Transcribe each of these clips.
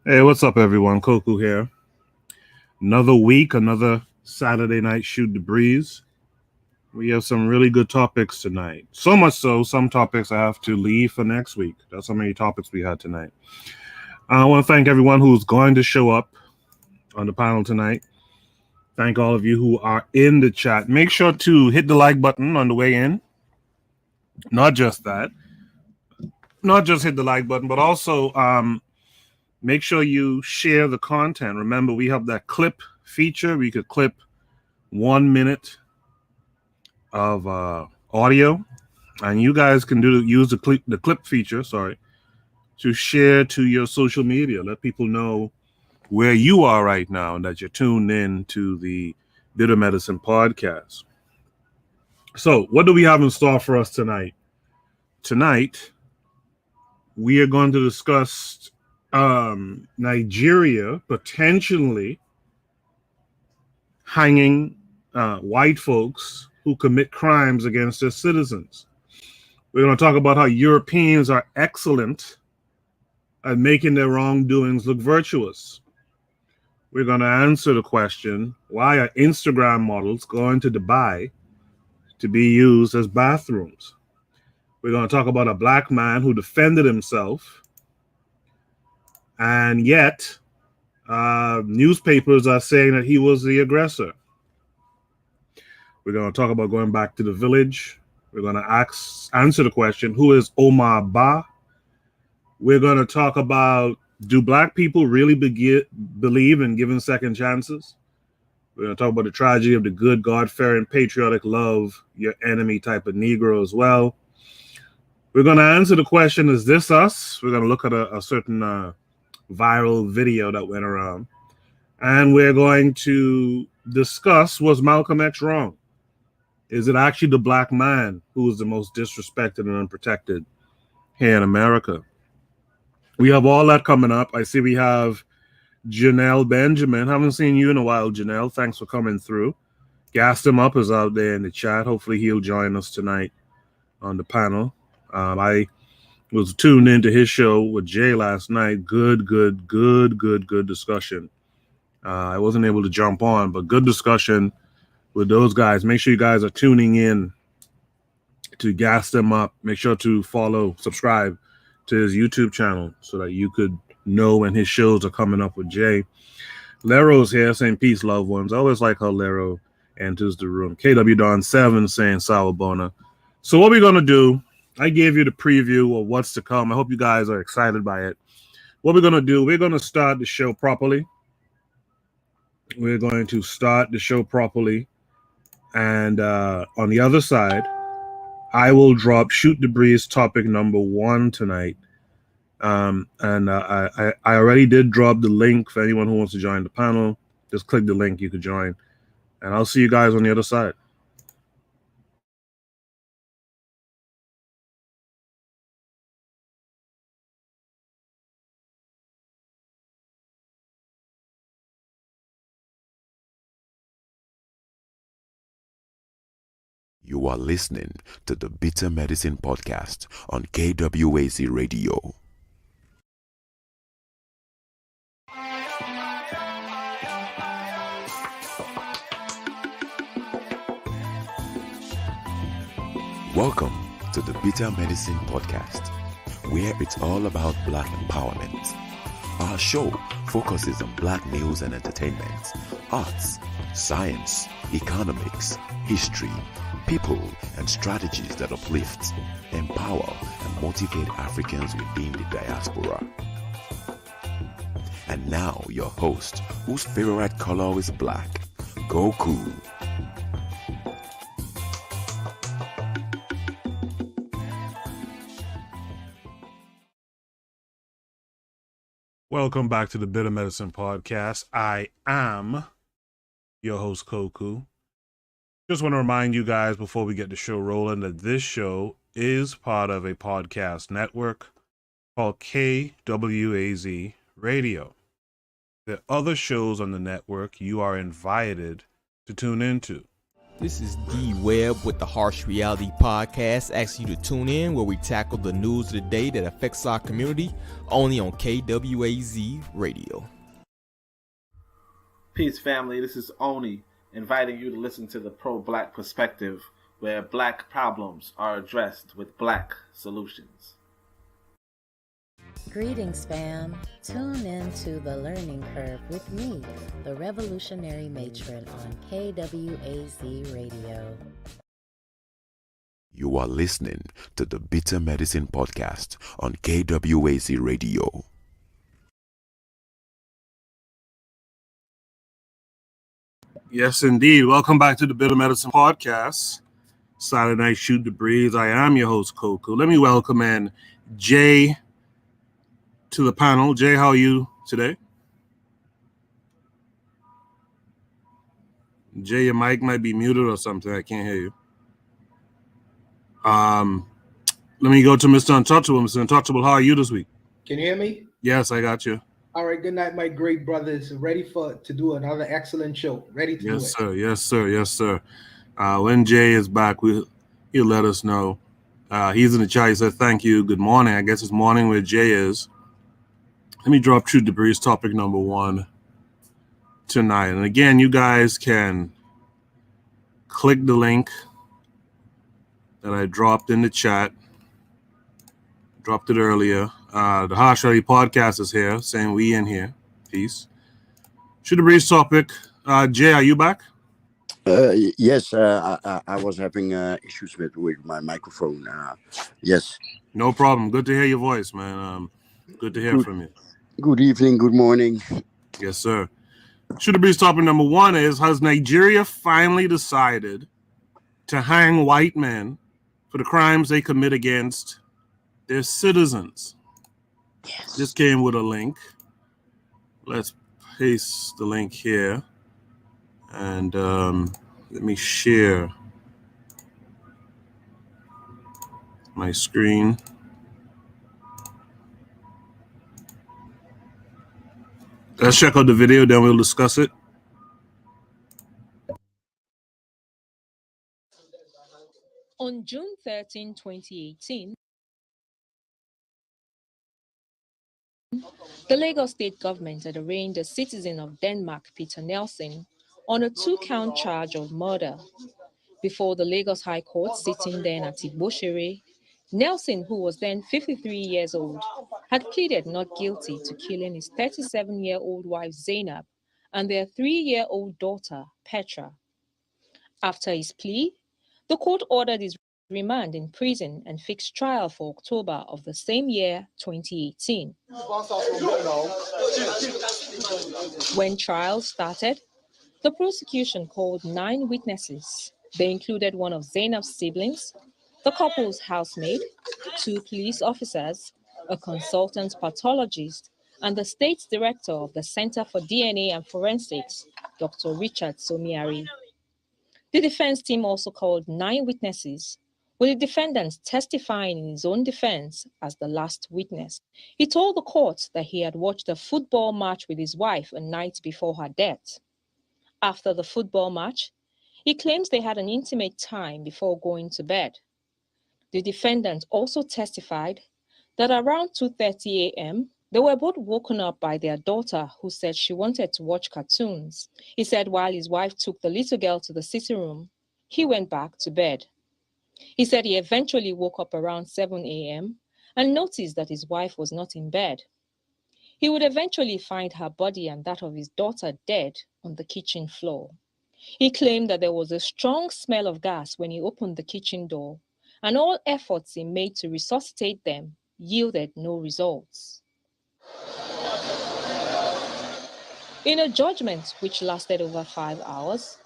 Hey, what's up, everyone? Koku here. Another week, another Saturday night shoot the breeze. We have some really good topics tonight. So much so, some topics I have to leave for next week. That's how many topics we had tonight. I want to thank everyone who's going to show up on the panel tonight. Thank all of you who are in the chat. Make sure to hit the like button on the way in. Not just that, not just hit the like button, but also make sure you share the content. Remember, we have that clip feature. We could clip 1 minute of audio, and you guys can use the clip feature. Sorry, to share to your social media. Let people know where you are right now and that you're tuned in to the Bitter Medicine podcast. So, what do we have in store for us tonight? Tonight, we are going to discuss Nigeria potentially hanging white folks who commit crimes against their citizens. We're going to talk about how Europeans are excellent at making their wrongdoings look virtuous. We're going to answer the question, why are Instagram models going to Dubai to be used as bathrooms? We're going to talk about a black man who defended himself, and yet newspapers are saying that he was the aggressor. We're going to talk about going back to the village. We're going to answer the question, who is Omar Ba? We're going to talk about, do black people really believe in giving second chances? We're going to talk about the tragedy of the good, God-fearing, patriotic, love your enemy type of Negro as well. We're going to answer the question, is this us? We're going to look at a certain viral video that went around. And we're going to discuss, was Malcolm X wrong? Is it actually the black man who is the most disrespected and unprotected here in America? We have all that coming up. I see we have Janelle Benjamin. Haven't seen you in a while, Janelle. Thanks for coming through. Gassed him up is out there in the chat. Hopefully he'll join us tonight on the panel. I was tuned into his show with Jay last night. Good discussion. I wasn't able to jump on, but good discussion with those guys. Make sure you guys are tuning in to gas them up. Make sure to subscribe to his YouTube channel so that you could know when his shows are coming up with Jay. Lero's here saying peace, loved ones. I always like how Lero enters the room. KW Don 7 saying Sawabona. So what we're going to do, I gave you the preview of what's to come. I hope you guys are excited by it. What we're going to do, we're going to start the show properly. We're going to start the show properly. And on the other side, I will drop Shoot the Breeze topic number 1 tonight. I already did drop the link for anyone who wants to join the panel. Just click the link, you could join. And I'll see you guys on the other side. You are listening to the Bitter Medicine podcast on KWAZ Radio. Welcome to the Bitter Medicine podcast, where it's all about Black empowerment. Our show focuses on Black news and entertainment, arts, science, economics, history, people, and strategies that uplift, empower, and motivate Africans within the diaspora. And now your host, whose favorite color is black, Goku. Welcome back to the Bitter Medicine podcast. I am your host, Koku. Just want to remind you guys before we get the show rolling that this show is part of a podcast network called KWAZ Radio. There are other shows on the network you are invited to tune into. This is D Webb with the Harsh Reality Podcast, asking you to tune in where we tackle the news of the day that affects our community, only on KWAZ Radio. Peace, family. This is Oni, inviting you to listen to the pro-black perspective, where black problems are addressed with black solutions. Greetings, fam. Tune in to The Learning Curve with me, the Revolutionary Matron on KWAZ Radio. You are listening to the Bitter Medicine Podcast on KWAZ Radio. Yes, indeed. Welcome back to the Bitter Medicine Podcast. Saturday Night Shoot the Breeze. I am your host, Coco. Let me welcome in Jay to the panel. Jay, how are you today? Jay, your mic might be muted or something. I can't hear you. Let me go to Mr. Untouchable. Mr. Untouchable, how are you this week? Can you hear me? Yes, I got you. All right, good night, my great brothers. Ready to do another excellent show. Ready to do it. Yes, sir. Yes, sir. Yes, sir. When Jay is back, he'll let us know. He's in the chat. He said, thank you. Good morning. I guess it's morning where Jay is. Let me drop Truth Debris topic number 1 tonight. And again, you guys can click the link that I dropped in the chat. Dropped it earlier. The Harsh Reality Podcast is here, saying we in here. Peace. Truth Debris topic. Jay, are you back? Yes, I was having issues with my microphone. Yes. No problem. Good to hear your voice, man. Good to hear from you. Good evening, good morning. Yes, sir. Truth Debris topic number 1 is, has Nigeria finally decided to hang white men for the crimes they commit against their citizens? Yes. This came with a link. Let's paste the link here. And let me share my screen. Let's check out the video, then we'll discuss it. On June 13, 2018, the Lagos state government had arraigned a citizen of Denmark, Peter Nelson, on a 2-count charge of murder. Before the Lagos High Court, sitting then at Igboshere, Nelson, who was then 53 years old, had pleaded not guilty to killing his 37-year-old wife Zainab and their 3-year-old daughter Petra. After his plea, the court ordered his remand in prison and fixed trial for October of the same year, 2018. When trial started, the prosecution called 9 witnesses. They included one of Zainab's siblings, the couple's housemaid, 2 police officers, a consultant pathologist, and the state's director of the Center for DNA and Forensics, Dr. Richard Somiari. The defense team also called 9 witnesses, with the defendant testifying in his own defense as the last witness. He told the court that he had watched a football match with his wife a night before her death. After the football match, he claims they had an intimate time before going to bed. The defendant also testified that around 2:30 a.m., they were both woken up by their daughter, who said she wanted to watch cartoons. He said while his wife took the little girl to the sitting room, he went back to bed. He said he eventually woke up around 7 a.m. and noticed that his wife was not in bed. He would eventually find her body and that of his daughter dead on the kitchen floor. He claimed that there was a strong smell of gas when he opened the kitchen door, and all efforts he made to resuscitate them yielded no results. In a judgment which lasted over 5 hours,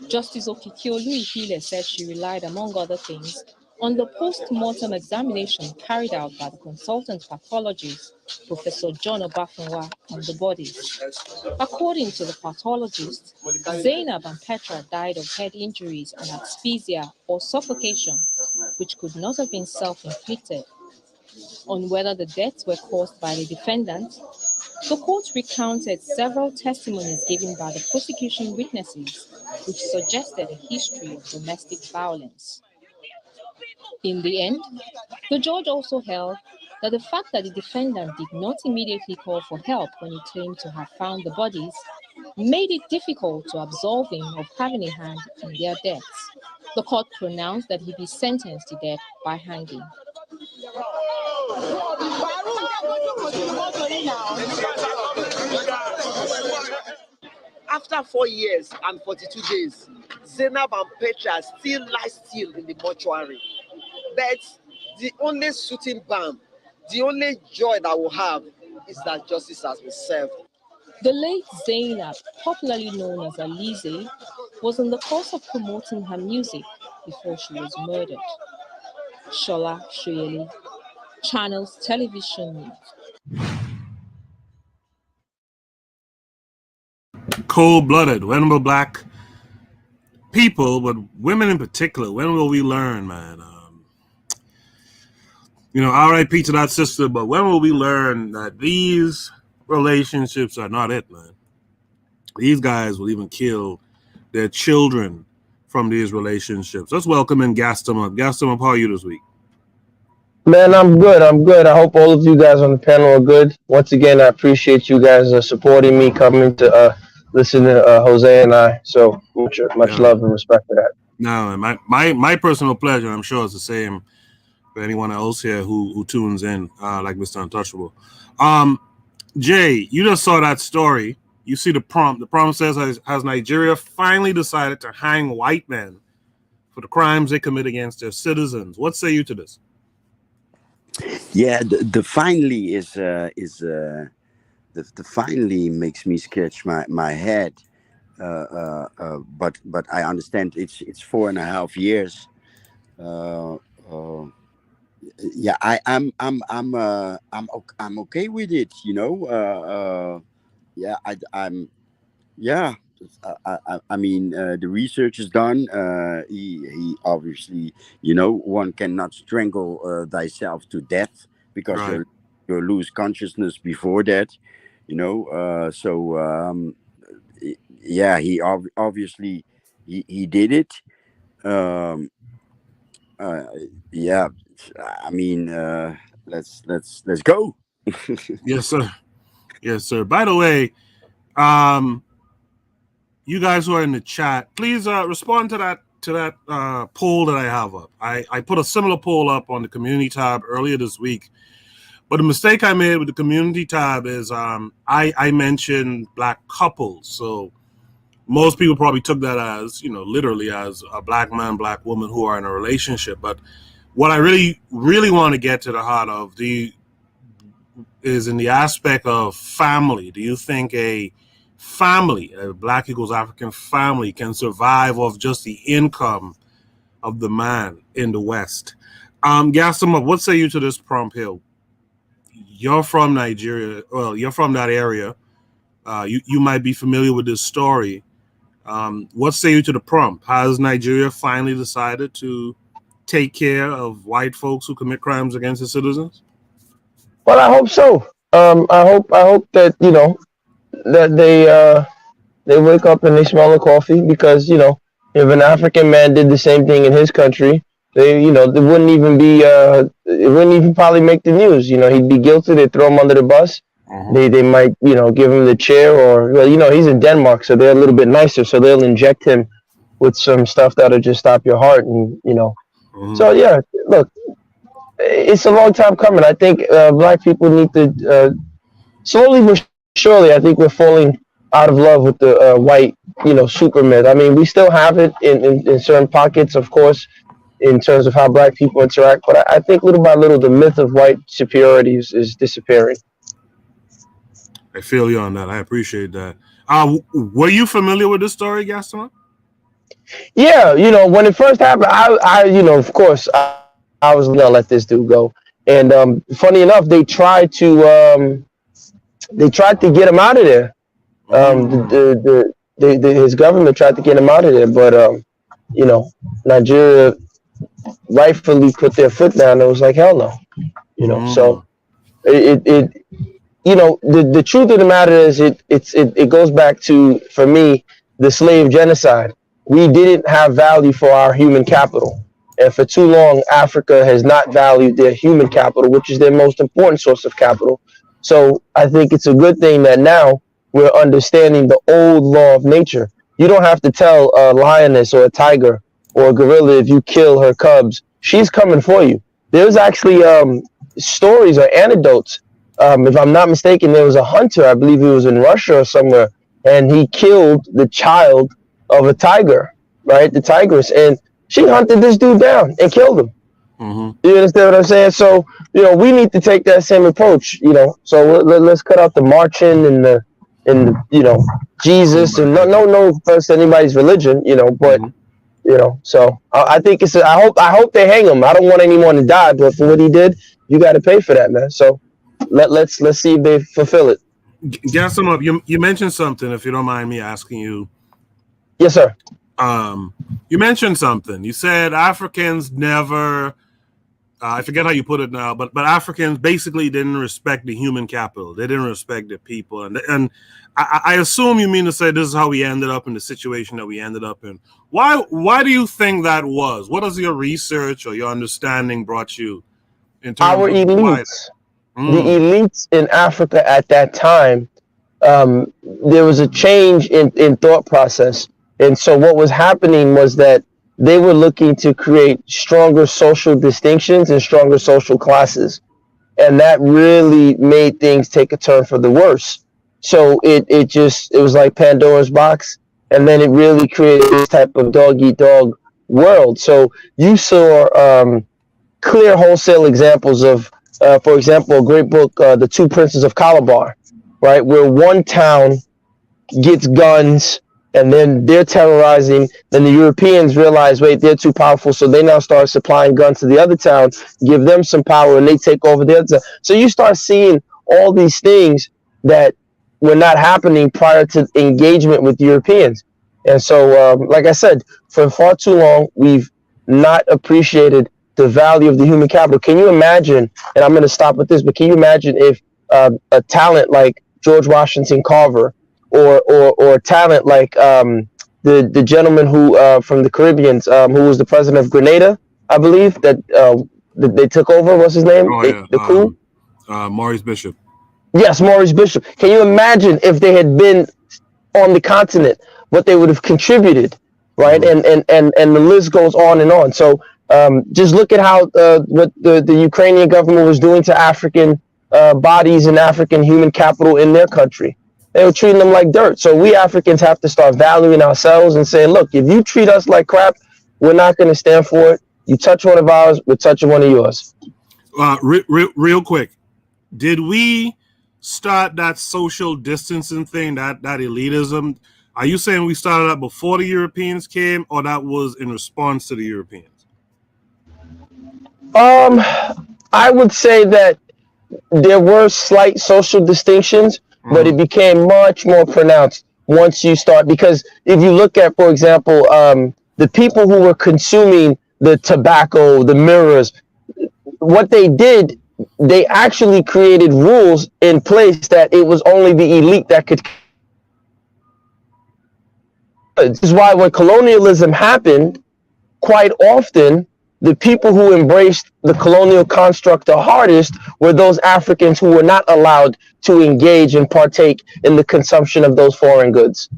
Justice Okikiolu Ihile said she relied, among other things, on the post-mortem examination carried out by the consultant pathologist, Professor John Obafunwa, on the bodies. According to the pathologist, Zainab and Petra died of head injuries and asphyxia or suffocation, which could not have been self-inflicted. On whether the deaths were caused by the defendant, The court recounted several testimonies given by the prosecution witnesses, which suggested a history of domestic violence. In the end, the judge also held that the fact that the defendant did not immediately call for help when he claimed to have found the bodies made it difficult to absolve him of having a hand in their deaths. The court pronounced that he be sentenced to death by hanging. After 4 years and 42 days, Zainab and Petra still lie still in the mortuary. But the only shooting balm, the only joy that we'll have is that justice has been served. The late Zainab, popularly known as Alize, was in the course of promoting her music before she was murdered. Shola Shoyeli, Channels Television News. Cold-blooded. When will black people, but women in particular, when will we learn, man? R.I.P. to that sister, but when will we learn that these relationships are not it, man? These guys will even kill their children from these relationships. Let's welcome in Gaston. Gaston, how are you this week? Man, I'm good. I hope all of you guys on the panel are good. Once again, I appreciate you guys supporting me, coming to listen to Jose and I. So much love and respect for that. No, my personal pleasure. I'm sure it's the same for anyone else here who tunes in, like Mr. Untouchable. Jay, you just saw that story. You see the prompt. The prompt says, has Nigeria finally decided to hang white men for the crimes they commit against their citizens? What say you to this? Yeah, the finally is the finally makes me scratch my head. But I understand it's 4.5 years. Yeah, I'm okay with it. Yeah, I mean, the research is done. He obviously, one cannot strangle thyself to death because Right. you lose consciousness before that. Yeah, he obviously he did it. Yeah, I mean, let's go. Yes, sir. Yes, sir. By the way, you guys who are in the chat, please respond to that poll that I have up. I put a similar poll up on the community tab earlier this week, but the mistake I made with the community tab is I mentioned black couples. So most people probably took that as, literally as a black man, black woman who are in a relationship. But what I really, really want to get to the heart of is in the aspect of family. Do you think a family, a black equals African family, can survive off just the income of the man in the West? Gaston, what say you to this prompt here? You're from Nigeria. Well, you're from that area. You might be familiar with this story. What say you to the prompt? Has Nigeria finally decided to take care of white folks who commit crimes against its citizens? Well, I hope so. I hope that that they wake up and they smell the coffee, because if an African man did the same thing in his country, they wouldn't even probably make the news. He'd be guilty. They throw him under the bus. They might give him the chair, or he's in Denmark, so they're a little bit nicer, so they'll inject him with some stuff that'll just stop your heart, and So yeah, look, it's a long time coming. I think black people need to slowly but surely. I think we're falling out of love with the white, super myth. I mean, we still have it in certain pockets, of course, in terms of how black people interact. But I think little by little, the myth of white superiority is disappearing. I feel you on that. I appreciate that. Were you familiar with this story, Gaston? Yeah, when it first happened, I of course, I was gonna let this dude go. And funny enough, they tried to get him out of there. His government tried to get him out of there, but Nigeria rightfully put their foot down. It was like, hell no, So the truth of the matter is it goes back to, for me, the slave genocide. We didn't have value for our human capital. And for too long, Africa has not valued their human capital, which is their most important source of capital. So I think it's a good thing that now we're understanding the old law of nature. You don't have to tell a lioness or a tiger or a gorilla if you kill her cubs. She's coming for you. There's actually stories or anecdotes. If I'm not mistaken, there was a hunter, I believe he was in Russia or somewhere, and he killed the child of a tiger, right? The tigress. And she hunted this dude down and killed him. Mm-hmm. You understand what I'm saying? So, we need to take that same approach, So let's cut out the marching and the Jesus and no offense to anybody's religion, but so I think I hope they hang him. I don't want anyone to die, but for what he did, you got to pay for that, man. So let's see if they fulfill it. Gas them up. You mentioned something, if you don't mind me asking you. Yes, sir. You mentioned something. You said Africans never. I forget how you put it now, but Africans basically didn't respect the human capital. They didn't respect the people, and I assume you mean to say this is how we ended up in the situation that we ended up in. Why do you think that was? What has your research or your understanding brought you in terms our of elites? The elites in Africa at that time, there was a change in thought process, and so what was happening was that they were looking to create stronger social distinctions and stronger social classes. And that really made things take a turn for the worse. So it was like Pandora's box. And then it really created this type of dog-eat-dog world. So you saw clear wholesale examples of, for example, a great book, The Two Princes of Calabar, right? Where one town gets guns, and then they're terrorizing. Then the Europeans realize, wait, they're too powerful. So they now start supplying guns to the other town, give them some power, and they take over the other town. So you start seeing all these things that were not happening prior to engagement with Europeans. And so, like I said, for far too long, we've not appreciated the value of the human capital. Can you imagine, and I'm going to stop with this, but can you imagine if a talent like George Washington Carver, or talent like the gentleman who from the Caribbeans, who was the president of Grenada, I believe, that they took over. What's his name? Oh, yeah. The coup? Maurice Bishop. Yes, Maurice Bishop. Can you imagine if they had been on the continent, what they would have contributed, right? Mm-hmm. And the list goes on and on. So just look at how what the Ukrainian government was doing to African bodies and African human capital in their country. They were treating them like dirt. So we Africans have to start valuing ourselves and saying, look, if you treat us like crap, we're not going to stand for it. You touch one of ours, we're touching one of yours. Real quick, did we start that social distancing thing, that elitism? Are you saying we started that before the Europeans came, or that was in response to the Europeans? I would say that there were slight social distinctions, but it became much more pronounced once you start. Because if you look at, for example, the people who were consuming the tobacco, the mirrors, what they did, they actually created rules in place that it was only the elite that could. This is why when colonialism happened, quite often, the people who embraced the colonial construct the hardest were those Africans who were not allowed to engage and partake in the consumption of those foreign goods.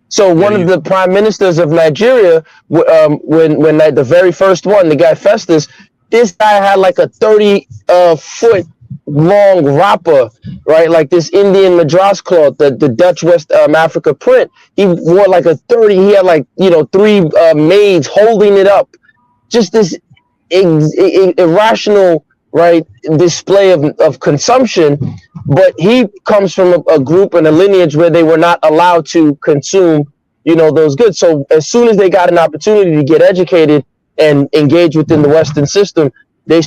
So one of the prime ministers of Nigeria, when the very first one, the guy Festus, this guy had like a 30-foot long rapa, right? Like this Indian madras cloth, the Dutch West Africa print. He wore like a 30. He had like 3 maids holding it up. Just this irrational, right, display of consumption. But he comes from a group and a lineage where they were not allowed to consume, those goods. So as soon as they got an opportunity to get educated and engage within the Western system, they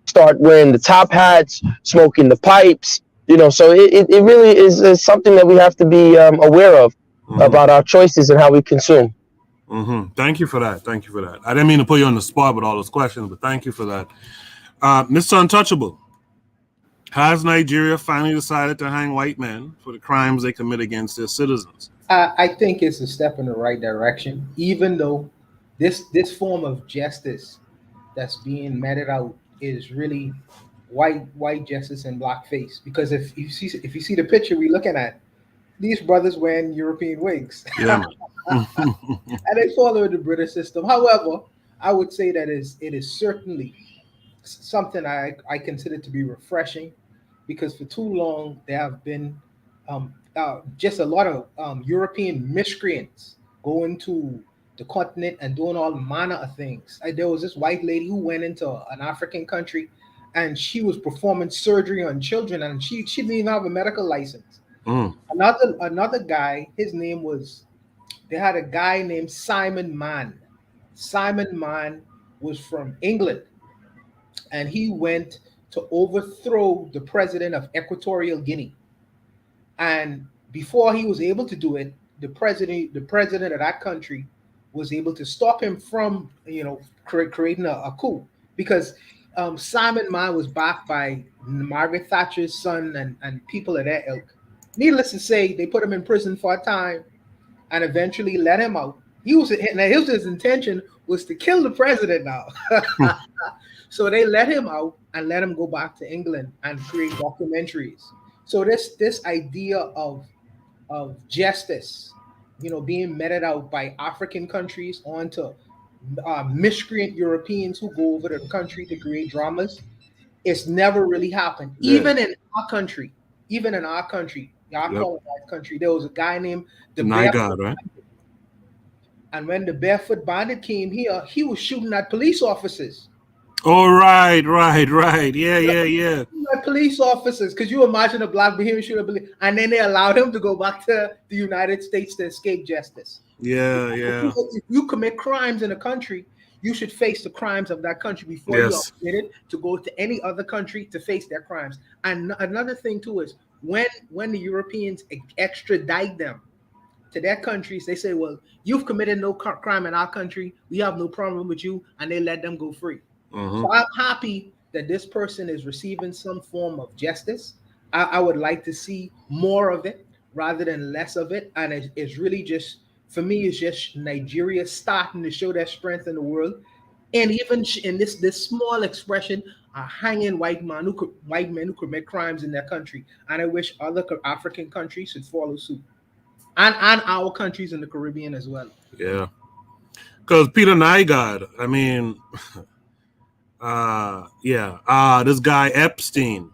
start wearing the top hats, smoking the pipes, so it really is something that we have to be aware of about our choices and how we consume. Thank you for that. I didn't mean to put you on the spot with all those questions, but thank you for that. Mr. Untouchable, Has Nigeria finally decided to hang white men for the crimes they commit against their citizens? I think it's a step in the right direction, even though this form of justice that's being meted out is really white justice and blackface. Because if you see the picture we're looking at, these brothers wearing European wigs. Yeah, man. And they follow the British system. However, I would say that it is certainly something I consider to be refreshing, because for too long there have been just a lot of European miscreants going to the continent and doing all manner of things. There was this white lady who went into an African country and she was performing surgery on children, and she didn't even have a medical license. Mm. Another guy, his name was, they had a guy named Simon Mann. Simon Mann was from England, and he went to overthrow the president of Equatorial Guinea. And before he was able to do it, the president of that country was able to stop him from, creating a coup, because Simon Mann was backed by Margaret Thatcher's son and people of that ilk. Needless to say, they put him in prison for a time and eventually let him out. His intention was to kill the president now. So they let him out and let him go back to England and create documentaries. So this idea of justice, being meted out by African countries onto miscreant Europeans who go over to the country to create dramas, it's never really happened. Yeah. Even in our country, our Yep. colonized country, there was a guy named the Niger, Barefoot right? Bandit. And when the Barefoot Bandit came here, he was shooting at police officers. Oh, right. Yeah. At police officers, because you imagine a black Bohemian shooting a police, and then they allowed him to go back to the United States to escape justice. Yeah. If you commit crimes in a country, you should face the crimes of that country before you Yes. are permitted to go to any other country to face their crimes. And another thing too is when the Europeans extradite them to their countries, they say, "Well, you've committed no crime in our country. We have no problem with you," and they let them go free. Mhm. So I'm happy that this person is receiving some form of justice. I would like to see more of it rather than less of it. And it's really just, for me, it's just Nigeria starting to show their strength in the world. And even in this small expression, hanging white men who commit crimes in their country. And I wish other African countries should follow suit, and our countries in the Caribbean as well. Yeah. Because Peter Nygard, I mean, this guy Epstein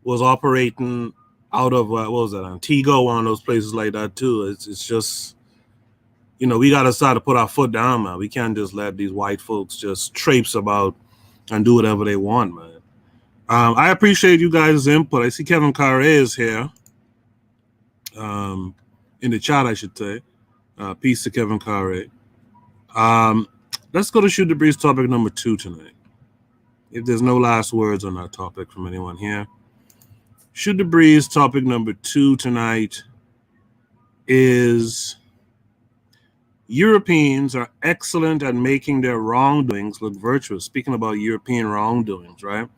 was operating out of what was that, Antigua, one of those places like that too. It's just, we gotta start to put our foot down, man. We can't just let these white folks just traipse about and do whatever they want, man. I appreciate you guys' input. I see Kevin Carre is here. In the chat, I should say. Peace to Kevin Carre. Let's go to Shoot the Breeze topic number 2 tonight. If there's no last words on that topic from anyone here. Shoot the Breeze topic number 2 tonight is Europeans are excellent at making their wrongdoings look virtuous. Speaking about European wrongdoings, right?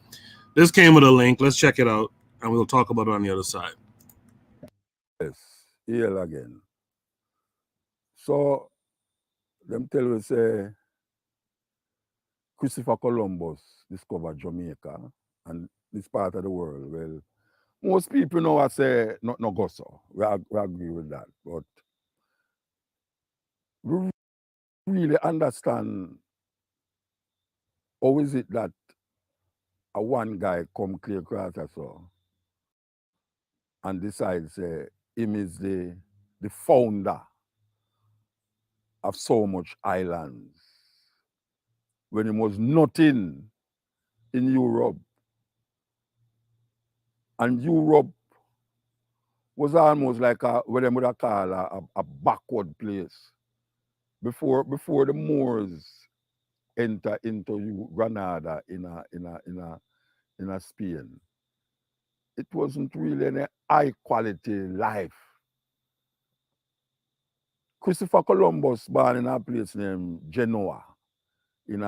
This came with a link. Let's check it out, and we'll talk about it on the other side. Yes, here again. So, them tell us, Christopher Columbus discovered Jamaica and this part of the world. Well, most people know I say not no go so. We agree with that. But we really understand how is it that a one guy come clear across so and decides him is the founder of so much islands when he was nothing in Europe. And Europe was almost like what they would have called a backward place. Before the Moors enter into Granada in a Spain, it wasn't really any high quality life. Christopher Columbus born in a place named Genoa in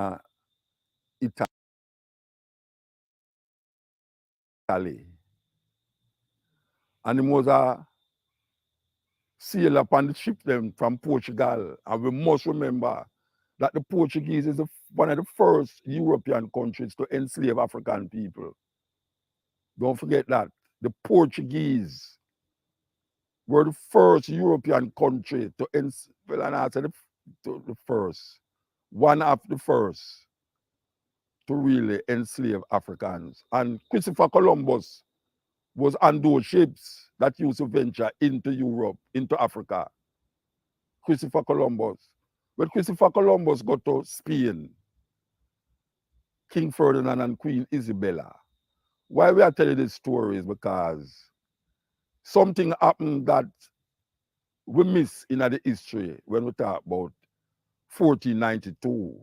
Italy. And him was a sailor upon the ship them from Portugal. And we must remember that the Portuguese is one of the first European countries to enslave African people. Don't forget that. The Portuguese were the first European country to enslave, well, and I said the first, one of the first to really enslave Africans. And Christopher Columbus was on those ships that used to venture into Europe, into Africa. Christopher Columbus. When Christopher Columbus got to Spain, King Ferdinand and Queen Isabella. Why we are telling this story is because something happened that we miss in the history when we talk about 1492.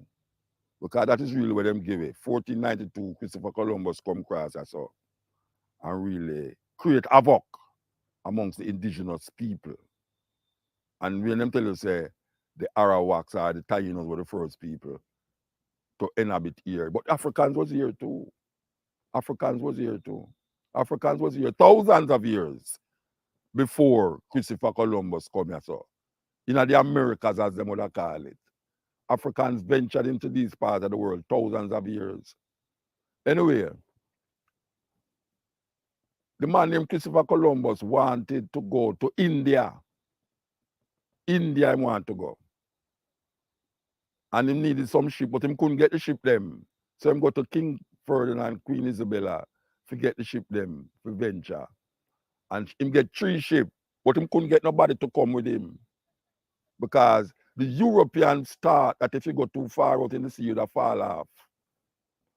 Because that is really where them give it. 1492, Christopher Columbus come across us and really create havoc amongst the indigenous people. And when them tell you, say, the Arawaks or the Tainos were the first people to inhabit here. But Africans was here too. Africans was here too. Africans was here thousands of years before Christopher Columbus come here. So, in the Americas, as them would call it, Africans ventured into these parts of the world thousands of years. Anyway, the man named Christopher Columbus wanted to go to India. India he wanted to go. And he needed some ship, but he couldn't get the ship them. So he go to King Ferdinand, Queen Isabella, to get the ship them, for venture. And him get 3 ships, but he couldn't get nobody to come with him. Because the Europeans thought that if you go too far out in the sea, you'd fall off.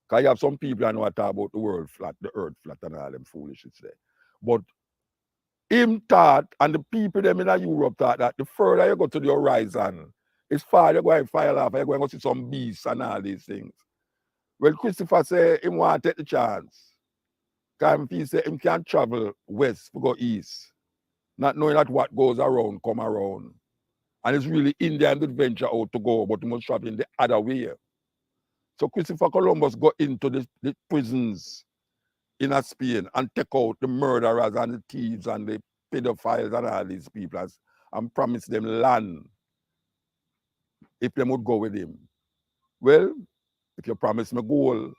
Because you have some people that know what talk about the world flat, the earth flat, and all them foolishness there. But him thought, and the people them in Europe thought that the further you go to the horizon, it's far you're going to fall off, you're going to see some beasts and all these things. Well, Christopher said he want to take the chance. Because he said he can't travel west to go east, not knowing that what goes around come around. And it's really India and venture out to go, but he must travel in the other way. So Christopher Columbus got into the prisons in Spain and take out the murderers and the thieves and the pedophiles and all these people and promise them land if they would go with him. Well, if you promise me gold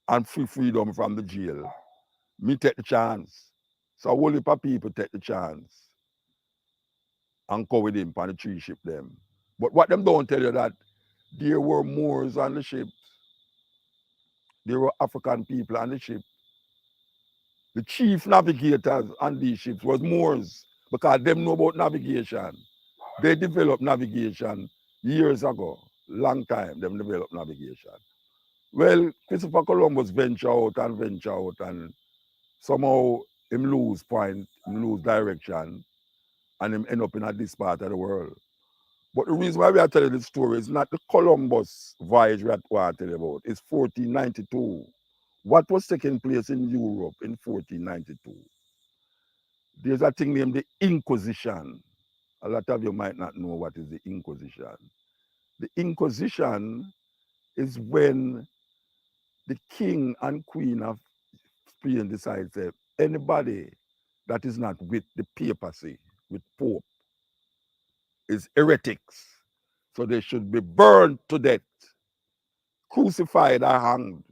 and free freedom from the jail, me take the chance. So a whole heap of people take the chance and go with him on the 3 ship them. But what them don't tell you that there were Moors on the ship. There were African people on the ship. The chief navigators on these ships was Moors because them know about navigation. They developed navigation years ago, long time, them developed navigation. Well, Christopher Columbus venture out, and somehow him lose point, him lose direction, and him end up in this part of the world. But the reason why we are telling this story is not the Columbus voyage we are to tell you about. It's 1492. What was taking place in Europe in 1492? There's a thing named the Inquisition. A lot of you might not know what is the Inquisition. The Inquisition is when the king and queen of Spain decide that anybody that is not with the papacy, with Pope, is heretics. So they should be burned to death, crucified or hanged.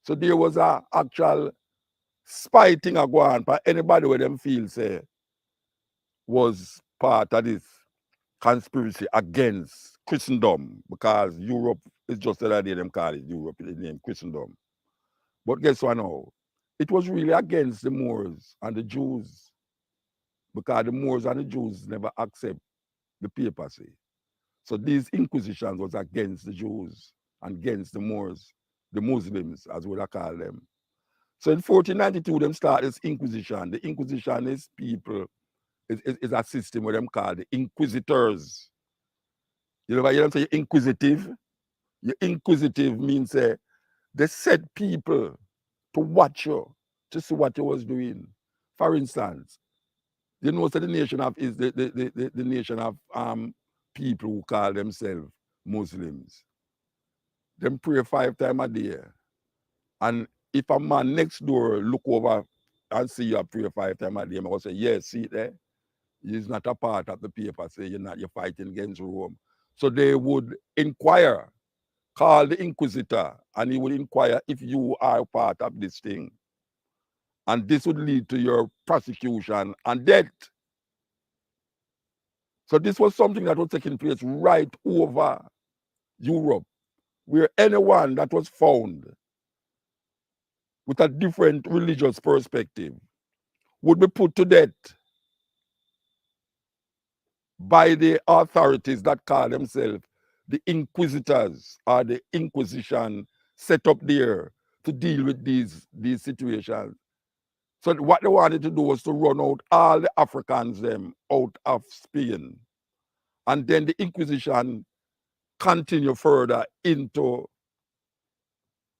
So there was a actual spy thing going on for anybody where them feel say was part of this conspiracy against Christendom, because Europe is just the idea them call it Europe, the name Christendom. But guess what now? It was really against the Moors and the Jews, because the Moors and the Jews never accept the papacy. So these inquisitions was against the Jews and against the Moors, the Muslims, as we call them. So in 1492, them start this Inquisition. The Inquisition is people, is a system where them call the Inquisitors. You know why you don't say you're inquisitive? You're inquisitive means they set people to watch you, to see what you was doing. For instance, you know, so the nation of is the nation of people who call themselves Muslims. Them pray 5 times a day. And if a man next door look over and see you pray 5 times a day, I'm going to say, yes, see it there? It's not a part of the paper, say you're fighting against Rome. So they would inquire, call the inquisitor, and he would inquire if you are part of this thing. And this would lead to your prosecution and death. So this was something that was taking place right over Europe, where anyone that was found with a different religious perspective would be put to death by the authorities that call themselves the inquisitors or the Inquisition, set up there to deal with these situations. So what they wanted to do was to run out all the Africans them out of Spain. And then the Inquisition continue further into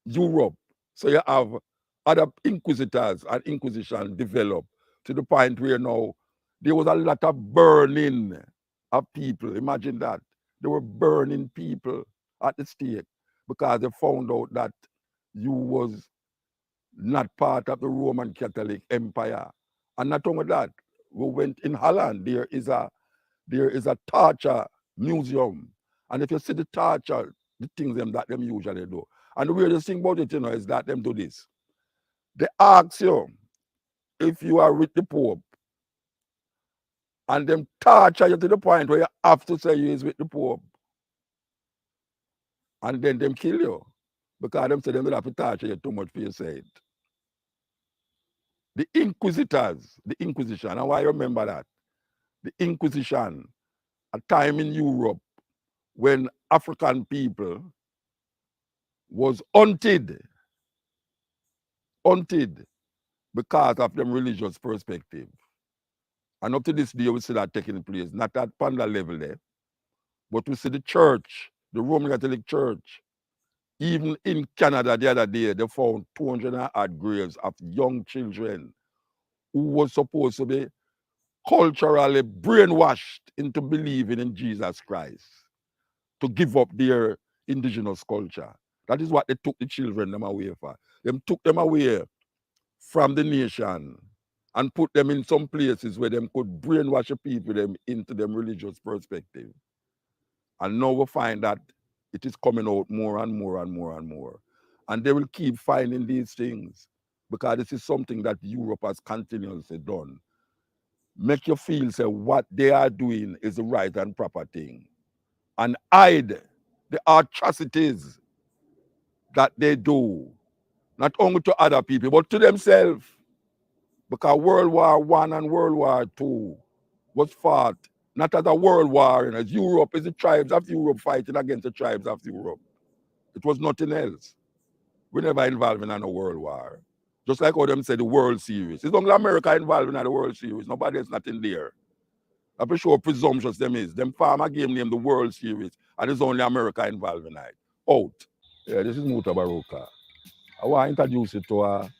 Europe. So you have other inquisitors and Inquisition develop to the point where now there was a lot of burning of people. Imagine that. They were burning people at the stake because they found out that you was not part of the Roman Catholic Empire. And not only that, we went in Holland, there is a torture museum. And if you see the torture, the things that them usually do. And the weirdest thing about it, is that them do this. They ask you if you are with the Pope, and them torture you to the point where you have to say you is with the Pope. And then them kill you. Because them say them don't have to torture you too much for you say it. The Inquisitors, the Inquisition, and why I remember that? The Inquisition, a time in Europe when African people was hunted because of them religious perspective. And up to this day, we see that taking place, not at Panda level there, but we see the church, the Roman Catholic Church. Even in Canada the other day, they found 200 odd graves of young children who was supposed to be culturally brainwashed into believing in Jesus Christ, to give up their indigenous culture. That is what they took the children them away for. They took them away from the nation and put them in some places where them could brainwash the people them into them religious perspective. And now we find that it is coming out more and more and more and more. And they will keep finding these things because this is something that Europe has continuously done. Make you feel say what they are doing is the right and proper thing. And hide the atrocities that they do, not only to other people, but to themselves. Because World War I and World War II was fought not as a world war, as Europe is the tribes of Europe fighting against the tribes of Europe. It was nothing else. We never involved in a world war. Just like how them say the World Series. It's only America involved in the World Series. Nobody else not in there. I'm pretty sure how presumptuous them is. Them farmer game named the World Series, and it's only America involved in it. Out. Yeah, this is Muta Baruka. I want to introduce you to a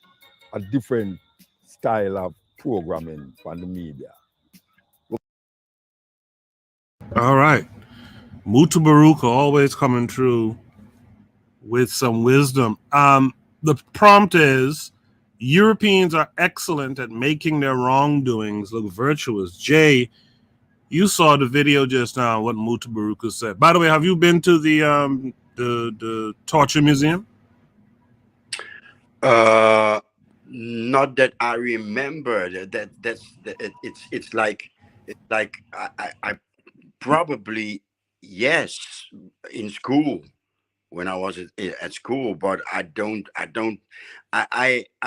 different style of programming from the media. All right. Muta Baruka always coming through with some wisdom. The prompt is, Europeans are excellent at making their wrongdoings look virtuous. Jay, you saw the video just now, what Muta Baruka said. By the way, have you been to the Torture Museum? Not that I remember. It's like I probably, yes, in school when I was at school, but I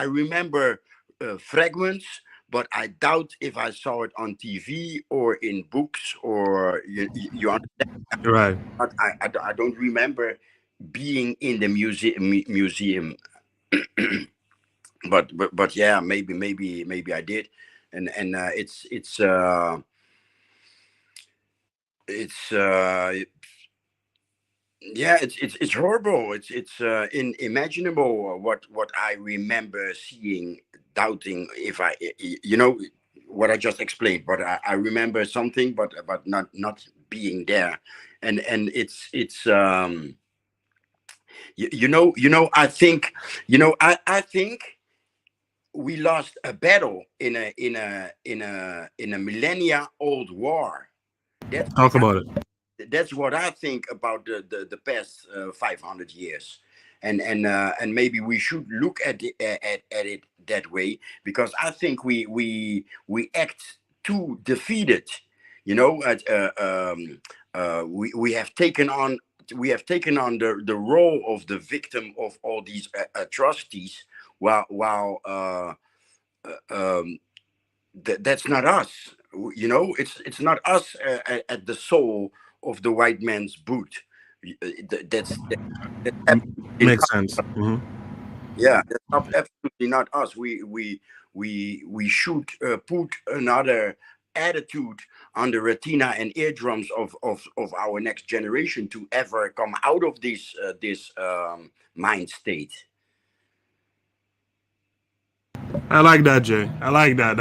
remember fragments, but I doubt if I saw it on TV or in books or you understand. Right. But I don't remember being in the museum. But yeah, maybe I did, and yeah, it's horrible. It's unimaginable what I remember seeing, doubting if I what I just explained. But I remember something, but not being there, and it's I think I think we lost a battle in a millennia old war. Talk about it. That's what I think about the past 500 years, and maybe we should look at it that way, because I think we act too defeated. You know, we have taken on the role of the victim of all these atrocities, while that's not us. You know, it's not us at the soul of the white man's boot. That's Makes sense. yeah, that's absolutely not us. We should put another attitude on the retina and eardrums of our next generation to ever come out of this mind state. I like that, Jay. I like that.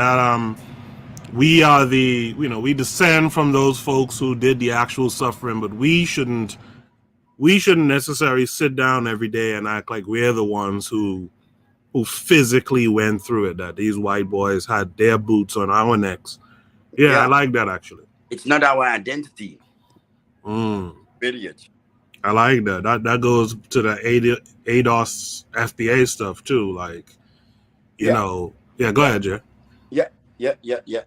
We are we descend from those folks who did the actual suffering, but we shouldn't necessarily sit down every day and act like we're the ones who physically went through it, that these white boys had their boots on our necks. Yeah, I like that, actually. It's not our identity. Idiot. I like that. That goes to the ADOS FBA stuff too. Like, you know, go ahead, Jay. Yeah.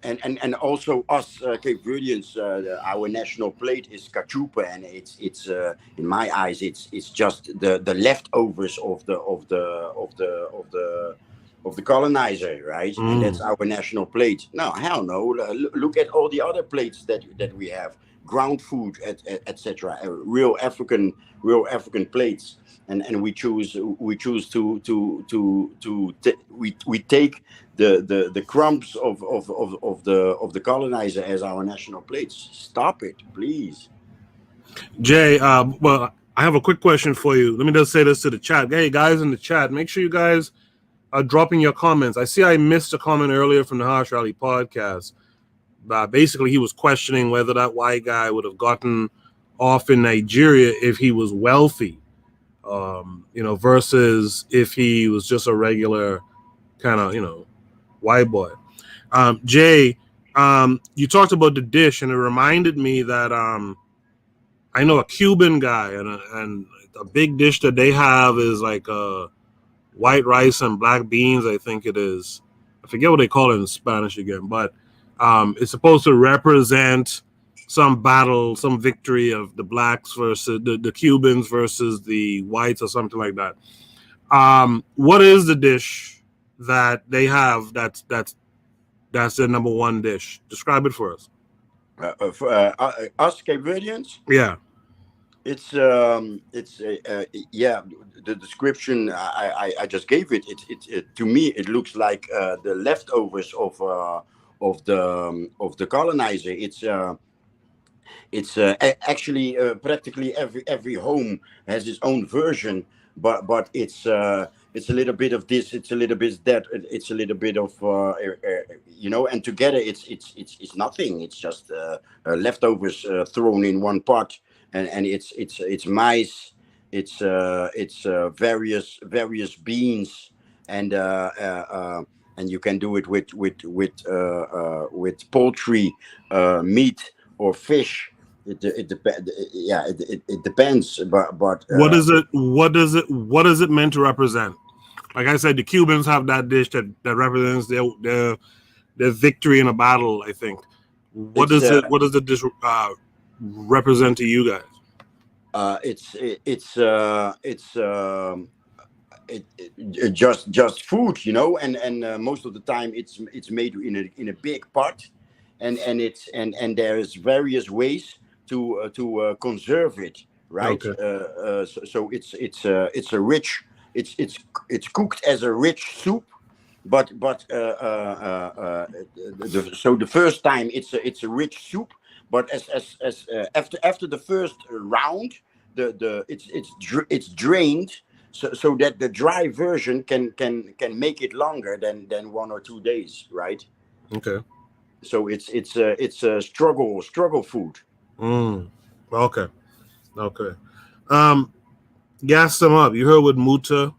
And also us Cape Verdeans, our national plate is Cachupa, and it's in my eyes it's just the leftovers of the colonizer, right? And that's our national plate. No, hell no. Look at all the other plates that we have, ground food, etc. Real African plates. And we choose to we take the crumbs of the colonizer as our national plates. Stop it, please. Jay, well, I have a quick question for you. Let me just say this to the chat. Hey, guys in the chat, make sure you guys are dropping your comments. I see I missed a comment earlier from the Harsh Rally podcast. Basically, he was questioning whether that white guy would have gotten off in Nigeria if he was wealthy. Versus if he was just a regular kind of, white boy. Jay, you talked about the dish, and it reminded me that I know a Cuban guy, and a big dish that they have is like white rice and black beans, I think it is. I forget what they call it in Spanish again, but it's supposed to represent some battle, some victory of the blacks versus the Cubans versus the whites or something like that. What is the dish that they have that's their number one dish? Describe it for us. For us Cape Verdeans? Yeah. It's the description I just gave it. It to me it looks like the leftovers of the colonizer. It's actually practically every home has its own version, but it's a little bit of this, it's a little bit that, it's a little bit of and together it's nothing. It's just leftovers thrown in one pot, and it's mice, it's various beans, and you can do it with poultry, meat, or fish. It depends, but what does it meant to represent? Like I said, the Cubans have that dish that represents their victory in a battle, I think. What does the dish represent to you guys? It's just food, and most of the time it's made in a big pot, and there is various ways to conserve it, right? Okay. So it's a rich, it's cooked as a rich soup, but so the first time it's a rich soup, but as after the first round, it's drained, so that the dry version can make it longer than 1 or 2 days, right? Okay. So it's a struggle food. Okay. Gas them up. You heard what Muta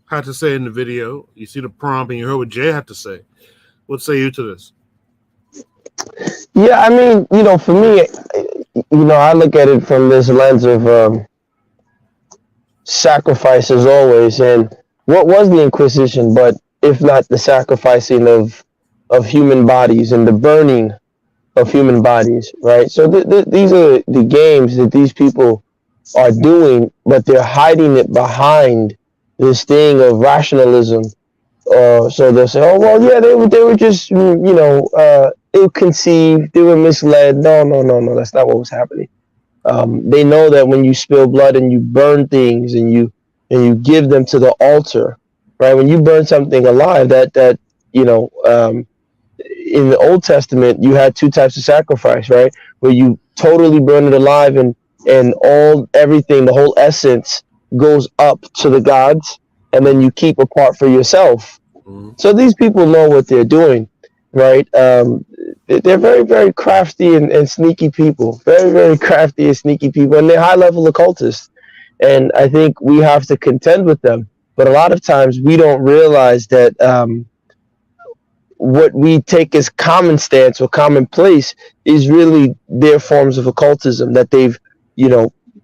had to say in the video. You see the prompt and you heard what Jay had to say. What say you to this? Yeah, I mean, for me, I look at it from this lens of sacrifice as always. And what was the Inquisition, but if not the sacrificing of human bodies and the burning of human bodies, right? So these are the games that these people are doing, but they're hiding it behind this thing of rationalism. So they'll say, "Oh well, yeah, they were just ill-conceived, they were misled." No, no, no, no, that's not what was happening. They know that when you spill blood and you burn things and you give them to the altar, right? When you burn something alive, that in the Old Testament, you had two types of sacrifice, right? Where you totally burn it alive and everything, the whole essence goes up to the gods, and then you keep a part for yourself. Mm-hmm. So these people know what they're doing, right? They're very, very crafty and sneaky people, very, very crafty and sneaky people, and they're high-level occultists. And I think we have to contend with them. But a lot of times we don't realize that what we take as common stance or commonplace is really their forms of occultism that they've,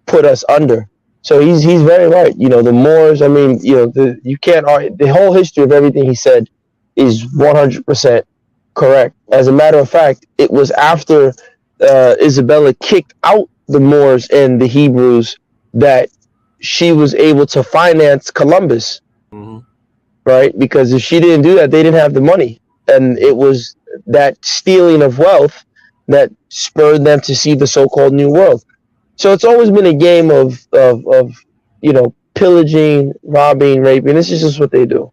put us under. So he's very right. The Moors. I mean, you can't argue. The whole history of everything he said is 100% correct. As a matter of fact, it was after Isabella kicked out the Moors and the Hebrews that she was able to finance Columbus, Mm-hmm. right? Because if she didn't do that, they didn't have the money. And it was that stealing of wealth that spurred them to see the so-called New World. So it's always been a game of pillaging, robbing, raping. This is just what they do.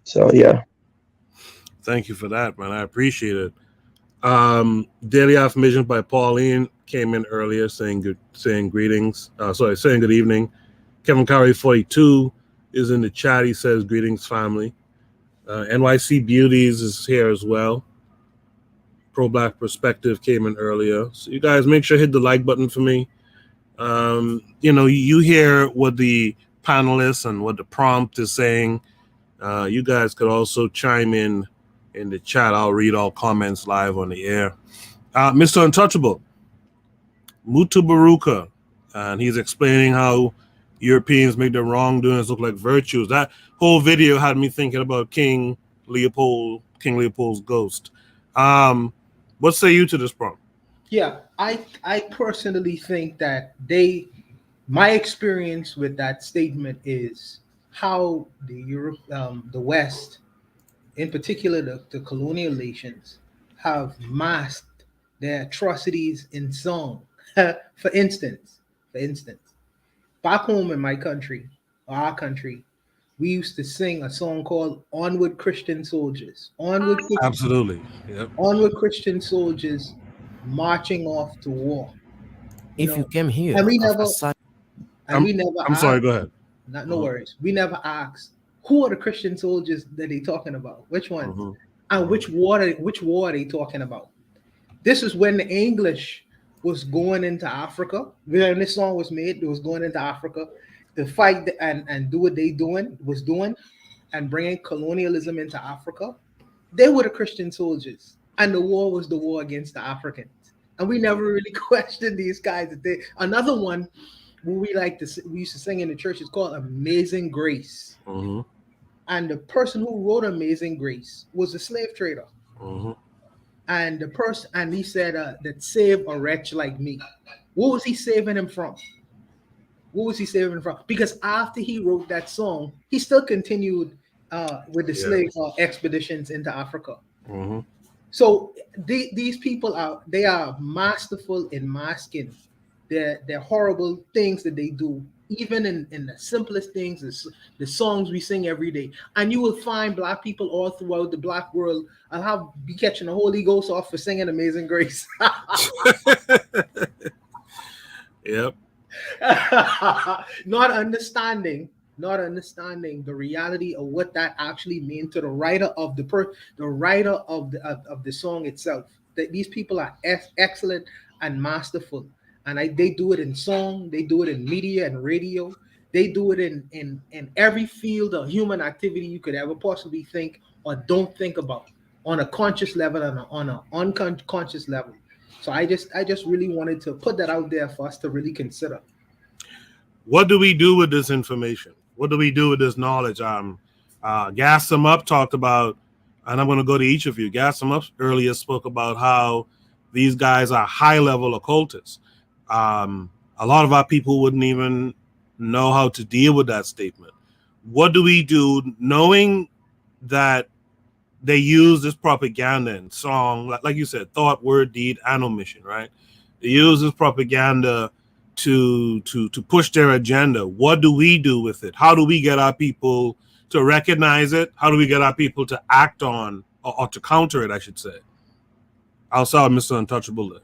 So yeah. Thank you for that, man. I appreciate it. Daily affirmation by Pauline came in earlier saying greetings. Saying good evening. Kevin Curry 42 is in the chat. He says greetings, family. NYC Beauties is here as well. Pro Black Perspective came in earlier. So you guys make sure to hit the like button for me. You hear what the panelists and what the prompt is saying. You guys could also chime in the chat. I'll read all comments live on the air. Mr. Untouchable, Mutu Baruka, and he's explaining how Europeans make their wrongdoings look like virtues. That whole video had me thinking about King Leopold's ghost. What say you to this prompt? Yeah, I personally think that my experience with that statement is how the West, in particular the colonial nations, have masked their atrocities in song. For instance, back home in my country, or our country, we used to sing a song called "Onward Christian Soldiers." Absolutely. Yep. Onward Christian soldiers marching off to war. If you came here, and we never I'm sorry, go ahead. No worries. We never asked who are the Christian soldiers that they talking about, which ones, and which war are they talking about. This is when the English was going into Africa. When this song was made, it was going into Africa to fight and do what they was doing, and bringing colonialism into Africa. They were the Christian soldiers, and the war was the war against the Africans. And we never really questioned these guys. Another one we used to sing in the church is called Amazing Grace. Mm-hmm. And the person who wrote Amazing Grace was a slave trader. Mm-hmm. And he said that save a wretch like me. What was he saving him from? Because after he wrote that song, he still continued with the slave expeditions into Africa. Mm-hmm. So these people are masterful in masking their horrible things that they do, even in the simplest things, the songs we sing every day. And you will find Black people all throughout the Black world. I'll be catching the Holy Ghost off for singing Amazing Grace. Yep. Not understanding the reality of what that actually means to the writer of the song itself. That these people are excellent and masterful, and they do it in song, they do it in media and radio. They do it in every field of human activity you could ever possibly think or don't think about, on a conscious level and on an unconscious level. So I just really wanted to put that out there for us to really consider. What do we do with this information? What do we do with this knowledge? Gas Them Up talked about, and I'm going to go to each of you. Gas Them Up earlier spoke about how these guys are high-level occultists. A lot of our people wouldn't even know how to deal with that statement. What do we do knowing that they use this propaganda and song, like you said, thought, word, deed, and omission, right? They use this propaganda to push their agenda. What do we do with it? How do we get our people to recognize it? How do we get our people to act on or to counter it, I should say? I'll start with Mr. Untouchable there.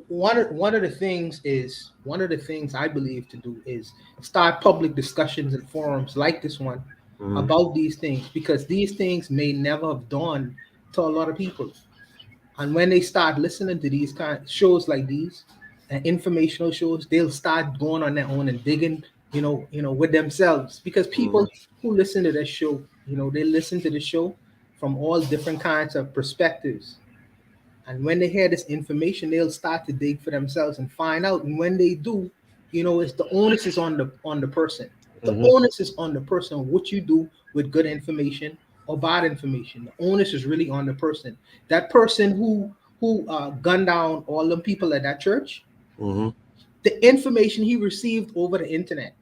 One of the things I believe to do is start public discussions and forums like this one about these things, because these things may never have dawned to a lot of people. And when they start listening to these kind of shows like these and informational shows, they'll start going on their own and digging, with themselves. Because people who listen to this show, they listen to the show from all different kinds of perspectives. And when they hear this information, they'll start to dig for themselves and find out. And when they do, it's the onus is on the person. The onus is on the person what you do with good information or bad information. The onus is really on the person. That person who gunned down all the people at that church, the information he received over the internet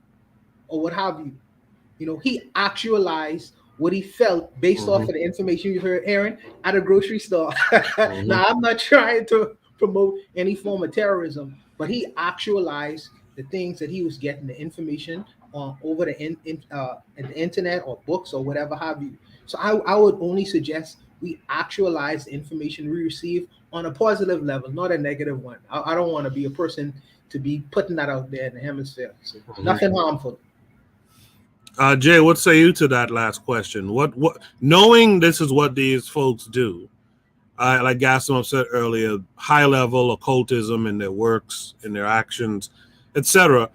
or what have you, he actualized what he felt based off of the information you heard Aaron at a grocery store. Now, I'm not trying to promote any form of terrorism, but he actualized the things that he was getting, the information over the internet or books or whatever have you. So I would only suggest we actualize the information we receive on a positive level, not a negative one. I don't want to be a person to be putting that out there in the hemisphere. So nothing harmful. Jay, what say you to that last question? What knowing this is what these folks do, like Gaston said earlier, high level occultism in their works, in their actions, etc.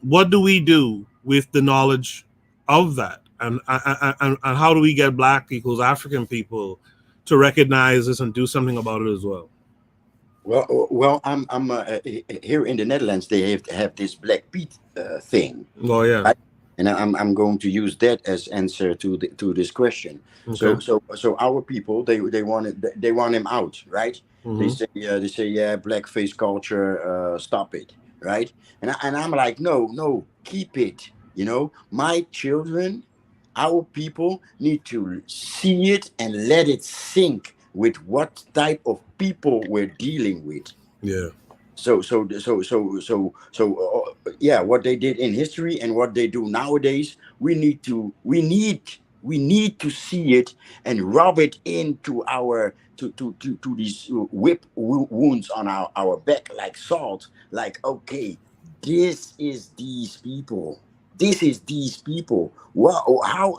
What do we do with the knowledge of that, and how do we get Black peoples, African people, to recognize this and do something about it as well? Well, I'm here in the Netherlands. They have this Black Pete thing. Oh yeah. Right? And I'm going to use that as answer to this question. Okay. So our people they want him out, right? They say yeah, blackface culture, stop it, right? And I'm like, no, keep it. My children, our people need to see it and let it sink with what type of people we're dealing with. Yeah. So, yeah, what they did in history and what they do nowadays, we need to see it and rub it into our to these whip wounds on our back like salt. Like, okay, this is these people. This is these people. Well, how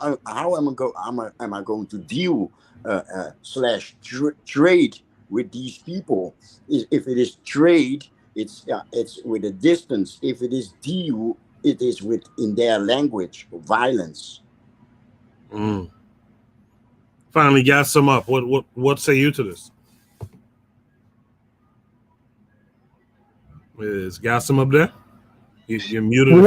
am I going to deal / trade with these people? If it is trade, it's with a distance. If it is deal, it is in their language, violence. Finally, gas them up. What say you to this? Is gas them up there? You're muted. We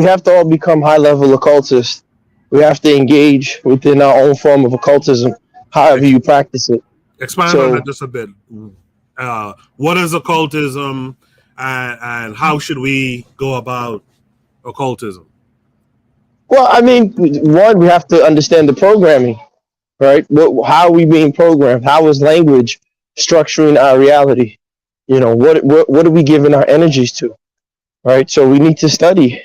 have to all become high level occultists. We have to engage within our own form of occultism, however you practice it. Expand on that just a bit. What is occultism, and how should we go about occultism? Well, I mean, one, we have to understand the programming, right? How are we being programmed? How is language structuring our reality? What are we giving our energies to, right? So we need to study,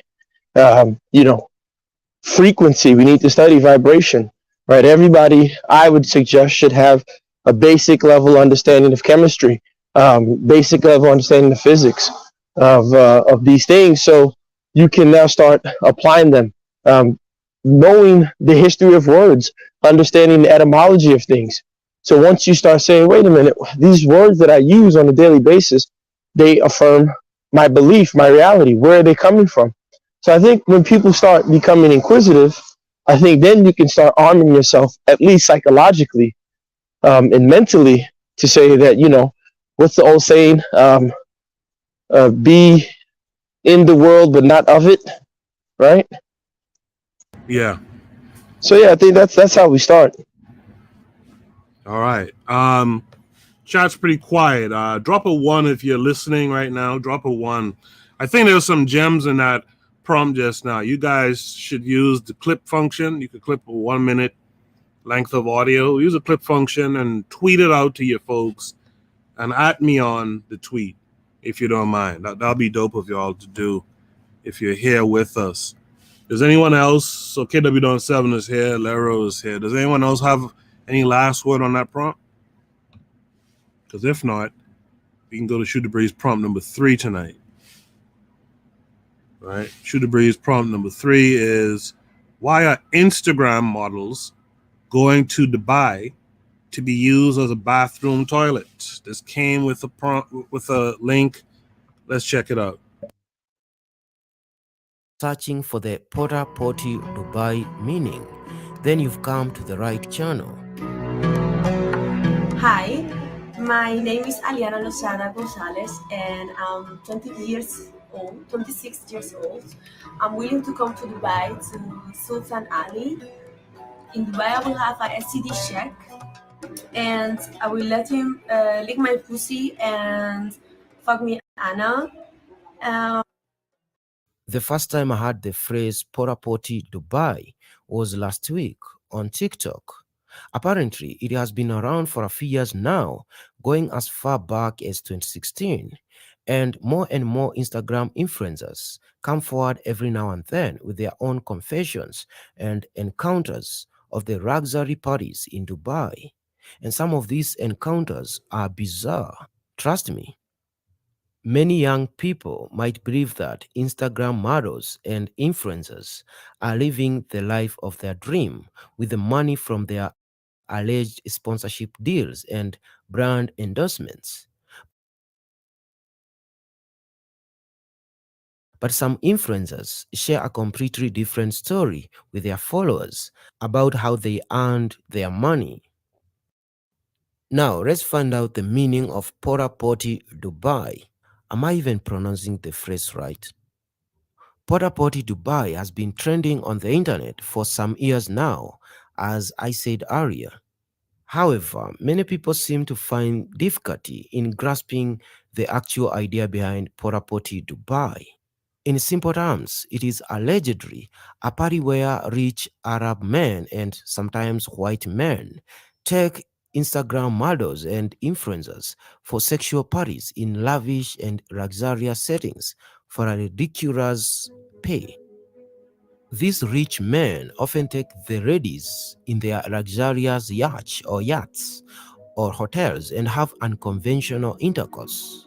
frequency. We need to study vibration, right? Everybody, I would suggest, should have a basic level understanding of chemistry, basic level understanding of physics of these things, so you can now start applying them. Knowing the history of words, understanding the etymology of things. So once you start saying, wait a minute, these words that I use on a daily basis, they affirm my belief, my reality. Where are they coming from? So I think when people start becoming inquisitive, I think then you can start arming yourself, at least psychologically and mentally, to say that, what's the old saying? Be in the world, but not of it, right? Yeah. So yeah, I think that's how we start. All right. Chat's pretty quiet. Drop a 1 if you're listening right now. Drop a 1. I think there's some gems in that prompt just now. You guys should use the clip function. You could clip a 1 minute length of audio. Use a clip function and tweet it out to your folks and at me on the tweet if you don't mind. That'll be dope of y'all to do if you're here with us. Does anyone else? So KW7 is here. Lero is here. Does anyone else have any last word on that prompt? Because if not, we can go to Shoot the Breeze prompt number 3 tonight. All right. Shoot the Breeze prompt number 3 is, why are Instagram models going to Dubai to be used as a bathroom toilet? This came with a prompt, with a link. Let's check it out. Searching for the Porta Potty Dubai meaning, then you've come to the right channel. Hi, my name is Aliana Lozada Gonzalez and I'm 26 years old. I'm willing to come to Dubai to Sultan Ali. In Dubai, I will have a STD check and I will let him lick my pussy and fuck me Anna. The first time I heard the phrase Porta Potty Dubai was last week on TikTok. Apparently, it has been around for a few years now, going as far back as 2016. And more Instagram influencers come forward every now and then with their own confessions and encounters of the luxury parties in Dubai. And some of these encounters are bizarre. Trust me. Many young people might believe that Instagram models and influencers are living the life of their dream with the money from their alleged sponsorship deals and brand endorsements. But some influencers share a completely different story with their followers about how they earned their money. Now, let's find out the meaning of Porta Potty Dubai. Am I even pronouncing the phrase right? Porta Potty Dubai has been trending on the internet for some years now, as I said earlier. However, many people seem to find difficulty in grasping the actual idea behind Porta Potty Dubai. In simple terms, it is allegedly a party where rich Arab men and sometimes white men take Instagram models and influencers for sexual parties in lavish and luxurious settings for a ridiculous pay. These rich men often take the ladies in their luxurious yachts or hotels and have unconventional intercourse.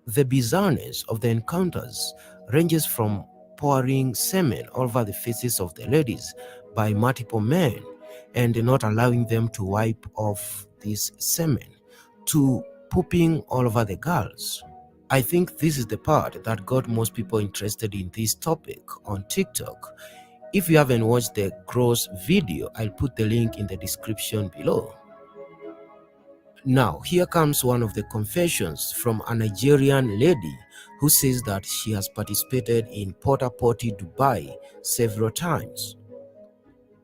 The bizarreness of the encounters ranges from pouring semen over the faces of the ladies by multiple men and not allowing them to wipe off this semen to pooping all over the girls. I think this is the part that got most people interested in this topic on TikTok. If you haven't watched the gross video, I'll put the link in the description below. Now, here comes one of the confessions from a Nigerian lady who says that she has participated in Porta Potty Dubai several times.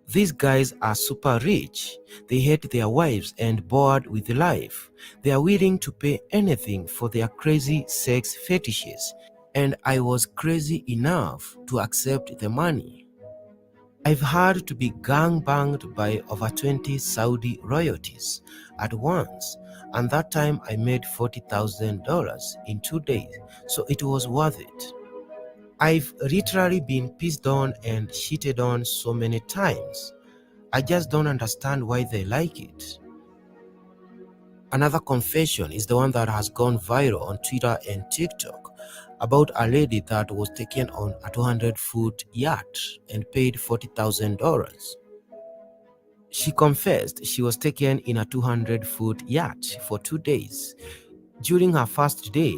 These guys are super rich. They hate their wives and bored with life. They are willing to pay anything for their crazy sex fetishes, and I was crazy enough to accept the money. I've had to be gang-banged by over 20 Saudi royalties at once, and that time I made $40,000 in 2 days, so it was worth it. I've literally been pissed on and cheated on so many times. I just don't understand why they like it. Another confession is the one that has gone viral on Twitter and TikTok about a lady that was taken on a 200-foot yacht and paid $40,000. She confessed she was taken in a 200-foot yacht for 2 days. During her first day,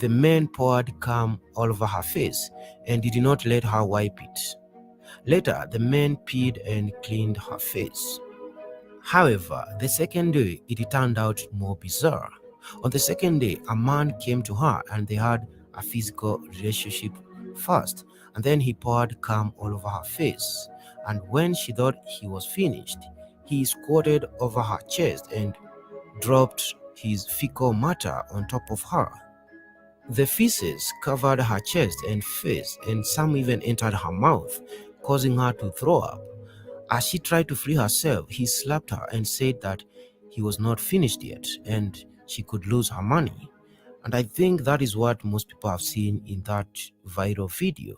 the men poured cum all over her face and did not let her wipe it. Later, the men peed and cleaned her face. However, the second day, it turned out more bizarre. On the second day, a man came to her and they had a physical relationship first, and then he poured cum all over her face. And when she thought he was finished, he squatted over her chest and dropped his fecal matter on top of her. The feces covered her chest and face, and some even entered her mouth, causing her to throw up. As she tried to free herself, he slapped her and said that he was not finished yet and she could lose her money. And I think that is what most people have seen in that viral video.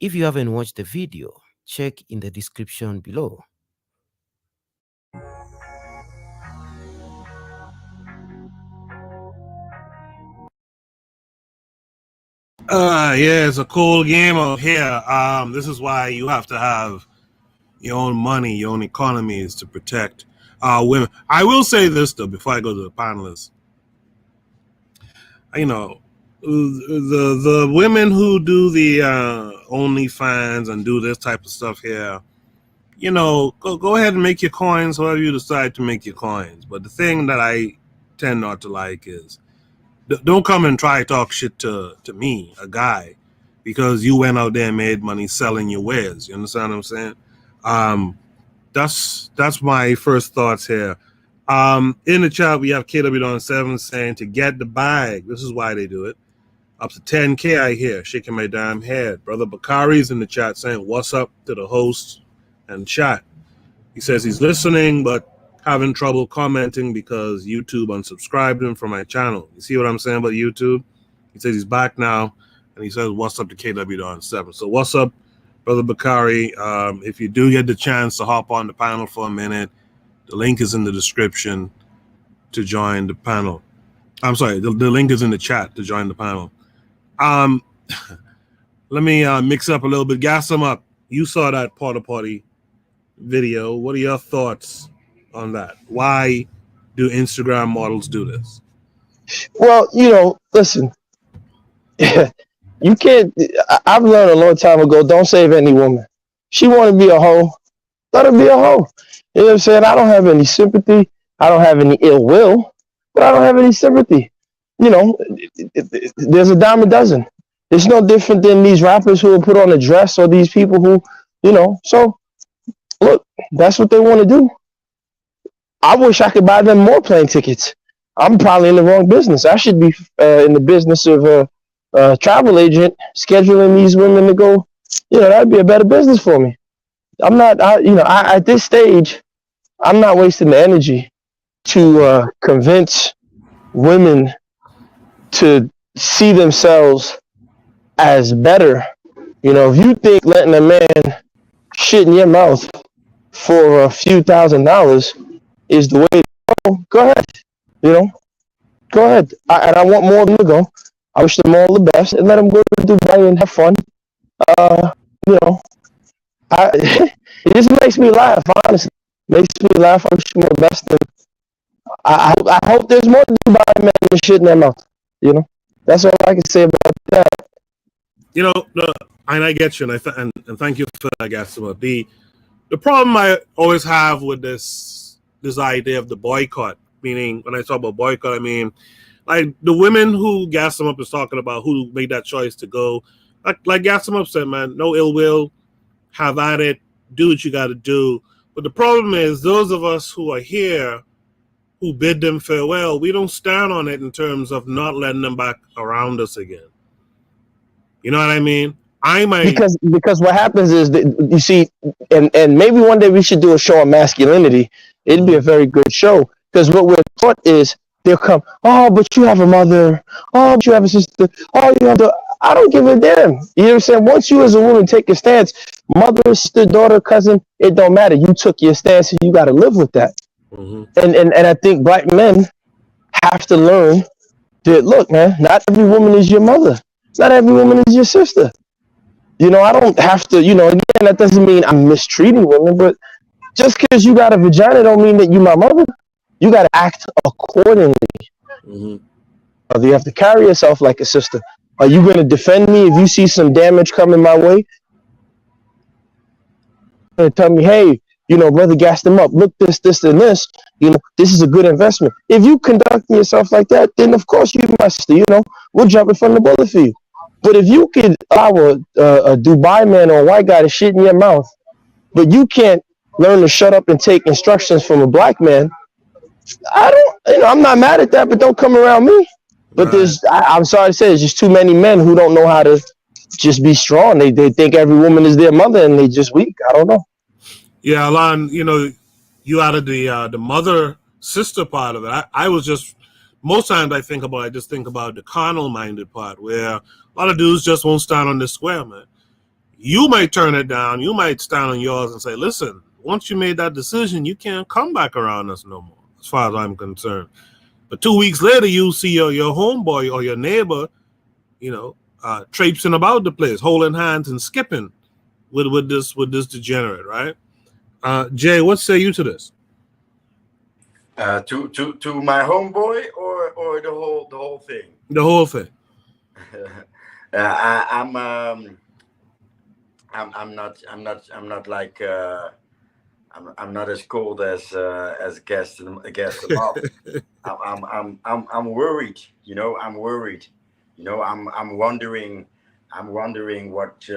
If you haven't watched the video, check in the description below. Yeah, it's a cool game out here. This is why you have to have your own money, your own economies to protect women. I will say this though, before I go to the panelists. You know, the women who do the OnlyFans and do this type of stuff here, you know, go ahead and make your coins however you decide to make your coins. But the thing that I tend not to like is don't come and try to talk shit to me, a guy, because you went out there and made money selling your wares. You understand what I'm saying? That's my first thoughts here. In the chat, we have KW7 saying to get the bag. This is why they do it. Up to 10K, I hear. Shaking my damn head. Brother Bakari's in the chat saying, what's up to the host and chat. He says he's listening, but having trouble commenting because YouTube unsubscribed him from my channel. You see what I'm saying about YouTube? He says he's back now, and he says, what's up to KW7. So what's up, Brother Bakari? If you do get the chance to hop on the panel for a minute, the link is in the description to join the panel. I'm sorry, the link is in the chat to join the panel. Let me mix up a little bit, gas them up. You saw that Porta Potty video. What are your thoughts on that? Why do Instagram models do this? Well, you know, listen, you can't. I've learned a long time ago, don't save any woman. She want to be a hoe, let her be a hoe. You know what I'm saying? I don't have any sympathy. I don't have any ill will, but I don't have any sympathy. You know, there's a dime a dozen. It's no different than these rappers who will put on a dress or these people who, you know, so look, that's what they want to do. I wish I could buy them more plane tickets. I'm probably in the wrong business. I should be in the business of a travel agent, scheduling these women to go. You know, that'd be a better business for me. I'm not, at this stage, I'm not wasting the energy to convince women to see themselves as better. You know, if you think letting a man shit in your mouth for a few $1,000s is the way to go ahead. You know, go ahead. And I want more of them to go. I wish them all the best and let them go to Dubai and have fun. You know, it just makes me laugh, honestly. Makes me laugh. I wish them all the best. And I hope there's more Dubai men and shit in their mouth. You know, that's all I can say about that. You know, and I get you, and thank you for that, Gassima. The problem I always have with this idea of the boycott, meaning when I talk about boycott, I mean like the women who Gassima is talking about, who made that choice to go. Like Gassima said, man, no ill will, have at it, do what you got to do. But the problem is, those of us who are here, who bid them farewell, we don't stand on it in terms of not letting them back around us again. You know what I mean? Because what happens is that, you see, and maybe one day we should do a show on masculinity. It'd be a very good show, because what we're taught is they'll come, oh, but you have a mother, oh, but you have a sister, oh, you have the. I don't give a damn. You know what I'm saying? Once you as a woman take a stance, mother, sister, daughter, cousin, it don't matter. You took your stance and you got to live with that. Mm-hmm. And I think black men have to learn that, look, man, not every woman is your mother. Not every woman is your sister. You know, I don't have to, you know, again, that doesn't mean I'm mistreating women, but just because you got a vagina don't mean that you my mother. You got to act accordingly. Mm-hmm. You have to carry yourself like a sister. Are you going to defend me if you see some damage coming my way? Tell me, hey, brother, gas them up. Look, this, and this. This is a good investment. If you conduct yourself like that, then of course you my sister. We'll jump in front of the bullet for you. But if you could allow a Dubai man or a white guy to shit in your mouth, but you can't learn to shut up and take instructions from a black man, I'm not mad at that, but don't come around me. But I'm sorry to say, there's just too many men who don't know how to just be strong. They think every woman is their mother and they just weak. I don't know. Yeah, Alon, you added the mother sister part of it. I was just, most times I just think about the carnal minded part where a lot of dudes just won't stand on this square, man. You might turn it down. You might stand on yours and say, listen, once you made that decision, you can't come back around us no more, as far as I'm concerned. But 2 weeks later, you see your homeboy or your neighbor, traipsing about the place, holding hands and skipping with this degenerate, right? Jay, what say you to this? To my homeboy or the whole thing? The whole thing. I'm not like I'm not as cold as guest above. I'm worried. I'm worried. I'm wondering what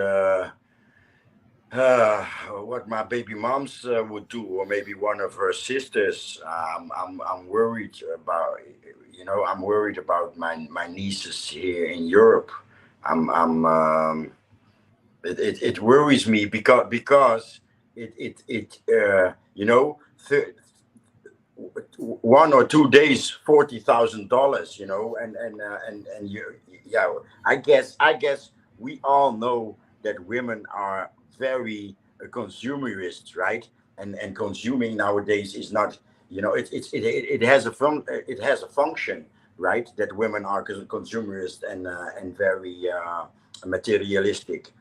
my baby moms would do, or maybe one of her sisters. I'm worried about. I'm worried about my nieces here in Europe. It worries me because it 1 or 2 days, $40,000, and I guess we all know that women are very consumerist, right? And consuming nowadays is not, it has a function, right? That women are consumerist and very materialistic.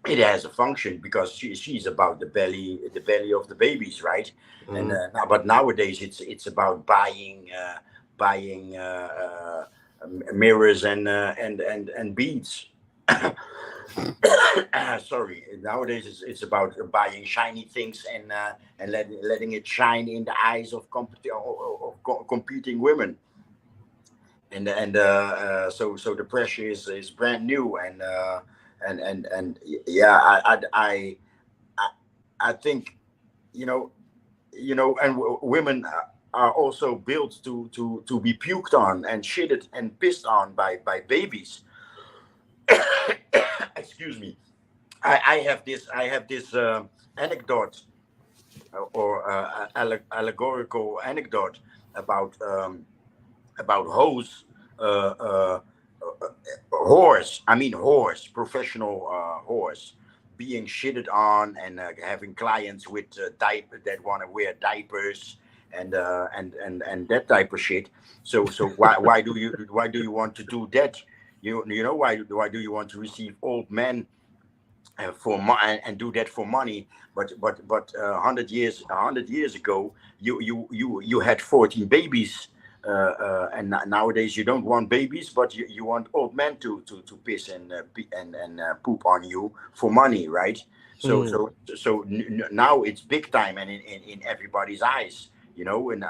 It has a function because she's about the belly of the babies, right? And but nowadays it's about buying mirrors and beads. Sorry, nowadays it's about buying shiny things and letting it shine in the eyes of competing women. And so the pressure is brand new and yeah, I think and women are also built to be puked on and shitted and pissed on by babies. Excuse me. I have this anecdote or allegorical anecdote about hose. Horse, professional horse, being shitted on and having clients with diaper that want to wear diapers and that type of shit. So why do you want to do that? Why do you want to receive old men and do that for money? But 100 years ago, you had 14 babies. And nowadays you don't want babies, but you want old men to piss and poop on you for money, right? So now it's big time and in everybody's eyes, and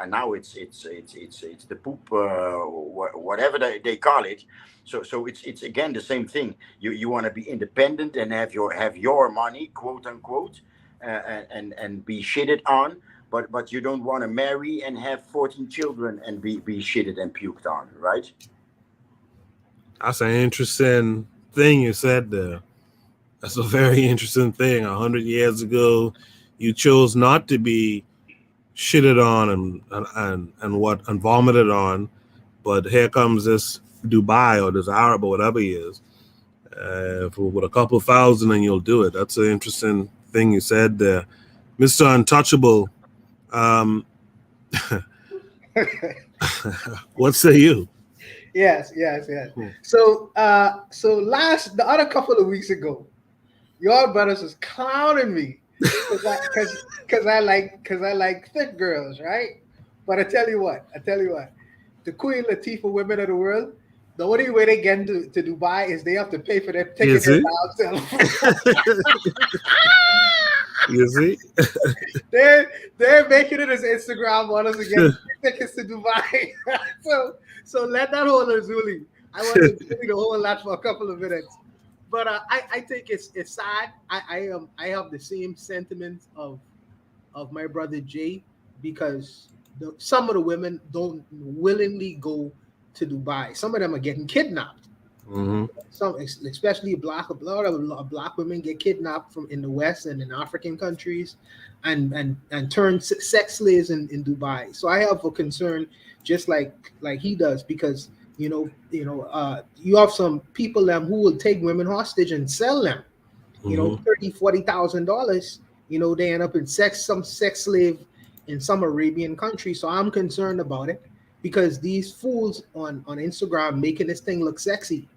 now it's the poop, whatever they call it. So it's again the same thing. You want to be independent and have your money, quote unquote, and be shitted on. But you don't want to marry and have 14 children and be shitted and puked on, right? That's an interesting thing you said there. That's a very interesting thing. 100 years ago, you chose not to be shitted on and vomited on, but here comes this Dubai or this Arab or whatever he is, with a couple thousand, and you'll do it. That's an interesting thing you said there, Mr. Untouchable. What say you? Yes. So the other couple of weeks ago, your brothers was clowning me because I like thick girls, right? But I tell you what, the Queen Latifah women of the world, the only way they get to Dubai is they have to pay for their ticket themselves. You see? they're making it as Instagram models to get tickets to Dubai. so let that hold Zuli. I want to hold that for a couple of minutes. But I think it's sad. I have the same sentiments of my brother Jay, because some of the women don't willingly go to Dubai. Some of them are getting kidnapped. Mm-hmm. Some, especially a lot of black women get kidnapped from in the West and in African countries, and turn sex slaves in Dubai. So I have a concern, just like he does, because you have some people who will take women hostage and sell them, $30,000-$40,000. They end up in some sex slave in some Arabian country. So I'm concerned about it, because these fools on Instagram making this thing look sexy,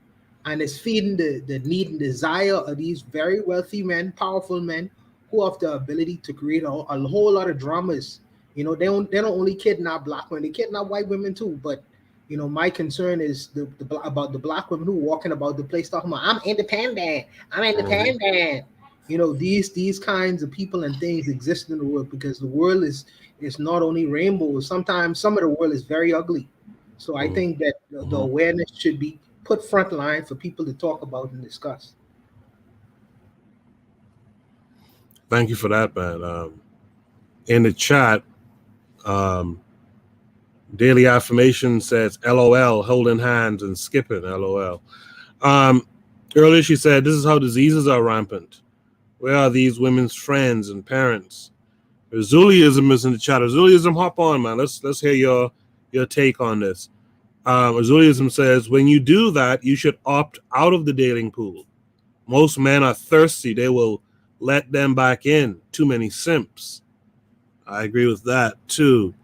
and it's feeding the need and desire of these very wealthy men, powerful men, who have the ability to create a whole lot of dramas. They don't only kidnap black women, they kidnap white women too. But my concern is about the black women who walking about the place talking about, I'm independent. These kinds of people and things exist in the world, because the world is not only rainbows. Sometimes some of the world is very ugly. So I think that the awareness should be put front line for people to talk about and discuss. Thank you for that, man. In the chat, Daily Affirmation says, LOL, holding hands and skipping, LOL. Earlier she said, this is how diseases are rampant. Where are these women's friends and parents? Azuliism is in the chat. Azuliism, hop on, man. Let's hear your take on this. Azuliism says, when you do that, you should opt out of the dating pool. Most men are thirsty. They will let them back in. Too many simps. I agree with that, too.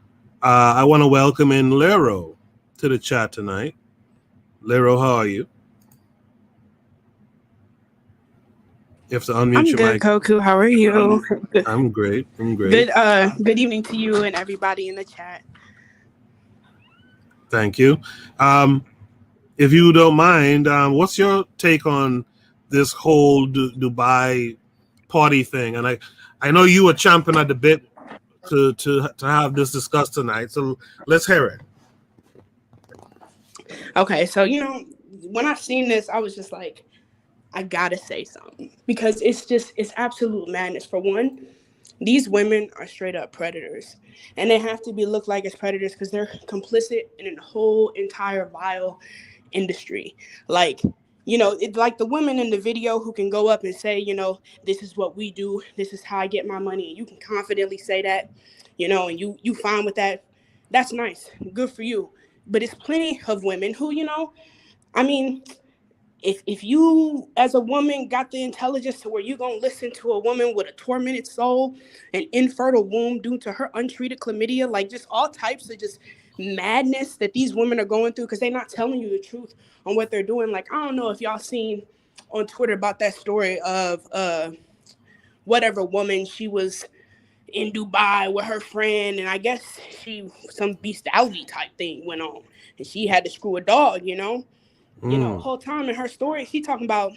I want to welcome in Lero to the chat tonight. Lero, how are you? You have to unmute your mic. I'm good, Koku. How are you? I'm great. Good evening to you and everybody in the chat. Thank you. If you don't mind, what's your take on this whole Dubai party thing? And I know you were champing at the bit to have this discussed tonight. So let's hear it. Okay, so when I seen this, I was just like, I gotta say something, because it's absolute madness. For one, these women are straight up predators, and they have to be looked like as predators because they're complicit in a whole entire vile industry. Like, it's like the women in the video who can go up and say, this is what we do, this is how I get my money, and you can confidently say that, and you fine with that. That's nice, good for you. But it's plenty of women who, if you as a woman got the intelligence to where you're going to listen to a woman with a tormented soul, an infertile womb due to her untreated chlamydia, like just all types of just madness that these women are going through because they're not telling you the truth on what they're doing. Like, I don't know if y'all seen on Twitter about that story of whatever woman, she was in Dubai with her friend, and I guess some bestiality type thing went on, and she had to screw a dog, the whole time in her story, she talking about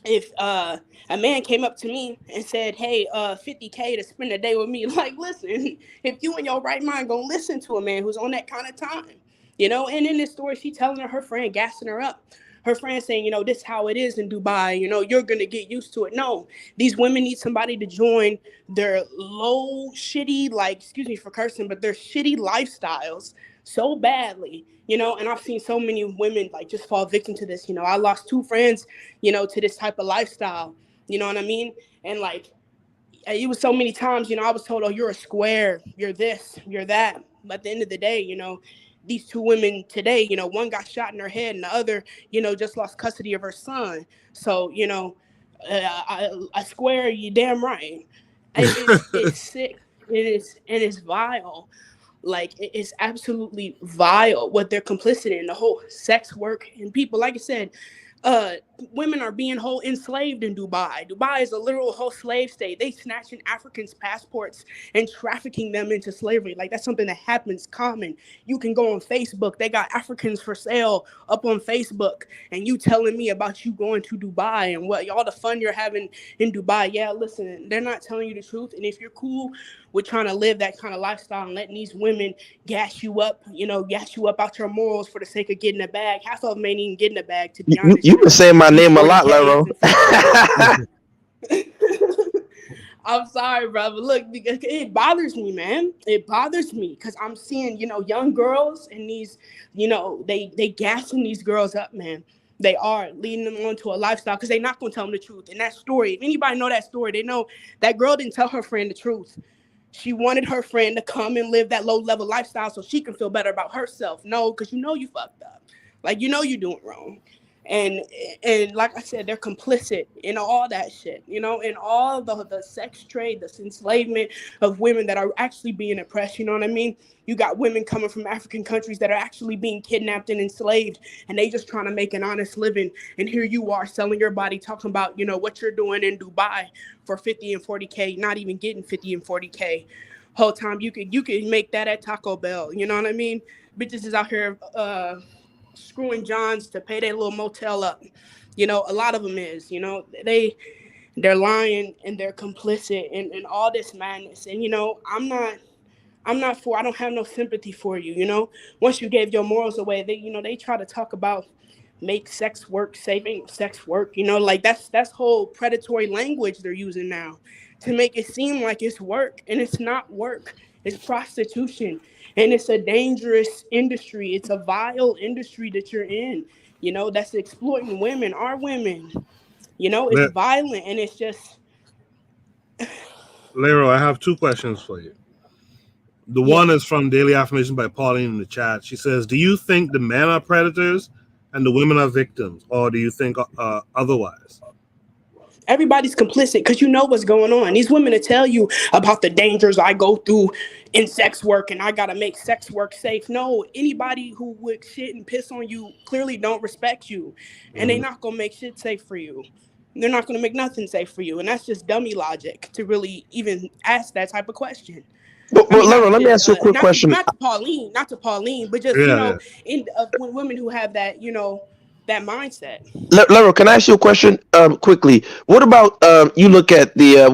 if a man came up to me and said, hey, $50K to spend a day with me. Like, listen, if you in your right mind gonna listen to a man who's on that kind of time, and in this story, she telling her friend, gassing her up. Her friend saying, this is how it is in Dubai, you're gonna get used to it. No, these women need somebody to join their low, shitty, like, excuse me for cursing, but their shitty lifestyles so badly, and I've seen so many women like just fall victim to this. I lost 2 friends, to this type of lifestyle, you know what I mean? And like, it was so many times, I was told, oh, you're a square, you're this, you're that. But at the end of the day, these 2 women today, one got shot in her head and the other, just lost custody of her son. So, I square, you damn right. It's sick. It's vile. Like, it's absolutely vile what they're complicit in, the whole sex work and people. Like I said, women are being whole enslaved in Dubai. Dubai is a literal whole slave state. They snatching Africans' passports and trafficking them into slavery. Like, that's something that happens common. You can go on Facebook. They got Africans for sale up on Facebook. And you telling me about you going to Dubai and what all the fun you're having in Dubai. Yeah, listen, they're not telling you the truth. And if you're cool with trying to live that kind of lifestyle and letting these women gas you up out your morals for the sake of getting a bag. Half of them ain't even getting a bag, to be honest. You've been saying my name a lot, Lero. I'm sorry, brother. Look, because it bothers me, man. It bothers me because I'm seeing, young girls and these, they gassing these girls up, man. They are leading them on to a lifestyle because they're not going to tell them the truth. And that story, if anybody know that story, they know that girl didn't tell her friend the truth. She wanted her friend to come and live that low-level lifestyle so she can feel better about herself. No, because you fucked up. Like, you're doing wrong. And like I said, they're complicit in all that shit, in all the sex trade, the enslavement of women that are actually being oppressed, you know what I mean? You got women coming from African countries that are actually being kidnapped and enslaved, and they just trying to make an honest living. And here you are selling your body, talking about, what you're doing in Dubai for 50 and 40K, not even getting 50 and 40K. Whole time you could make that at Taco Bell, you know what I mean? Bitches is out here screwing Johns to pay their little motel up. A lot of them is, they're lying and they're complicit in all this madness. And, I don't have no sympathy for you, Once you gave your morals away, they try to talk about make sex work, saving sex work, like that's whole predatory language they're using now to make it seem like it's work, and it's not work. It's prostitution, and it's a dangerous industry. It's a vile industry that you're in, that's exploiting women, our women. It's violent, and it's just... Lero, I have two questions for you. The one is from Daily Affirmation by Pauline in the chat. She says, do you think the men are predators and the women are victims, or do you think otherwise? Everybody's complicit because you know what's going on. These women will tell you about the dangers I go through in sex work and I got to make sex work safe. No, anybody who would shit and piss on you clearly don't respect you. And they're not going to make shit safe for you. They're not going to make nothing safe for you. And that's just dummy logic to really even ask that type of question. Lero, let me ask you a quick question. Not to Pauline, but just, when women who have that, that mindset. Lero, can I ask you a question quickly? What about you look at the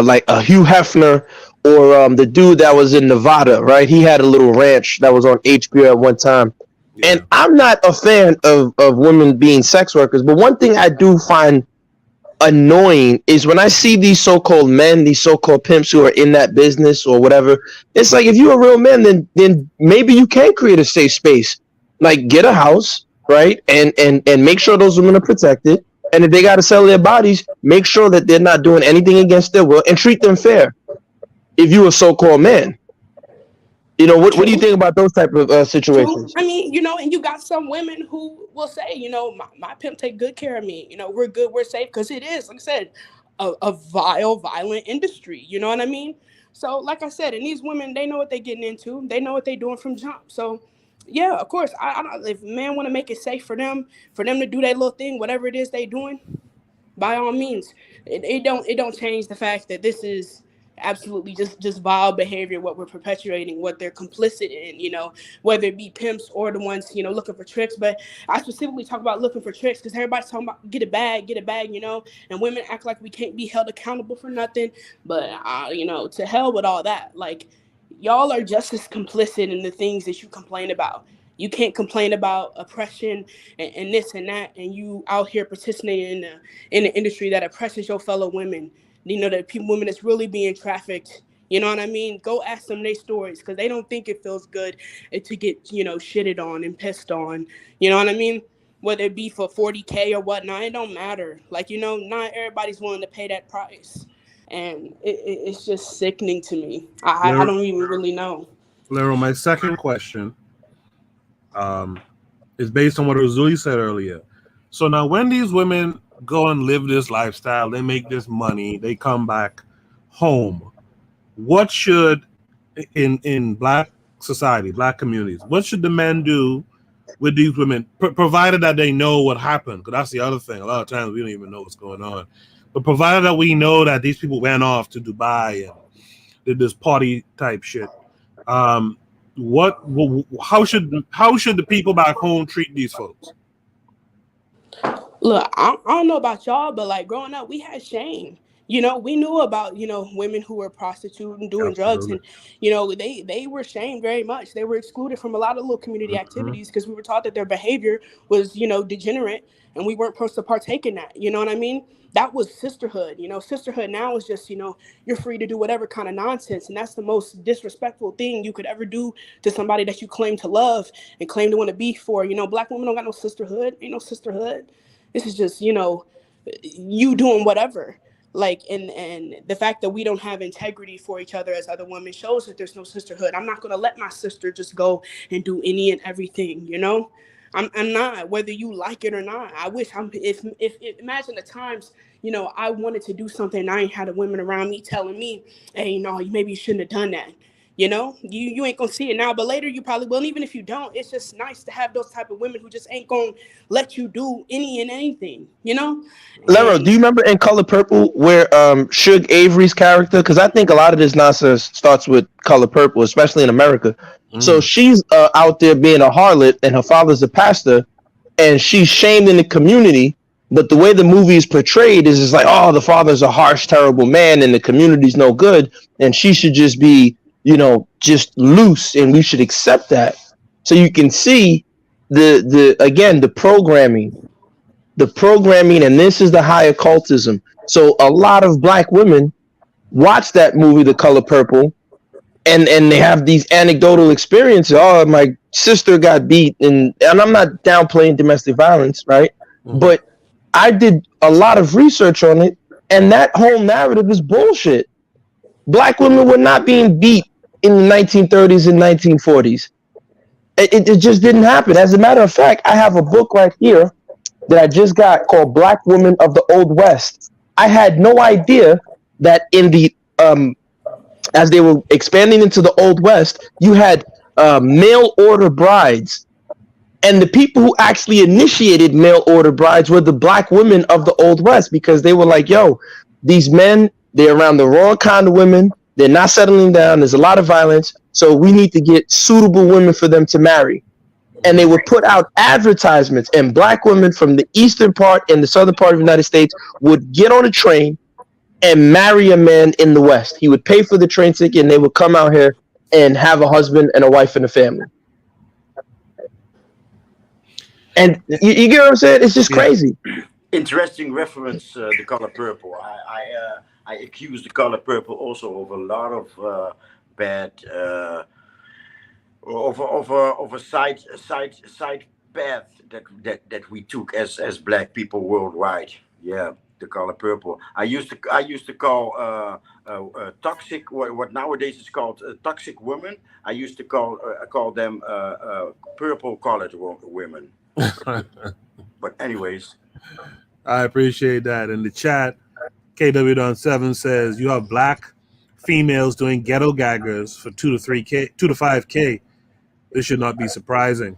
like Hugh Hefner or the dude that was in Nevada, right? He had a little ranch that was on HBO at one time. Yeah. And I'm not a fan of women being sex workers, but one thing I do find annoying is when I see these so-called men, these so-called pimps who are in that business or whatever. It's like, if you're a real man, then maybe you can create a safe space. Like, get a house, right? And make sure those women are protected. And if they got to sell their bodies, make sure that they're not doing anything against their will and treat them fair. If you're a so-called man, what do you think about those type of situations? I mean, and you got some women who will say, my pimp take good care of me. We're good, we're safe, because it is, like I said, a violent industry. You know what I mean? So, like I said, and these women, they know what they're getting into. They know what they're doing from jump. So, yeah, of course, if men want to make it safe for them to do their little thing, whatever it is they doing, by all means. It don't change the fact that this is absolutely just vile behavior, what we're perpetuating, what they're complicit in, whether it be pimps or the ones, looking for tricks. But I specifically talk about looking for tricks because everybody's talking about get a bag, and women act like we can't be held accountable for nothing. But, to hell with all that. Like, y'all are just as complicit in the things that you complain about. You can't complain about oppression and this and that, and you out here participating in an industry that oppresses your fellow women. The women that's really being trafficked. You know what I mean? Go ask them their stories because they don't think it feels good to get, shitted on and pissed on. You know what I mean? Whether it be for 40K or whatnot, it don't matter. Like, not everybody's willing to pay that price. And it's just sickening to me. I don't even really know. Lero, my second question is based on what Razuli said earlier. So now when these women go and live this lifestyle, they make this money, they come back home, what should, in Black society, Black communities, what should the men do with these women, provided that they know what happened. Because that's the other thing. A lot of times we don't even know what's going on. But provided that we know that these people went off to Dubai and did this party type shit, how should the people back home treat these folks? Look, I don't know about y'all, but like growing up, we had shame. You know, we knew about, women who were prostituting, doing drugs, and, they were shamed very much. They were excluded from a lot of little community activities because we were taught that their behavior was, degenerate, and we weren't supposed to partake in that. You know what I mean? That was sisterhood. Sisterhood now is just, you're free to do whatever kind of nonsense. And that's the most disrespectful thing you could ever do to somebody that you claim to love and claim to want to be for. Black women don't got no sisterhood. Ain't no sisterhood. This is just, you doing whatever. Like, and the fact that we don't have integrity for each other as other women shows that there's no sisterhood. I'm not going to let my sister just go and do any and everything, I'm not, whether you like it or not. I wish if imagine the times, I wanted to do something and I ain't had the women around me telling me, hey, maybe you shouldn't have done that. You ain't gonna see it now, but later you probably will. And even if you don't, it's just nice to have those type of women who just ain't gonna let you do any and anything, Lero, do you remember in Color Purple where Suge Avery's character? Because I think a lot of this nonsense starts with Color Purple, especially in America. So she's out there being a harlot, and her father's a pastor, and she's shamed in the community. But the way the movie is portrayed is like, oh, the father's a harsh, terrible man, and the community's no good, and she should just be, just loose, and we should accept that. So you can see the programming, and this is the high occultism. So a lot of black women watch that movie, The Color Purple, and they have these anecdotal experiences. Oh, my sister got beat, and I'm not downplaying domestic violence, right? But I did a lot of research on it, and that whole narrative is bullshit. Black women were not being beat in the 1930s and 1940s. It just didn't happen. As a matter of fact, I have a book right here that I just got called Black Women of the Old West. I had no idea that in the as they were expanding into the Old West, you had mail order brides. And the people who actually initiated mail order brides were the black women of the Old West, because they were like, yo, these men, they're around the wrong kind of women. They're not settling down. There's a lot of violence. So we need to get suitable women for them to marry. And they would put out advertisements, and black women from the eastern part and the southern part of the United States would get on a train and marry a man in the West. He would pay for the train ticket, and they would come out here and have a husband and a wife and a family. And you get what I'm saying? It's just crazy. Interesting reference, The Color Purple. I accuse The Color Purple also of a lot of bad, of a side path that we took as black people worldwide. Yeah, The Color Purple. I used to call toxic, what nowadays is called toxic women. I used to call them purple colored women. But anyways, I appreciate that. In the chat, KW7 says you have black females doing ghetto gaggers for 2 to 5K. This should not be surprising.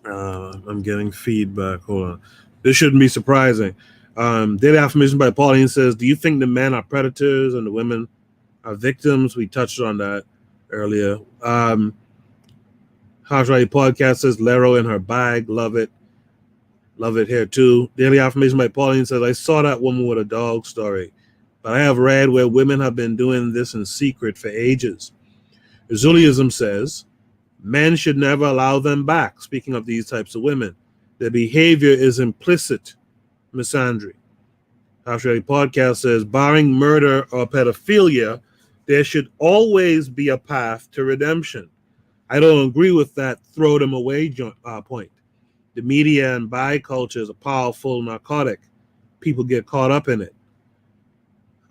I'm getting feedback. Hold on. This shouldn't be surprising. Daily affirmation by Pauline says, do you think the men are predators and the women are victims? We touched on that earlier. Hajrai Podcast says Lero in her bag. Love it. Love it here too. Daily affirmation by Pauline says, I saw that woman with a dog story, but I have read where women have been doing this in secret for ages. Zuliism says men should never allow them back. Speaking of these types of women, their behavior is implicit misandry. Hajrai Podcast says, barring murder or pedophilia, there should always be a path to redemption. I don't agree with that throw them away point. The media and bi culture is a powerful narcotic. People get caught up in it.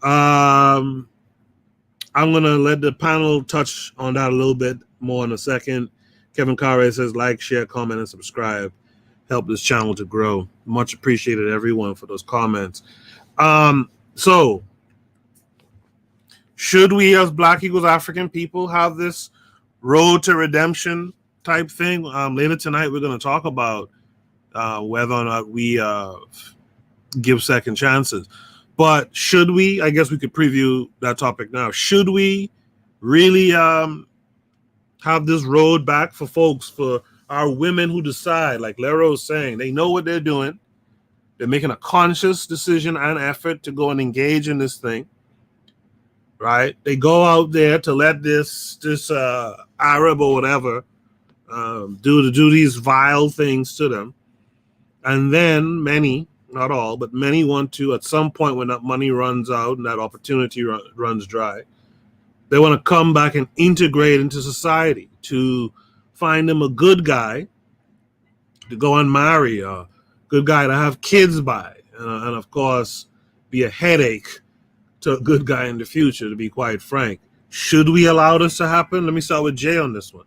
I'm going to let the panel touch on that a little bit more in a second. Kevin Carre says, like, share, comment, and subscribe. Help this channel to grow. Much appreciated, everyone, for those comments. So, should we as Black equals African people have this road to redemption type thing. Later tonight, we're going to talk about whether or not we give second chances. But should we? I guess we could preview that topic now. Should we really have this road back for folks, for our women who decide, like Lero was saying, they know what they're doing. They're making a conscious decision and effort to go and engage in this thing, right? They go out there to let this Arab or whatever do these vile things to them. And then many, not all, but many want to, at some point when that money runs out and that opportunity runs dry, they want to come back and integrate into society, to find them a good guy to go and marry, a good guy to have kids by, and of course, be a headache to a good guy in the future, to be quite frank. Should we allow this to happen? Let me start with Jay on this one.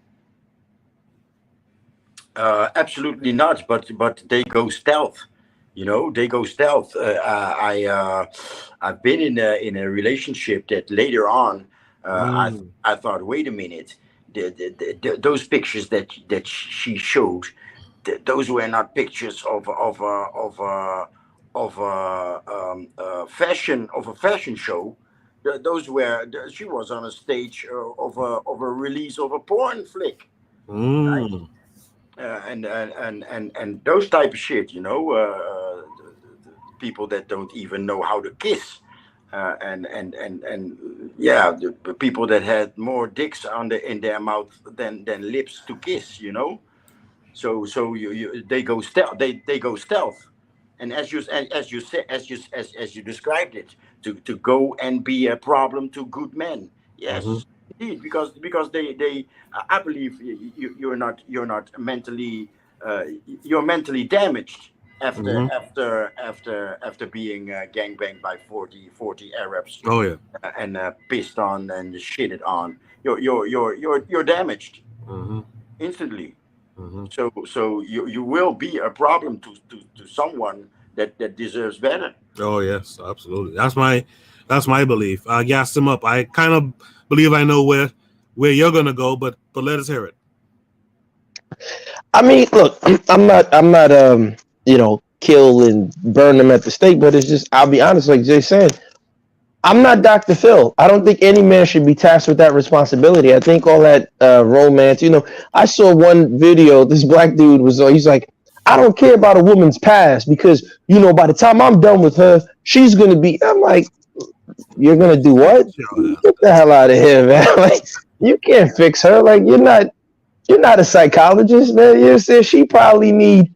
Absolutely not, but they go stealth. You know, they go stealth. I've been in a relationship that later on I thought, wait a minute, those pictures that she showed, those were not pictures of a fashion show. Those were, she was on a stage of a release of a porn flick. Right? And those type of shit, you know, people that don't even know how to kiss, and yeah, the people that had more dicks in their mouth than lips to kiss, you know. So they go stealth. They go stealth, and as you described it, to go and be a problem to good men. Yes. Indeed, because they I believe you're not mentally you're mentally damaged after being gangbanged by 40 Arabs. Oh yeah, and pissed on and shitted on. You're damaged instantly. So you will be a problem to someone that deserves better. Oh yes, absolutely. That's my belief. I gassed him up. I kind of believe I know where you're gonna go, but let us hear it. I mean, look, I'm not kill and burn them at the stake, but it's just, I'll be honest, like Jay said, I'm not Dr. Phil. I don't think any man should be tasked with that responsibility. I think all that romance, I saw one video, this black dude he's like, I don't care about a woman's past because, by the time I'm done with her, she's going to be, I'm like, you're going to do what? Get the hell out of here, man. Like, you can't fix her. Like, you're not a psychologist, man. You understand? She probably need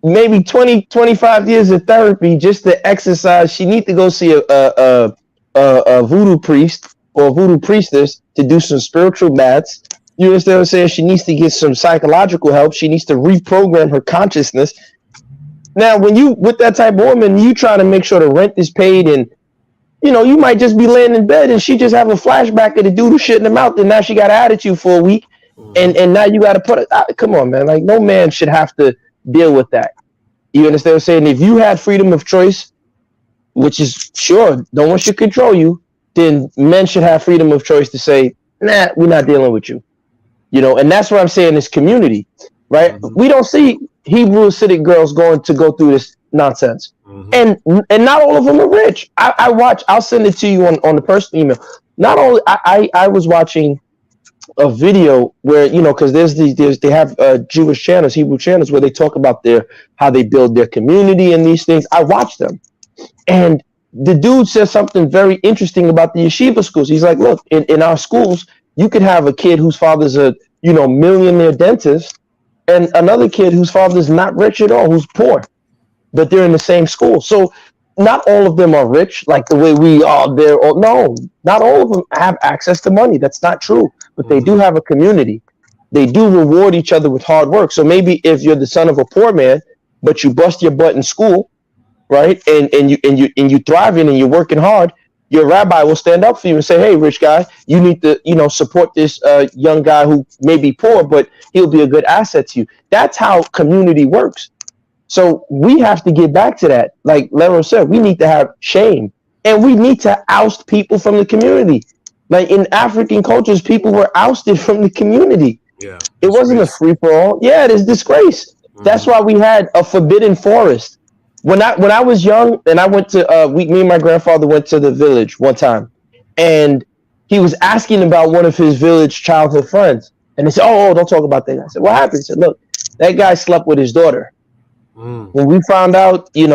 maybe 20, 25 years of therapy just to exercise. She need to go see a voodoo priest or a voodoo priestess to do some spiritual baths. You understand what I'm saying? She needs to get some psychological help. She needs to reprogram her consciousness. Now, when you with that type of woman, you try to make sure the rent is paid, and you might just be laying in bed and she just have a flashback of the dude who shit in the mouth, and now she got an attitude for a week, and now you got to put it. Come on, man! Like, no man should have to deal with that. You understand what I'm saying? If you had freedom of choice, which is sure no one should control you, then men should have freedom of choice to say, nah, we're not dealing with you. And that's what I'm saying, this community, right? We don't see Hebrew Hasidic girls going to go through this nonsense. And not all of them are rich. I'll send it to you on the personal email. Not only, I was watching a video where, because they have Jewish channels, Hebrew channels, where they talk about how they build their community and these things. I watch them. And the dude says something very interesting about the yeshiva schools. He's like, look, in our schools, you could have a kid whose father's a millionaire dentist, and another kid whose father's not rich at all, who's poor, but they're in the same school. So not all of them are rich, like the way we are. No, not all of them have access to money. That's not true. But they do have a community. They do reward each other with hard work. So maybe if you're the son of a poor man, but you bust your butt in school, right, and you thriving and you're working hard, your rabbi will stand up for you and say, hey, rich guy, you need to, support this young guy who may be poor, but he'll be a good asset to you. That's how community works. So we have to get back to that. Like Lero said, we need to have shame, and we need to oust people from the community. Like in African cultures, people were ousted from the community. Yeah. It wasn't a free for all. Yeah, it is disgrace. That's why we had a forbidden forest. When I was young and I went to me and my grandfather went to the village one time, and he was asking about one of his village childhood friends, and they said, "Oh, don't talk about that." I said, "What happened?" He said, "Look, that guy slept with his daughter." When we found out, the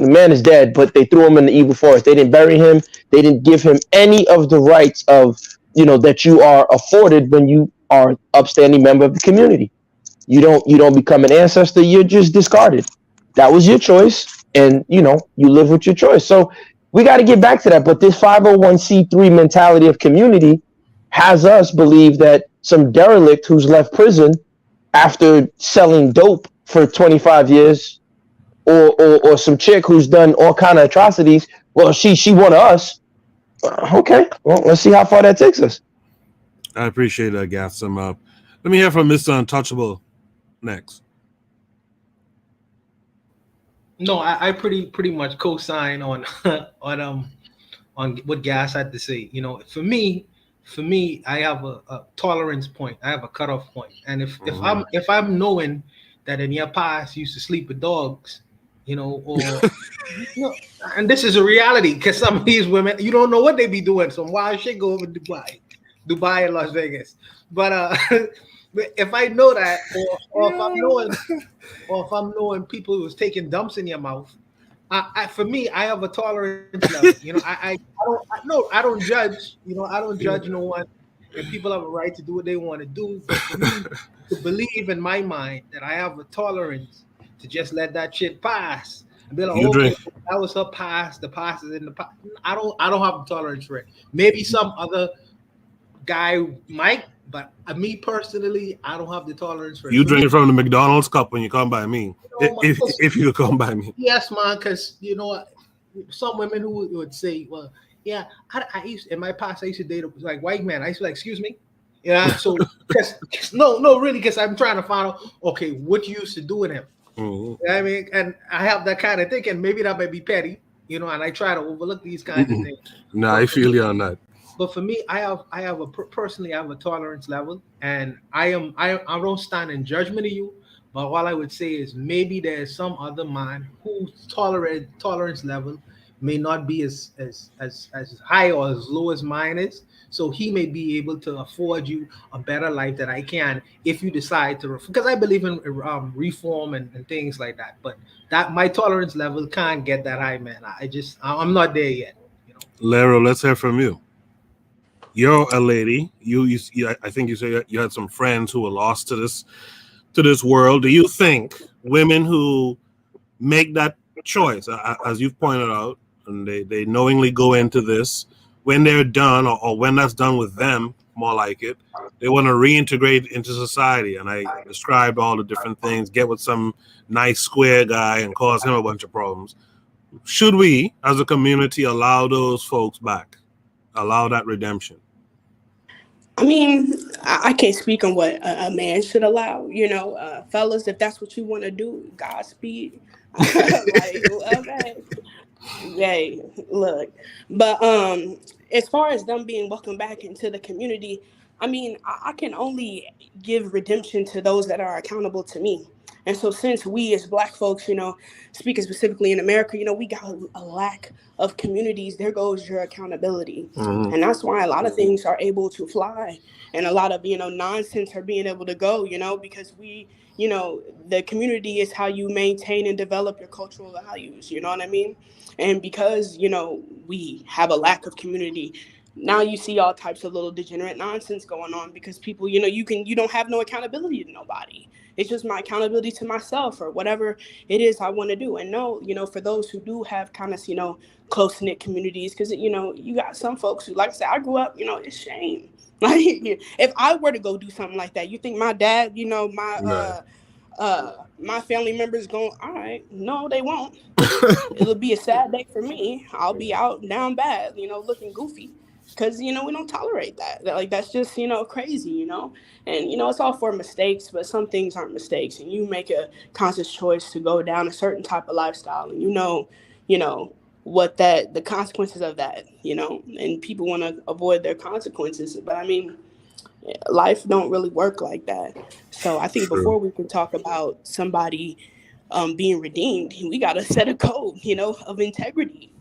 man is dead, but they threw him in the evil forest. They didn't bury him. They didn't give him any of the rights of, that you are afforded when you are an upstanding member of the community. You don't become an ancestor. You're just discarded. That was your choice, and you live with your choice. So we got to get back to that. But this 501c3 mentality of community has us believe that some derelict who's left prison after selling dope for 25 years, or some chick who's done all kind of atrocities, well, she one of us. Okay, well, let's see how far that takes us. I appreciate that, Gassam. Let me hear from Mr. Untouchable next. No, I pretty much co-sign on on what Gas had to say. For me, I have a tolerance point. I have a cutoff point, and if I'm knowing that in your past you used to sleep with dogs, or and this is a reality because some of these women, you don't know what they be doing. Some wild shit go over Dubai and Las Vegas. But if I know that, or if I'm knowing people who's taking dumps in your mouth, for me, I have a tolerance level. I don't judge. I don't judge no one, and people have a right to do what they want to do. But for me to believe in my mind that I have a tolerance to just let that shit pass and be like, okay, that was her past. The past is in the past. I don't have a tolerance for it. Maybe some other guy might, but me personally, I don't have the tolerance for it. You drink from the McDonald's cup when you come by me. If you come by me. Yes, man, because some women who would say, well, yeah, I used in my past I used to date like white man. I used to like, excuse me. Yeah, so no, really, because I'm trying to find out, okay, what you used to do with him. I mean, and I have that kind of thinking. Maybe that might be petty, and I try to overlook these kinds of things. No, I feel you on that. But for me, I have a tolerance level, and I don't stand in judgment of you. But what I would say is maybe there's some other man whose tolerance level may not be as high or as low as mine is. So he may be able to afford you a better life than I can if you decide to. Because I believe in reform and things like that. But that my tolerance level can't get that high, man. I'm not there yet. Lero, let's hear from you. You're a lady. You I think you said you had some friends who were lost to this world. Do you think women who make that choice, as you've pointed out, and they knowingly go into this, when they're done or when that's done with them, more like it, they want to reintegrate into society? And I described all the different things, get with some nice square guy and cause him a bunch of problems. Should we, as a community, allow those folks back? Allow that redemption? I mean, I can't speak on what a man should allow. Fellas, if that's what you want to do, Godspeed. Okay. Yay, look. But as far as them being welcomed back into the community, I mean, I can only give redemption to those that are accountable to me. And so since we as Black folks, speaking specifically in America, we got a lack of communities, there goes your accountability. And that's why a lot of things are able to fly and a lot of, nonsense are being able to go, because we, the community is how you maintain and develop your cultural values, you know what I mean? And because, we have a lack of community, now you see all types of little degenerate nonsense going on because people, you don't have no accountability to nobody. It's just my accountability to myself or whatever it is I want to do. And no, for those who do have kind of, close-knit communities, because, you got some folks who, like I said, I grew up, it's shame. Like, if I were to go do something like that, you think my dad, my family members going, all right, no, they won't. It'll be a sad day for me. I'll be out down bad, looking goofy. Because, we don't tolerate that. Like, that's just, crazy, And, it's all for mistakes, but some things aren't mistakes. And you make a conscious choice to go down a certain type of lifestyle. And what the consequences of that, and people want to avoid their consequences. But, I mean, Life don't really work like that. So I think before we can talk about somebody being redeemed, we got to set a code, of integrity,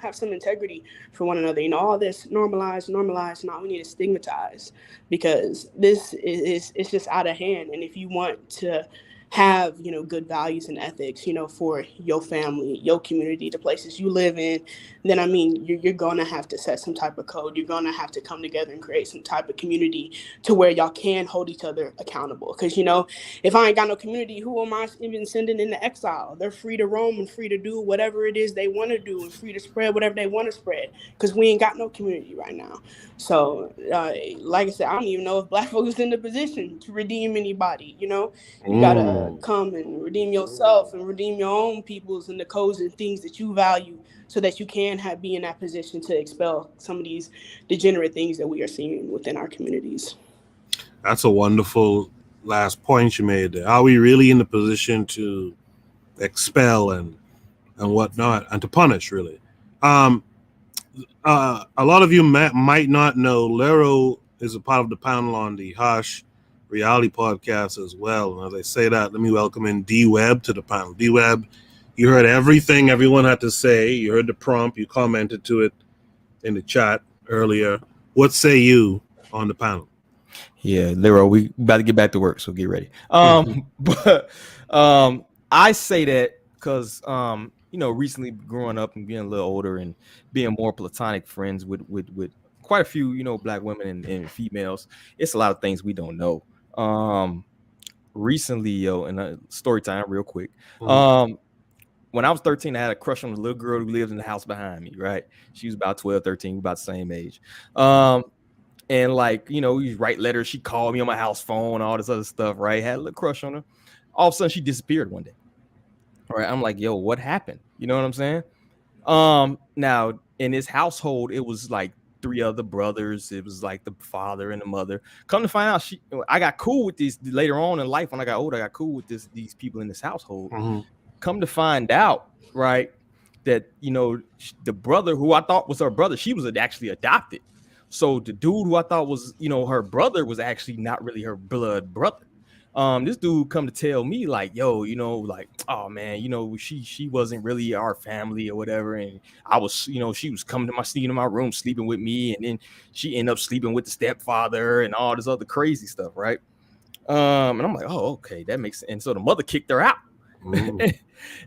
have some integrity for one another. All this normalize. Now we need to stigmatize, because this is it's just out of hand. And if you want to have, good values and ethics, for your family, your community, the places you live in, then you're going to have to set some type of code. You're going to have to come together and create some type of community to where y'all can hold each other accountable. Because, if I ain't got no community, who am I even sending into exile? They're free to roam and free to do whatever it is they want to do and free to spread whatever they want to spread, because we ain't got no community right now. So, like I said, I don't even know if Black folks is in the position to redeem anybody. You got to come and redeem yourself and redeem your own peoples and the codes and things that you value, so that you can be in that position to expel some of these degenerate things that we are seeing within our communities. That's a wonderful last point you made there. Are we really in the position to expel and whatnot, and to punish, really? A lot of you might not know, Lero is a part of the panel on the Harsh Reality podcast as well. And as I say that, let me welcome in D-Web to the panel. D-Web, you heard everything everyone had to say. You heard the prompt. You commented to it in the chat earlier. What say you on the panel? Yeah, Lero, we about to get back to work, so get ready. But I say that because recently growing up and being a little older and being more platonic friends with quite a few, Black women and females, it's a lot of things we don't know. Recently, in a story time real quick. When I was 13, I had a crush on a little girl who lived in the house behind me, right? She was about 12, 13, about the same age. And we write letters. She called me on my house phone, all this other stuff, right? Had a little crush on her. All of a sudden, she disappeared one day. All right. I'm like, yo, what happened? You know what I'm saying? Now, in this household, it was like 3 other brothers. It was like the father and the mother. Come to find out, I got cool with these later on in life. When I got older, I got cool with these people in this household. Come to find out, right, that, the brother who I thought was her brother, she was actually adopted. So the dude who I thought was, her brother was actually not really her blood brother. This dude come to tell me like, yo, oh man, she wasn't really our family or whatever. And I was, she was coming to my room, sleeping with me. And then she ended up sleeping with the stepfather and all this other crazy stuff. Right. And I'm like, oh, okay, that makes sense. And so the mother kicked her out.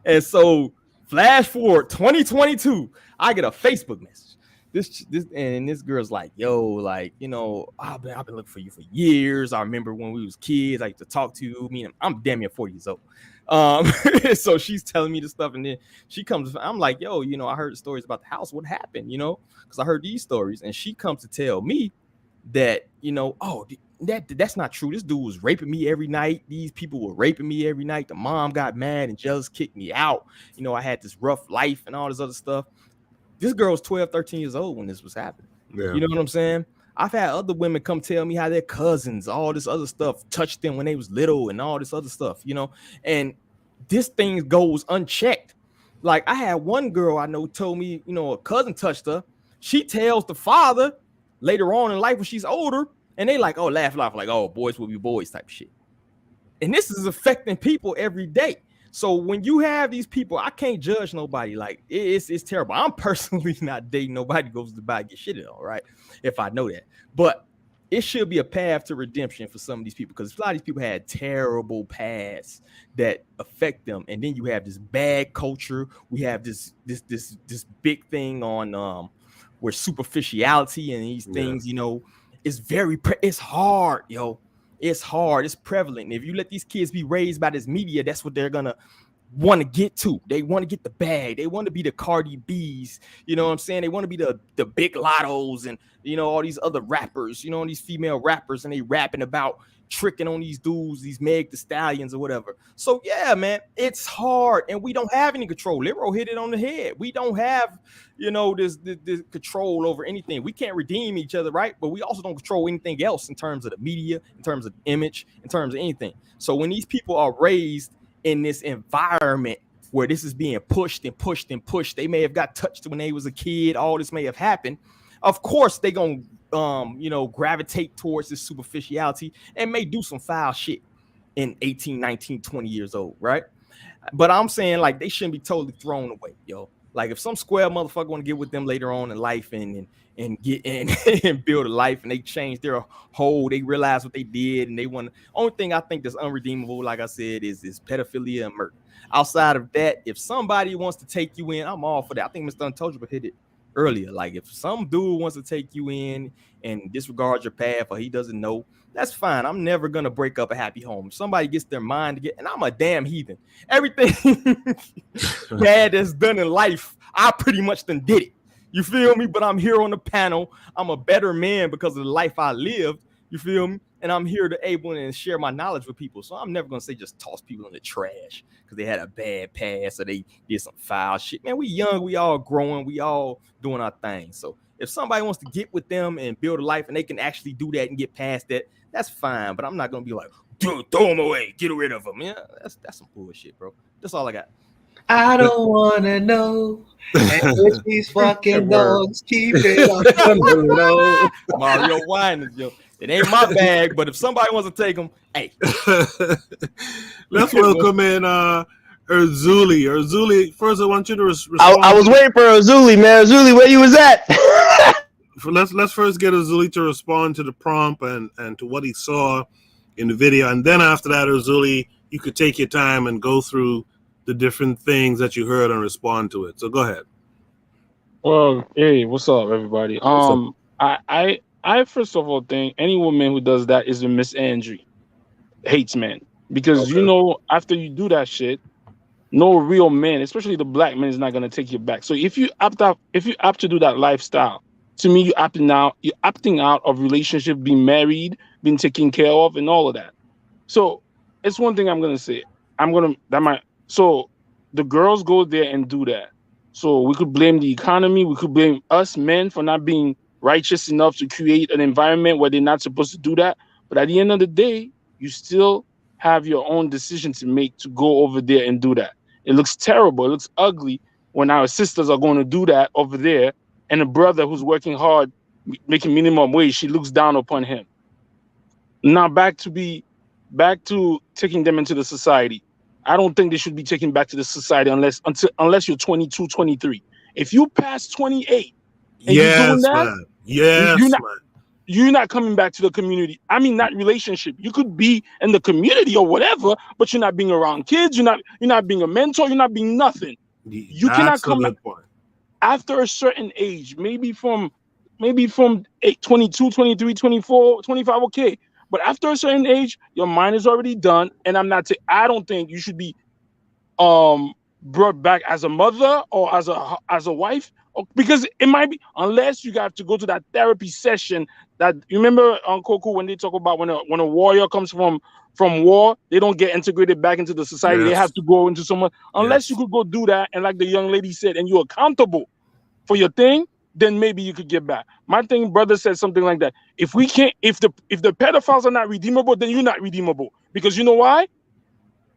And so flash forward 2022, I get a Facebook message. This girl's like, yo, I've been looking for you for years. I remember when we was kids, I used to talk to you. I'm damn near 40 years old. So she's telling me this stuff, and then she comes. I'm like, yo, I heard stories about the house. What happened? Because I heard these stories, and she comes to tell me that, that's not true. This dude was raping me every night. These people were raping me every night. The mom got mad and just kicked me out. I had this rough life and all this other stuff. This girl was 12, 13 years old when this was happening. Yeah. You know what I'm saying? I've had other women come tell me how their cousins, all this other stuff, touched them when they was little and all this other stuff, and this thing goes unchecked. Like, I had one girl I know told me, a cousin touched her. She tells the father later on in life when she's older, and they like, oh, laugh, like, oh, boys will be boys type shit. And this is affecting people every day. So when you have these people, I can't judge nobody. Like, it's terrible. I'm personally not dating nobody who goes to buy get shit on, right? If I know that. But it should be a path to redemption for some of these people, because a lot of these people had terrible pasts that affect them. And then you have this bad culture. We have this big thing on where superficiality and these things, it's hard, yo. It's hard. It's prevalent. And if you let these kids be raised by this media, that's what they're going to want to get to. They want to get the bag. They want to be the Cardi B's. You know what I'm saying? They want to be the Big Lottos and, all these other rappers, these female rappers, and they rapping about tricking on these dudes, these Meg Thee Stallions or whatever. So, yeah, man, it's hard. And we don't have any control. Lero hit it on the head. We don't have, this control over anything. We can't redeem each other, right? But we also don't control anything else in terms of the media, in terms of image, in terms of anything. So when these people are raised in this environment where this is being pushed and pushed and pushed, they may have got touched when they was a kid. All this may have happened. Of course, they're going to gravitate towards this superficiality and may do some foul shit in 18, 19, 20 years old, right? But I'm saying, like, they shouldn't be totally thrown away, yo. Like, if some square motherfucker want to get with them later on in life and get in and build a life, and they change their whole, they realize what they did, and they want. Only thing I think that's unredeemable, like I said, is pedophilia and murder. Outside of that, if somebody wants to take you in, I'm all for that. I think Mr. Untitled Chapter hit it earlier. Like, if some dude wants to take you in and disregard your path, or he doesn't know, that's fine. I'm never gonna break up a happy home. If somebody gets their mind to get, and I'm a damn heathen. Everything bad that's done in life, I pretty much done did it. You feel me? But I'm here on the panel. I'm a better man because of the life I lived. You feel me? And I'm here to able and share my knowledge with people. So I'm never gonna say just toss people in the trash because they had a bad past or they did some foul shit. Man, we young, we all growing, we all doing our thing. So if somebody wants to get with them and build a life and they can actually do that and get past that, that's fine. But I'm not gonna be like, dude, throw them away, get rid of them. Yeah, that's some bullshit, bro. That's all I got. I don't wanna know. And if these fucking dogs keep it on the low. Mario Winans, yo. It ain't my bag, but if somebody wants to take them, hey. Let's welcome in Erzuli. Erzuli, first I want you to respond. I was waiting for Erzuli, man. Erzuli, where you was at? Let's first get Erzuli to respond to the prompt and to what he saw in the video, and then after that, Erzuli, you could take your time and go through the different things that you heard and respond to it. So go ahead. Well, hey, what's up, everybody? I first of all think any woman who does that is a misandry, hates men, because after you do that shit, no real man, especially the black man, is not gonna take you back. So if you opt to do that lifestyle, to me, you're opting out of relationship, being married, being taken care of, and all of that. So it's one thing I'm gonna say. So the girls go there and do that. So we could blame the economy. We could blame us men for not being righteous enough to create an environment where they're not supposed to do that. But at the end of the day, you still have your own decision to make to go over there and do that. It looks terrible. It looks ugly when our sisters are going to do that over there, and a brother who's working hard, making minimum wage, she looks down upon him. Now back to taking them into the society. I don't think they should be taken back to the society unless you're 22, 23. If you pass 28 and you're doing that, you're not coming back to the community. I mean, not relationship. You could be in the community or whatever, but you're not being around kids. You're not being a mentor. You're not being nothing. You cannot come back after a certain age, maybe from 22, 23, 24, 25, okay. But after a certain age, your mind is already done. And I don't think you should be brought back as a mother or as a wife, because it might be, unless you got to go to that therapy session that you remember on Coco when they talk about when a warrior comes from war, they don't get integrated back into the society. Yes. They have to go into someone, unless you could go do that. And like the young lady said, and you're accountable for your thing, then maybe you could get back. My thing, brother said something like that. If the pedophiles are not redeemable, then you're not redeemable. Because you know why?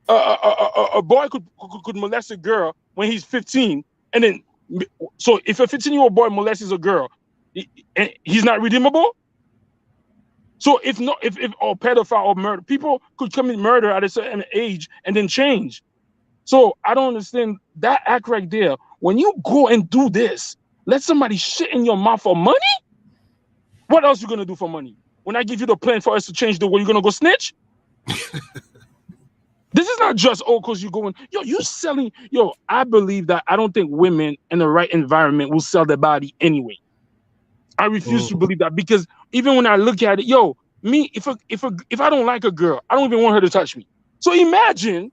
A boy could molest a girl when he's 15, and then so if a 15-year-old boy molests a girl, he's not redeemable. So if pedophile or murder, people could commit murder at a certain age and then change. So I don't understand that act right there. When you go and do this, let somebody shit in your mouth for money? What else you gonna do for money? When I give you the plan for us to change the world, you gonna go snitch? This is not just, because you're going, you selling, I believe that I don't think women in the right environment will sell their body anyway. I refuse to believe that, because even when I look at it, me, if I don't like a girl, I don't even want her to touch me. So imagine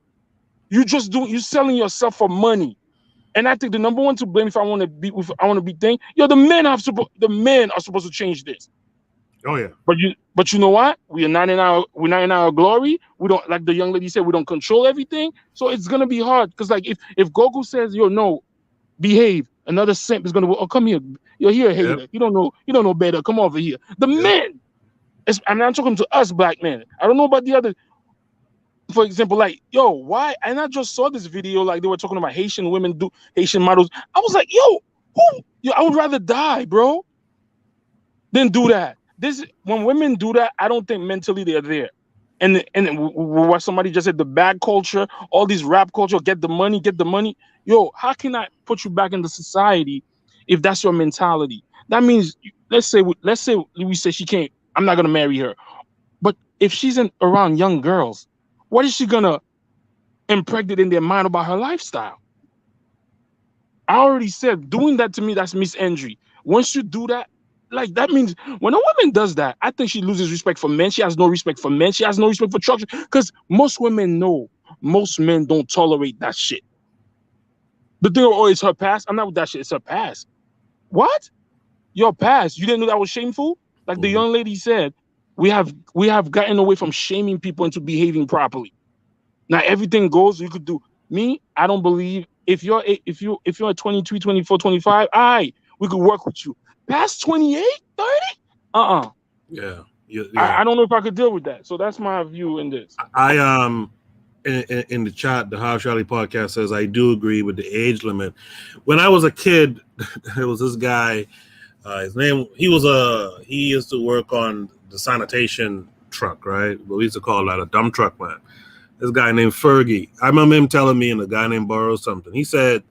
you selling yourself for money. And I think the number one to blame, if I want to be thing, the men are supposed to change this. Oh yeah. But you know what? We're not in our glory. We don't, like the young lady said, we don't control everything. So it's gonna be hard. Because like if Goku says, no, behave, another simp is gonna come here. You're here, hater. Yep. You don't know better. Come over here. The men. I'm talking to us black men. I don't know about the other. For example, like, why? And I just saw this video, like they were talking about Haitian women Haitian models. I was like, I would rather die, bro. then do that. When women do that, I don't think mentally they're there. And what somebody just said, the bag culture, all these rap culture, get the money. Yo, how can I put you back into society if that's your mentality? That means, let's say we say she can't, I'm not gonna marry her. But if she's around young girls, what is she gonna impregnate in their mind about her lifestyle? I already said, doing that to me, that's misandry. Once you do that, like, that means when a woman does that, I think she loses respect for men. She has no respect for men. She has no respect for structure. Because most women know most men don't tolerate that shit. The thing, oh, it's her past. I'm not with that shit. It's her past. What? Your past? You didn't know that was shameful? Like the young lady said, we have gotten away from shaming people into behaving properly. Now everything goes. You could do. Me, I don't believe if you're 22, 24, 25, we could work with you. Past 28, 30? Yeah. I don't know if I could deal with that. So that's my view in this. In the chat, the How Charlie podcast says, I do agree with the age limit. When I was a kid, there was this guy, his name, he used to work on the sanitation truck, right? But we used to call that a dump truck, man. This guy named Fergie. I remember him telling me, and a guy named Burrow something. He said,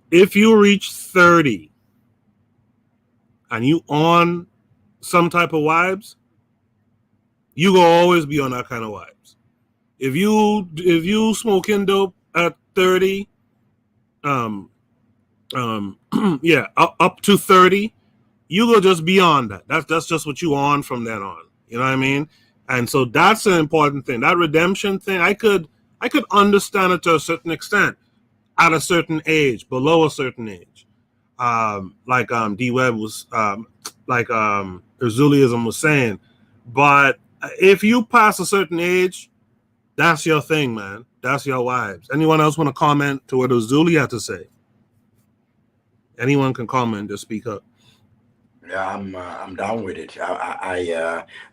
if you reach 30 and you on some type of vibes, you gonna always be on that kind of vibes. If you smoking dope at 30, up to 30, you go just beyond that. That's just what you on from then on. You know what I mean? And so that's an important thing. That redemption thing, I could understand it to a certain extent at a certain age, below a certain age. Like D Web was Erzuliism was saying. But if you pass a certain age, that's your thing, man. That's your vibes. Anyone else want to comment to what Erzuli had to say? Anyone can comment, just speak up. Yeah, I'm down with it.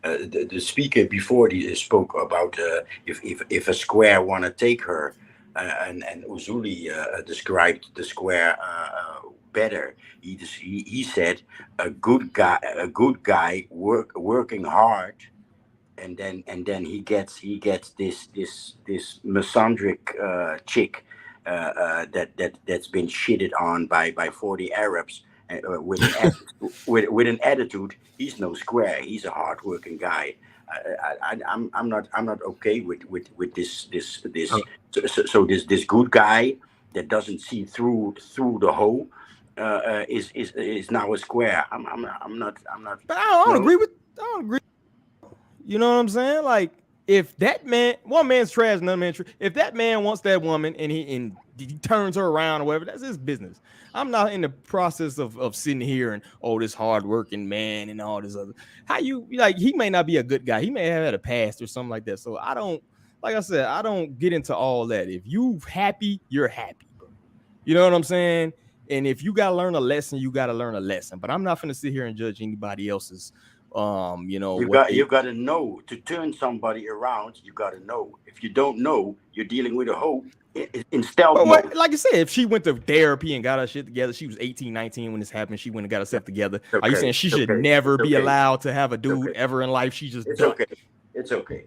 The speaker before spoke about if a square want to take her, and Uzuli described the square better. He said a good guy working hard, and then he gets this misandric chick that's been shitted on by 40 Arabs. With an attitude, he's no square. He's a hard-working guy. I'm not okay with this. So this good guy that doesn't see through the hole is now a square. I'm not. But I don't agree. You know what I'm saying? Like, if that man, one man's trash, another man's trash. If that man wants that woman and he turns her around or whatever, that's his business. I'm not in the process of sitting here and, this hardworking man and all this other. He may not be a good guy. He may have had a past or something like that. So I don't, like I said, I don't get into all that. If you happy, you're happy, bro. You know what I'm saying? And if you gotta learn a lesson, you gotta learn a lesson. But I'm not gonna sit here and judge anybody else's. You got to know to turn somebody around. You got to know. If you don't know, you're dealing with a hoe in stealth mode. Like I said, if she went to therapy and got her shit together, she was 18, 19 when this happened. She went and got herself together. Okay. Are you saying she should never be allowed to have a dude ever in life? She just It's okay. It's okay.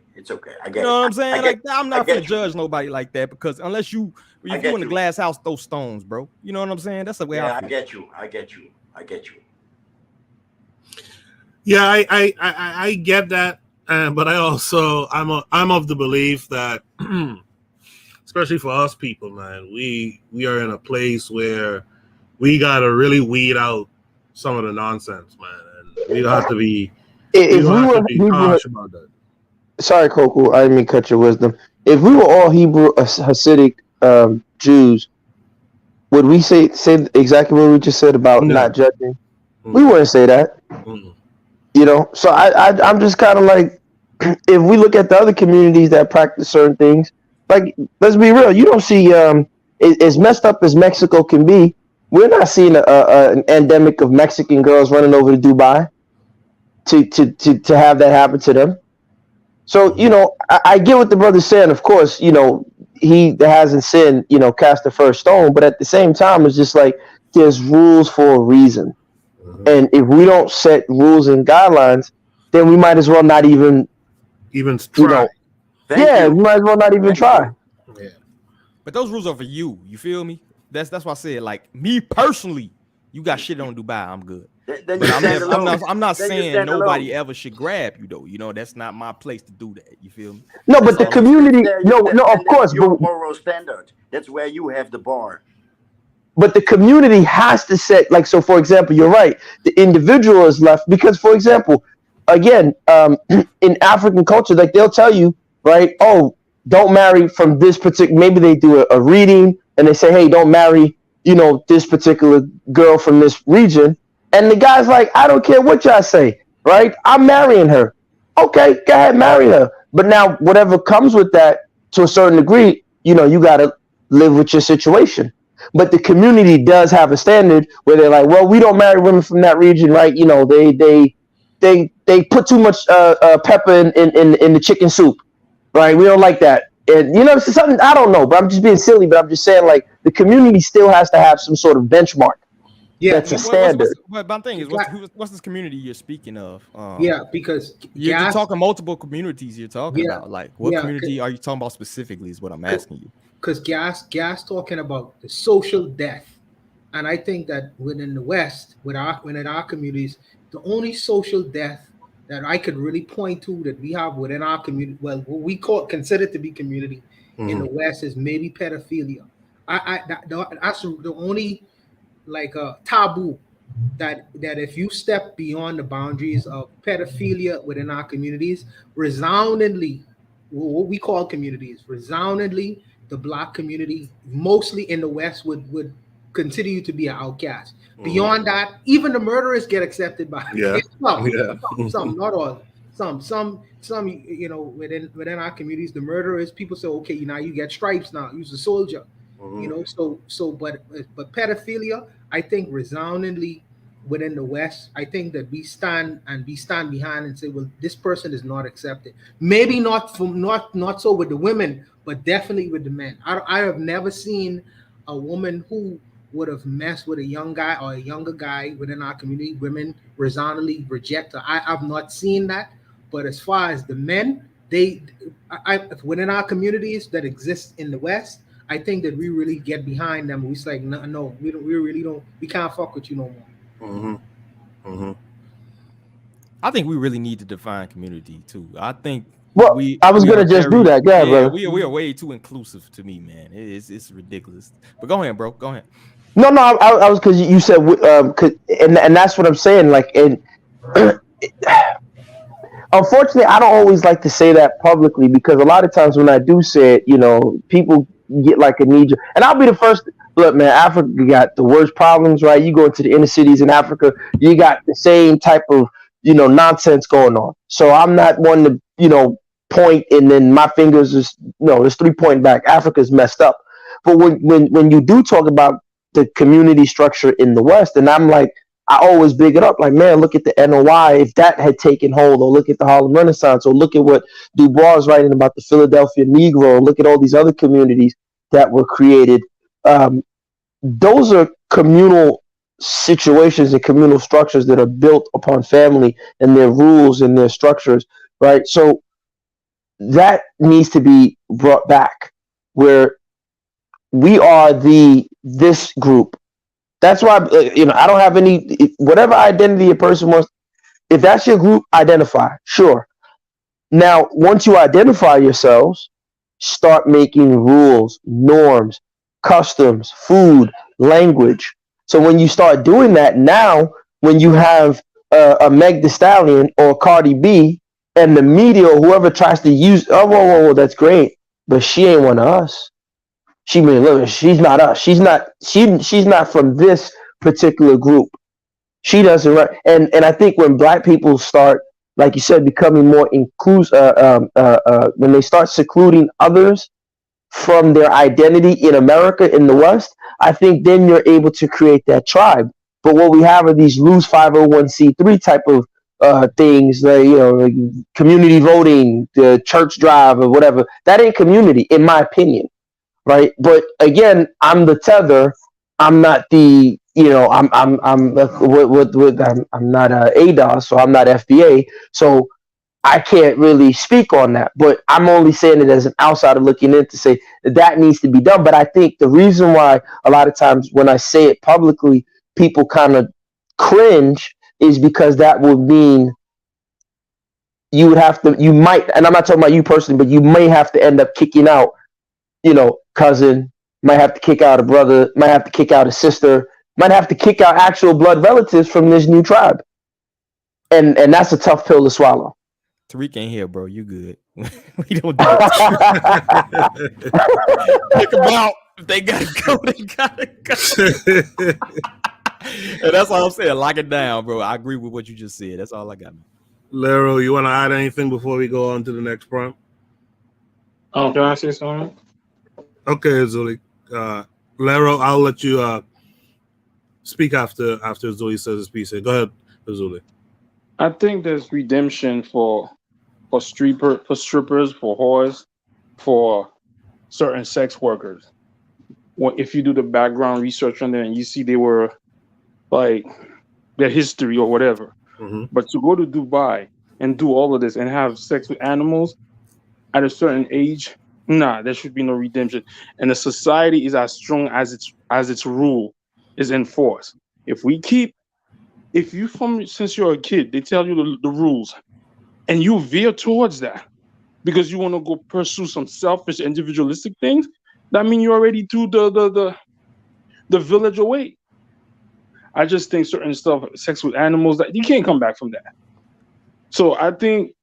I get you know what I'm saying? I'm not gonna you. judge nobody like that, because unless you in the glass house, throw stones, bro. You know what I'm saying? That's the way I feel. I get you. Yeah, I get that, but I also I'm of the belief that, especially for us people, man, we are in a place where we gotta really weed out some of the nonsense, man, and we have to be. If we were harsh about that. Sorry, Coco, I didn't mean to cut your wisdom. If we were all Hebrew Hasidic Jews, would we say exactly what we just said about not judging? We wouldn't say that. You know, so I'm just kind of like, if we look at the other communities that practice certain things, like, let's be real, you don't see as messed up as Mexico can be. We're not seeing an endemic of Mexican girls running over to Dubai to have that happen to them. So, you know, I get what the brother's saying. Of course, you know, he that hasn't sinned, cast the first stone. But at the same time, it's just like there's rules for a reason. And if we don't set rules and guidelines, then we might as well not even try. We might as well not even try. Yeah. But those rules are for you. You feel me? That's why I said, like, me personally, you got shit on Dubai, I'm good. Then But I'm not Then you saying stand nobody alone. ever should grab you though. You know, that's not my place to do that. You feel me? No, That's but the all I'm saying. community, of course, That's your but moral standard. That's where you have the bar. the community has to set, like, so for example, you're right, the individual is left because, for example, again, in African culture, like, they'll tell you, right, oh, don't marry from this particular, maybe they do a reading and they say, hey, don't marry, this particular girl from this region, and the guy's like, I don't care what y'all say, right, I'm marrying her. Okay, go ahead, marry her. But now whatever comes with that, to a certain degree, you got to live with your situation. But the community does have a standard where they're like, well, we don't marry women from that region, right? They put too much pepper in the chicken soup, right? We don't like that. And it's something, I don't know, but I'm just being silly. But I'm just saying, like, the community still has to have some sort of benchmark. Yeah, that's a standard. But my thing is, what's this community you're speaking of? Because you're talking multiple communities. You're talking Yeah, about, like, what yeah, community are you talking about specifically? Is what I'm asking you. Because gas talking about the social death, and I think that within the West, within our communities, the only social death that I could really point to that we have within our community, well, what we consider to be community in the West, is maybe pedophilia. That's the only, like, taboo that if you step beyond the boundaries of pedophilia within our communities, resoundingly, what we call communities, resoundingly, the Black community, mostly in the West, would continue to be an outcast. Beyond that, even the murderers get accepted by some, not all, some within our communities, the murderers, people say, okay, now you get stripes, now you're a soldier. But pedophilia, I think, resoundingly within the West, I think that we stand behind and say, well, this person is not accepted. Maybe not so with the women, but definitely with the men. I have never seen a woman who would have messed with a young guy or a younger guy within our community. Women resoundingly reject her. I've not seen that. But as far as the men, within our communities that exist in the West, I think that we really get behind them. We say, no, we really don't. We can't fuck with you no more. I think we really need to define community too. I think. Well, I was gonna just do that. Yeah, brother. We are way too inclusive to me, man. It's ridiculous. But go ahead, bro. Go ahead. No, I was, because you said, and that's what I'm saying. Like, and unfortunately, I don't always like to say that publicly, because a lot of times when I do say it, people get like a knee jerk. And I'll be the first. Look, man, Africa got the worst problems, right? You go into the inner cities in Africa, you got the same type of nonsense going on. So I'm not one to point and then my fingers is there's 3 point back. Africa's messed up. But when you do talk about the community structure in the West, and I'm like, I always big it up, like, man, look at the NOI, if that had taken hold, or look at the Harlem Renaissance, or look at what Du Bois is writing about the Philadelphia Negro, or look at all these other communities that were created. Those are communal situations and communal structures that are built upon family and their rules and their structures, right? So that needs to be brought back, where we are this group. That's why I don't have any, whatever identity a person wants. If that's your group, identify. Sure. Now, once you identify yourselves, start making rules, norms, customs, food, language. So when you start doing that, now when you have a Meg Thee Stallion or Cardi B, and the media or whoever tries to use, whoa, that's great, but she ain't one of us. She's not us. She's not from this particular group. She doesn't. And I think when Black people start, like you said, becoming more inclusive, when they start secluding others from their identity in America, in the West, I think then you're able to create that tribe. But what we have are these loose 501c3 type of things, like community voting, the church drive, or whatever. That ain't community, in my opinion, right? But again, I'm the tether. I'm not the I'm not ADOS, so I'm not FBA, so I can't really speak on that. But I'm only saying it as an outsider looking in to say that needs to be done. But I think the reason why a lot of times when I say it publicly, people kind of cringe is because that would mean you might, and I'm not talking about you personally, but you may have to end up kicking out, cousin, might have to kick out a brother, might have to kick out a sister, might have to kick out actual blood relatives from this new tribe. And that's a tough pill to swallow. Tariq ain't here, bro. You good. We don't do it. Kick them out. If they gotta go, they gotta go. And that's all I'm saying. Lock it down, bro. I agree with what you just said. That's all I got. Lero, you want to add anything before we go on to the next prompt? Can I say something? Okay, Zuli. Lero, I'll let you speak after Zuli says his piece. Go ahead, Zuli. I think there's redemption for strippers, for whores, for certain sex workers. If you do the background research on them and you see they were like their history or whatever. Mm-hmm. But to go to Dubai and do all of this and have sex with animals at a certain age, there should be no redemption. And the society is as strong as its rule is enforced. Since you're a kid, they tell you the rules, and you veer towards that because you want to go pursue some selfish, individualistic things. That means you already threw the village away. I just think certain stuff, sex with animals, that you can't come back from that. So I think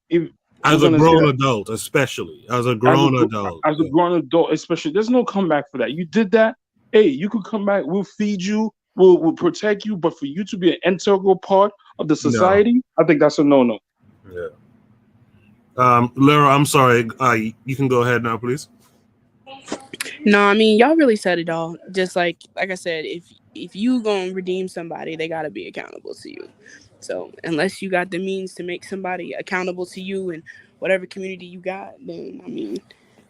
as a grown adult, especially as a grown adult, especially, there's no comeback for that. You did that. Hey, you could come back. We'll feed you. We'll protect you. But for you to be an integral part of the society, I think that's a no-no. Yeah. Lero, I'm sorry. You can go ahead now, please. No, I mean, y'all really said it all. Just like I said, if you gonna redeem somebody, they gotta be accountable to you. So unless you got the means to make somebody accountable to you in whatever community you got, then I mean,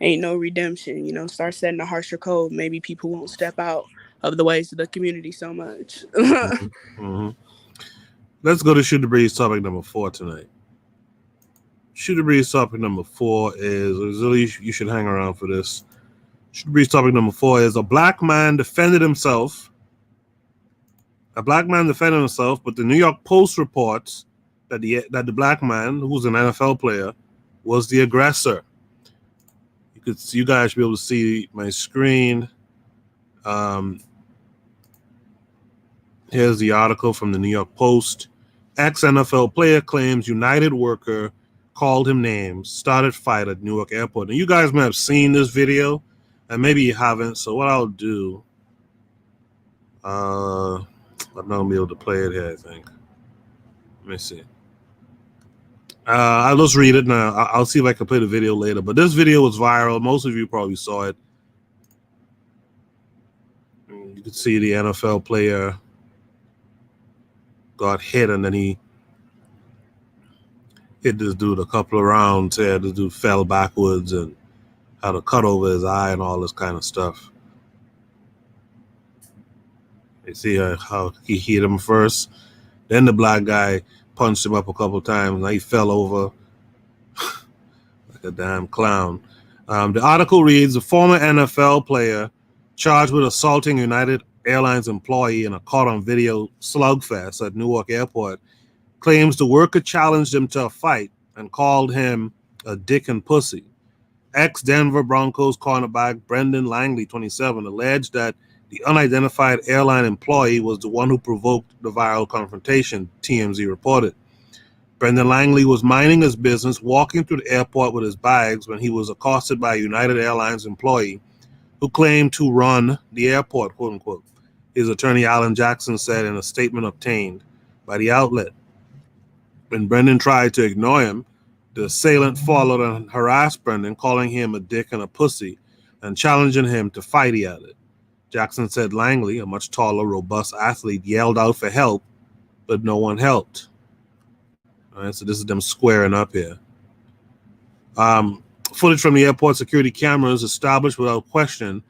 ain't no redemption. Start setting a harsher code. Maybe people won't step out of the ways of the community so much. Mm-hmm. Let's go to Shoot the Breeze topic number 4 tonight. Shoot the Breeze topic number 4 is, Zilly, you should hang around for this. Shoot the Breeze topic number 4 is a black man defended himself. A black man defended himself, but the New York Post reports that the black man, who's an NFL player, was the aggressor. You guys should be able to see my screen. Here's the article from the New York Post. Ex-NFL player claims United worker called him names, started fight at Newark Airport. And you guys may have seen this video, and maybe you haven't. So what I'll do, I'm not going to be able to play it here, I think. Let me see. I'll just read it now. I'll see if I can play the video later. But this video was viral. Most of you probably saw it. You could see the NFL player got hit, and then he hit this dude a couple of rounds here. This dude fell backwards and had a cut over his eye and all this kind of stuff. You see how he hit him first. Then the black guy punched him up a couple of times. Now he fell over like a damn clown. The article reads, a former NFL player charged with assaulting United Airlines employee in a caught-on-video slugfest at Newark Airport claims the worker challenged him to a fight and called him a dick and pussy. Ex-Denver Broncos cornerback Brendan Langley, 27, alleged that the unidentified airline employee was the one who provoked the viral confrontation, TMZ reported. Brendan Langley was minding his business, walking through the airport with his bags when he was accosted by a United Airlines employee who claimed to run the airport, quote unquote. His attorney, Alan Jackson, said in a statement obtained by the outlet. When Brendan tried to ignore him, the assailant followed and harassed Brendan, calling him a dick and a pussy and challenging him to fight, he added. Jackson said Langley, a much taller, robust athlete, yelled out for help, but no one helped. All right, so this is them squaring up here. Footage from the airport security cameras established without question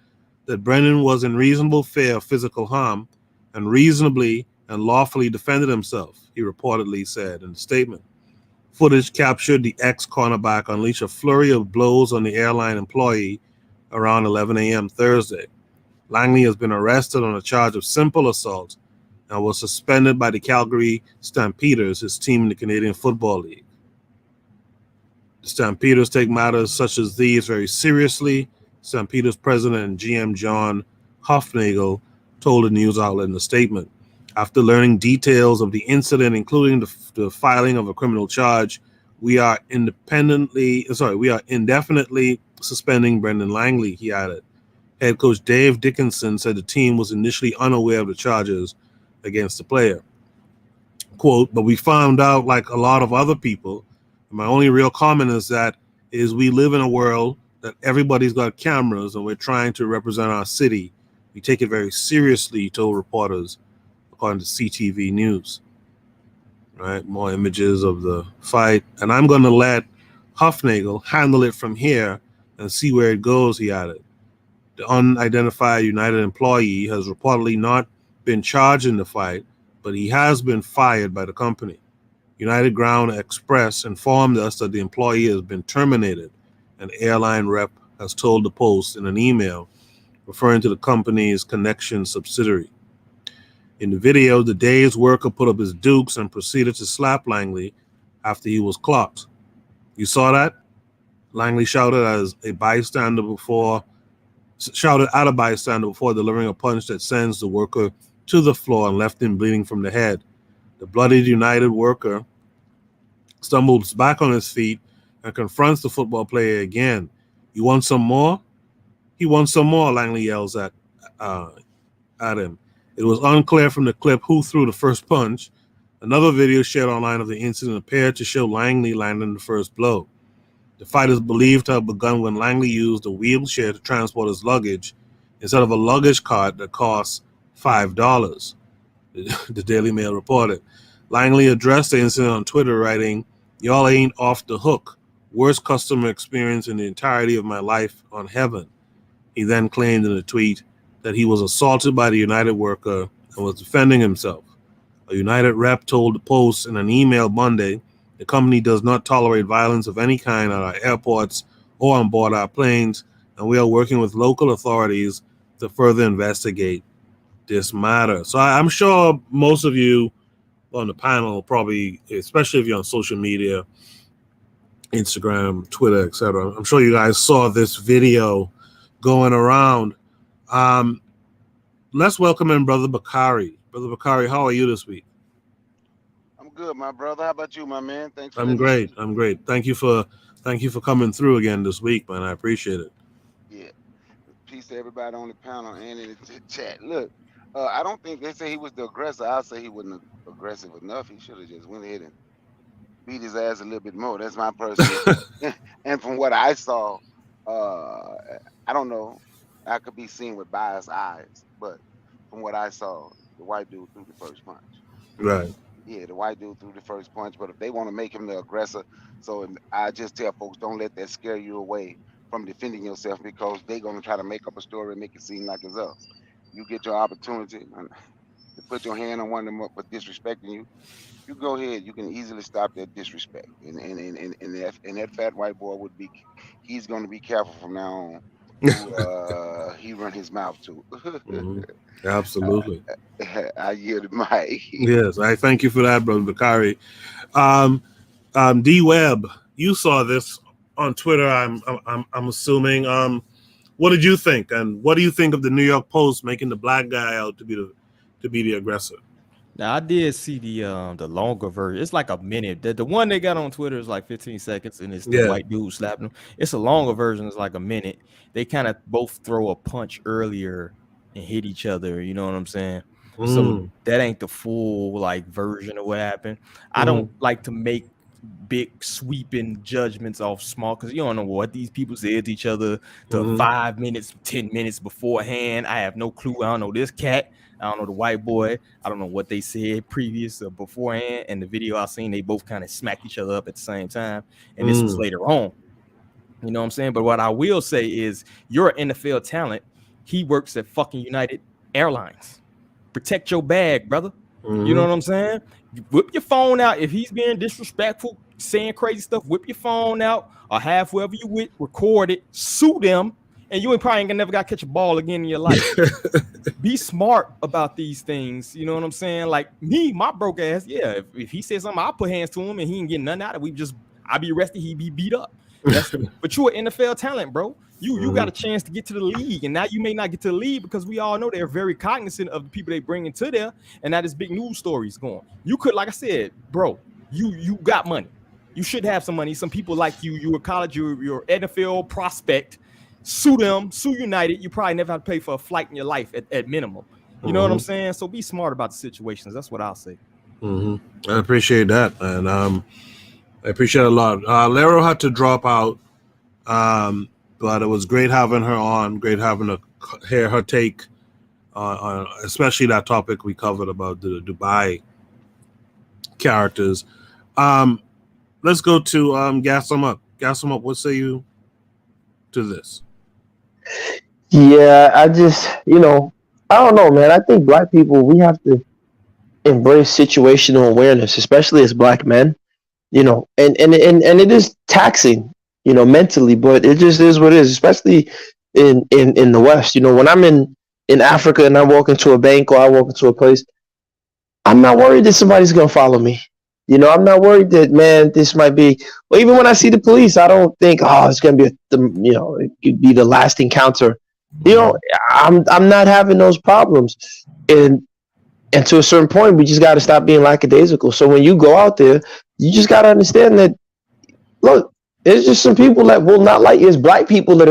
that Brendan was in reasonable fear of physical harm and reasonably and lawfully defended himself, he reportedly said in the statement. Footage captured the ex-cornerback unleash a flurry of blows on the airline employee around 11 a.m. Thursday. Langley has been arrested on a charge of simple assault and was suspended by the Calgary Stampeders, his team in the Canadian Football League. The Stampeders take matters such as these very seriously. Stampeders president and GM John Hufnagel told a news outlet in a statement. After learning details of the incident, including the filing of a criminal charge, we are indefinitely suspending Brendan Langley, he added. Head coach Dave Dickinson said the team was initially unaware of the charges against the player. Quote, but we found out like a lot of other people. My only real comment is that we live in a world that everybody's got cameras and we're trying to represent our city. We take it very seriously, he told reporters, according to CTV News. Right, more images of the fight. And I'm going to let Hufnagel handle it from here and see where it goes, he added. The unidentified United employee has reportedly not been charged in the fight, but he has been fired by the company. United Ground Express informed us that the employee has been terminated, an airline rep has told the Post in an email referring to the company's Connection subsidiary. In the video, the day's worker put up his dukes and proceeded to slap Langley after he was clocked. You saw that? Langley shouted at a bystander before delivering a punch that sends the worker to the floor and left him bleeding from the head. The bloodied United worker stumbles back on his feet and confronts the football player again. You want some more? He wants some more, Langley yells at him. It was unclear from the clip who threw the first punch. Another video shared online of the incident appeared to show Langley landing the first blow. The fight is believed to have begun when Langley used a wheelchair to transport his luggage instead of a luggage cart that costs $5, the Daily Mail reported. Langley addressed the incident on Twitter, writing, "Y'all ain't off the hook. Worst customer experience in the entirety of my life on heaven." He then claimed in a tweet that he was assaulted by the United worker and was defending himself. A United rep told the Post in an email Monday, the company does not tolerate violence of any kind at our airports or on board our planes, and we are working with local authorities to further investigate this matter. So I'm sure most of you on the panel, probably, especially if you're on social media, Instagram, Twitter, etc., I'm sure you guys saw this video going around. Let's welcome in Brother Bakari. Brother Bakari, how are you this week? I'm good, my brother. How about you, my man? Thanks for I'm great. I'm great. Thank you for coming through again this week, man. I appreciate it. Yeah. Peace to everybody on the panel and in the chat. Look, I don't think they say he was the aggressor. I'll say he wasn't aggressive enough. He should have just went ahead and beat his ass a little bit more. That's my personal. And from what I saw, I don't know. I could be seen with biased eyes, but from what I saw, the white dude threw the first punch. Right. Yeah, the white dude threw the first punch, but if they want to make him the aggressor, so I just tell folks, don't let that scare you away from defending yourself, because they're going to try to make up a story and make it seem like it's us. You get your opportunity to put your hand on one of them up for disrespecting you, you go ahead. You can easily stop that disrespect. And that fat white boy he's going to be careful from now on who he run his mouth to. Mm-hmm. Absolutely. I yield the mic. Yes, I thank you for that, Brother Bakari. D Webb, you saw this on Twitter. I'm assuming. What did you think, and what do you think of the New York Post making the black guy out to be the aggressor? Now I did see the longer version. It's like a minute. The one they got on Twitter is like 15 seconds, and it's the white dude slapping him. It's a longer version. It's like a minute. They kind of both throw a punch earlier and hit each other. You know what I'm saying? So that ain't the full like version of what happened. I don't like to make big sweeping judgments off small, because you don't know what these people said to each other to 5 minutes, 10 minutes beforehand. I have no clue. I don't know this cat. I don't know the white boy. I don't know what they said previous or beforehand. And the video I seen, they both kind of smacked each other up at the same time. And this was later on. You know what I'm saying? But what I will say is, you're an NFL talent. He works at fucking United Airlines. protect your bag, brother. You know what I'm saying? You whip your phone out. If he's being disrespectful, saying crazy stuff, whip your phone out or have whoever you with record it, sue them, and you ain't probably gonna never got to catch a ball again in your life. Be smart about these things. You know what I'm saying? Like me, my broke ass, yeah. If he says something, I'll put hands to him and he ain't getting nothing out of it. I'll be arrested, he be beat up. But you're an NFL talent, bro. You got a chance to get to the league, and now you may not get to the league because we all know they're very cognizant of the people they bring into there, and that is big news stories going. You could, like I said, bro, you got money. You should have some money. Some people like you. You a college, you're NFL prospect. Sue them, sue United. You probably never have to pay for a flight in your life at minimum. You know what I'm saying? So be smart about the situations. That's what I'll say. I appreciate that, and I appreciate it a lot. Lero had to drop out, but it was great having her on. Great having to hear her take on especially that topic we covered about the Dubai characters. Let's go to Gas 'em Up. Gas 'em Up, what say you to this? Yeah, I just, I don't know, man. I think black people, we have to embrace situational awareness, especially as black men, and it is taxing, mentally, but it just is what it is, especially in the West. When I'm in Africa and I walk into a bank or I walk into a place, I'm not worried that somebody's going to follow me. I'm not worried that, man, this might be, or even when I see the police, I don't think, it's going to be, it could be the last encounter. I'm not having those problems. And to a certain point, we just got to stop being lackadaisical. So when you go out there, you just got to understand that, look, there's just some people that will not like you. There's black people that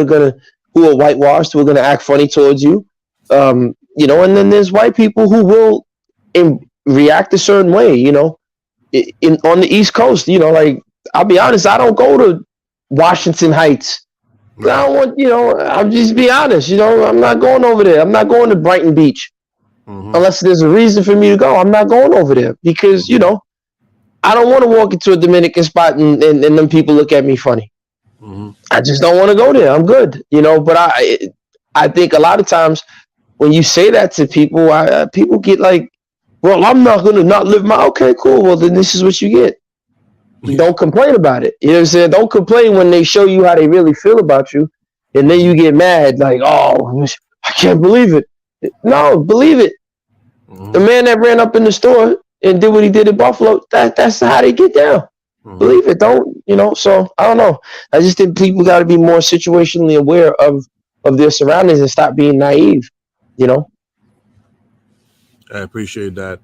who are whitewashed, who are going to act funny towards you. And then there's white people who will react a certain way, on the East Coast, like, I'll be honest, I don't go to Washington Heights. I don't want, I'll just be honest, I'm not going over there. I'm not going to Brighton Beach. Unless there's a reason for me to go. I'm not going over there because, I don't want to walk into a Dominican spot and them people look at me funny. I just don't want to go there. I'm good, but I think a lot of times when you say that to people, people get like, well, I'm not going to not live my, okay, cool. Well, then this is what you get. Don't complain about it. You know what I'm saying? Don't complain when they show you how they really feel about you. And then you get mad like, oh, I can't believe it. No, believe it. The man that ran up in the store and did what he did in Buffalo, that's how they get down. Believe it. Don't, so I don't know. I just think people got to be more situationally aware of their surroundings and stop being naive, I appreciate that.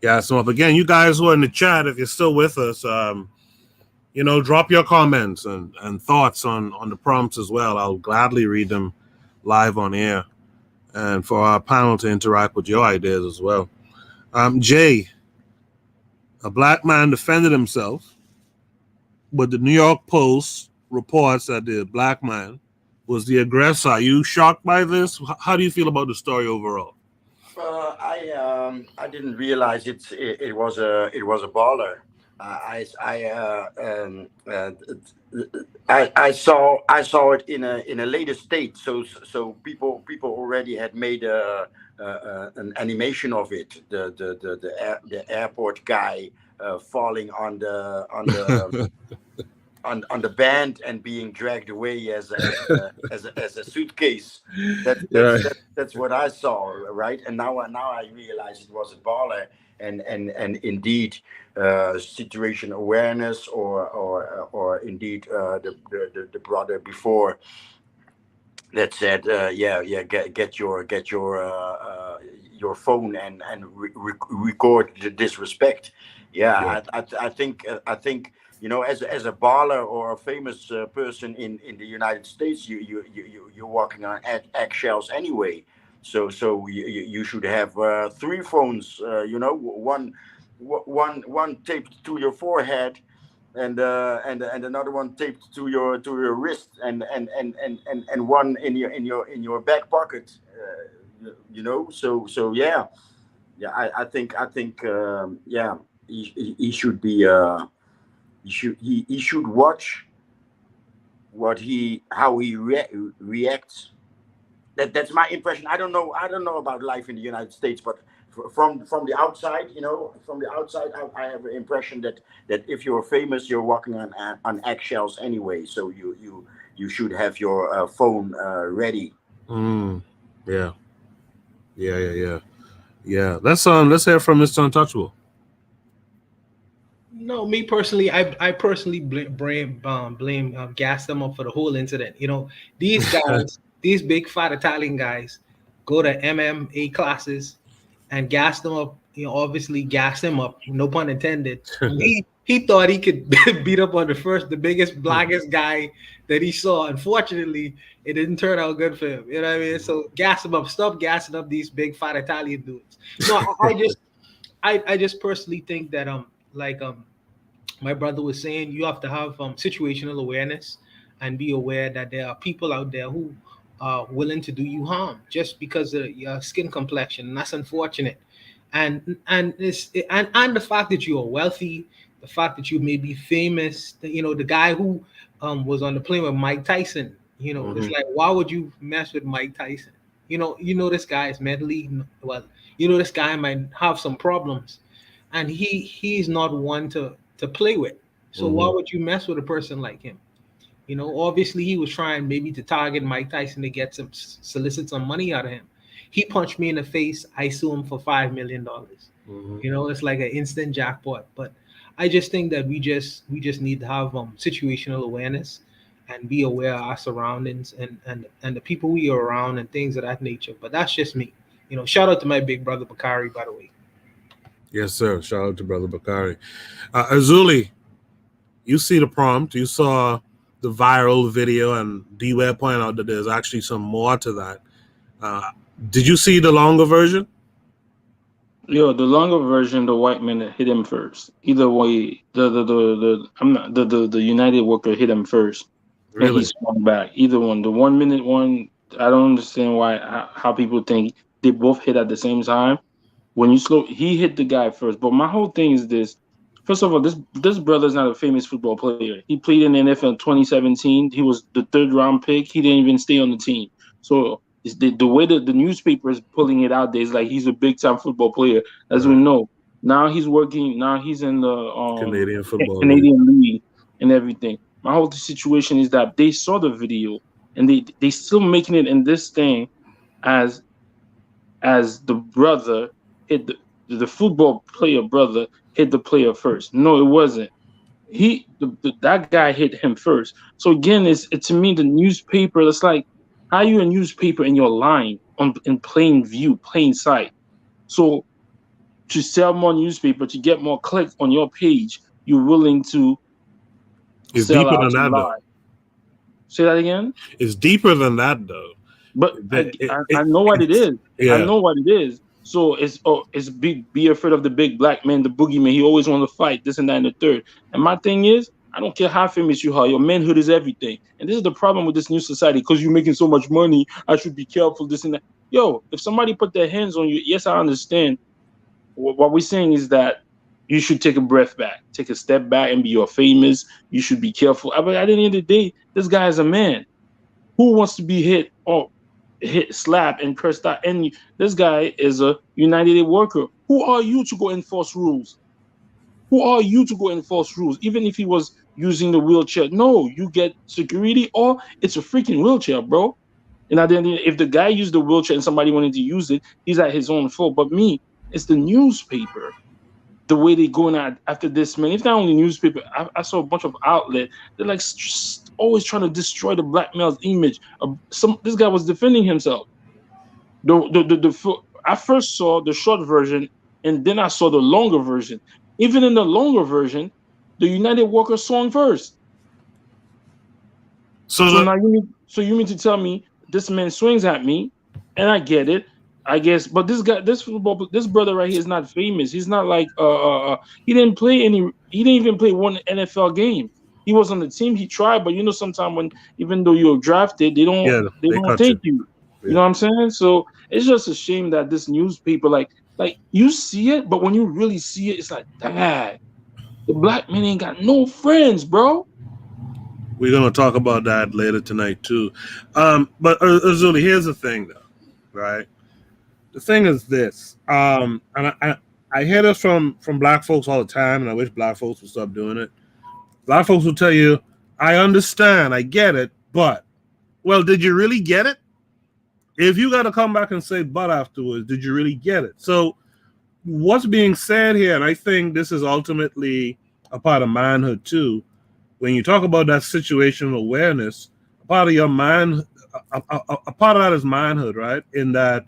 Yeah, so again, you guys who are in the chat, if you're still with us, drop your comments and thoughts on the prompts as well. I'll gladly read them live on air, and for our panel to interact with your ideas as well. Jay, a black man defended himself, but the New York Post reports that the black man was the aggressor. Are you shocked by this? How do you feel about the story overall? I didn't realize it was a baller. I saw it in a later state. So people already had made an animation of it. The airport guy falling on the on the band and being dragged away as a suitcase. That's what I saw, right? And now I realize it was a baller, and indeed situation awareness or indeed the brother before that said get your phone and record the disrespect. I think as a baller or a famous person in the United States, you're walking on eggshells anyway. So you should have 3 phones. One taped to your forehead, and another one taped to your wrist, and one in your back pocket. So yeah. I think he should be. He should watch how he reacts. That's my impression. I don't know about life in the United States, but from the outside, from the outside, I have the impression that if you're famous, you're walking on eggshells anyway. So you should have your phone ready. Yeah. Let's hear from Mr. Untouchable. No, me personally, I personally blame gas them up for the whole incident. These guys, these big fat Italian guys, go to MMA classes and gas them up. Obviously gas him up. No pun intended. And he thought he could beat up on the biggest, blackest guy that he saw. Unfortunately, it didn't turn out good for him. You know what I mean? So gas him up. Stop gassing up these big fat Italian dudes. No, I just personally think that my brother was saying, you have to have situational awareness and be aware that there are people out there who are willing to do you harm just because of your skin complexion, and that's unfortunate. And the fact that you are wealthy, the fact that you may be famous, the guy who was on the plane with Mike Tyson, it's like, why would you mess with Mike Tyson? This guy is mentally well. This guy might have some problems, and he's not one to play with. So why would you mess with a person like him? Obviously he was trying maybe to target Mike Tyson to solicit some money out of him. He punched me in the face. I sue him for $5 million. It's like an instant jackpot. But I just think that we just need to have situational awareness and be aware of our surroundings and the people we are around and things of that nature. But that's just me. Shout out to my big brother Bakari, by the way. Yes, sir. Shout out to Brother Bakari. Azuli, you see the prompt. You saw the viral video, and D-Ware pointed out that there's actually some more to that. Did you see the longer version? Yo, the longer version, the white man hit him first. Either way, the United worker hit him first. Really? And he swung back. Either one. The 1 minute one, I don't understand how people think they both hit at the same time. When you he hit the guy first. But my whole thing is this. First of all, this brother's not a famous football player. He played in the NFL in 2017. He was the 3rd round pick. He didn't even stay on the team. So it's the way that the newspaper is pulling it out there is like he's a big time football player, as we know. Now he's working. Now he's in the Canadian football league and everything. My whole situation is that they saw the video and they still making it in this thing as the brother hit the football player brother hit the player first. No, it wasn't. That guy hit him first. So again, it's to me the newspaper. It's like, how are you a newspaper and you're lying in plain view, plain sight? So to sell more newspaper, to get more clicks on your page, you're willing to sell out to lie. Say that again? It's deeper than that, though. But I know what it is. Yeah. I know what it is. So it's be afraid of the big black man, the boogeyman. He always want to fight, this and that and the third. And my thing is, I don't care how famous you are. Your manhood is everything. And this is the problem with this new society. Because you're making so much money, I should be careful, this and that. Yo, if somebody put their hands on you, yes, I understand. What we're saying is that you should take a breath back, take a step back and be your famous. You should be careful. But at the end of the day, this guy is a man. Who wants to be hit, slap, and cursed out? And this guy is a United worker. Who are you to go enforce rules? Who are you to go enforce rules? Even if he was using the wheelchair, no, you get security, or it's a freaking wheelchair, bro. And at the end, if the guy used the wheelchair and somebody wanted to use it, he's at his own fault. But me, it's the newspaper. The way they're going after this, man. It's not only newspaper. I saw a bunch of outlets. They're like always trying to destroy the black male's image. This guy was defending himself. I first saw the short version, and then I saw the longer version. Even in the longer version, the United Workers swung first. So now you mean to tell me this man swings at me, and I get it, I guess. But this brother right here is not famous. He's not like he didn't even play one NFL game. He was on the team. He tried, but sometimes even though you're drafted, they don't take you. You know what I'm saying? So it's just a shame that this newspaper, like you see it, but when you really see it, it's like, dang, the black man ain't got no friends, bro. We're gonna talk about that later tonight too. But Azuli, here's the thing, though, right? the thing is this, and I hear this from black folks all the time, and I wish black folks would stop doing it. Black folks will tell you, I understand, I get it, but, well, did you really get it? If you got to come back and say but afterwards, did you really get it? So what's being said here, and I think this is ultimately a part of manhood too, when you talk about that situational awareness, a part of your mind, a part of that is manhood, right? In that,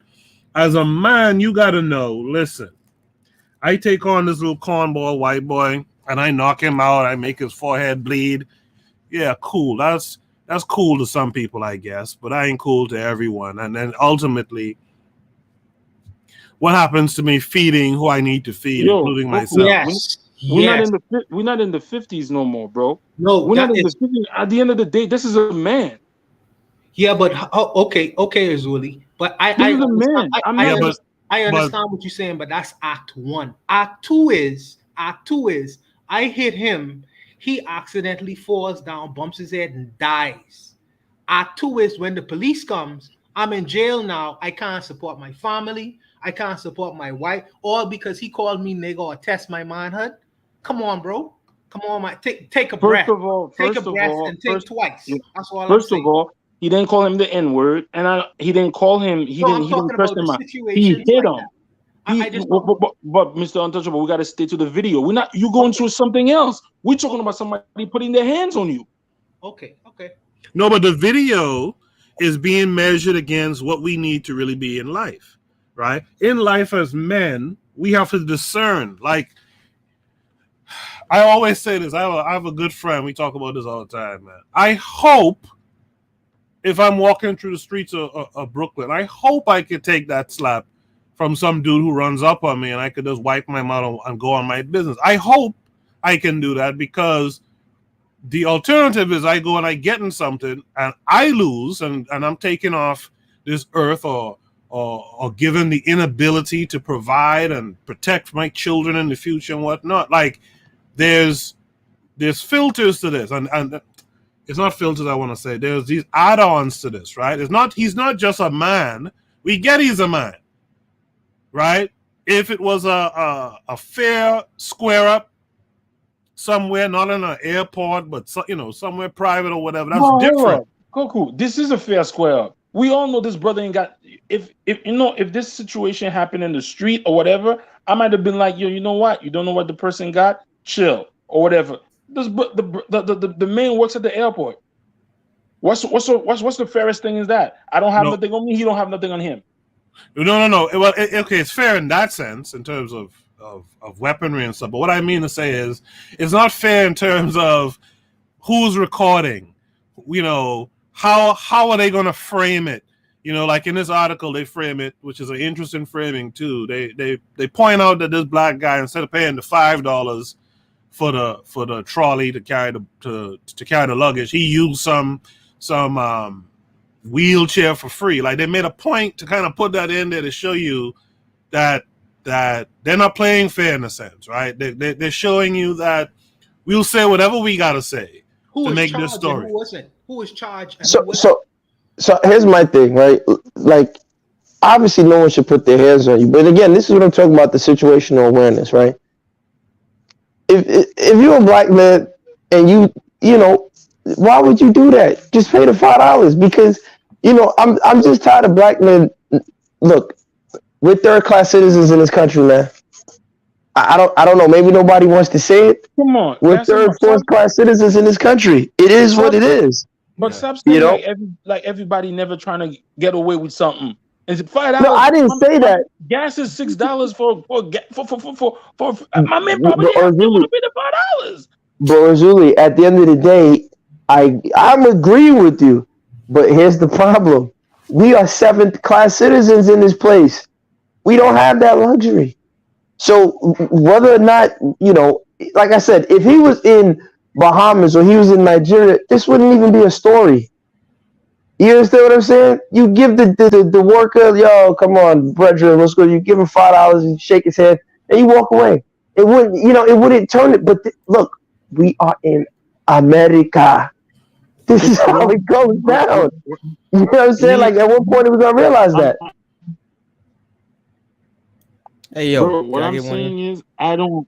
as a man, you got to know, listen, I take on this little cornball white boy and I knock him out, I make his forehead bleed. Yeah, cool. That's cool to some people, I guess, but I ain't cool to everyone. And then ultimately, what happens to me feeding who I need to feed, including myself? Yes. We're not in the 50s no more, bro. No, we're not in the 50s. At the end of the day, this is a man. Yeah, but okay, Azuli. But I understand what you're saying, but that's act 1. Act 2 is I hit him, he accidentally falls down, bumps his head, and dies. Act 2 is when the police comes, I'm in jail now, I can't support my family, I can't support my wife, all because he called me nigga or test my manhood. Come on, bro. Come on, take a breath. Take a breath and think twice. That's all I'm saying. First of all, he didn't call him the N-word, and he didn't call him. He didn't curse him out. He hit him. But Mr. Untouchable, we got to stay to the video. We're not. You going through something else. We're talking about somebody putting their hands on you. Okay. No, but the video is being measured against what we need to really be in life, right? In life as men, we have to discern. Like I always say this. I have a good friend. We talk about this all the time, man. I hope if I'm walking through the streets of Brooklyn, I hope I could take that slap from some dude who runs up on me and I could just wipe my mouth and go on my business. I hope I can do that, because the alternative is I go and I get in something and I lose and I'm taking off this earth or given the inability to provide and protect my children in the future and whatnot. Like there's filters to this, and it's not filters, I want to say. There's these add-ons to this, right? He's not just a man. We get he's a man, right? If it was a fair square up somewhere, not in an airport, but somewhere private or whatever, that's different. Cool. This is a fair square up. We all know this brother ain't got. If this situation happened in the street or whatever, I might have been like, yo, you know what? You don't know what the person got? Chill or whatever. The man works at the airport. What's the fairest thing is that? I don't have nothing on me. He don't have nothing on him. No. Well, okay, it's fair in that sense in terms of weaponry and stuff. But what I mean to say is, it's not fair in terms of who's recording. How are they going to frame it? Like in this article, they frame it, which is an interesting framing too. They point out that this black guy, instead of paying the $5 for the trolley to carry the luggage, he used some wheelchair for free. Like they made a point to kind of put that in there to show you that they're not playing fair in a sense, right? They're showing you that we'll say whatever we gotta say to make this story. Who was charged? So here's my thing, right? Like, obviously, no one should put their hands on you. But again, this is what I'm talking about, the situational awareness, right? If you're a black man and you know, why would you do that? Just pay the $5 because, I'm just tired of black men. Look, we're third-class citizens in this country, man. I don't know. Maybe nobody wants to say it. Come on, we're third, fourth-class citizens in this country. It is what it is. But stop saying like everybody never trying to get away with something. Is it $5? No, I didn't say that. Gas is $6 for my man probably has to pay the $5. Bro, Zuli, at the end of the day, I'm agreeing with you. But here's the problem. We are 7th-class citizens in this place. We don't have that luxury. So whether or not, like I said, if he was in Bahamas or he was in Nigeria, this wouldn't even be a story. You understand what I'm saying? You give the worker, yo, come on, brethren, let's go. You give him $5 and shake his head, and you walk away. It wouldn't, it wouldn't turn it. But look, we are in America. This is how it goes down. You know what I'm saying? Like at one point, we're gonna realize that. Hey yo, Bro, can what I I'm get one in? saying is, I don't.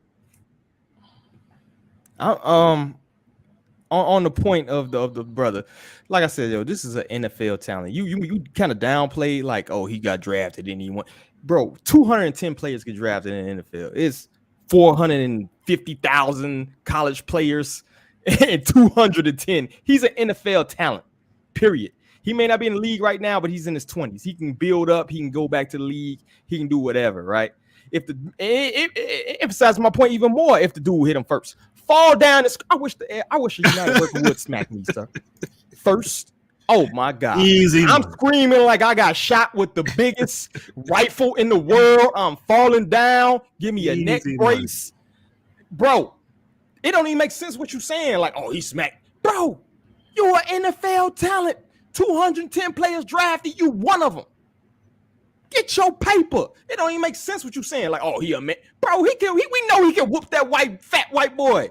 On the point of the brother, like I said, yo, this is an NFL talent. You kind of downplayed like, oh, he got drafted and he won. Bro, 210 players get drafted in the NFL. It's 450,000 college players and 210. He's an NFL talent. Period. He may not be in the league right now, but he's in his 20s. He can build up. He can go back to the league. He can do whatever, right? If it emphasizes my point even more, if the dude hit him first, fall down. I wish the United worker would smack me, sir. First, oh my God, Easy. I'm screaming like I got shot with the biggest rifle in the world. I'm falling down. Give me a neck brace, bro. It don't even make sense what you're saying. Like, oh, he smacked, bro. You're an NFL talent. 210 players drafted. You one of them. Get your paper. It don't even make sense what you're saying. Like, oh, he a man, bro. We know he can whoop that fat white boy.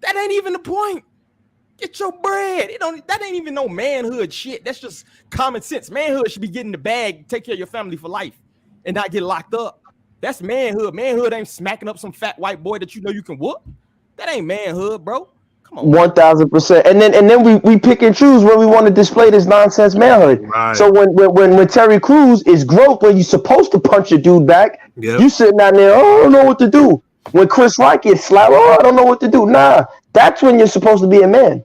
That ain't even the point. Get your bread. That ain't even no manhood shit. That's just common sense. Manhood should be getting the bag, take care of your family for life, and not get locked up. That's manhood. Manhood ain't smacking up some fat white boy that you know you can whoop. That ain't manhood, bro. Come on. 1000%. And then we pick and choose where we want to display this nonsense manhood. Right. So when Terry Crews is growth, when you're supposed to punch a dude back, you sitting down there, oh, I don't know what to do. When Chris Rock gets slapped, oh, I don't know what to do. Nah, that's when you're supposed to be a man.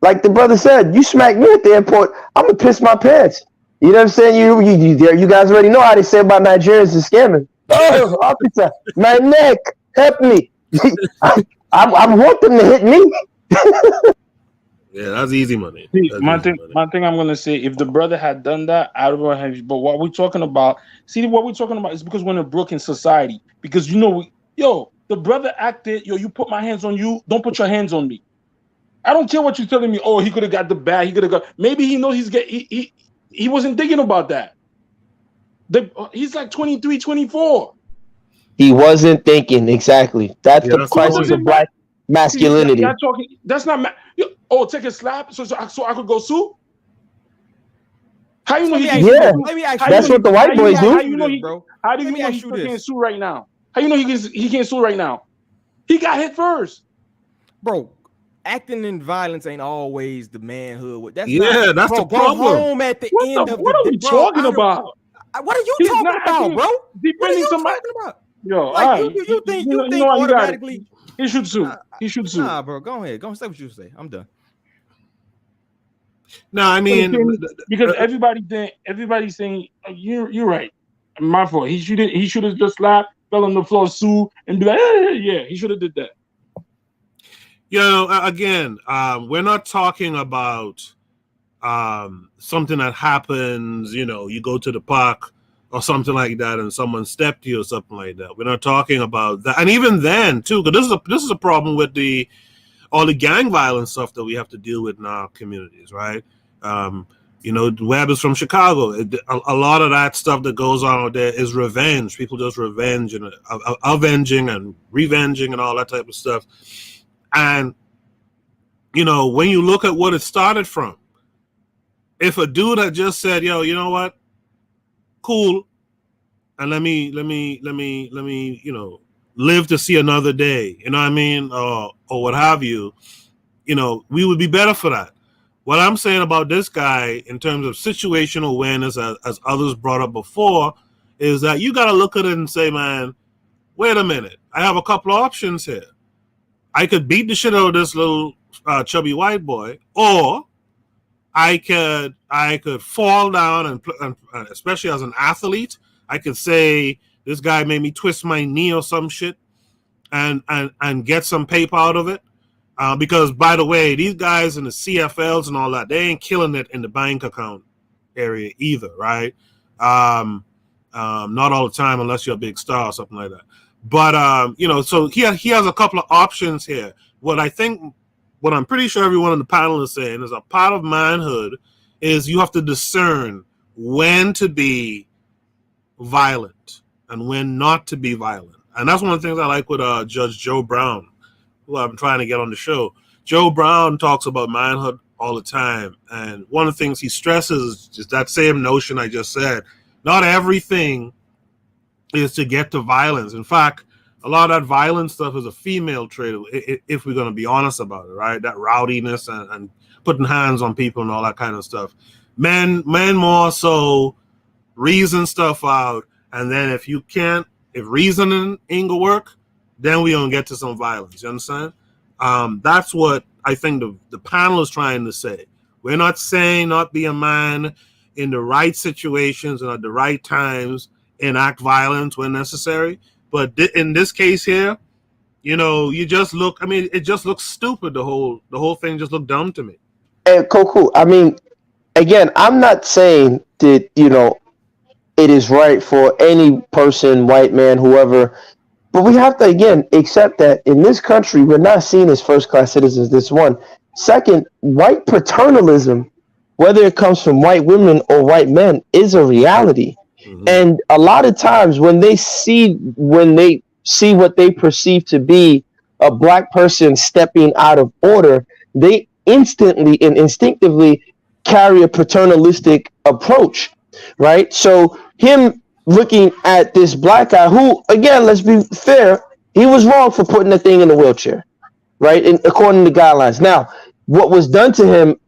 Like the brother said, you smack me at the airport, I'm gonna piss my pants. You know what I'm saying? You guys already know how they say about Nigerians and scamming. Oh, officer, my neck, help me. I want them to hit me. Yeah, that's easy money. See, my thing I'm gonna say, if the brother had done that, I don't have. But what we're talking about, is because we're in a broken society. Because the brother acted, you put my hands on you, don't put your hands on me. I don't care what you're telling me. Oh, he could have got the bag. He could have got. Maybe he knows he wasn't thinking about that. He's like 23, 24. He wasn't thinking exactly. That's the crisis of black masculinity. You're talking. That's not. Take a slap so I could go sue. How you know he can? Yeah, that's what the white boys do. How you know he? How do you know he can't sue right now? How you know he can't sue right now? He got hit first, bro. Acting in violence ain't always the manhood. That's the problem. Go home at the end of what are we talking about? What are you talking about, bro? What are you talking about? Yo, like you think automatically he should sue. He should sue. Nah, bro. Go ahead. Go say what you say. I'm done. No, I mean because everybody's saying you're right. My fault. He should have just slapped, fell on the floor, sue, and be like, yeah, he should have did that. Again, we're not talking about something that happens, you go to the park or something like that and someone stepped you or something like that. We're not talking about that. And even then, too, because this is a problem with all the gang violence stuff that we have to deal with in our communities, right? Webb is from Chicago. A lot of that stuff that goes on out there is revenge. People just revenge and avenging and revenging and all that type of stuff. And, when you look at what it started from, if a dude had just said, yo, you know what? Cool. And let me, live to see another day. You know what I mean? Or what have you, we would be better for that. What I'm saying about this guy in terms of situational awareness, as others brought up before, is that you got to look at it and say, man, wait a minute. I have a couple of options here. I could beat the shit out of this little chubby white boy, or I could fall down and especially as an athlete, I could say this guy made me twist my knee or some shit, and get some paper out of it. Because by the way, these guys in the CFLs and all that, they ain't killing it in the bank account area either, right? Not all the time unless you're a big star or something like that. But so he has a couple of options here. What I'm pretty sure everyone on the panel is saying is a part of manhood is you have to discern when to be violent and when not to be violent. And that's one of the things I like with Judge Joe Brown, who I'm trying to get on the show. Joe Brown talks about manhood all the time. And one of the things he stresses is that same notion I just said. Not everything is to get to violence. In fact, a lot of that violent stuff is a female trait, if we're going to be honest about it, right? That rowdiness and putting hands on people and all that kind of stuff. Men more so reason stuff out, and then if reasoning ain't gonna work, then we gonna get to some violence. You understand? That's what I think the panel is trying to say. We're not saying not be a man in the right situations and at the right times enact violence when necessary. But in this case here, you just look. I mean, it just looks stupid. The whole thing just looked dumb to me. And Coco, I mean, again, I'm not saying that it is right for any person, white man, whoever. But we have to, again, accept that in this country, we're not seen as first-class citizens. This one. Second, white paternalism, whether it comes from white women or white men, is a reality. And a lot of times when they see what they perceive to be a black person stepping out of order, they instantly and instinctively carry a paternalistic approach, right? So him looking at this black guy who, again, let's be fair, he was wrong for putting the thing in the wheelchair, right? And according to guidelines. Now, what was done to him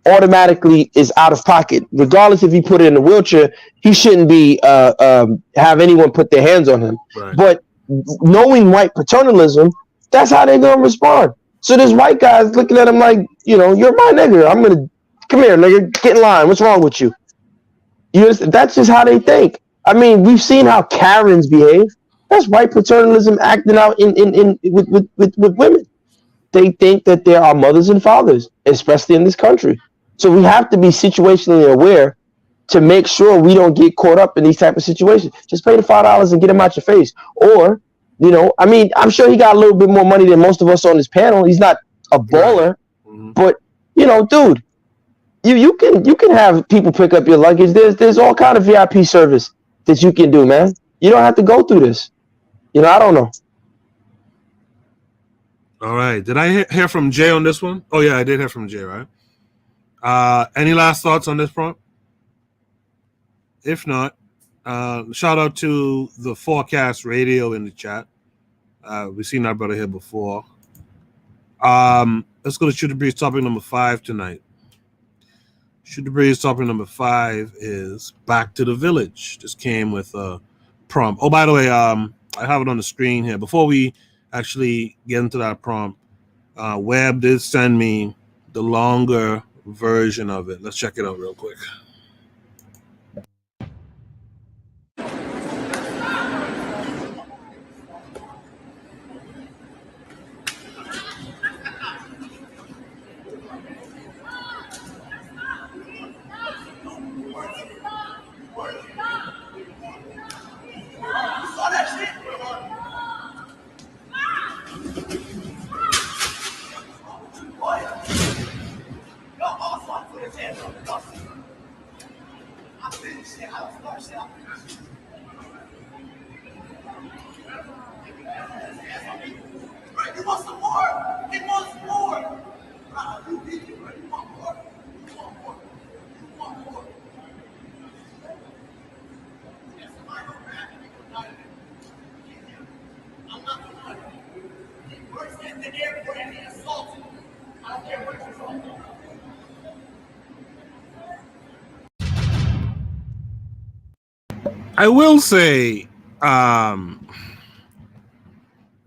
automatically is out of pocket. Regardless if he put it in a wheelchair, he shouldn't be have anyone put their hands on him. Right. But knowing white paternalism, that's how they're gonna respond. So this white guy's looking at him like, you're my nigga. I'm gonna come here, nigga, get in line. What's wrong with you? That's just how they think. I mean, we've seen how Karens behave. That's white paternalism acting out with women. They think that there are mothers and fathers, especially in this country. So we have to be situationally aware to make sure we don't get caught up in these type of situations. Just pay the $5 and get him out your face. Or, I mean, I'm sure he got a little bit more money than most of us on this panel. He's not a baller, but dude, you can have people pick up your luggage. There's all kind of VIP service that you can do, man. You don't have to go through this. I don't know. All right. Did I hear from Jay on this one? Oh, yeah, I did hear from Jay, right? Any last thoughts on this prompt? If not, shout out to the Forecast Radio in the chat. We've seen our brother here before. Let's go to Shoot the Breeze topic number 5 tonight. Shoot the Breeze topic number 5 is Back to the Village. Just came with a prompt. Oh, by the way, I have it on the screen here. Before we actually get into that prompt, Webb did send me the longer version of it. Let's check it out real quick. I will say,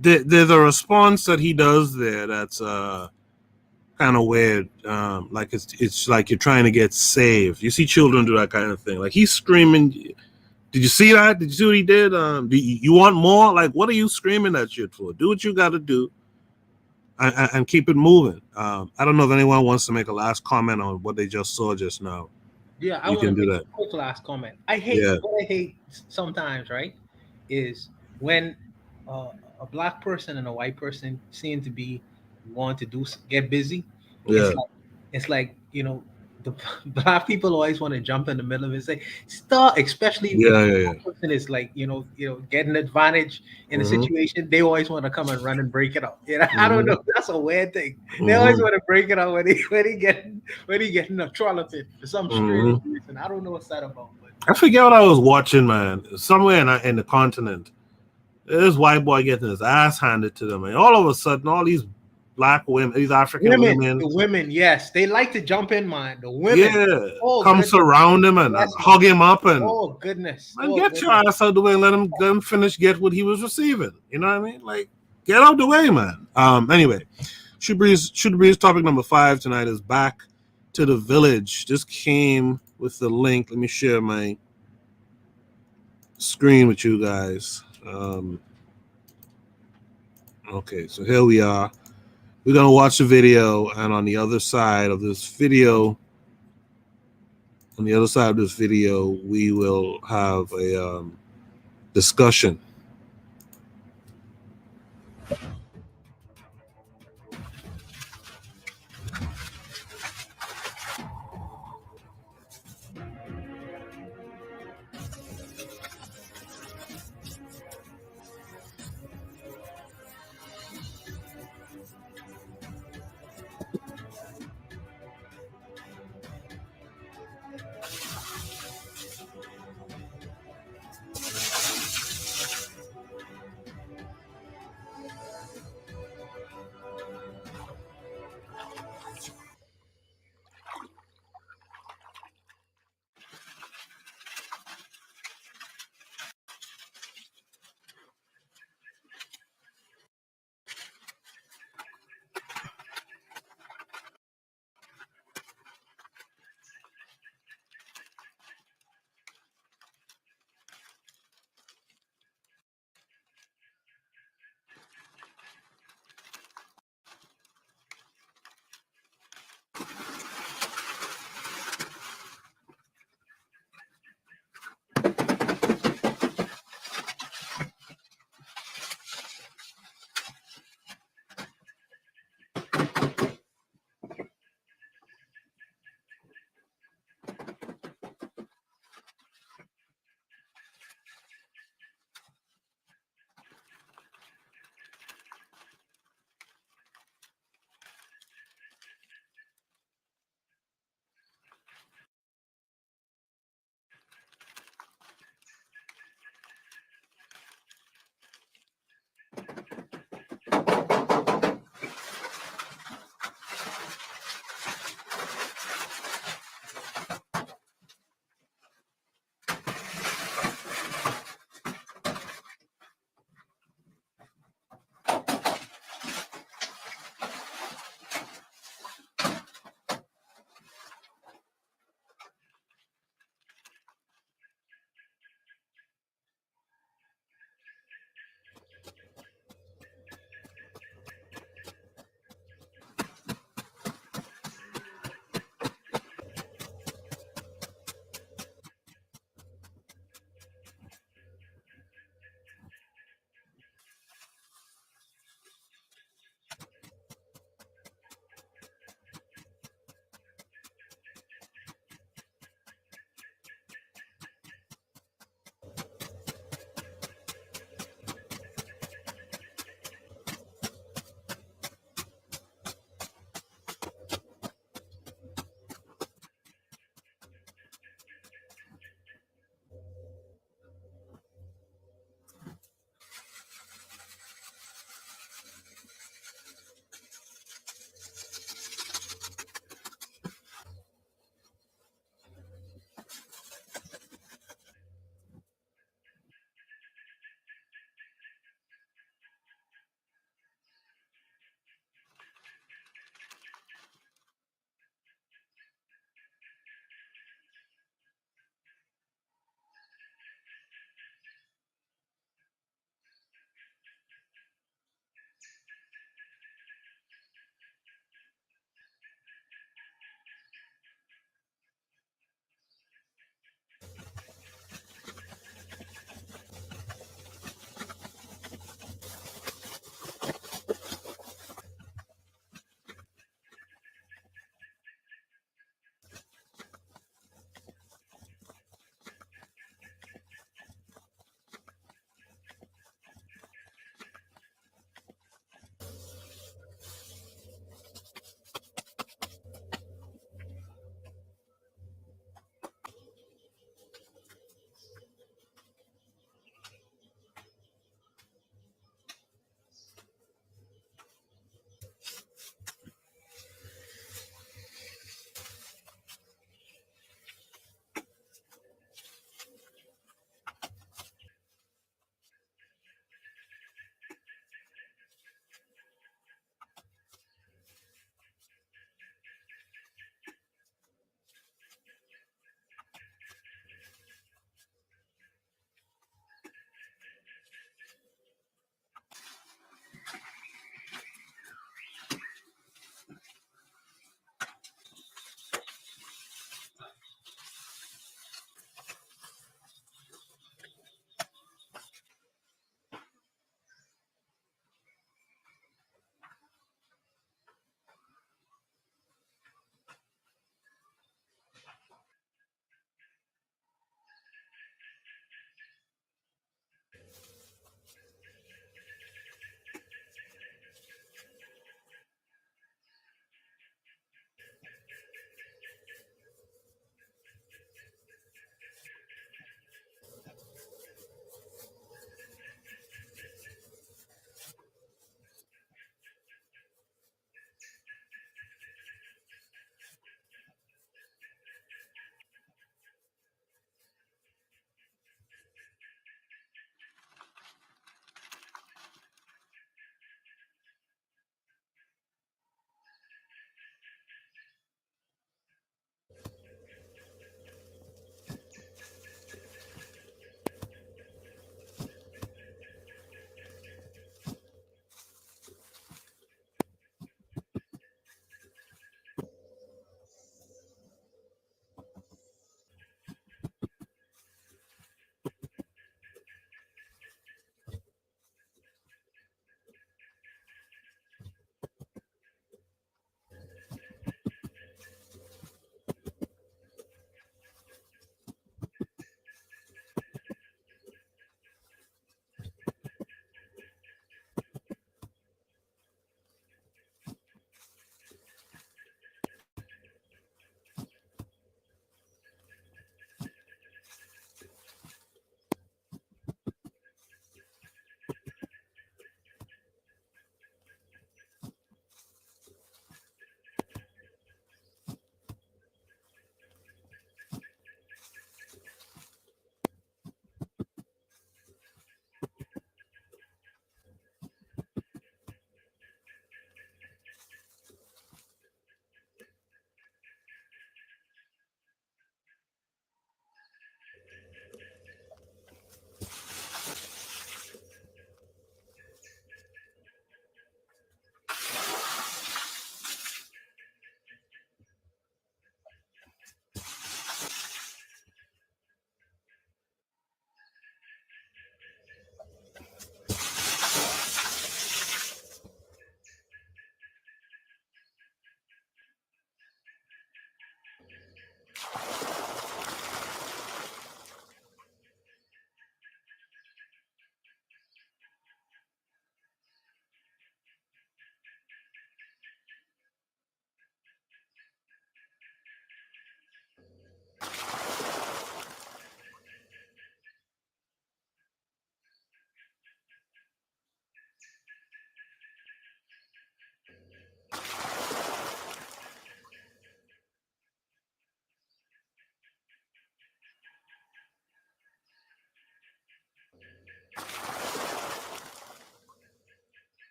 there's a response that he does there that's kind of weird. Like it's like you're trying to get saved. You see children do that kind of thing. Like he's screaming. Did you see that? Did you see what he did? Do you want more? Like, what are you screaming that shit for? Do what you got to do, and keep it moving. I don't know if anyone wants to make a last comment on what they just saw just now. Yeah, I you want can to do make that. a quick last comment. What I hate sometimes, right, is when a black person and a white person seem to be want to get busy. Yeah. It's like the black people always want to jump in the middle of it and say stop, especially if Yeah. the person is like getting advantage in a situation. They always want to come and run and break it up. I don't know, that's a weird thing. They always want to break it up when he getting a trolloping for some strange reason. I don't know what's that about. But I forget what I was watching, man. Somewhere in the continent, this white boy getting his ass handed to them, and all of a sudden, all these black women, these African women, the women, yes, they like to jump in, man. The women, come surround him and hug him up, and goodness, man, get your ass out the way and let him finish get what he was receiving. You know what I mean? Like, get out the way, man. Anyway, Shoot the Breeze topic number 5 tonight is Back to the Village. This came with the link. Let me share my screen with you guys. Okay, so here we are. We're going to watch the video, and on the other side of this video, we will have a discussion.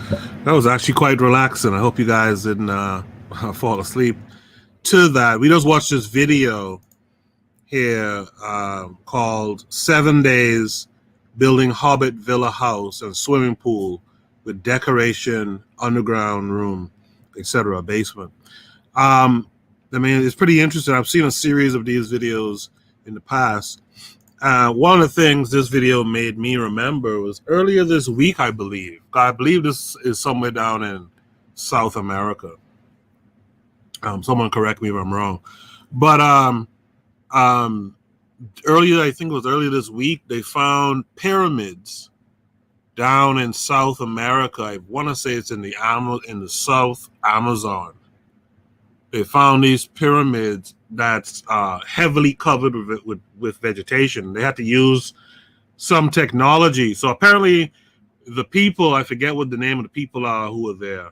That was actually quite relaxing. I hope you guys didn't fall asleep to that. We just watched this video here called 7 Days Building Hobbit Villa House and Swimming Pool with Decoration, Underground Room, etc., basement. I mean, it's pretty interesting. I've seen a series of these videos in the past. One of the things this video made me remember was earlier this week, I believe. I believe this is somewhere down in South America. Someone correct me if I'm wrong. But earlier, I think it was earlier this week, they found pyramids down in South America. I want to say it's in the South Amazon. They found these pyramids that's heavily covered with vegetation. They had to use some technology. So apparently the people, I forget what the name of the people are who were there,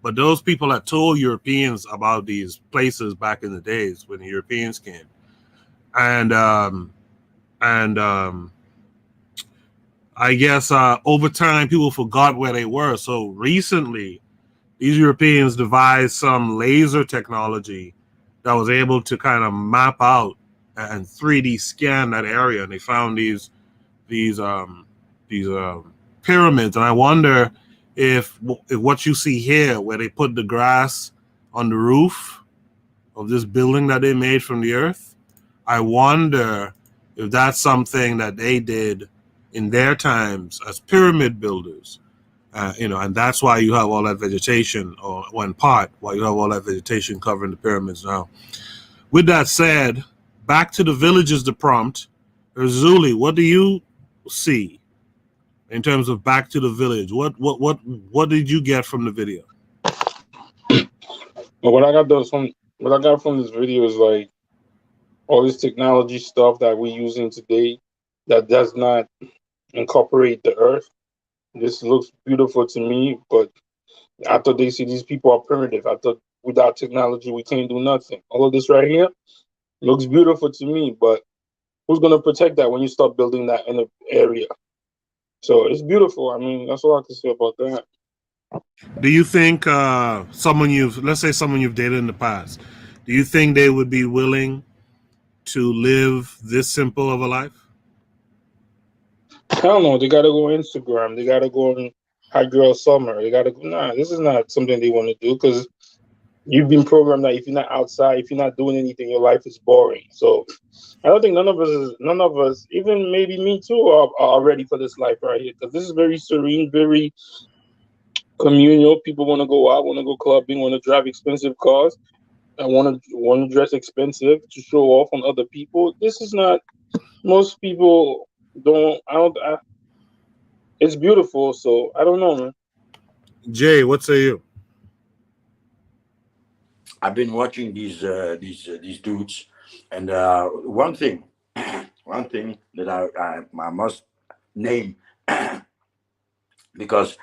but those people had told Europeans about these places back in the days when the Europeans came. And I guess over time people forgot where they were. So recently, these Europeans devised some laser technology that was able to kind of map out and 3D scan that area, and they found these pyramids. And I wonder if what you see here, where they put the grass on the roof of this building that they made from the earth, I wonder if that's something that they did in their times as pyramid builders. And that's why you have all that vegetation, or one part why you have all that vegetation covering the pyramids now. With that said, back to the villages, the prompt. Zuli, what do you see in terms of back to the village? What did you get from the video? Well, what I got from this video is like all this technology stuff that we're using today that does not incorporate the earth. This looks beautiful to me, but I thought they see these people are primitive. I thought without technology we can't do nothing. All of this right here looks beautiful to me, but who's gonna protect that when you start building that in an area? So it's beautiful. I mean, that's all I can say about that. Do you think let's say someone you've dated in the past, do you think they would be willing to live this simple of a life? I don't know. They gotta go on Instagram. They gotta go on Hot Girl Summer. They gotta go. Nah, this is not something they want to do because you've been programmed that if you're not outside, if you're not doing anything, your life is boring. So I don't think none of us, even maybe me too, are ready for this life right here because this is very serene, very communal. People want to go out, want to go clubbing, want to drive expensive cars, and want to dress expensive to show off on other people. This is not. Most people don't. It's beautiful, so I don't know, man. Jay, what say you? I've been watching these dudes, and one thing that I must name because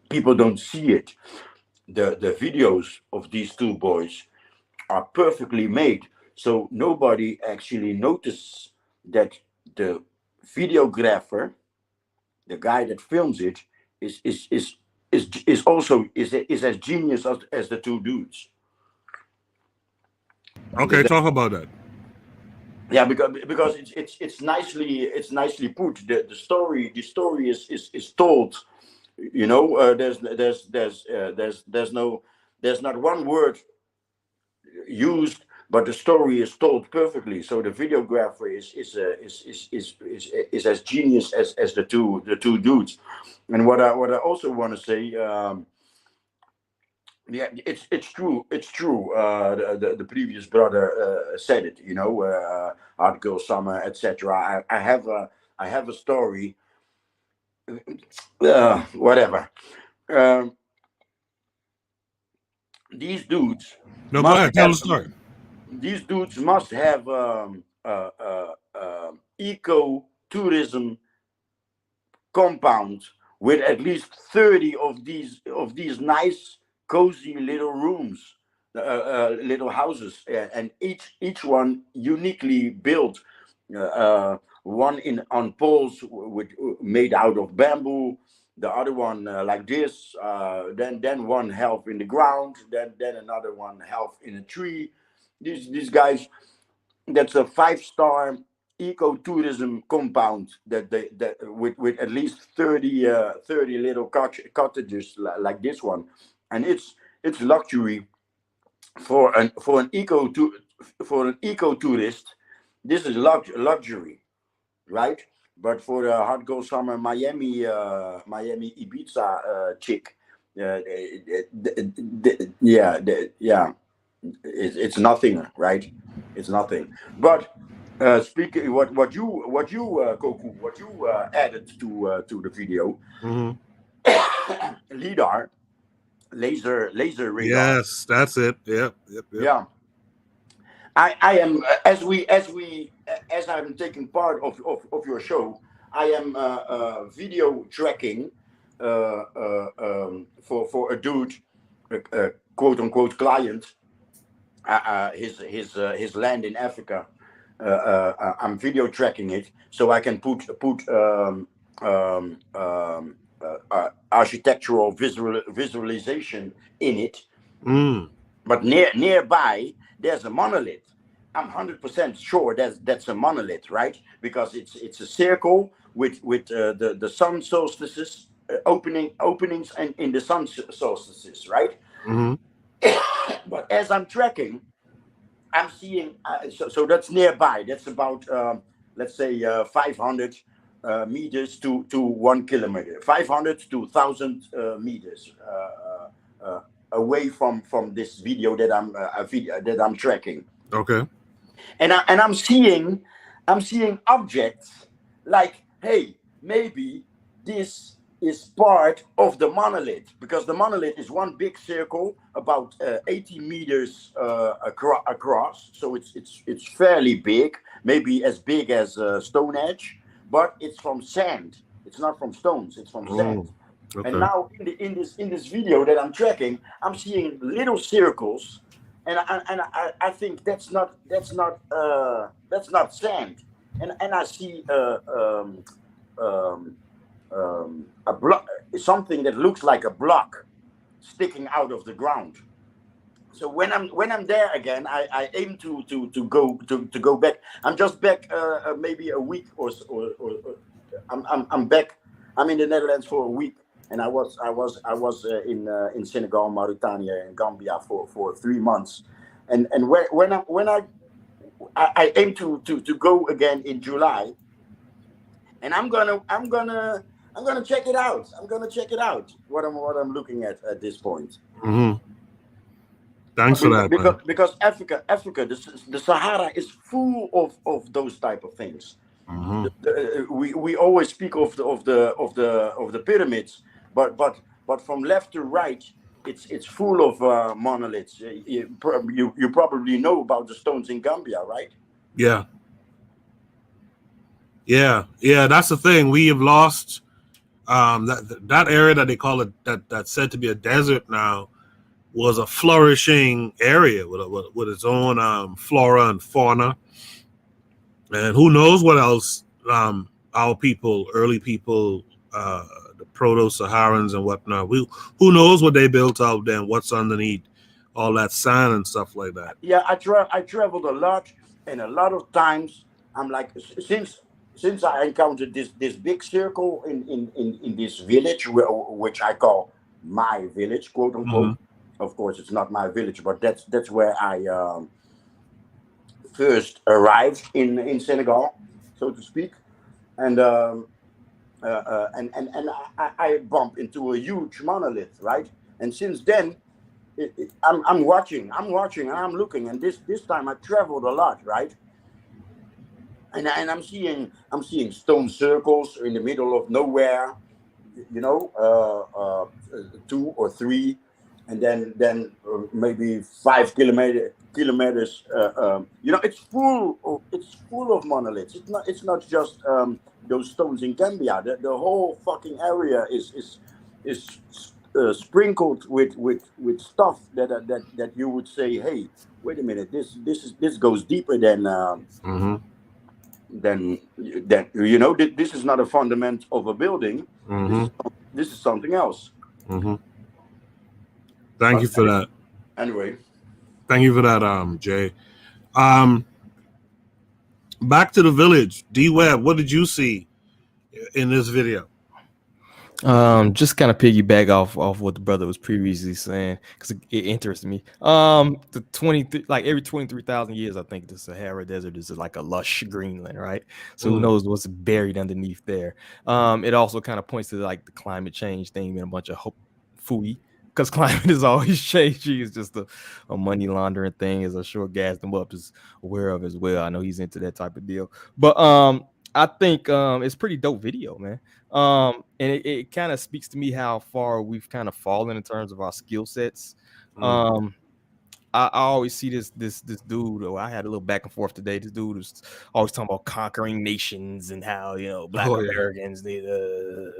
people don't see it. The videos of these two boys are perfectly made, so nobody actually notices that the videographer, the guy that films it, is as genius as the two dudes. Okay, talk about that. Yeah, because it's nicely put. The story is told. You know, there's not one word used, but the story is told perfectly. So the videographer is as genius as the two dudes. And what I also want to say, yeah, it's true. The previous brother said it. You know, Hard Girl Summer, etc. I have a story. Whatever. These dudes. No, go ahead. Tell the story. These dudes must have eco-tourism compound with at least 30 of these nice, cozy little rooms, little houses, and each one uniquely built. One on poles made out of bamboo, the other one like this, then one half in the ground, then another one half in a tree. These guys, that's a 5-star ecotourism compound that with at least 30 little cottages like this one, and it's luxury for an ecotourist. This is luxury, right? But for the hardcore summer Miami Ibiza chick, it's nothing, right? It's nothing. But speaking what you Koku, what you added to the video, LIDAR, laser radar. Yes, that's it. Yep. Yeah. I am as I'm taking part of your show, I am video tracking for a dude, quote unquote client, his land in Africa. I'm video tracking it so I can put architectural visualization in it. But nearby there's a monolith. I'm 100% sure that's a monolith, right? Because it's a circle with the sun solstices, openings and in the sun solstices, right? But as I'm tracking, I'm seeing so that's nearby. That's about let's say 500 meters to 1 kilometer, 500 to 1,000 meters away from this video that I'm tracking. Okay. And I'm seeing objects like, hey, maybe this is part of the monolith, because the monolith is one big circle about 80 meters across, so it's fairly big, maybe as big as Stonehenge, but it's from sand. It's not from stones. It's from sand. Okay. And now in this video that I'm tracking, I'm seeing little circles, and I think that's not sand, and I see a block, something that looks like a block sticking out of the ground. So when I'm there again, I aim to go back. I'm just back maybe a week or I'm back. I'm in the Netherlands for a week, and I was in Senegal, Mauritania, and Gambia for 3 months, and when I aim to go again in July, and I'm gonna check it out. I'm gonna check it out. What I'm looking at this point. Thanks for that, because Africa, the Sahara is full of those type of things. We always speak of the pyramids, but from left to right, it's full of monoliths. You probably know about the stones in Gambia, right? Yeah. That's the thing. We have lost that area that they call it, that's said to be a desert now, was a flourishing area with its own flora and fauna, and who knows what else our people, early people, the proto-Saharans and whatnot, who knows what they built out there and what's underneath all that sand and stuff like that. Yeah, I traveled a lot, and a lot of times I'm like, since I encountered this big circle in this village, which I call my village, quote unquote. Of course, it's not my village, but that's where I first arrived in Senegal, so to speak, and I bump into a huge monolith, right? And since then, I'm watching, and I'm looking, and this time I traveled a lot, right? And I'm seeing stone circles in the middle of nowhere, 2 or 3. And then maybe 5 kilometers. It's full of monoliths. It's not just those stones in Gambia. The whole fucking area is sprinkled with stuff that you would say, hey, wait a minute, this goes deeper than this is not a fundament of a building. this is something else. Mm-hmm. Thank you for that. Anyway. Thank you for that, Jay. Back to the village. D-Web, what did you see in this video? Just kind of piggyback off what the brother was previously saying, because it interested me. The 23, like every 23,000 years, I think the Sahara Desert is like a lush Greenland, right? So who knows what's buried underneath there. It also kind of points to like the climate change thing and a bunch of fooey, because climate is always changing. It's just a money laundering thing, as I'm sure Gas them up is aware of as well. I know he's into that type of deal. But I think it's pretty dope video, man. And it kind of speaks to me how far we've kind of fallen in terms of our skill sets. I always see this dude. I had a little back and forth today. This dude was always talking about conquering nations and how, you know, Black Americans need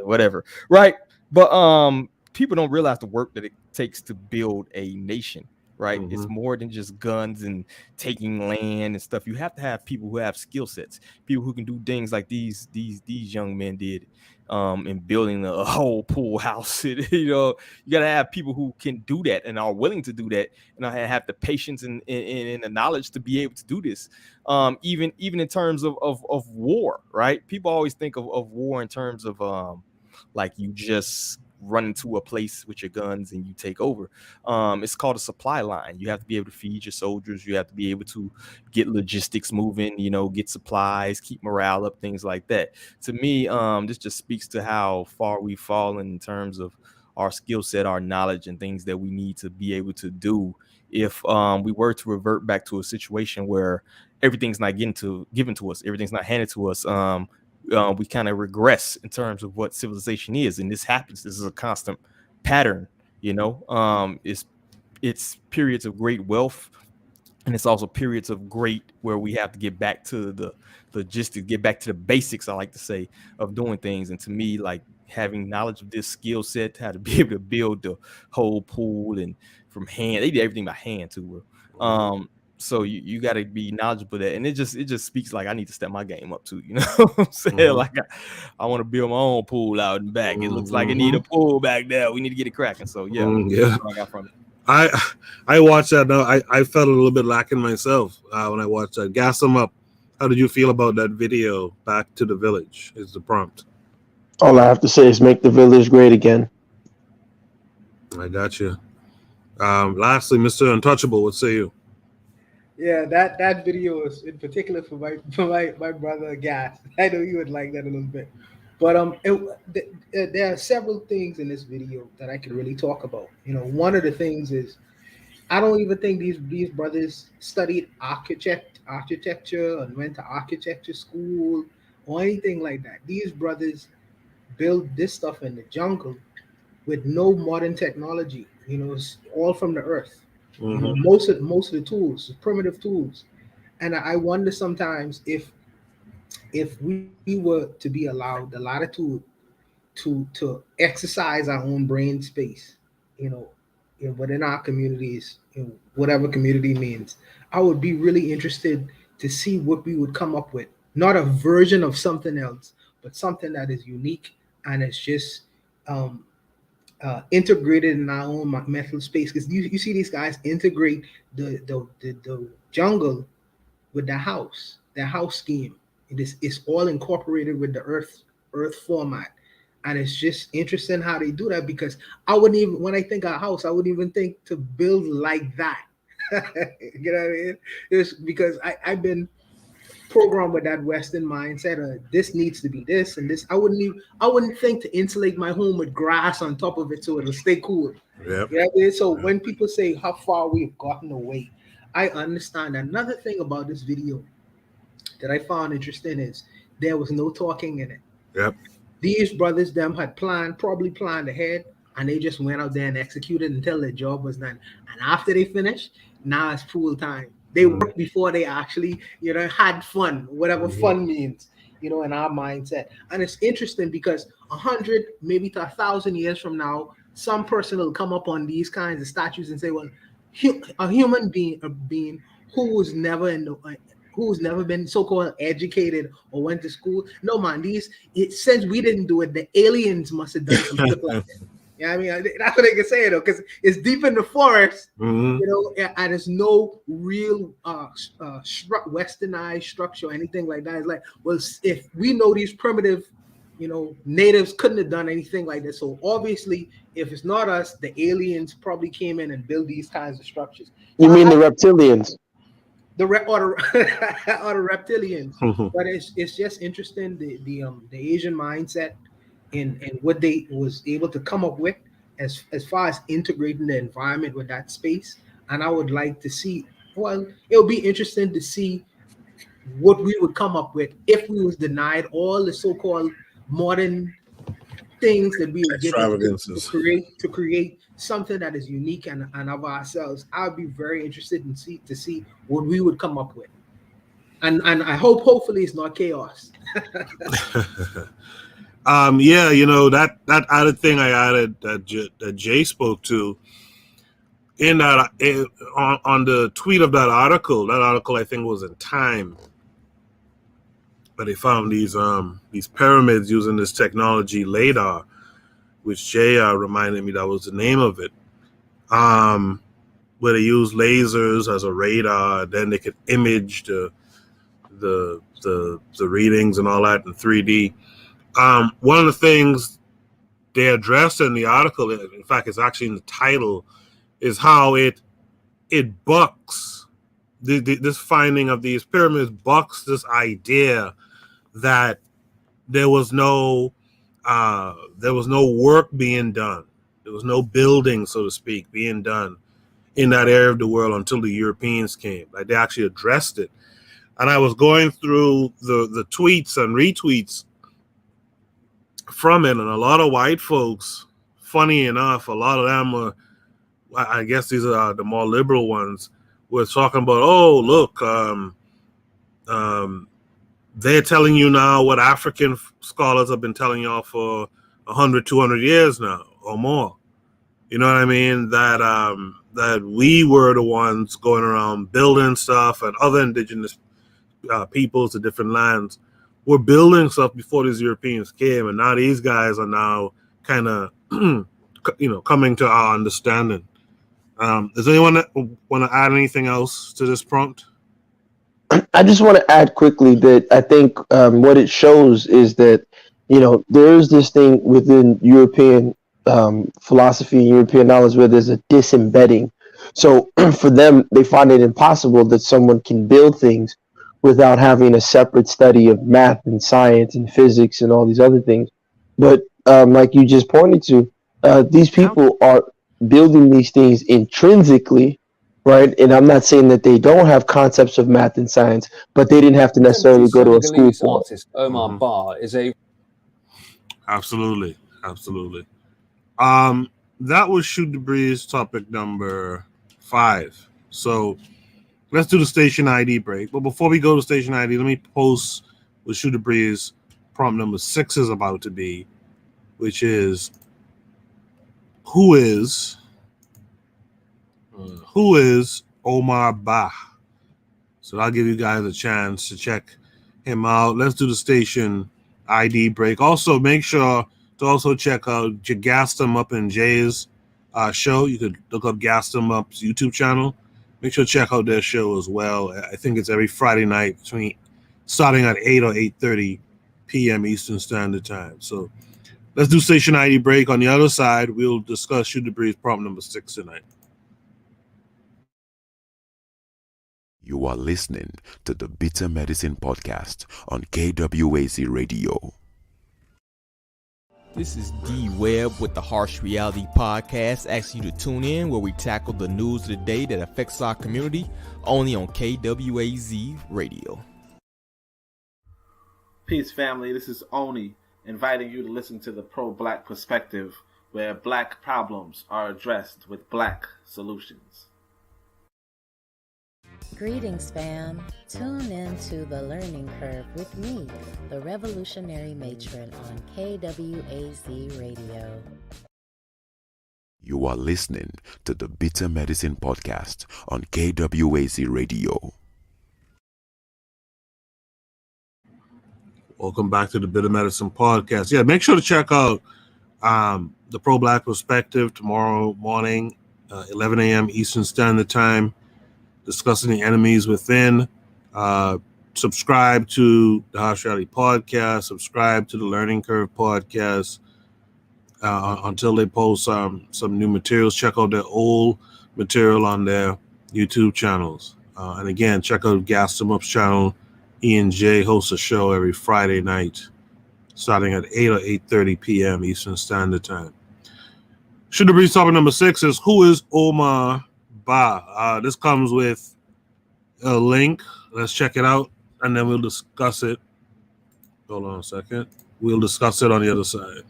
whatever, right? But people don't realize the work that it takes to build a nation. Right, it's more than just guns and taking land and stuff. You have to have people who have skill sets, people who can do things like these young men did, in building a whole pool house. You know, you gotta have people who can do that and are willing to do that, and have the patience and the knowledge to be able to do this. Even in terms of war, right? People always think of war in terms of like you just run into a place with your guns and you take over. It's called a supply line. You have to be able to feed your soldiers. You have to be able to get logistics moving, you know, get supplies, keep morale up, things like that. To me, this just speaks to how far we've fallen in terms of our skill set, our knowledge, and things that we need to be able to do. If we were to revert back to a situation where everything's not given to us, everything's not handed to us, we kind of regress in terms of what civilization is, and this happens. This is a constant pattern, you know. It's periods of great wealth, and it's also periods of great where we have to get back to the logistics, get back to the basics, I like to say, of doing things. And to me, like having knowledge of this skill set, how to be able to build the whole pool and from hand, they did everything by hand too. So you got to be knowledgeable of that, and it just speaks like I need to step my game up too. You know what I'm saying? Like I want to build my own pool out and back. It looks like it need a pool back there. We need to get it cracking. So yeah, that's what I got from it. I watched that. Now I felt a little bit lacking myself when I watched that. Gas them up. How did you feel about that video? Back to the village is the prompt. All I have to say is make the village great again. I got you. Lastly, Mr. Untouchable, what say you? Yeah, that video is in particular for my brother Gas. I know you would like that a little bit, but there are several things in this video that I could really talk about. You know, one of the things is I don't even think these brothers studied architecture and went to architecture school or anything like that. These brothers built this stuff in the jungle with no modern technology. You know, it's all from the earth. You know, most of the tools, primitive tools, and I wonder sometimes if we were to be allowed the latitude to exercise our own brain space, you know, within our communities, whatever community means, I would be really interested to see what we would come up with. Not a version of something else, but something that is unique and it's just integrated in our own mental space. Because you see these guys integrate the jungle with the house, their house scheme. It's all incorporated with the earth format. And it's just interesting how they do that, because I wouldn't even, when I think of a house, I wouldn't even think to build like that. You know what I mean? It's because I've been programmed with that Western mindset. This needs to be this and this. I wouldn't think to insulate my home with grass on top of it so it'll stay cool. Yep. You know what I mean? So when people say how far we've gotten away, I understand. Another thing about this video that I found interesting is there was no talking in it. Yep. These brothers, them had probably planned ahead, and they just went out there and executed until their job was done. And after they finished, now it's pool time. They worked before they actually, had fun, whatever fun means, in our mindset. And it's interesting because 100, maybe to 1,000 years from now, some person will come up on these kinds of statues and say, well, a human being who was never who's never been so-called educated or went to school. No, man, since we didn't do it, the aliens must have done some shit like that. Yeah, I mean, that's what they can say though, because it's deep in the forest, Mhm. you know, and there's no real westernized structure or anything like that. It's like, well, if we know these primitive, you know, natives couldn't have done anything like this, so obviously, if it's not us, the aliens probably came in and built these kinds of structures. You mean the reptilians? Or the reptilians, but it's just interesting the Asian mindset in what they was able to come up with as far as integrating the environment with that space. And I would like to see, well, it'll be interesting to see what we would come up with if we was denied all the so-called modern things that we were given Extravagances. to create something that is unique and of ourselves. I would be very interested in to see what we would come up with. And I hopefully it's not chaos. Yeah, you know, that added thing I added that Jay spoke to in that on the tweet of that article. That article I think was in Time, but they found these pyramids using this technology LiDAR, which Jay reminded me that was the name of it. Where they use lasers as a radar, then they could image the readings and all that in 3D. One of the things they addressed in the article, in fact, it's actually in the title, is how it bucks this finding of these pyramids bucks this idea that there was no work being done, there was no building, so to speak, being done in that area of the world until the Europeans came. Like, they actually addressed it. And I was going through the tweets and retweets from it, and a lot of white folks, funny enough, a lot of them were, I guess these are the more liberal ones, were talking about, oh, look, they're telling you now what African scholars have been telling y'all for 100, 200 years now or more. You know what I mean? That we were the ones going around building stuff, and other indigenous peoples to different lands were building stuff before these Europeans came, and now these guys are now kind of, coming to our understanding. Does anyone want to add anything else to this prompt? I just want to add quickly that I think what it shows is that, there is this thing within European philosophy and European knowledge where there's a disembedding. So for them, they find it impossible that someone can build things without having a separate study of math and science and physics and all these other things. But like you just pointed to, these people are building these things intrinsically, right? And I'm not saying that they don't have concepts of math and science, but they didn't have to necessarily go to a school for it. Artist Omar Ba is a Absolutely. That was Shoot the Breeze topic number 5. So let's do the station ID break. But before we go to station ID, let me post what Shoot the Breeze prompt number 6 is about to be, which is who is Omar Ba? So I'll give you guys a chance to check him out. Let's do the station ID break. Also, make sure to also check out Gaston Up in Jay's show. You could look up Gaston Up's YouTube channel. Make sure to check out their show as well. I think it's every Friday night starting at 8 or 8:30 p.m. Eastern Standard Time. So let's do station ID break. On the other side, we'll discuss Shoot the Breeze prompt number 6 tonight. You are listening to the Bitter Medicine Podcast on KWAZ Radio. This is D Webb with the Harsh Reality Podcast, asking you to tune in where we tackle the news of the day that affects our community, only on KWAZ Radio. Peace, family. This is Oni, inviting you to listen to the pro-black perspective, where black problems are addressed with black solutions. Greetings, fam. Tune in to The Learning Curve with me, the revolutionary matron on KWAZ Radio. You are listening to the Bitter Medicine Podcast on KWAZ Radio. Welcome back to the Bit of Medicine podcast. Yeah, make sure to check out the Pro Black Perspective tomorrow morning, 11 a.m. Eastern Standard Time, discussing the enemies within. Subscribe to the House Rally podcast. Subscribe to the Learning Curve podcast until they post some new materials. Check out their old material on their YouTube channels. And again, check out Gas Them Up's channel. Ian J hosts a show every Friday night, starting at 8 or 8:30 p.m. Eastern Standard Time. Should the Breeze topic number 6 is who is Omar Ba? This comes with a link. Let's check it out, and then we'll discuss it. Hold on a second. We'll discuss it on the other side.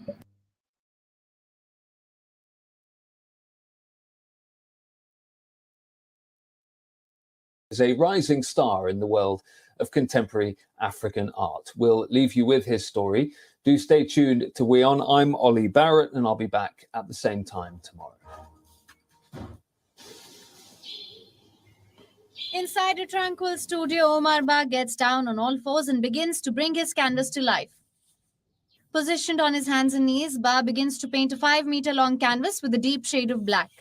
Is a rising star in the world of contemporary African art. We'll leave you with his story. Do stay tuned to WION. I'm Ollie Barrett, and I'll be back at the same time tomorrow. Inside a tranquil studio, Omar Ba gets down on all fours and begins to bring his canvas to life. Positioned on his hands and knees, Ba begins to paint a 5-meter-long canvas with a deep shade of black.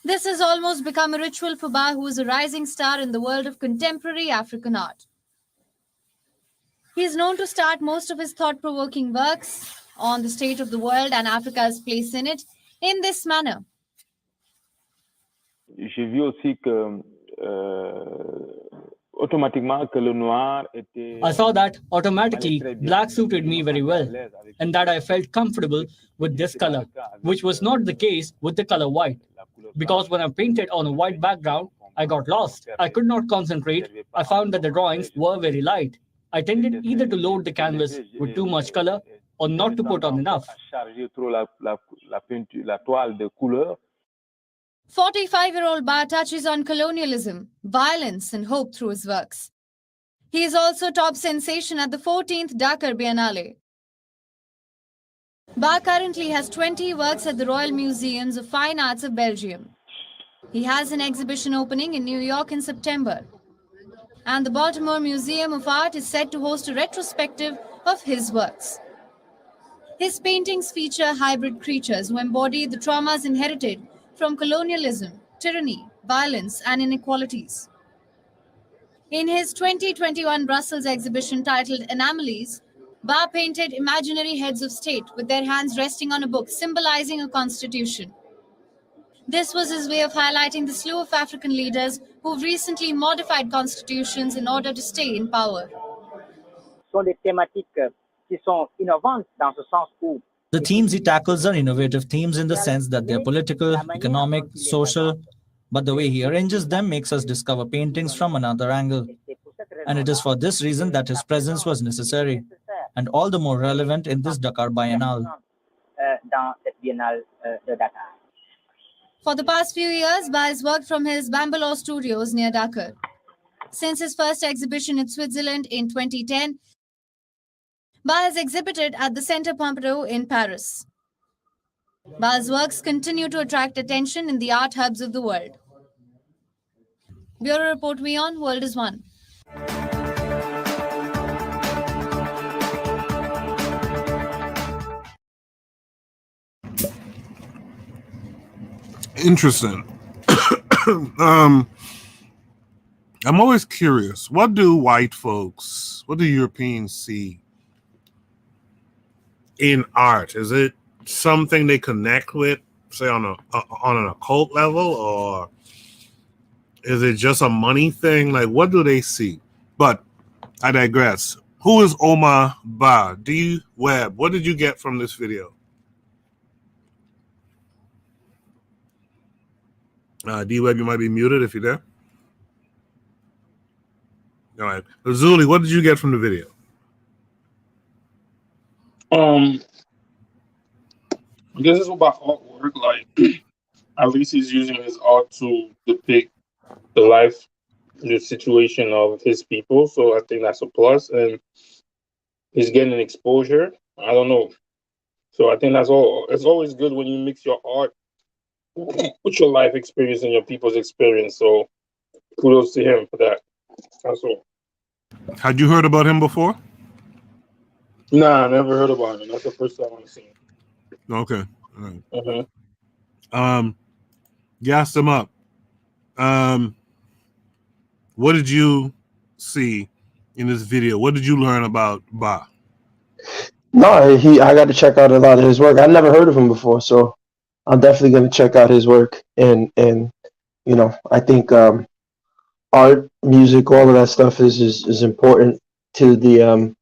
This has almost become a ritual for Ba, who is a rising star in the world of contemporary African art. He is known to start most of his thought-provoking works on the state of the world and Africa's place in it in this manner. J'ai vu aussi que automatiquement que le noir était. I saw that automatically black suited me very well, and that I felt comfortable with this color, which was not the case with the color white. Because when I painted on a white background, I got lost. I could not concentrate. I found that the drawings were very light. I tended either to load the canvas with too much color or not to put on enough. 45-year-old Ba touches on colonialism, violence, and hope through his works. He is also top sensation at the 14th Dakar Biennale. Ba currently has 20 works at the Royal Museums of Fine Arts of Belgium. He has an exhibition opening in New York in September. And the Baltimore Museum of Art is set to host a retrospective of his works. His paintings feature hybrid creatures who embody the traumas inherited from colonialism, tyranny, violence, and inequalities. In his 2021 Brussels exhibition titled Anomalies, Ba painted imaginary heads of state with their hands resting on a book symbolizing a constitution. This was his way of highlighting the slew of African leaders who've recently modified constitutions in order to stay in power. The themes he tackles are innovative themes in the sense that they're political, economic, social, but the way he arranges them makes us discover paintings from another angle. And it is for this reason that his presence was necessary, and all the more relevant in this Dakar Biennale. For the past few years, Ba has worked from his Bambalore studios near Dakar. Since his first exhibition in Switzerland in 2010, Ba has exhibited at the Centre Pompidou in Paris. Ba's works continue to attract attention in the art hubs of the world. Bureau Report WION, World is One. Interesting. I'm always curious. What do white folks, what do Europeans see in art? Is it something they connect with, say on an occult level, or is it just a money thing? Like, what do they see? But I digress. Who is Omar Ba? D Webb, what did you get from this video? D Webb, you might be muted if you're there. All right, Zuli, what did you get from the video? I guess it's about artwork. Like, at least he's using his art to depict the life, the situation of his people. So I think that's a plus, and he's getting exposure. I don't know. So I think that's all. It's always good when you mix your art with your life experience and your people's experience. So kudos to him for that. That's all. Had you heard about him before? Nah, I never heard about him. That's the first time I've seen him. Okay. All right. Gassed him up. What did you see in this video? What did you learn about Ba? No, I got to check out a lot of his work. I never heard of him before, so I'm definitely going to check out his work. And you know, I think art, music, all of that stuff is important to the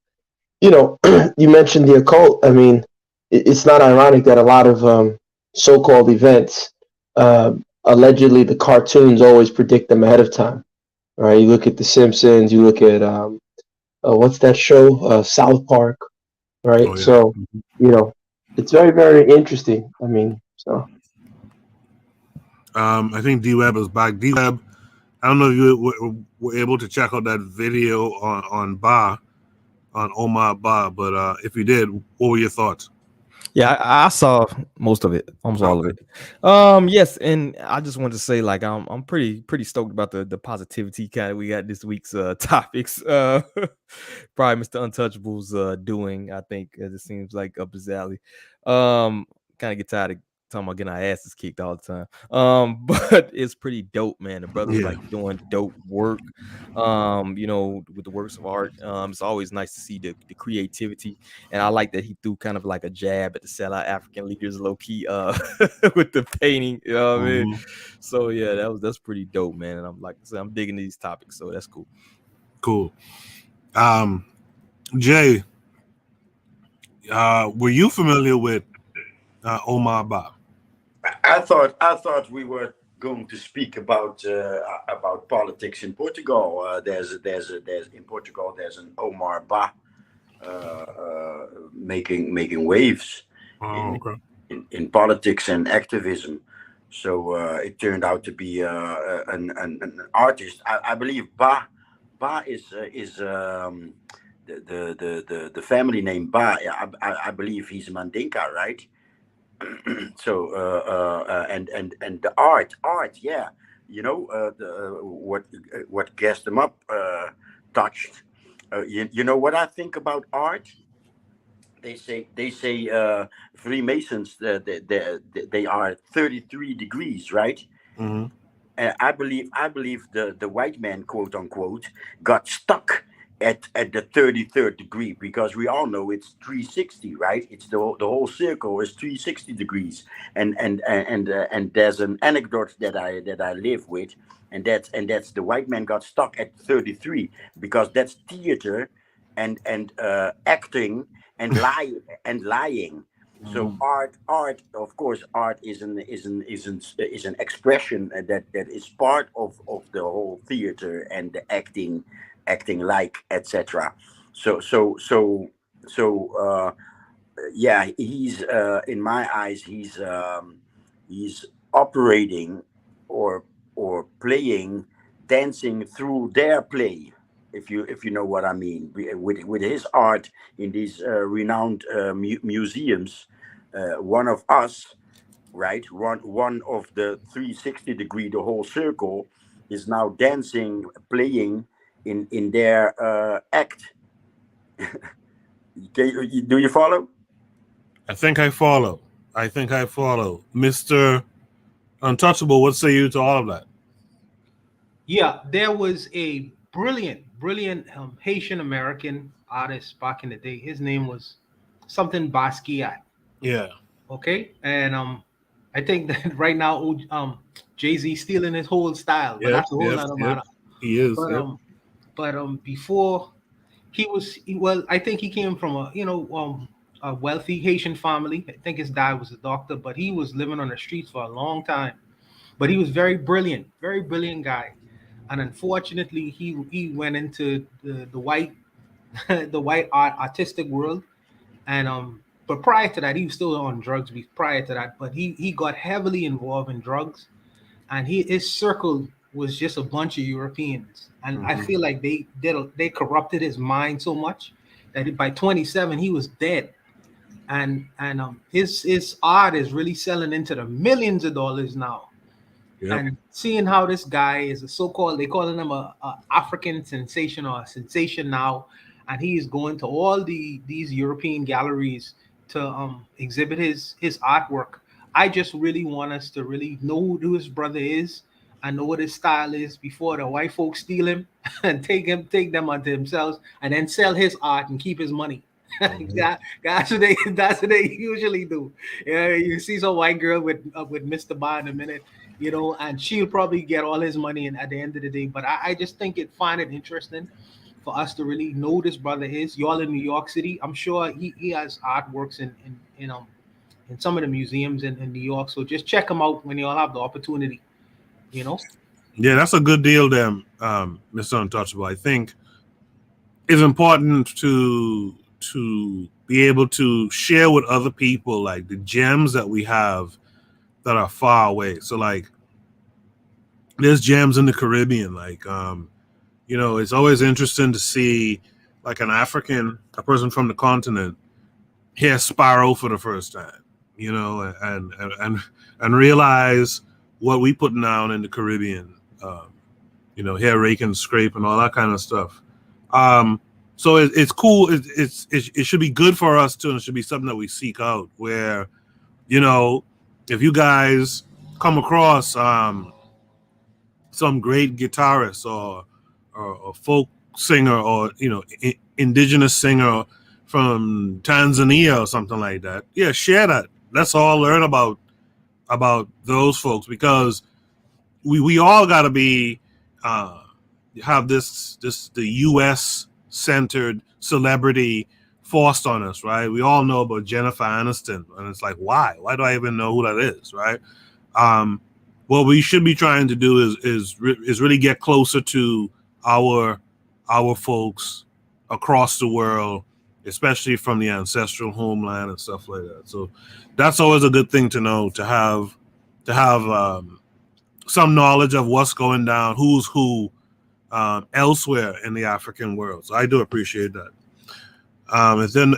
you know, you mentioned the occult. I mean, it's not ironic that a lot of so-called events, allegedly the cartoons always predict them ahead of time. Right? You look at The Simpsons. You look at what's that show? South Park. Right? Oh, yeah. So, you know, it's very, very interesting. I mean, so. I think D-Web is back. D-Web, I don't know if you were able to check out that video on Ba, on Omar Ba, but if you did, what were your thoughts? Yeah, I saw most of it, almost all of it. Yes, and I just wanted to say, like, I'm pretty stoked about the positivity kind of we got this week's topics. Probably Mr. Untouchable's doing. I think it seems like up his alley. Kind of get tired of talking about getting our asses kicked all the time. But it's pretty dope, man. The brother's like doing dope work. You know, with the works of art. It's always nice to see the creativity, and I like that he threw kind of like a jab at the sellout African leaders, low key, with the painting. You know what I mean? So yeah, that's pretty dope, man. And I'm like I said, I'm digging these topics, so that's cool. Cool. Jay, were you familiar with Omar Ba? I thought we were going to speak about politics in Portugal. There's in Portugal there's an Omar Ba making waves in politics and activism. So it turned out to be an artist. I believe Ba is the family name Ba. I believe he's Mandinka, right? So and the art, yeah, you know, what gassed them up touched. You know what I think about art? They say Freemasons they are 33 degrees, right? I believe the white man, quote unquote, got stuck at the 33rd degree, because we all know it's 360, right? It's the whole circle is 360 degrees, and there's an anecdote that I live with, and that's the white man got stuck at 33 because that's theater and acting and lying. So art, of course, art is an expression that is part of the whole theater and the acting like, etc. So yeah, he's in my eyes he's operating or playing, dancing through their play, if you know what I mean, with his art in these renowned museums. One of us, right, one of the 360 degree, the whole circle, is now dancing, playing in their act. Do you follow? I think I follow. Mr. Untouchable, what say you to all of that? Yeah, there was a brilliant Haitian American artist back in the day. His name was something Basquiat. Yeah. Okay, and I think that right now Jay-Z stealing his whole style, but that's a whole other matter. He is. But before I think he came from a wealthy Haitian family. I think his dad was a doctor, but he was living on the streets for a long time. But he was very brilliant guy. And unfortunately, he went into the white artistic world, and but prior to that, he was still on drugs. Prior to that, but he got heavily involved in drugs, and his circle was just a bunch of Europeans, and I feel like they corrupted his mind so much that by 27 he was dead, and his art is really selling into the millions of dollars now. Yep. And seeing how this guy is a so-called, they calling him a African sensation or a sensation now, and he is going to all these European galleries to exhibit his artwork. I just really want us to really know who his brother is and know what his style is before the white folks steal him and take them onto themselves and then sell his art and keep his money. That's what they usually do. Yeah, you see some white girl with Mr. Bar in a minute, and she'll probably get all his money at the end of the day. But I just find it interesting for us to really know who this brother is. Y'all in New York City, I'm sure he has artworks in some of the museums in New York. So just check him out when y'all have the opportunity. Yeah, that's a good deal there, Mr. Untouchable. I think it's important to be able to share with other people like the gems that we have that are far away. So like there's gems in the Caribbean, like it's always interesting to see like a person from the continent hear Sparrow for the first time, and realize what we put down in the Caribbean, hair rake and scrape and all that kind of stuff. So it's cool. It should be good for us too, and it should be something that we seek out. Where, if you guys come across some great guitarist or folk singer or indigenous singer from Tanzania or something like that, yeah, share that. Let's all learn about those folks, because we all got to be have the U.S. centered celebrity forced on us, right? We all know about Jennifer Aniston, and it's like, why do I even know who that is, right? What we should be trying to do is really get closer to our folks across the world, especially from the ancestral homeland and stuff like that. So that's always a good thing to know, to have some knowledge of what's going down, who's who elsewhere in the African world. So I do appreciate that.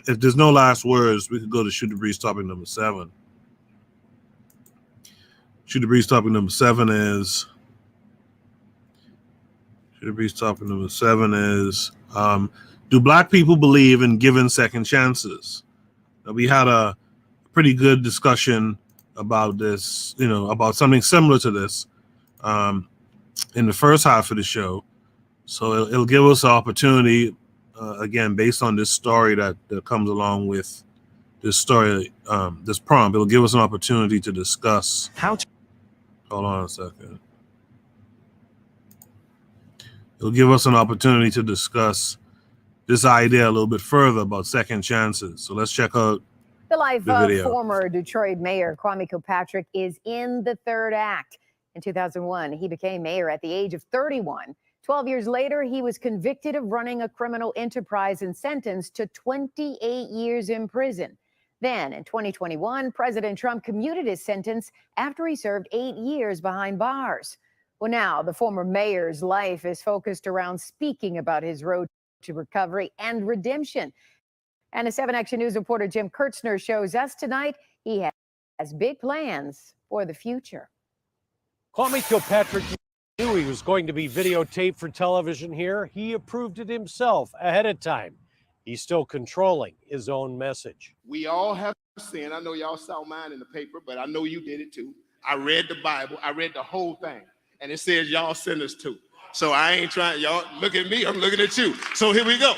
If there's no last words, we could go to Shoot the Breeze topic number 7. Shoot the Breeze topic number 7 is do Black people believe in giving second chances? Now, we had a pretty good discussion about this, about something similar to this in the first half of the show. So it'll give us an opportunity, again, based on this story that comes along with this story, this prompt. It'll give us an opportunity to discuss. Hold on a second. It'll give us an opportunity to discuss this idea a little bit further about second chances. So let's check out the life the of video. Former Detroit Mayor Kwame Kilpatrick is in the third act. In 2001, he became mayor at the age of 31. 12 years later, he was convicted of running a criminal enterprise and sentenced to 28 years in prison. Then, in 2021, President Trump commuted his sentence after he served 8 years behind bars. Well, now the former mayor's life is focused around speaking about his road to recovery and redemption. And as 7 Action News reporter Jim Kurtzner shows us tonight, he has big plans for the future. Kwame Kilpatrick knew he was going to be videotaped for television here. He approved it himself ahead of time. He's still controlling his own message. We all have sin. I know y'all saw mine in the paper, but I know you did it too. I read the Bible. I read the whole thing. And it says y'all sinners too. So I ain't trying, y'all look at me, I'm looking at you. So here we go.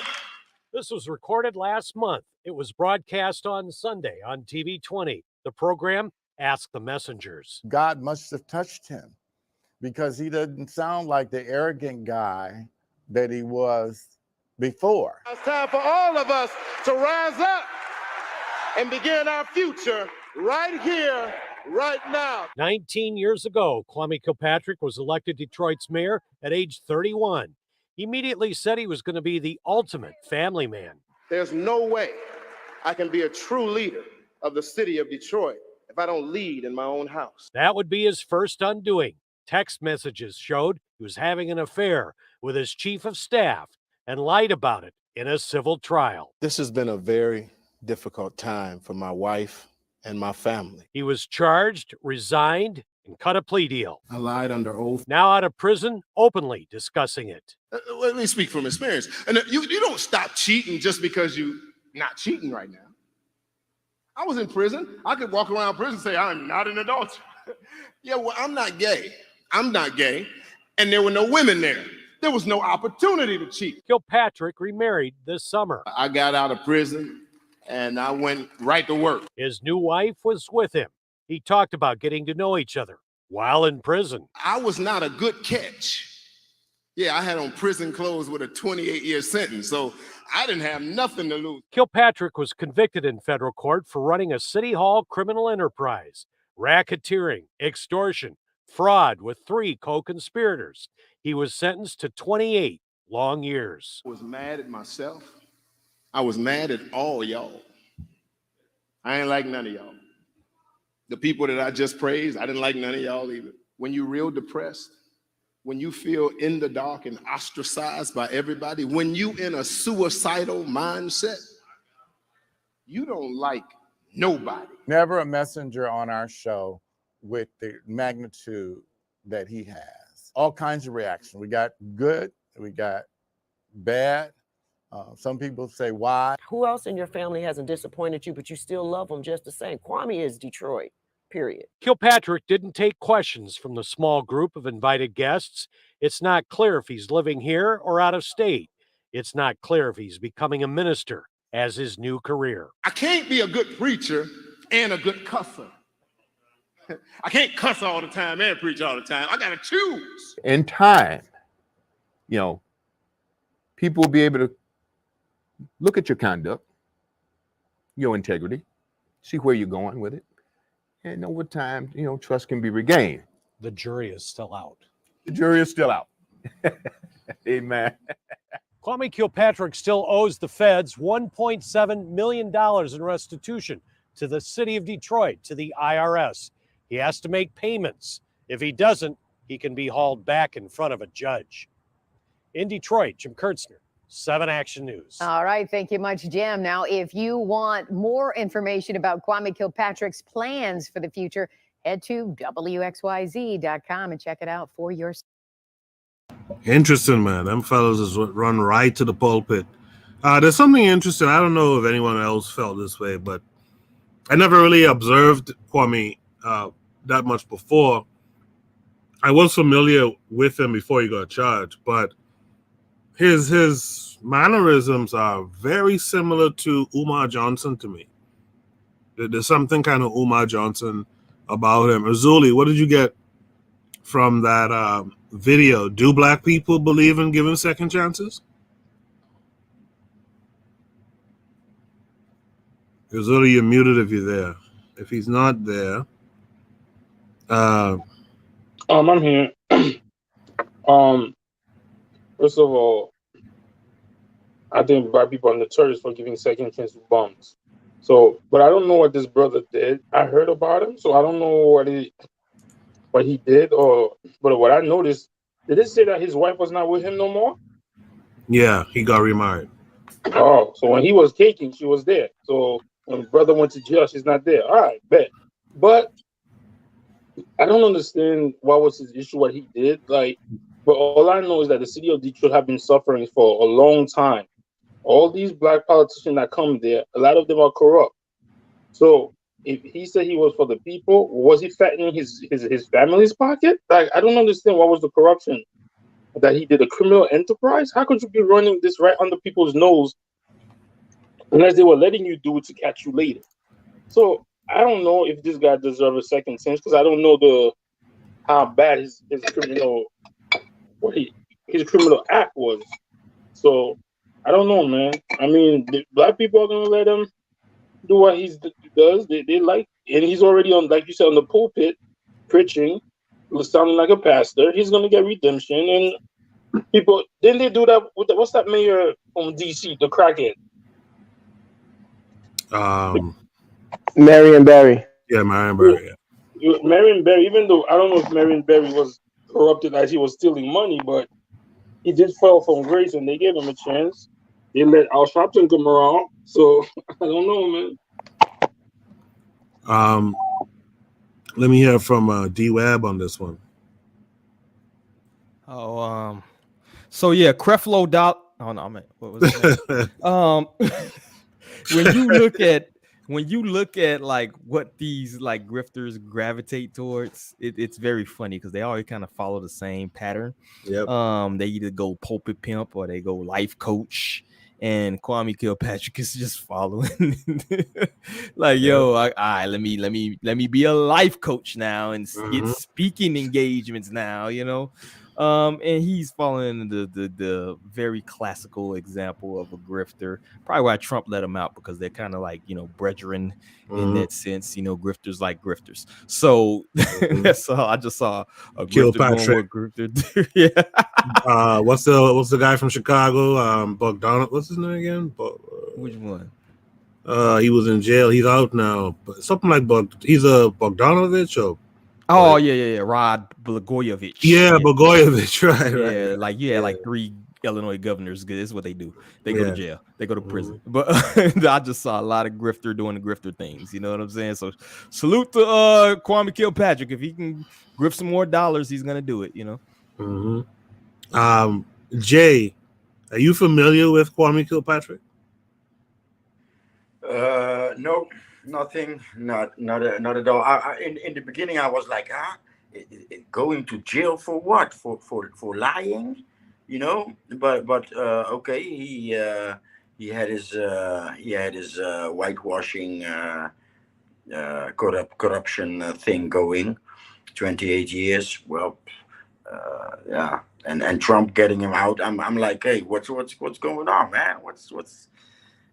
This was recorded last month. It was broadcast on Sunday on TV 20. The program, Ask the Messengers. God must have touched him because he doesn't sound like the arrogant guy that he was before. It's time for all of us to rise up and begin our future right here, right now. 19 years ago, Kwame Kilpatrick was elected Detroit's mayor at age 31. He immediately said he was going to be the ultimate family man. There's no way I can be a true leader of the city of Detroit if I don't lead in my own house. That would be his first undoing. Text messages showed he was having an affair with his chief of staff and lied about it in a civil trial. This has been a very difficult time for my wife and my family. He was charged, resigned, and cut a plea deal. I lied under oath. Now out of prison, openly discussing it. Let me speak from experience. And you don't stop cheating just because you're not cheating right now. I was in prison. I could walk around prison and say, I'm not an adulterer. Yeah, well, I'm not gay. I'm not gay. And there were no women there. There was no opportunity to cheat. Kilpatrick remarried this summer. I got out of prison and I went right to work. His new wife was with him. He talked about getting to know each other while in prison. I was not a good catch. Yeah, I had on prison clothes with a 28-year sentence, so I didn't have nothing to lose. Kilpatrick was convicted in federal court for running a city hall criminal enterprise, racketeering, extortion, fraud with 3 co-conspirators. He was sentenced to 28 long years. I was mad at myself. I was mad at all y'all. I ain't like none of y'all. The people that I just praised, I didn't like none of y'all either. When you're real depressed, when you feel in the dark and ostracized by everybody, when you in a suicidal mindset, you don't like nobody. Never a messenger on our show with the magnitude that he has. All kinds of reaction. We got good, we got bad. Some people say, why? Who else in your family hasn't disappointed you, but you still love them just the same? Kwame is Detroit, period. Kilpatrick didn't take questions from the small group of invited guests. It's not clear if he's living here or out of state. It's not clear if he's becoming a minister as his new career. I can't be a good preacher and a good cusser. I can't cuss all the time and preach all the time. I got to choose. In time, you know, people will be able to look at your conduct, your integrity, see where you're going with it. And over time, you know, trust can be regained. The jury is still out. The jury is still out. Amen. Kwame Kilpatrick still owes the feds $1.7 million in restitution to the city of Detroit, to the IRS. He has to make payments. If he doesn't, he can be hauled back in front of a judge. In Detroit, Jim Kurtzner, 7 Action News. All right, thank you much, Jim. Now, if you want more information about Kwame Kilpatrick's plans for the future, head to WXYZ.com and check it out for yourself. Interesting, man. Them fellas just run right to the pulpit. There's something interesting. I don't know if anyone else felt this way, but I never really observed Kwame that much before. I was familiar with him before he got charged, but his mannerisms are very similar to Umar Johnson to me. There's something kind of Umar Johnson about him. Azuli, what did you get from that video? Do black people believe in giving second chances? Azuli, you're muted if you're there. If he's not there, I'm here. First of all, I think black people are notorious for giving second chance to bums. So, but I don't know what this brother did. I heard about him, so I don't know what he did, but what I noticed, did it say that his wife was not with him no more? Yeah, he got remarried. Oh, so when he was caking, she was there. So when the brother went to jail, she's not there. All right, bet. But I don't understand what was his issue, what he did. Like, but all I know is that the city of Detroit have been suffering for a long time. All these black politicians that come there, a lot of them are corrupt. So if he said he was for the people, was he fattening his family's pocket? Like, I don't understand what was the corruption. That he did a criminal enterprise? How could you be running this right under people's nose unless they were letting you do it to catch you later? So I don't know if this guy deserves a second chance because I don't know how bad his criminal act was. So I don't know, man. I mean, the black people are gonna let him do what he does. They like, and he's already on, like you said, on the pulpit preaching, sounding like a pastor. He's gonna get redemption, and people. Didn't they do that with what's that mayor from DC, the crackhead? Marion Barry. Yeah, Marion Barry. Yeah. Marion Barry. Even though I don't know if Marion Barry was corrupted as he was stealing money, but he did fall from grace, and they gave him a chance. They let Al Sharpton come around, so I don't know, man. Let me hear from D Web on this one. So yeah, Creflo Dollar. Oh no, man, what was it? When you look at like what these like grifters gravitate towards, it's very funny because they always kind of follow the same pattern. Yep. They either go pulpit pimp or they go life coach. And Kwame Kilpatrick is just following, like, yo, all right, let me be a life coach now and get speaking engagements now, you know. And he's following the very classical example of a grifter. Probably why Trump let him out, because they're kind of like, you know, brethren in that sense, you know, grifters like grifters. So that's all. I just saw a grifter going with grifter. Yeah. What's the guy from Chicago? Bogdanov. What's his name again? Which one? He was in jail. He's out now. But something like he's a Bogdanovich or. Oh, yeah. Rod Blagojevich. Yeah, Blagojevich, right. Yeah, right. like like 3 Illinois governors. This is what they do. They go to jail. They go to prison. But I just saw a lot of grifter doing the grifter things. You know what I'm saying? So salute to Kwame Kilpatrick. If he can grift some more dollars, he's gonna do it. You know. Jay, are you familiar with Kwame Kilpatrick? No. Nothing, not at all. In the beginning, I was like, going to jail for what? For lying, you know? But okay, he had his whitewashing corruption thing going, 28 years. Well, yeah, and Trump getting him out. I'm like, hey, what's going on, man? What's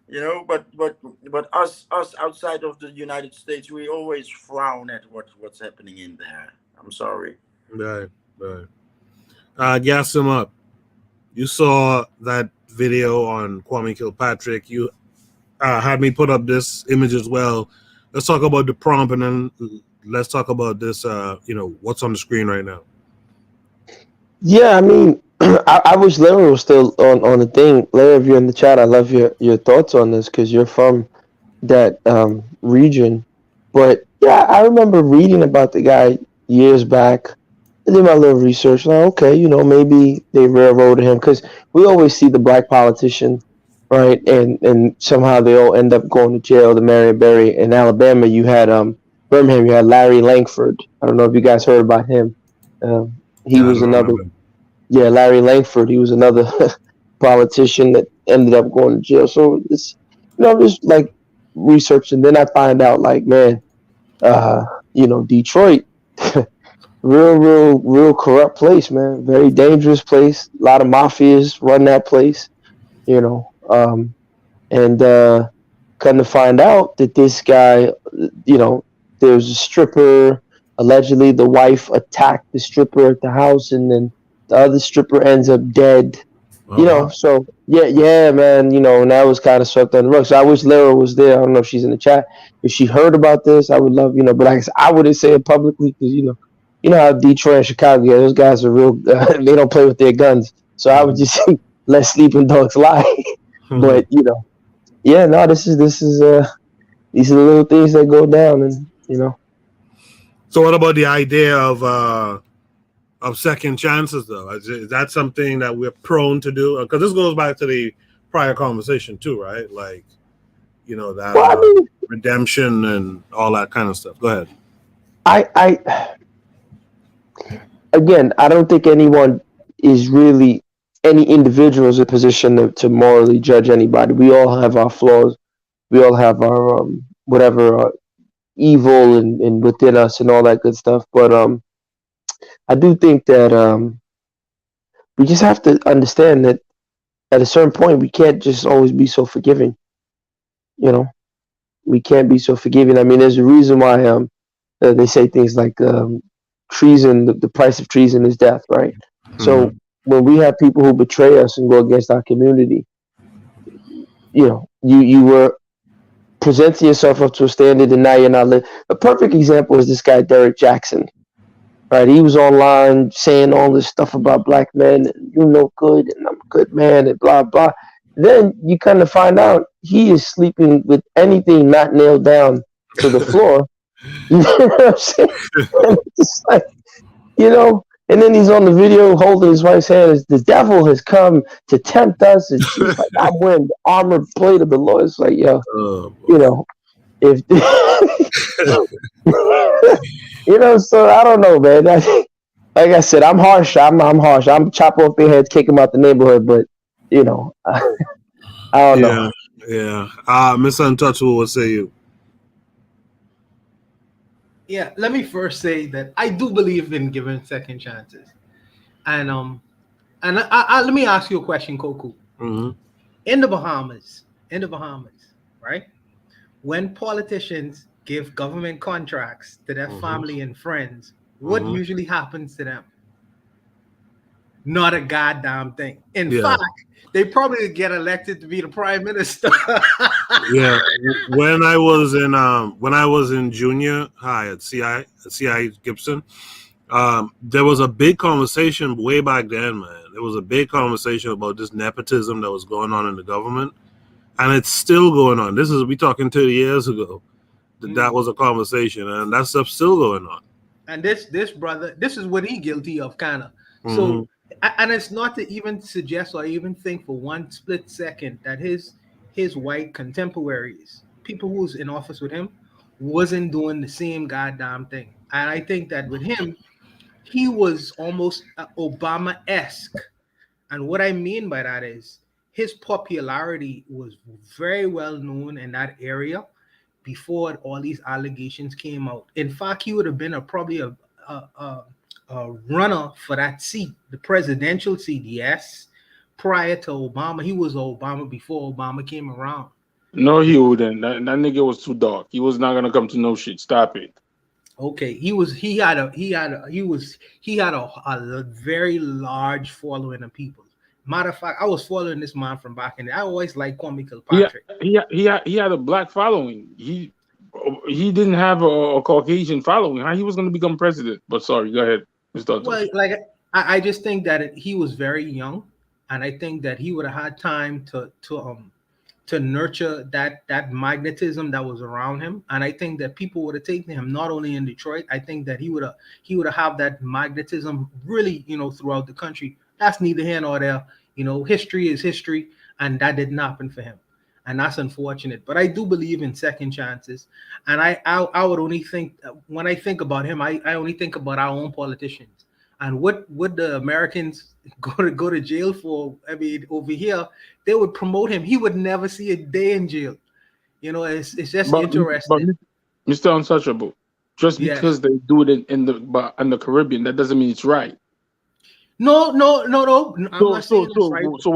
you know, but us outside of the United States, we always frown at what's happening in there. I'm sorry. Right. Gas him up. You saw that video on Kwame Kilpatrick. You had me put up this image as well. Let's talk about the prompt, and then let's talk about this. You know, what's on the screen right now. Yeah, I mean, I wish Larry was still on the thing. Larry, if you're in the chat, I love your thoughts on this because you're from that region. But yeah, I remember reading about the guy years back. I did my little research. Like, okay, you know, maybe they railroaded him because we always see the black politician, right? And somehow they all end up going to jail. The Marion Barry in Alabama, you had Birmingham, you had Larry Langford. I don't know if you guys heard about him. He was another. Yeah, Larry Langford. He was another politician that ended up going to jail. So it's, you know, just like researching. Then I find out, like, man, you know, Detroit, real corrupt place, man. Very dangerous place. A lot of mafias run that place, you know. And come to find out that this guy, you know, there's a stripper. Allegedly, the wife attacked the stripper at the house, and then the other stripper ends up dead. You know, so yeah, man, you know, and that was kind of swept under the rug. So I wish Lara was there. I don't know if she's in the chat. If she heard about this, I would love, you know, but I wouldn't say it publicly because, you know how Detroit and Chicago, yeah, those guys are real, they don't play with their guns. So I would just say, let sleeping dogs lie. But, you know, yeah, no, this is these are the little things that go down, and, you know. So what about the idea of second chances, though? Is that something that we're prone to do? Because this goes back to the prior conversation too, right? Like, you know, that redemption and all that kind of stuff. Go ahead. Again, I don't think anyone is really, any individual is in a position to morally judge anybody. We all have our flaws. We all have our whatever evil and within us and all that good stuff. But I do think that we just have to understand that at a certain point we can't just always be so forgiving. You know, we can't be so forgiving. I mean, there's a reason why they say things like treason. The price of treason is death, right? Mm-hmm. So when we have people who betray us and go against our community, you know, you were presenting yourself up to a standard, and now you're not living. A perfect example is this guy Derek Jackson. Right, he was online saying all this stuff about black men, and you're no good, and I'm a good man, and blah blah. Then you kind of find out he is sleeping with anything not nailed down to the floor. You know what I'm saying? And it's like, you know, And then he's on the video holding his wife's hand. As the devil has come to tempt us, and she's like, "I'm wearing the armored plate of the Lord." It's like, yo, you know, if you know, so I don't know, man. Like I said, I'm harsh. I'm harsh. I'm chop off their heads, kick them out the neighborhood. But you know, I don't know. Yeah. Mr. Untouchable, what say you? Yeah, let me first say that I do believe in giving second chances, and let me ask you a question, Koku. Mm-hmm. In the Bahamas, right? When politicians give government contracts to their family and friends, what usually happens to them? Not a goddamn thing. In fact, they probably get elected to be the prime minister. Yeah, when I was in junior high at CI Gibson, there was a big conversation way back then, man. There was a big conversation about this nepotism that was going on in the government, and it's still going on. We talking 30 years ago. That was a conversation, and that stuff's still going on. And this brother, this is what he guilty of, kind of. So, and it's not to even suggest or even think for one split second that his white contemporaries, people who was in office with him, wasn't doing the same goddamn thing. And I think that with him, he was almost Obama-esque. And what I mean by that is his popularity was very well known in that area before all these allegations came out. In fact, he would have been probably a runner for that seat, the presidential seat, yes. Prior to Obama, he was Obama before Obama came around. No, he wouldn't. That nigga was too dark. He was not gonna come to no shit. Stop it. Okay, he had a very large following of people. Matter of fact, I was following this man from back in the day. I always liked Kwame Kilpatrick. He had a black following. He didn't have a Caucasian following. How he was going to become president? But sorry, go ahead, Mr. Well, like I just think that he was very young, and I think that he would have had time to nurture that magnetism that was around him, and I think that people would have taken him not only in Detroit. I think that he would have that magnetism really, throughout the country. That's neither here nor there. History is history, and that didn't happen for him, and that's unfortunate. But I do believe in second chances, and I would only think, when I think about him, I only think about our own politicians and what would the Americans go to jail for. I mean, over here they would promote him. He would never see a day in jail. It's just interesting. But Mr. Untouchable, just because they do it in the Caribbean, that doesn't mean it's right. No. I'm not saying it's right. So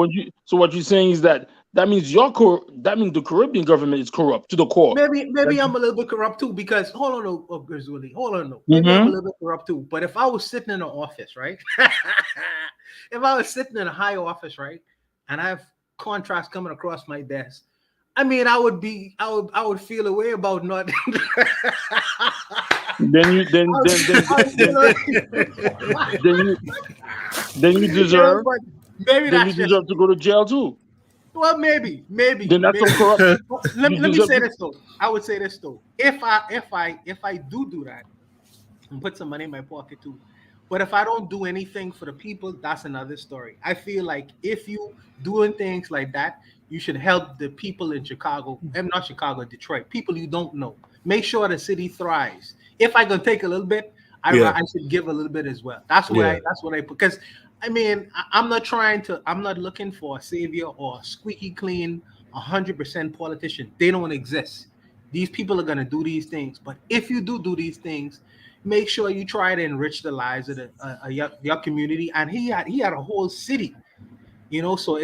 what you're saying is that means the Caribbean government is corrupt to the core. Maybe I'm a little bit corrupt too, because hold on, maybe I'm a little bit corrupt too. But if I was sitting in an office, right? If I was sitting in a high office, right, and I have contracts coming across my desk, I mean, I would feel a way about not. Then you deserve. Maybe you deserve to go to jail too. Well, maybe. Then that's so corrupt. Let me say this though. I would say this though. If I do that and put some money in my pocket too, but if I don't do anything for the people, that's another story. I feel like if you doing things like that, you should help the people in Chicago, and not Chicago, Detroit, people you don't know. Make sure the city thrives. If I can take a little bit, I should give a little bit as well. That's what I put. Because I mean, I'm not looking for a savior or a squeaky clean 100% politician. They don't exist. These people are gonna do these things. But if you do these things, make sure you try to enrich the lives of your community. And he had a whole city. So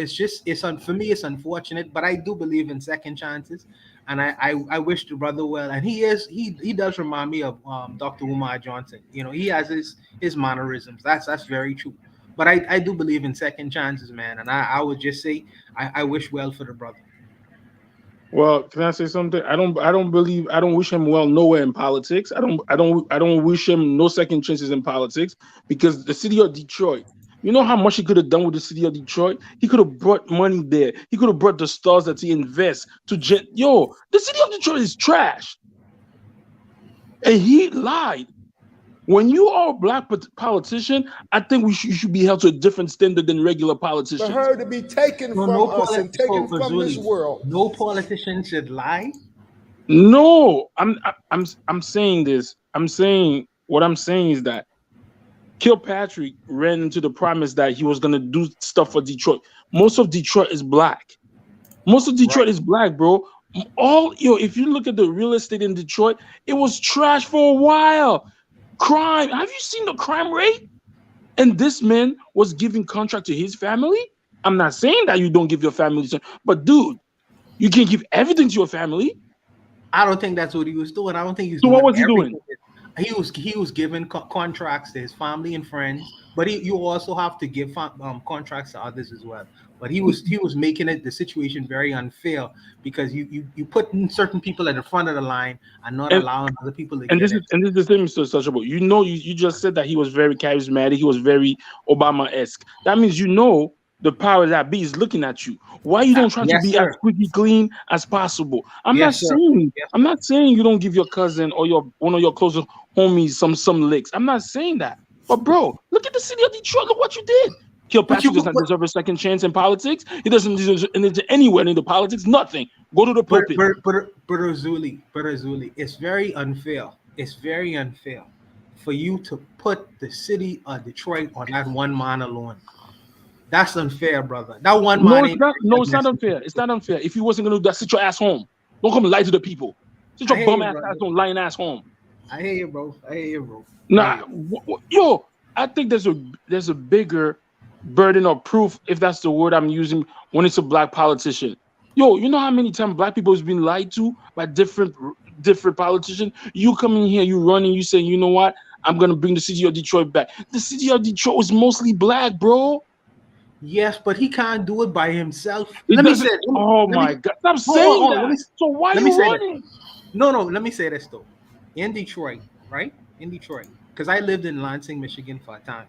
for me, it's unfortunate, but I do believe in second chances, and I wish the brother well. And he does remind me of Dr. Umar Johnson. He has his mannerisms. That's very true. But I do believe in second chances, man. And I would just say I wish well for the brother. Well, can I say something? I don't wish him well nowhere in politics. I don't wish him no second chances in politics, because the city of Detroit. You know how much he could have done with the city of Detroit? He could have brought money there. He could have brought the stars that he invests to the city of Detroit is trash. And he lied. When you are a black politician, I think you should be held to a different standard than regular politicians. For her to be taken from us and taken from this world. No politician should lie. No, I'm saying this. What I'm saying is that Kilpatrick ran into the promise that he was gonna do stuff for Detroit. Most of Detroit is black. Is black, bro. If you look at the real estate in Detroit, it was trash for a while. Crime. Have you seen the crime rate? And this man was giving contract to his family. I'm not saying that you don't give your family, but dude, you can't give everything to your family. I don't think that's what he was doing. I don't think he was. So what was he doing? He was giving contracts to his family and friends, but you also have to give contracts to others as well. But he was making the situation very unfair because you put certain people at the front of the line and not allowing other people to. This is the thing, Mr. Touchable. You just said that he was very charismatic. He was very Obama-esque. That means the power that be is looking at you. Why you don't try to be as squeaky clean as possible? I'm not saying you don't give your cousin or one of your closest homies some licks. I'm not saying that. But bro, look at the city of Detroit. Look what you did. Kilpatrick does not deserve a second chance in politics. He doesn't deserve anywhere in the politics. Nothing. Go to the pulpit. Brother Zuli, it's very unfair. It's very unfair for you to put the city of Detroit on that one man alone. That's unfair, brother. That one man. It's not unfair. It's not unfair. If you wasn't gonna do that, sit your ass home. Don't come and lie to the people. Sit your bum ass don't lying ass home. I hear you, bro. Nah, I think there's a bigger burden of proof, if that's the word I'm using, when it's a black politician. You know how many times black people has been lied to by different politicians? You come in here, you running, you say, you know what? I'm gonna bring the city of Detroit back. The city of Detroit was mostly black, bro. Yes, but he can't do it by himself. Let me say, God, stop saying that. So why are you running? No, let me say this though. In Detroit, right? In Detroit, because I lived in Lansing, Michigan for a time.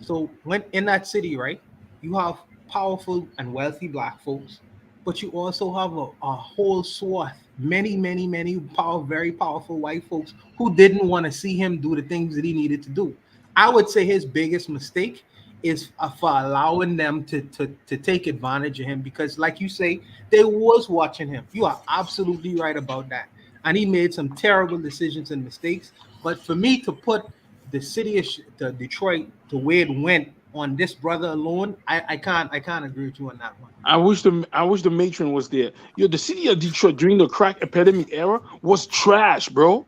So when in that city, right, you have powerful and wealthy black folks, but you also have a whole swath, many very powerful white folks who didn't want to see him do the things that he needed to do. I would say his biggest mistake is for allowing them to take advantage of him, because like you say, they was watching him. You are absolutely right about that. And he made some terrible decisions and mistakes. But for me to put the city of Detroit to where it went on this brother alone, I can't agree with you on that one. I wish the matron was there. The city of Detroit during the crack epidemic era was trash, bro.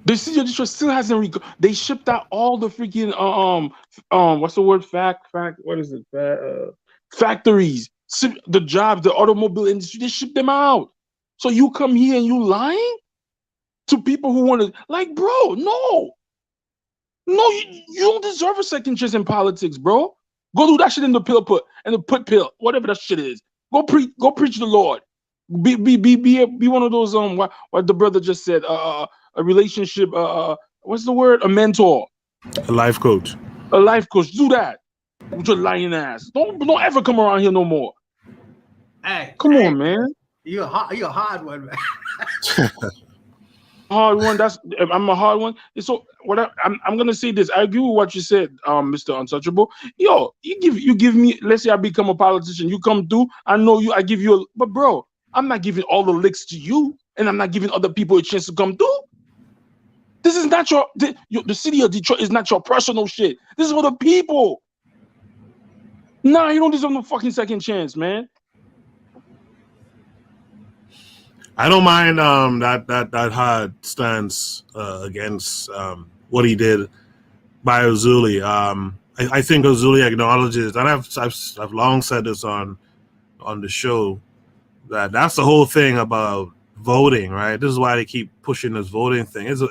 The city of Detroit still hasn't. They shipped out all the freaking what's the word? What is it? Factories, the jobs, the automobile industry. They shipped them out. So you come here and you lying to people who want to, like, bro? No, you don't deserve a second chance in politics, bro. Go do that shit in the pill, whatever that shit is. Go preach the Lord. Be one of those what the brother just said. A relationship, what's the word? A mentor. A life coach. A life coach. Do that with your lying ass. Don't ever come around here no more. Hey, come on, man. You're a hard one, man. Hard one. I'm a hard one. So I'm gonna say this. I agree with what you said, Mr. Untouchable. You give me. Let's say I become a politician. You come through. I know you. I give you. But bro, I'm not giving all the licks to you, and I'm not giving other people a chance to come through. This is not the city of Detroit is not your personal shit. This is for the people. Nah, you don't deserve no fucking second chance, man. I don't mind that hard stance against what he did by Ozuli. I think Ozuli acknowledges, and I've long said this on the show, that's the whole thing about voting, right? This is why they keep pushing this voting thing. It's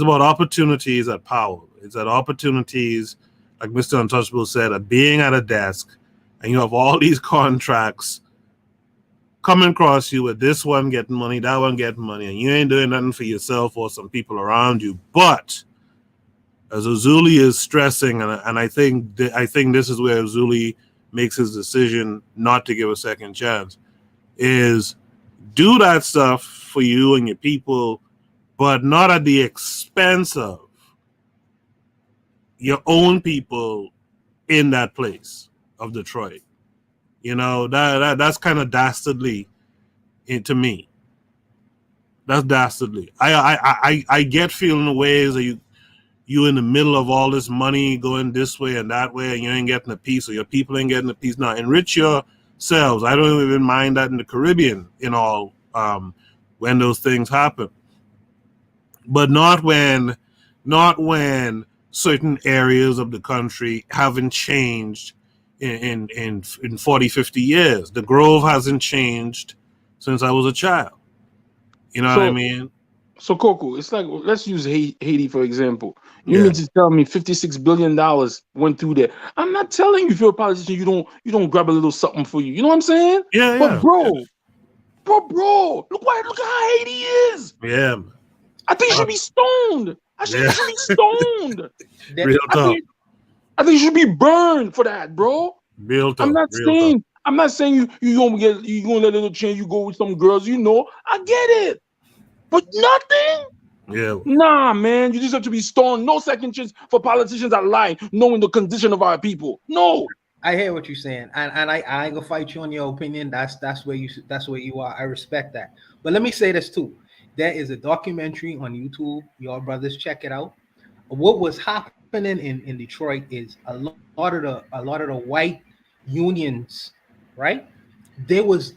about opportunities at power. It's at opportunities, like Mr. Untouchable said, of being at a desk, and you have all these contracts coming across you with this one getting money, that one getting money, and you ain't doing nothing for yourself or some people around you. But as Ozuli is stressing, and I think this is where Ozuli makes his decision not to give a second chance, is do that stuff for you and your people, but not at the expense of your own people in that place of Detroit. You know, that's kind of dastardly to me. That's dastardly. I get feeling the ways that you in the middle of all this money going this way and that way, and you ain't getting a piece, or your people ain't getting a piece. Now, enrich yourselves. I don't even mind that in the Caribbean, when those things happen, but not when certain areas of the country haven't changed in 40, 50 years. The Grove hasn't changed since I was a child. You know what I mean? So Coco, it's like, let's use Haiti for example. You mean to tell me $56 billion went through there? I'm not telling you, if you're a politician, you don't grab a little something for you. You know what I'm saying? Yeah, but bro, look how Haiti is. Yeah, I think you should be stoned. I think you should be stoned. Real talk. I think you should be burned for that, bro. Real talk. I'm not saying you gonna let a little chance. You go with some girls, I get it, but nothing. Yeah. Nah, man, you deserve to be stoned. No second chance for politicians that lie, knowing the condition of our people. No. I hear what you're saying, and I ain't gonna fight you on your opinion. That's where you are. I respect that. But let me say this too. There is a documentary on YouTube. Your brothers, check it out. What was happening in Detroit is a lot of the white unions, right? They was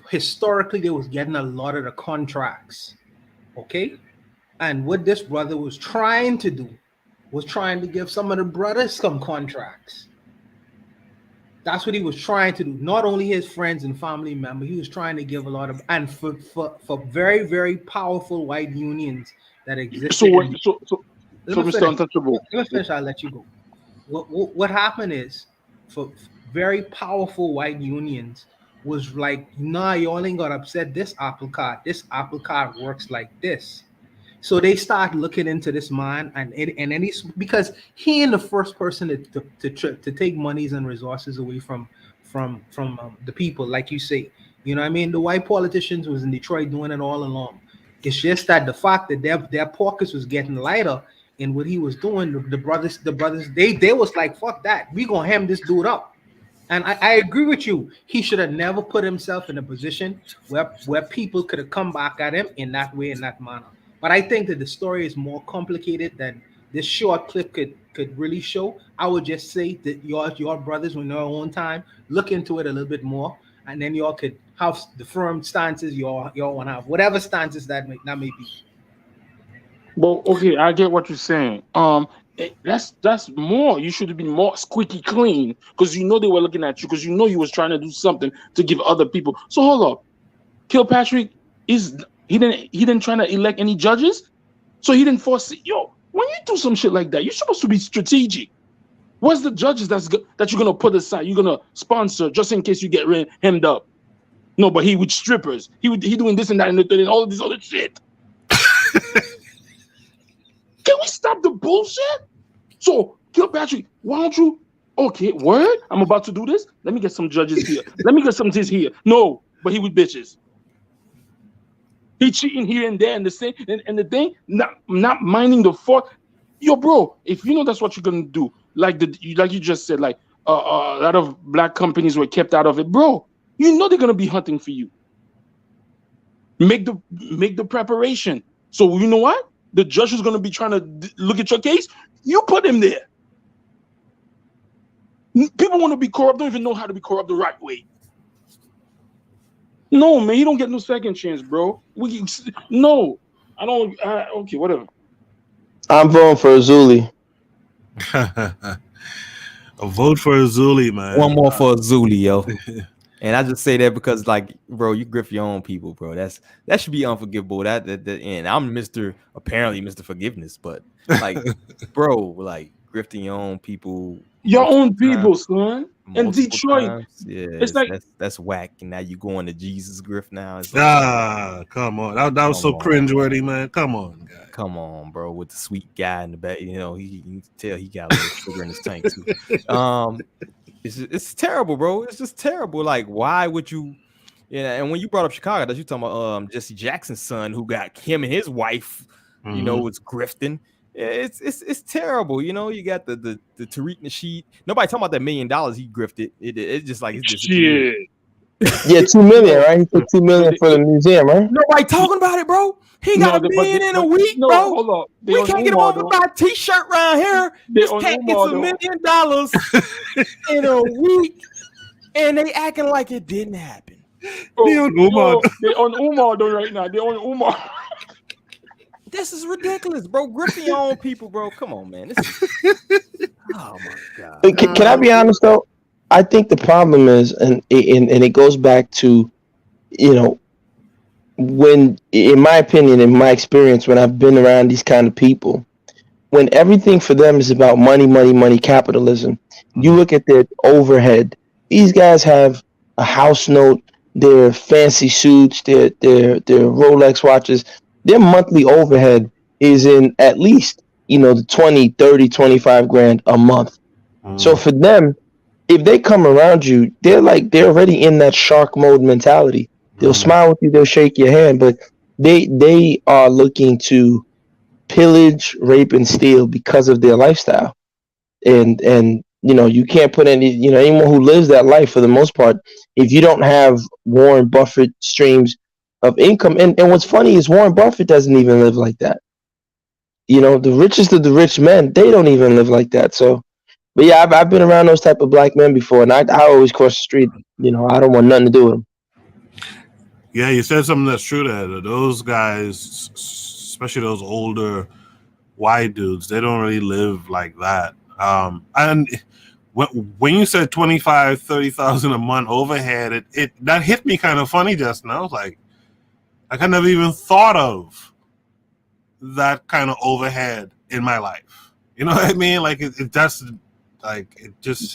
historically they was getting a lot of the contracts, okay? And what this brother was trying to do was trying to give some of the brothers some contracts. That's what he was trying to do. Not only his friends and family members, he was trying to give a lot of, and for very, very powerful white unions that exist. So Mr. Untouchable. Let me finish. I'll let you go. What happened is, for very powerful white unions, was like, nah, you only got upset this apple cart. This apple cart works like this. So they start looking into this man, and then he's, because he ain't the first person to take monies and resources away from the people, like you say. You know what I mean? The white politicians was in Detroit doing it all along. It's just that the fact that their pockets was getting lighter in what he was doing, the brothers, they was like, fuck that. We gonna hem this dude up. And I agree with you. He should have never put himself in a position where people could have come back at him in that way, in that manner. But I think that the story is more complicated than this short clip could really show. I would just say that your brothers, when their own time, look into it a little bit more, and then y'all could have the firm stances y'all want to have, whatever stances that may be. Well, okay, I get what you're saying. That's more. You should have been more squeaky clean, because they were looking at you, because you was trying to do something to give other people. So hold up, Kilpatrick he didn't try to elect any judges, so he didn't foresee. When you do some shit like that, you're supposed to be strategic. What's the judges that you're gonna put aside? You're gonna sponsor just in case you get hemmed up. No, but he with strippers. He doing this and that and the third and all of this other shit. Can we stop the bullshit? So Kilpatrick, why don't you? Okay, word. I'm about to do this. Let me get some judges here. Let me get some judges here. No, but he with bitches. He cheating here and there and the same and the thing, not minding the fault. Yo, bro, if that's what you're gonna do, like you just said, like a lot of black companies were kept out of it, bro. They're gonna be hunting for you. Make the preparation. So you know what? The judge is gonna be trying to look at your case. You put him there. People want to be corrupt, don't even know how to be corrupt the right way. No, man, you don't get no second chance, bro. No, I don't. Okay, whatever. I'm voting for Azuli. A vote for Azuli, man. One more for Azuli, yo. And I just say that because, like, bro, you grift your own people, bro. That should be unforgivable. And I'm apparently Mr. Forgiveness, but like, bro, like grifting your own people. Your own people, son. In Detroit. Times. Yeah, it's like that's whack. And now you going to Jesus grift now. It's like, come on. That was so cringeworthy, man. Come on, guy. Come on, bro. With the sweet guy in the back, you can tell he got a little sugar in his tank too. It's terrible, bro. It's just terrible. Like, why would you? Yeah, and when you brought up Chicago, that you talking about Jesse Jackson's son, who got him and his wife, was grifting. It's terrible. You know, you got the Tariq Nasheed. Nobody talking about that $1 million he grifted. It's just like it's disappeared. Yeah, 2 million, right? He took 2 million for the museum, right? Nobody talking about it, bro. He got $1 million in a week, no, bro. hold up. They We on can't get him Umar, on to though. buy a T-shirt around here. They This on cat gets Umar, $1 though. million in a week, and they acting like it didn't happen. They on Umar though right now. They on Umar. This is ridiculous, bro. Griffin your own people, bro. Come on, man. This is... Oh my god. But can I be honest though? I think the problem is, and it goes back to, you know, when, in my opinion, in my experience, when I've been around these kind of people, when everything for them is about money, capitalism, you look at their overhead. These guys have a house note, their fancy suits, their Rolex watches. Their monthly overhead is in at least, you know, the 20, 30, 25 grand a month. So for them, if they come around you, they're already in that shark mode mentality. They'll smile with you, they'll shake your hand, but they are looking to pillage, rape, and steal because of their lifestyle. And you know, you can't put anyone who lives that life, for the most part, if you don't have Warren Buffett streams of income. And what's funny is Warren Buffett doesn't even live like that. You know, the richest of the rich men, they don't even live like that. So, but yeah, I've been around those type of black men before, and I always cross the street. You know, I don't want nothing to do with them. Yeah, you said something that's true there. Those guys, especially those older white dudes, they don't really live like that. And when you said 25, 30,000 a month overhead, it that hit me kind of funny just now. I was like, I kind of even thought of that kind of overhead in my life. You know what I mean? Like it just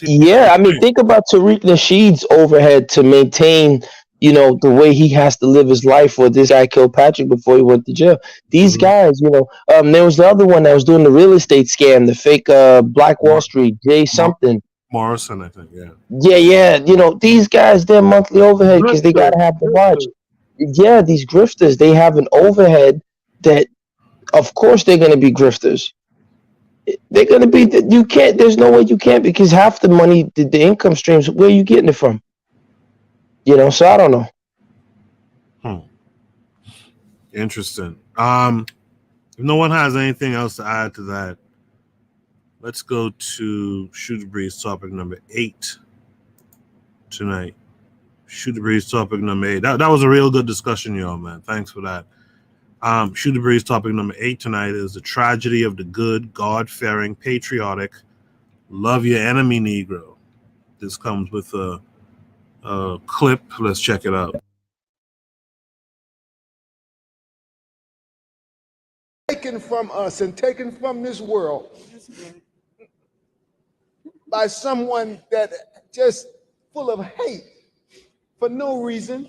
Yeah, I mean, think about Tariq Nasheed's overhead to maintain, you know, the way he has to live his life. Or this guy Kilpatrick before he went to jail. These guys, you know, there was the other one that was doing the real estate scam, the fake Black Wall Street, Jay something. Morrison, I think. Yeah. Yeah. You know, these guys, their monthly overhead, because they gotta have the watch. Yeah, these grifters, they have an overhead that, of course, they're gonna be grifters. They're gonna be. You can't. There's no way you can't, because half the money, the income streams, where are you getting it from? You know. So I don't know. Interesting. If no one has anything else to add to that, let's go to Shoot the Breeze topic number 8 tonight. Shoot the Breeze topic number 8. That was a real good discussion, y'all, man. Thanks for that. Shoot the Breeze topic number 8 tonight is the tragedy of the good, God-fearing, patriotic, love your enemy Negro. This comes with a clip. Let's check it out. Taken from us and taken from this world by someone that just full of hate for no reason.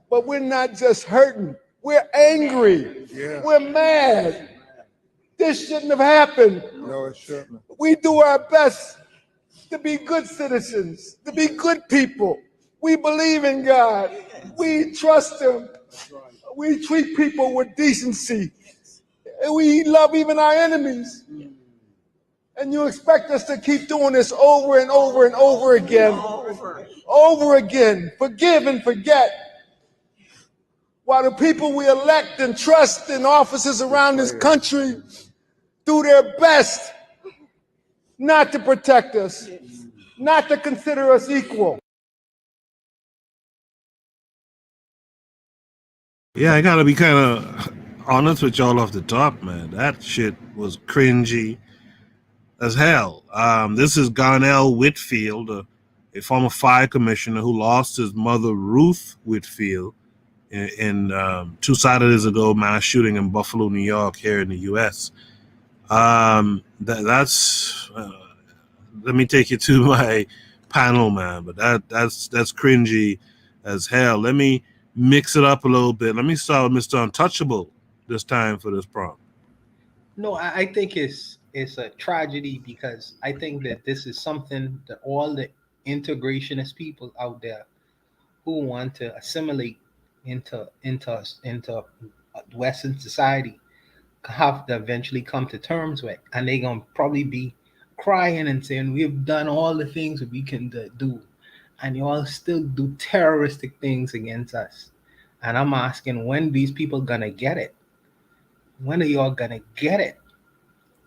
But we're not just hurting. We're angry. Yeah. We're mad. This shouldn't have happened. No, it shouldn't. We do our best to be good citizens, to be good people. We believe in God. We trust Him. We treat people with decency. And we love even our enemies. And you expect us to keep doing this over and over and over again. Over again. Forgive and forget. While the people we elect and trust in offices around this country do their best not to protect us, not to consider us equal. Yeah, I gotta be kind of honest with y'all off the top, man. That shit was cringy as hell. This is Garnell Whitfield, a former fire commissioner who lost his mother, Ruth Whitfield, in 2 Saturdays ago, mass shooting in Buffalo, New York, here in the U.S. That's let me take you to my panel, man. But that's cringy as hell. Let me mix it up a little bit. Let me start with Mr. Untouchable this time for this prompt. No, I think it's a tragedy, because I think that this is something that all the integrationist people out there who want to assimilate into Western society have to eventually come to terms with, and they're gonna probably be crying and saying, we've done all the things that we can do, and you all still do terroristic things against us. And I'm asking, when these people gonna get it? When are y'all gonna get it?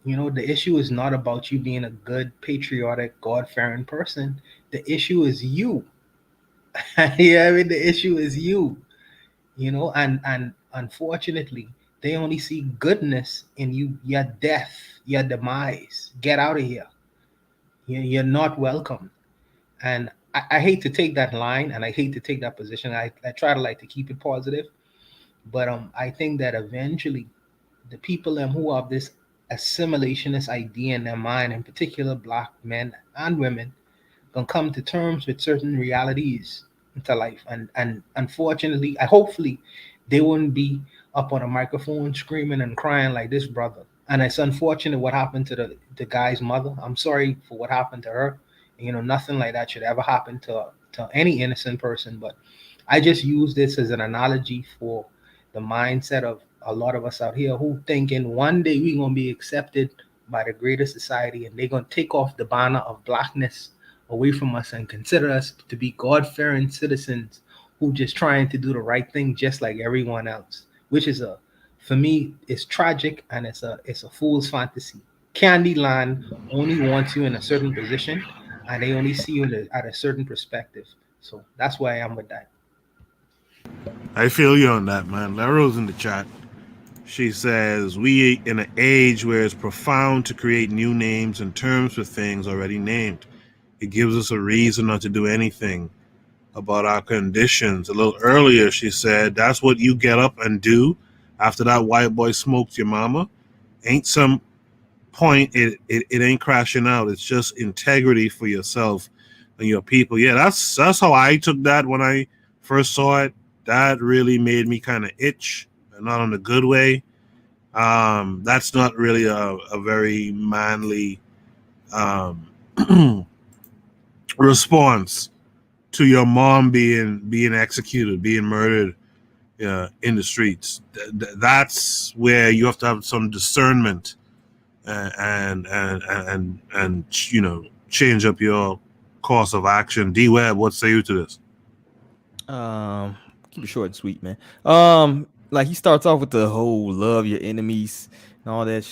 You know, the issue is not about you being a good, patriotic, God-fearing person. The issue is you. Yeah, I mean, the issue is you. You know, and unfortunately, they only see goodness in you, your death, your demise. Get out of here. You're not welcome. And I hate to take that line, and I hate to take that position. I try to like to keep it positive, but I think that eventually the people who have this assimilationist idea in their mind, in particular black men and women, gonna come to terms with certain realities into life. And unfortunately, hopefully they wouldn't be up on a microphone screaming and crying like this brother. And it's unfortunate what happened to the guy's mother. I'm sorry for what happened to her. You know, nothing like that should ever happen to any innocent person. But I just use this as an analogy for the mindset of a lot of us out here who thinking one day we're gonna be accepted by the greater society, and they're gonna take off the banner of blackness away from us and consider us to be God-fearing citizens who just trying to do the right thing just like everyone else, which is for me, it's tragic, and it's a fool's fantasy. Candyland only wants you in a certain position, and they only see you at a certain perspective. So that's where I am with that. I feel you on that, man. Laro's in the chat. She says, we in an age where it's profound to create new names and terms for things already named. It gives us a reason not to do anything about our conditions. A little earlier, she said, that's what you get up and do after that white boy smoked your mama. Ain't some point, it ain't crashing out. It's just integrity for yourself and your people. Yeah, that's how I took that when I first saw it. That really made me kind of itch, not in a good way. That's not really a very manly response to your mom being executed, being murdered in the streets. That's where you have to have some discernment and you know, change up your course of action. D-Web, what say you to this? Keep it short and sweet, man. Like he starts off with the whole love your enemies and all that.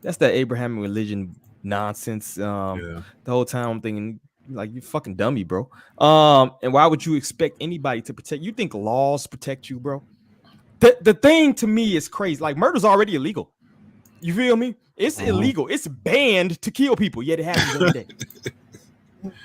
That's that Abrahamic religion nonsense. The whole time I'm thinking, like, you fucking dummy, bro. And why would you expect anybody to protect you? Think laws protect you, bro? The thing to me is crazy. Like, murder's already illegal. You feel me? It's illegal. It's banned to kill people, yet it happens every day.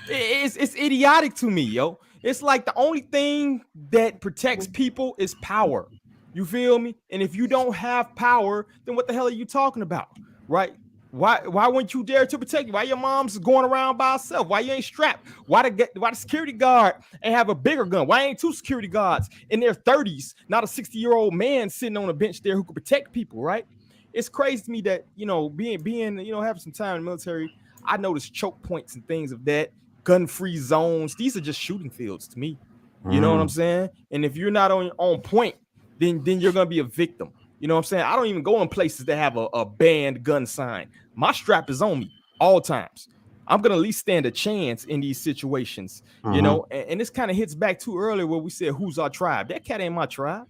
It's idiotic to me, yo. It's like the only thing that protects people is power. You feel me? And if you don't have power, then what the hell are you talking about, right? Why wouldn't you dare to protect you? Why your mom's going around by herself? Why you ain't strapped? Why the security guard ain't have a bigger gun? Why ain't two security guards in their 30s, not a 60-year-old man sitting on a bench there who could protect people, right? It's crazy to me that, you know, being you know, having some time in the military, I noticed choke points and things of that, gun-free zones. These are just shooting fields to me. You know what I'm saying? And if you're not on point, then you're gonna be a victim. You know what I'm saying? I don't even go in places that have a banned gun sign. My strap is on me all times. I'm gonna at least stand a chance in these situations. You know, and this kind of hits back too early where we said, who's our tribe? That cat ain't my tribe.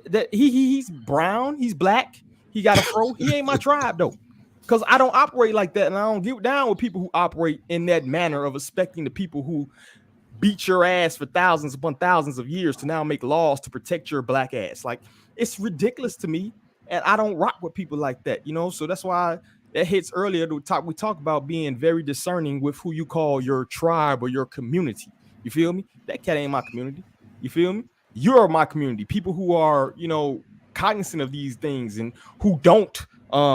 That he's brown, he's black, he got a fro. He ain't my tribe though. Because I don't operate like that, and I don't get down with people who operate in that manner of expecting the people who beat your ass for thousands upon thousands of years to now make laws to protect your black ass. Like, it's ridiculous to me, and I don't rock with people like that, you know? So that's why that hits earlier. We talk about being very discerning with who you call your tribe or your community. You feel me? That cat ain't my community. You feel me? You're my community. People who are, you know, cognizant of these things and who don't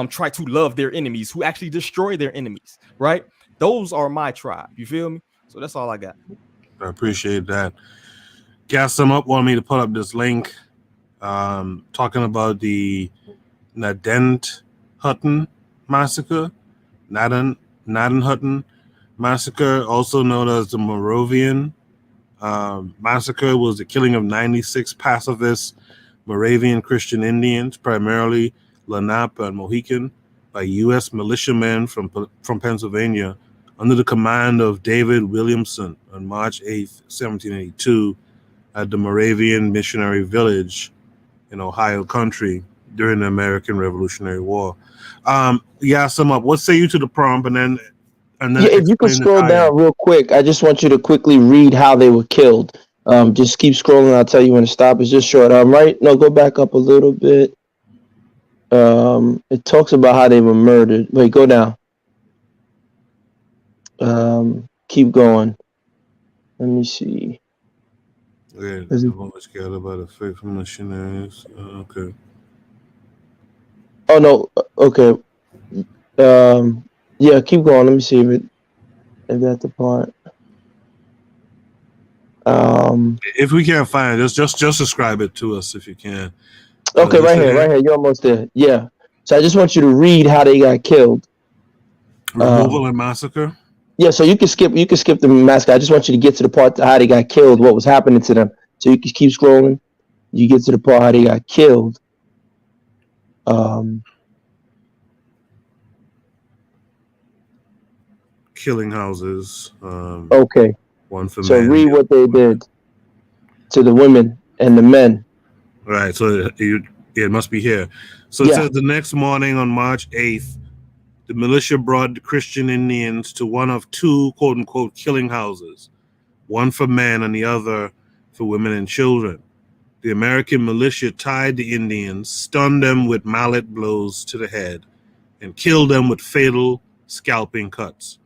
try to love their enemies, who actually destroy their enemies, right? Those are my tribe. You feel me? So that's all I got. I appreciate that. Gas them up, want me to put up this link talking about the Nadenhutton massacre. Nadenhutton massacre, also known as the Moravian massacre, was the killing of 96 pacifist Moravian Christian Indians, primarily Lenape, and Mohican by U.S. militiamen from Pennsylvania under the command of David Williamson on March 8, 1782, at the Moravian Missionary Village in Ohio country during the American Revolutionary War. Sum up. What say you to the prompt, and then if you could scroll down real quick, I just want you to quickly read how they were killed. Just keep scrolling. I'll tell you when to stop. It's just short. Right? No, go back up a little bit. It talks about how they were murdered. Wait, go down. Keep going. Let me see. Yeah, the one was gathered by the faithful missionaries. Okay. Oh no. Okay. Yeah, keep going. Let me see if that's the part. If we can't find it, just describe it to us if you can. Okay, right here. You're almost there. Yeah. So I just want you to read how they got killed. Removal and massacre. Yeah, so you can skip the massacre. I just want you to get to the part how they got killed, what was happening to them. So you can keep scrolling. You get to the part how they got killed. Killing houses. Okay. One for so men. read what they did to the women and the men. Right. So it must be here. So it says the next morning on March 8th, the militia brought the Christian Indians to one of two quote unquote killing houses, one for men and the other for women and children. The American militia tied the Indians, stunned them with mallet blows to the head, and killed them with fatal scalping cuts.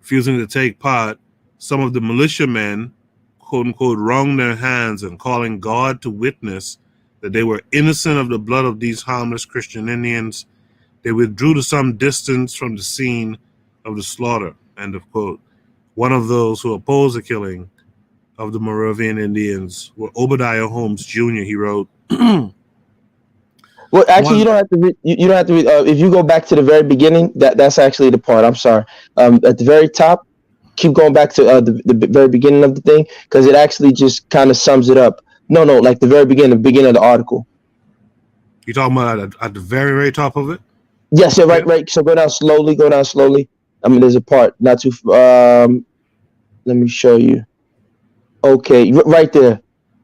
Refusing to take part, some of the militiamen, quote unquote, wrung their hands and calling God to witness that they were innocent of the blood of these harmless Christian Indians, they withdrew to some distance from the scene of the slaughter, end of quote. One of those who opposed the killing of the Moravian Indians were Obadiah Holmes Jr. He wrote, well, actually, you don't have to read. You don't have to read. If you go back to the very beginning, that's actually the part. I'm sorry. At the very top, keep going back to the very beginning of the thing, because it actually just kind of sums it up. No, like the very beginning of the article. You talking about at the very, very top of it? Yes, yeah, right. So go down slowly. I mean, there's a part not too. Let me show you. Okay, right there.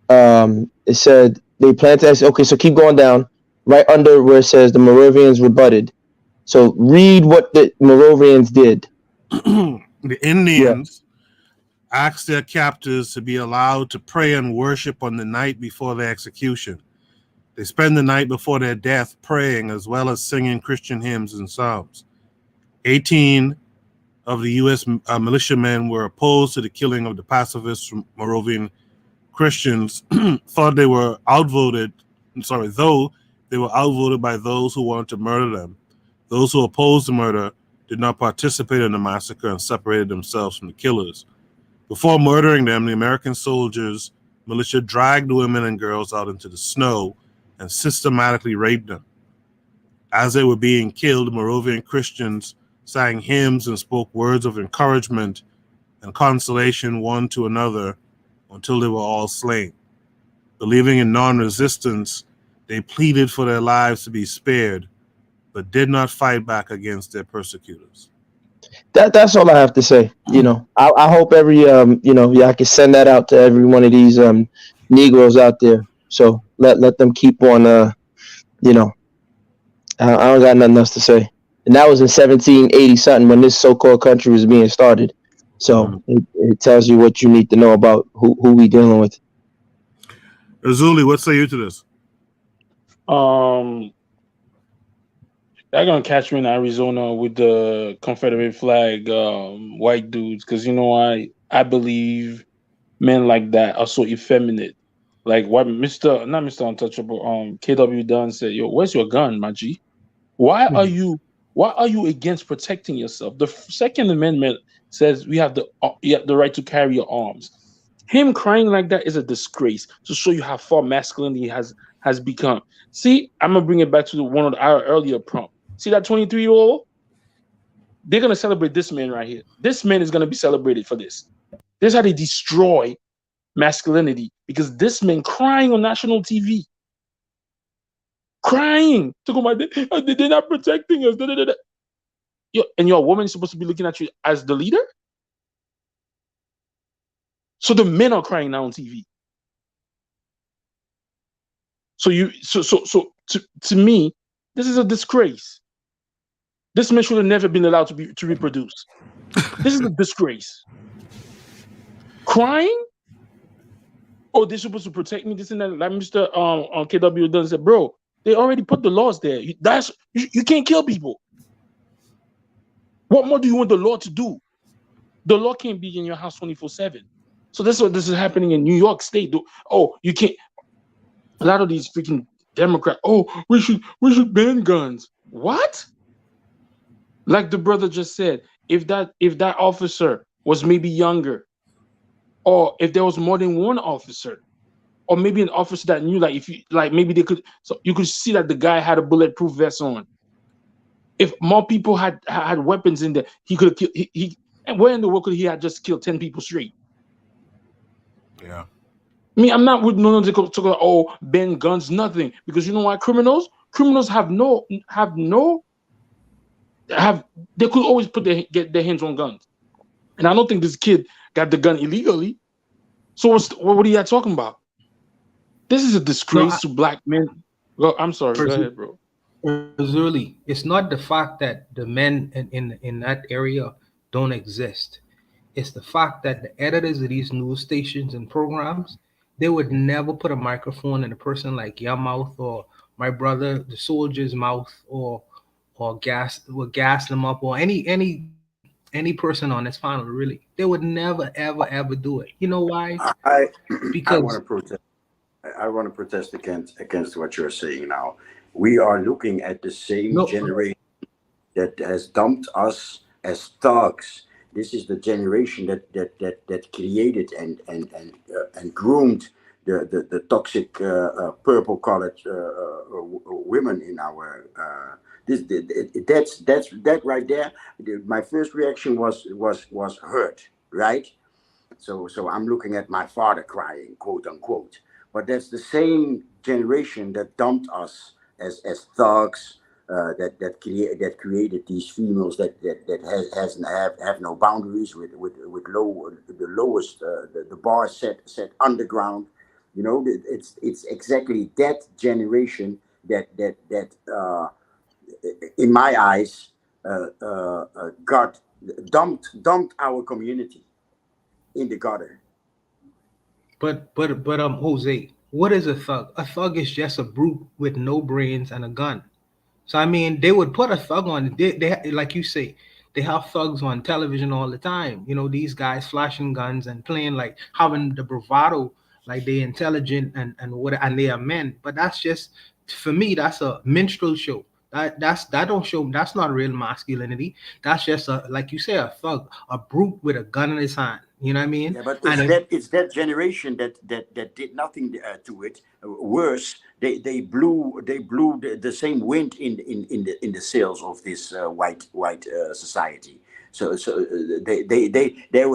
It said they plan to. Okay, so keep going down. Right under where it says the Moravians rebutted. So read what the Moravians did. The Indians asked their captors to be allowed to pray and worship on the night before their execution. They spend the night before their death praying as well as singing Christian hymns and psalms. 18 of the U.S. militiamen were opposed to the killing of the pacifist Moravian Christians, thought they were outvoted. Though they were outvoted by those who wanted to murder them. Those who opposed the murder did not participate in the massacre and separated themselves from the killers. Before murdering them, the American soldiers, militia dragged the women and girls out into the snow and systematically raped them. As they were being killed, the Moravian Christians sang hymns and spoke words of encouragement and consolation one to another until they were all slain. Believing in non-resistance, they pleaded for their lives to be spared, but did not fight back against their persecutors. That's all I have to say. I hope every I can send that out to every one of these Negroes out there. So let them keep on. I don't got nothing else to say. And that was in 1780 something when this so-called country was being started. So it tells you what you need to know about who we dealing with. Azuli, what say you to this? They're gonna catch me in Arizona with the Confederate flag, white dudes, because I believe men like that are so effeminate. Like what Mr. Untouchable, KW Dunn said, "Yo, where's your gun, my G? Why are you against protecting yourself? The Second Amendment says you have the right to carry your arms. Him crying like that is a disgrace to show you how far masculinity has become. See, I'm gonna bring it back to one of our earlier prompt. See that 23-year-old? They're gonna celebrate this man right here. This man is gonna be celebrated for this. This is how they destroy masculinity, because this man crying on national TV. crying to go, they're not protecting us. And your woman is supposed to be looking at you as the leader. So the men are crying now on TV. So to me, this is a disgrace. This man should have never been allowed to reproduce. This is a disgrace. Crying? Oh, they're supposed to protect me. This and that. Like Mr. KW done said, bro, they already put the laws there. You can't kill people. What more do you want the law to do? The law can't be in your house 24/7. So that's what this is happening in New York State. Oh, you can't. A lot of these freaking Democrats. Oh, we should ban guns. What? Like the brother just said, if that officer was maybe younger, or if there was more than one officer, or maybe an officer that knew, like, if you maybe they could, so you could see that the guy had a bulletproof vest on. If more people had weapons in there, he could have killed. And where in the world could he have just killed 10 people straight? Yeah. Me, I'm not with no to go, oh, ban guns, nothing, because you know why? Criminals they could always get their hands on guns, and I don't think this kid got the gun illegally. So what are you talking about? This is a disgrace to black men. Well, I'm sorry. Go ahead, bro. Really, it's not the fact that the men in that area don't exist. It's the fact that the editors of these news stations and programs, they would never put a microphone in a person like your mouth or my brother, the soldier's mouth, or gas them up, or any person on this panel. Really, they would never ever do it. You know why? Because I want to protest against what you're saying now. We are looking at the same generation that has dumped us as thugs. This is the generation that created and groomed the toxic purple-collared women in our. That right there. My first reaction was hurt, right? So I'm looking at my father crying, quote unquote. But that's the same generation that dumped us as thugs, that created these females that have no boundaries, with the lowest the bar set underground. You know, it's exactly that generation that in my eyes got dumped our community in the gutter. But Jose, what is a thug? A thug is just a brute with no brains and a gun. So I mean, they would put a thug on. They like you say, they have thugs on television all the time. You know, these guys flashing guns and playing, like, having the bravado, like they intelligent and they are men. But that's just, for me, that's a minstrel show. That don't show. That's not real masculinity. That's just like you say, a thug, a brute with a gun in his hand. You know what I mean? Yeah, but it's that generation that did nothing to it. Worse, they blew the same wind in the sails of this white society. So they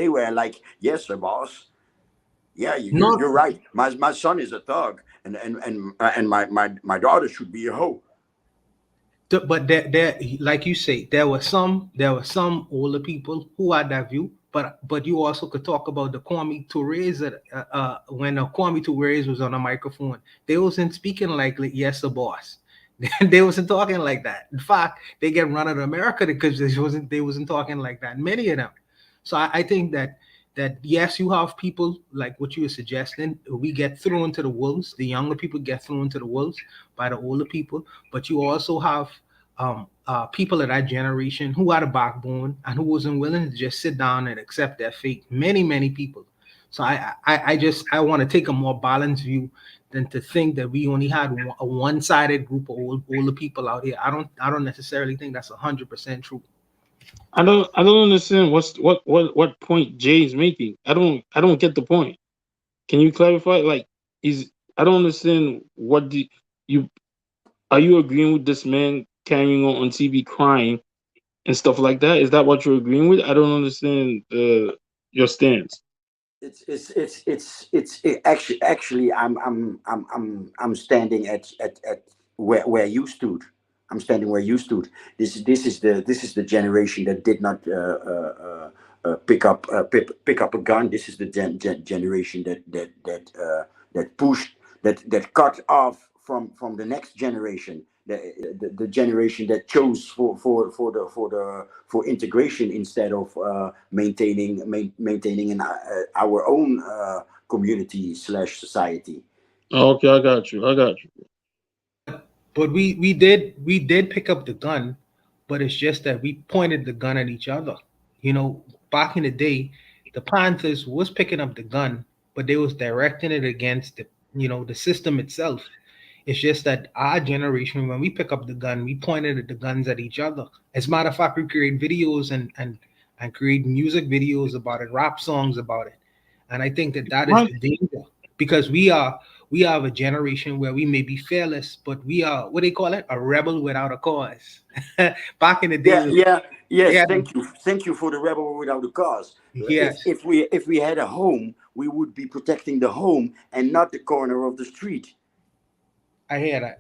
were like, yes, sir, boss. Yeah, you're right. My son is a thug, and my daughter should be a hoe. But there, like you say, there were some older people who had that view. But you also could talk about the Kwame Toure's when Kwame Toure's was on a microphone, they wasn't speaking like yes, a boss. They wasn't talking like that. In fact, they get run out of America because they wasn't talking like that. Many of them. So I think that yes, you have people like what you were suggesting. We get thrown to the wolves. The younger people get thrown to the wolves by the older people. But you also have people of that generation who had a backbone and who wasn't willing to just sit down and accept their fate. Many people. So I want to take a more balanced view than to think that we only had a one-sided group of older people out here. I don't necessarily think that's 100% true. I don't understand what point Jay is making. I don't get the point. Can you clarify? Like, I don't understand are you agreeing with this man carrying on TV crying and stuff like that? Is that what you're agreeing with? I don't understand your stance. It's actually I'm standing at where you stood. I'm standing where you stood. This is the generation that did not pick up a gun. This is the generation that pushed, that cut off from the next generation. The generation that chose for integration instead of maintaining our own community / society. Okay, I got you. But we did pick up the gun, but it's just that we pointed the gun at each other. You know, back in the day, the Panthers was picking up the gun, but they was directing it against the system itself. It's just that our generation, when we pick up the gun, we pointed the guns at each other. As a matter of fact, we create videos and create music videos about it, rap songs about it. And I think that is the danger, because we have a generation where we may be fearless, but we are, what they call it, a rebel without a cause. Back in the day. Yes. Thank you for the rebel without a cause. Yes. If we had a home, we would be protecting the home and not the corner of the street. I hear that.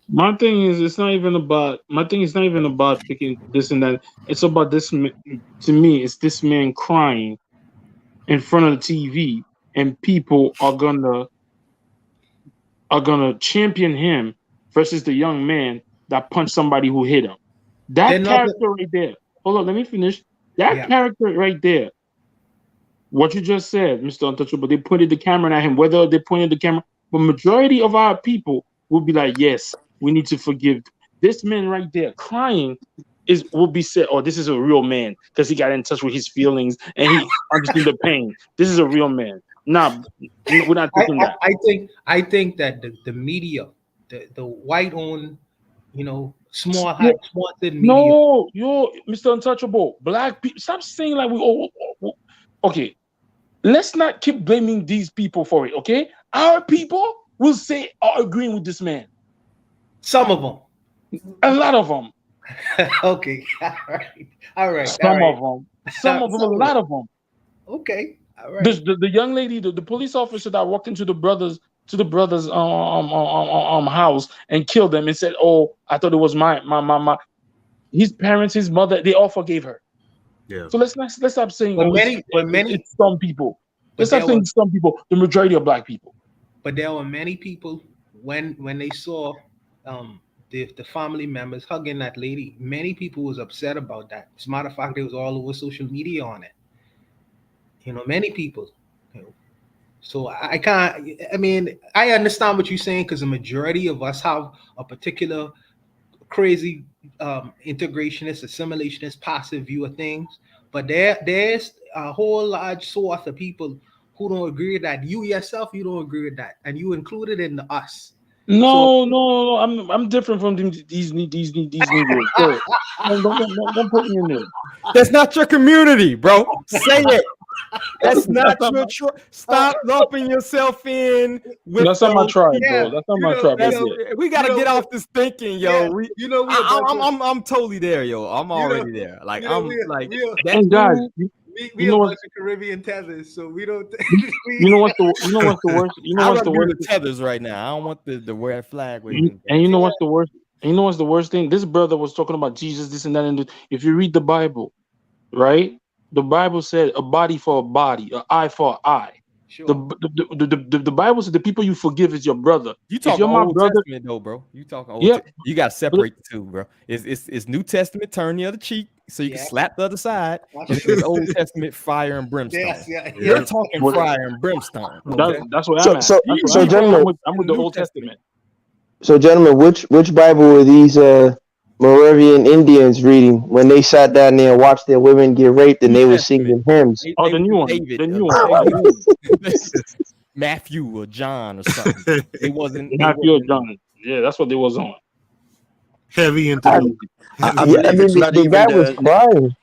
My thing is, it's not even about picking this and that. It's about this. To me, it's this man crying in front of the TV, and people are gonna champion him versus the young man that punched somebody who hit him. That character right there. Hold on, let me finish. That character right there. What you just said, Mr. Untouchable, they pointed the camera at him. Whether they pointed the camera, but majority of our people will be like, yes, we need to forgive. This man right there crying will be said, oh, this is a real man because he got in touch with his feelings and he understood the pain. This is a real man. Nah, we're not thinking that. I think that the media, the white-owned, small-sponsored media. No, Mr. Untouchable, black people, stop saying like okay. Let's not keep blaming these people for it, okay? Our people will say are agreeing with this man. Some of them. A lot of them. Okay. All right. Some of them. A lot of them. Okay. All right. The young lady, the police officer that walked into the brother's house and killed them and said, "Oh, I thought it was my his parents, his mother, they all forgave her." Yeah. So let's stop saying it's some people. Let's stop saying some people. The majority of black people. But there were many people when they saw the family members hugging that lady. Many people was upset about that. As a matter of fact, it was all over social media on it. Many people. So I can't. I mean, I understand what you're saying because the majority of us have a particular crazy integrationist, assimilationist, passive view of things. But there's a whole large swath of people who don't agree with that. You yourself, you don't agree with that, and you included in the us. No, I'm different from these Negroes. So, don't put me in there. That's not your community, bro. Say it. That's not your tribe. Stop lumping yourself in. That's not my tribe, bro. That's not my tribe. We gotta get off this thinking, yo. I'm totally there, yo. I'm already there. Like and guys, we a bunch of Caribbean tethers, so we don't. You know what's the worst? You know what's the worst? The tethers right now. I don't want the red flag. And you know what's the worst? And you know what's the worst thing? This brother was talking about Jesus, this and that. And if you read the Bible, right? The Bible said a body for a body, an eye for an eye. Sure. The Bible said the people you forgive is your brother. You talking Old Testament though, bro. You talking Old Testament. You got to separate the two, bro. It's New Testament, turn the other cheek so you can slap the other side. And it's Old Testament, fire and brimstone. You're talking fire and brimstone. Okay? That's what I'm at. So gentlemen, I'm with the Old Testament. So gentlemen, which Bible were these Moravian Indians reading when they sat down there and watched their women get raped and they were singing hymns? The new one. The new one. Matthew or John or something. It wasn't Matthew or John. Yeah, that's what they was on. Heavy into the guy was crying.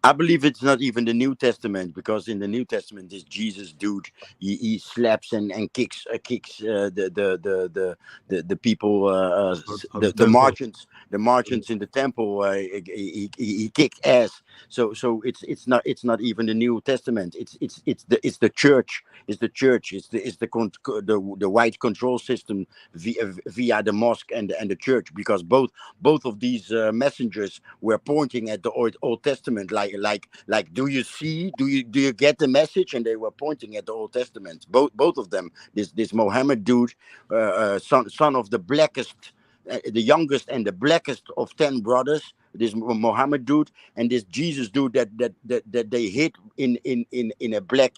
I believe it's not even the New Testament, because in the New Testament, this Jesus dude, he slaps and kicks the people, the merchants in the temple. He kick ass. So it's not even the New Testament. It's the church. It's the church. It's the white control system via the mosque and the church, because both of these messengers were pointing at the Old Testament, like do you see, do you get the message? And they were pointing at the Old Testament, both of them. This Mohammed dude, son of the blackest, the youngest and the blackest of 10 brothers, this Mohammed dude, and this Jesus dude that they hid in a black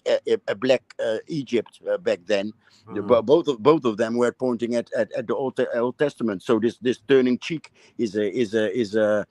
Egypt back then. Both of them were pointing at the Old Testament. So this turning cheek is a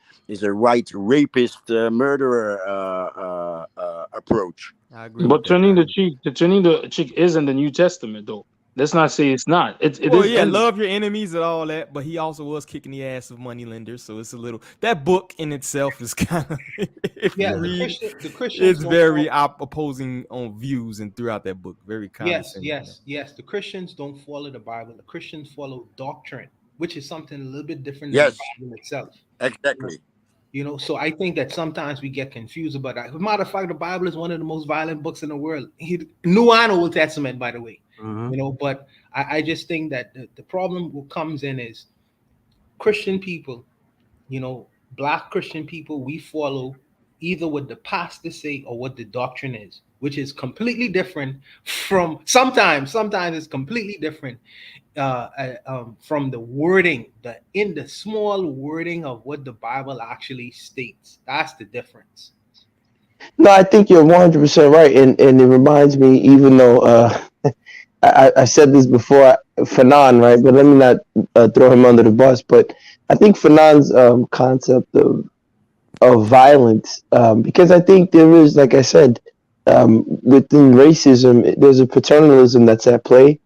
right rapist murderer approach. I agree. But turning the cheek is in the New Testament, though. Let's not say it's not. It Well, is yeah, in love your enemies and all that, but he also was kicking the ass of moneylenders, so it's a little, that book in itself is kind of, if you read, the Christians it's don't very follow- opposing on views and throughout that book, very condescending. Yes. The Christians don't follow the Bible. The Christians follow doctrine, which is something a little bit different than Yes. the Bible itself. Exactly. So I think that sometimes we get confused about that. As a matter of fact, the Bible is one of the most violent books in the world. New and Old Testament, by the way. But I just think that the problem what comes in is Christian people, Black Christian people, we follow either what the pastor say or what the doctrine is, which is completely different from sometimes it's completely different from the wording, the small wording of what the Bible actually states. That's the difference. No, I think you're 100% right, and it reminds me, even though I said this before, Fanon, right? But let me not throw him under the bus. But I think Fanon's concept of violence, because I think there is, like I said, within racism, there's a paternalism that's at play,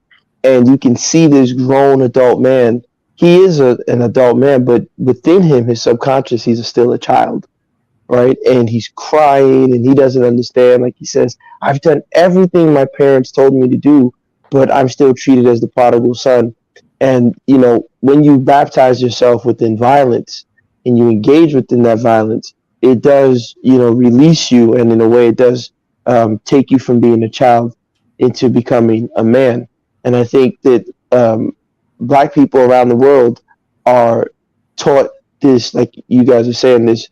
and you can see this grown adult man. He is an adult man, but within him, his subconscious, he's still a child, right? And he's crying, and he doesn't understand. Like he says, I've done everything my parents told me to do, but I'm still treated as the prodigal son. And, when you baptize yourself within violence and you engage within that violence, it does, release you. And in a way, it does take you from being a child into becoming a man. And I think that Black people around the world are taught this, like you guys are saying, this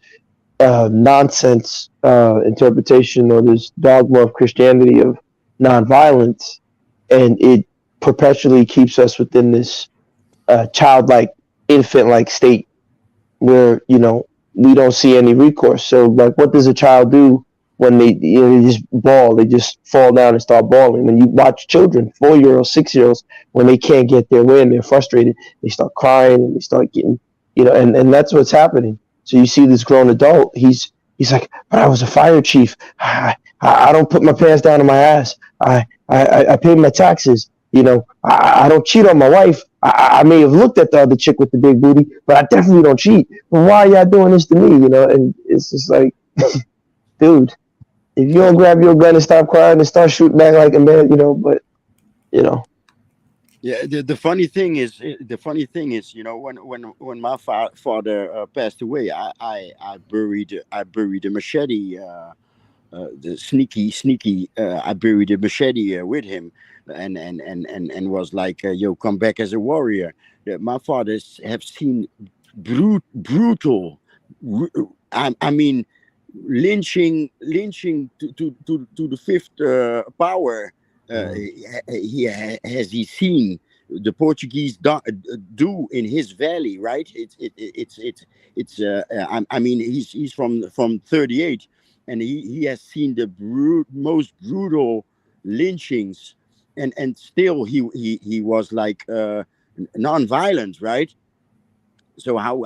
nonsense interpretation or this dogma of Christianity of nonviolence, and it perpetually keeps us within this childlike, infant-like state where we don't see any recourse. So, like, what does a child do when they just bawl? They just fall down and start bawling. And you watch children, 4-year-olds, 6-year-olds, when they can't get their way and they're frustrated, they start crying and they start getting, and that's what's happening. So you see this grown adult, he's like, but I was a fire chief. I don't put my pants down on my ass. I pay my taxes. I don't cheat on my wife. I may have looked at the other chick with the big booty, but I definitely don't cheat. But why are y'all doing this to me? And it's just like, dude, if you don't grab your gun and stop crying and start shooting back like a man, Yeah, the funny thing is, when my father passed away, I buried the machete, the sneaky. I buried the machete with him, and was like, yo, come back as a warrior. My fathers have seen brutal. I mean, lynching to the fifth power. Has he seen the Portuguese do in his valley, right? I mean, he's from 38, and he has seen the most brutal lynchings, and still he was like non-violent, right? So how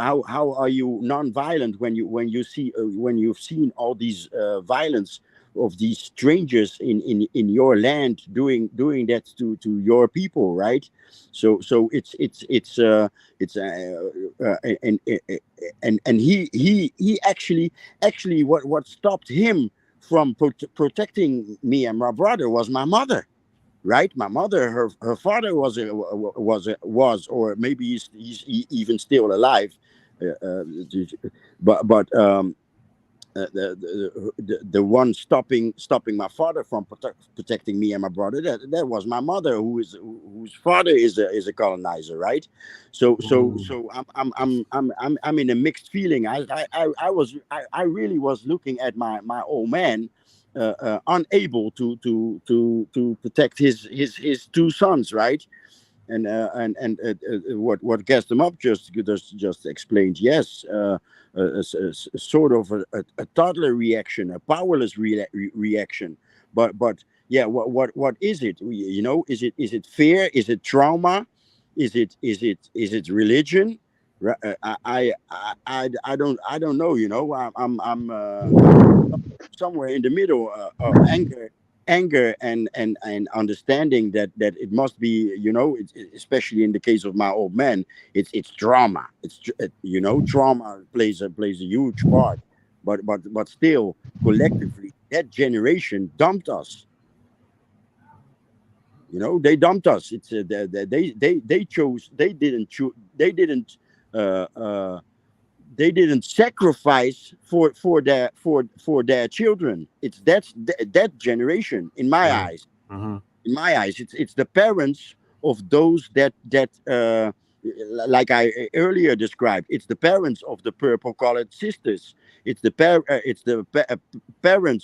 are you non-violent when you've seen all these violence these strangers in your land doing that to your people, right? So and he actually what stopped him from protecting me and my brother was my mother, right? My mother, her father was, or maybe he's even still alive, but the one stopping my father from protecting me and my brother, that was my mother, whose father is a colonizer, right? So I'm in a mixed feeling. I really was looking at my old man, unable to protect his two sons, right? And what gassed them up just explained, yes, sort of a toddler reaction, a powerless reaction. But yeah, what is it? Is it fear? Is it trauma? Is it religion? I don't know. I'm somewhere in the middle, of anger and understanding that it must be, especially in the case of my old man, it's trauma. Trauma plays a huge part, but still, collectively, that generation dumped us. They dumped us. It's they chose. Uh, uh, they didn't sacrifice for their children. That generation, in my Yeah. eyes. Mm-hmm. In my eyes, it's the parents of those that like I earlier described. It's the parents of the purple colored sisters. It's the parents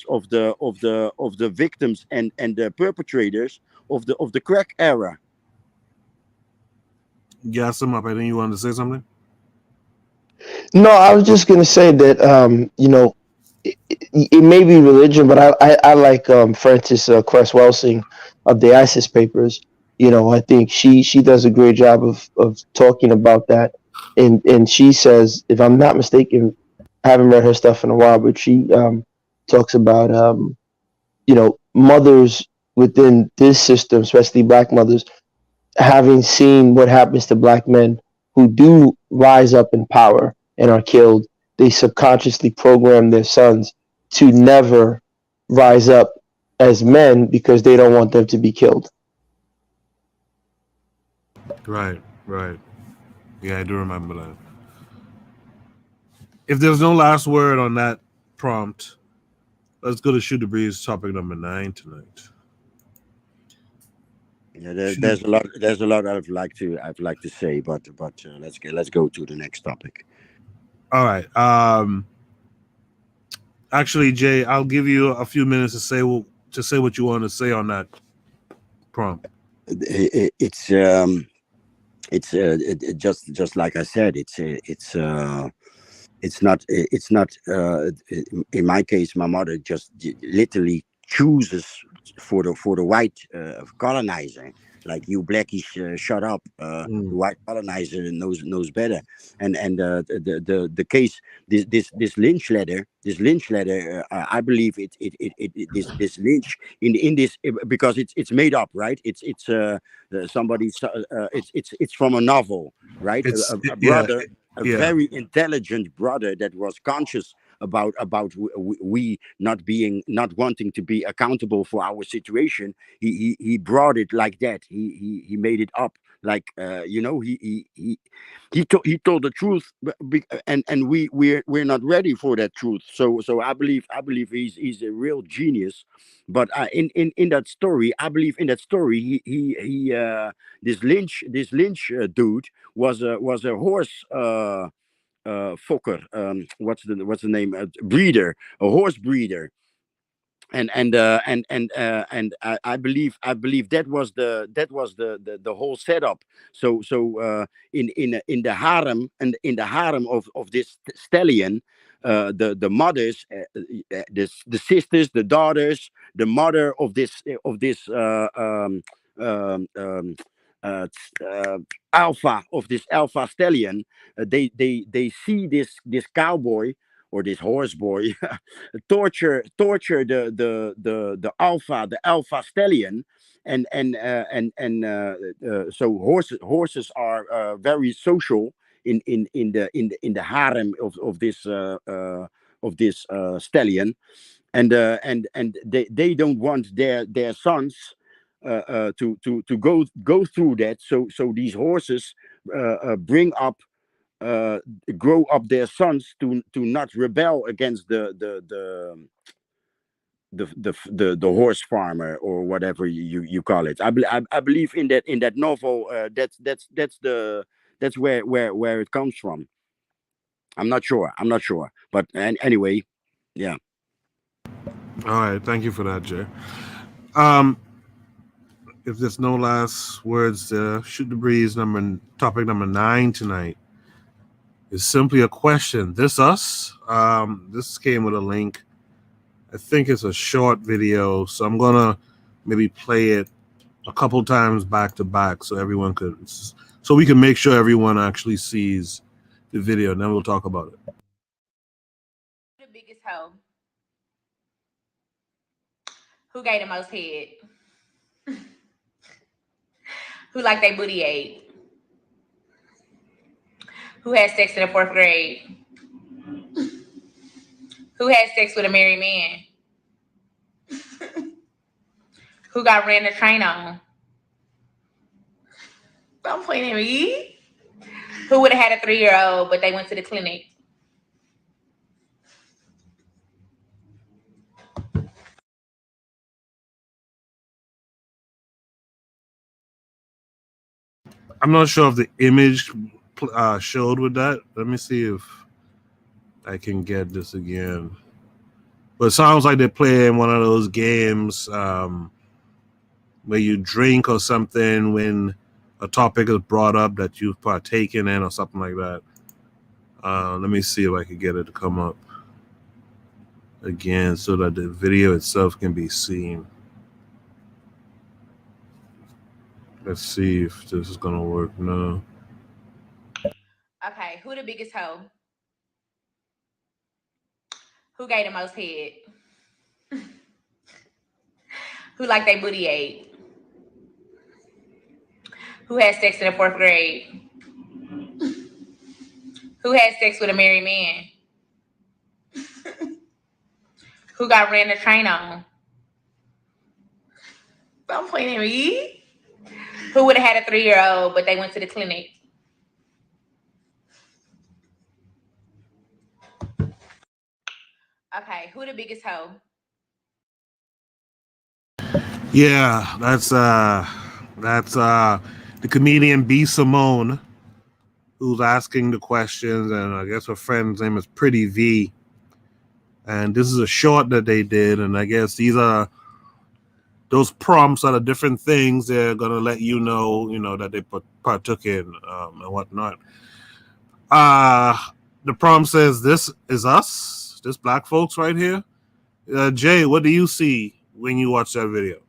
of the victims and the perpetrators of the crack era. Gas him up. I think you wanted to say something. No, I was just gonna say that it may be religion, but I like Frances Cress Welsing of the ISIS papers. I think she does a great job of talking about that, and she says, if I'm not mistaken, I haven't read her stuff in a while, but she talks about mothers within this system, especially black mothers, having seen what happens to black men who do rise up in power and are killed. They subconsciously program their sons to never rise up as men because they don't want them to be killed. Right. Yeah, I do remember that. If there's no last word on that prompt, let's go to Shoot the Breeze, topic number 9 tonight. Yeah, there's a lot I'd like to say, but let's go to the next topic. All right. Actually, Jay, I'll give you a few minutes to say what you want to say on that prompt. Just like I said, it's not in my case. My mother just literally chooses for the white colonizer, like, you blackish, shut up. The white colonizer knows better. And the case, this lynch letter, I believe this lynch in this, because it's made up, right? It's it's from a novel, right? A brother, a very intelligent brother that was conscious about we not wanting to be accountable for our situation. He brought it like that. He made it up, like, he told the truth, and we're not ready for that truth. So I believe he's a real genius. But in that story, I believe in that story, he this Lynch dude was a horse, fokker, what's the name, breeder, a horse breeder. And I believe that was the whole setup. So in the harem, and in the harem of this stallion, the mothers, the sisters, the daughters, the mother of this uh, uh, alpha, of this alpha stallion, they see this cowboy or this horse boy torture the alpha stallion, so horses are very social in the harem of this stallion, and they don't want their sons to go through that. So these horses grow up their sons to not rebel against the horse farmer, or whatever you call it. I believe in that novel. That's where it comes from. I'm not sure, but anyway, yeah. All right, thank you for that, Jay. If there's no last words, Shoot the Breeze topic number 9 tonight is simply a question. This us? This came with a link. I think it's a short video, so I'm gonna maybe play it a couple times back to back so we can make sure everyone actually sees the video, and then we'll talk about it. The biggest hoe. Who gave the most head? Who liked their booty ate? Who had sex in the 4th grade? Who had sex with a married man? Who got ran the train on? Don't point at me. Who would have had a 3-year-old, but they went to the clinic? I'm not sure if the image showed with that. Let me see if I can get this again. But it sounds like they're playing one of those games where you drink or something when a topic is brought up that you've partaken in or something like that. Let me see if I can get it to come up again so that the video itself can be seen. Let's see if this is gonna work now. Okay, who the biggest hoe? Who gave the most head? Who liked their booty ate? Who had sex in the 4th grade? Who had sex with a married man? Who got ran the train on? Don't point at me. Who would have had a 3-year-old, but they went to the clinic? Okay, who the biggest hoe? Yeah, that's the comedian B. Simone, who's asking the questions, and I guess her friend's name is Pretty V. And this is a short that they did, and I guess these are those prompts are the different things they're gonna let you know that they partook in and whatnot. The prompt says, "This is us, this black folks right here." Jay, what do you see when you watch that video?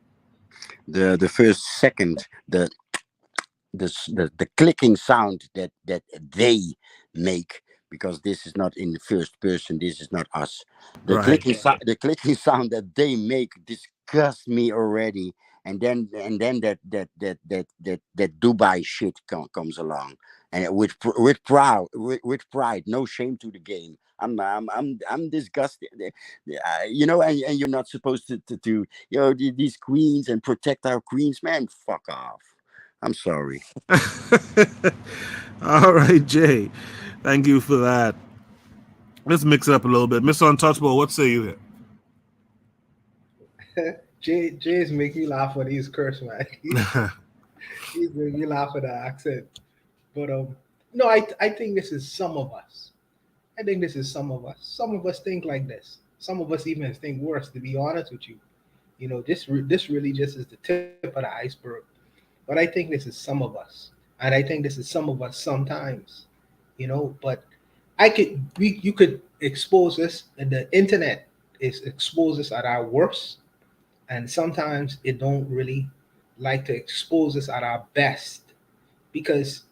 The first second, the clicking sound that they make, because this is not in the first person, this is not us. The Right. clicking sound that they make disgusts me already, and then that Dubai shit comes along, and with pride, no shame to the game. I'm disgusted, and you're not supposed to these queens and protect our queens, man. Fuck off. I'm sorry. All right, Jay. Thank you for that. Let's mix it up a little bit. Mr. Untouchable, what say you here? Jay's make me laugh when he's cursed, man. He's making me laugh at the accent. But no, I think this is some of us. I think this is some of us. Some of us think like this. Some of us even think worse, to be honest with you. This really just is the tip of the iceberg. But I think this is some of us. And I think this is some of us sometimes. But you could expose us, and the internet exposes us at our worst. And sometimes it don't really like to expose us at our best, because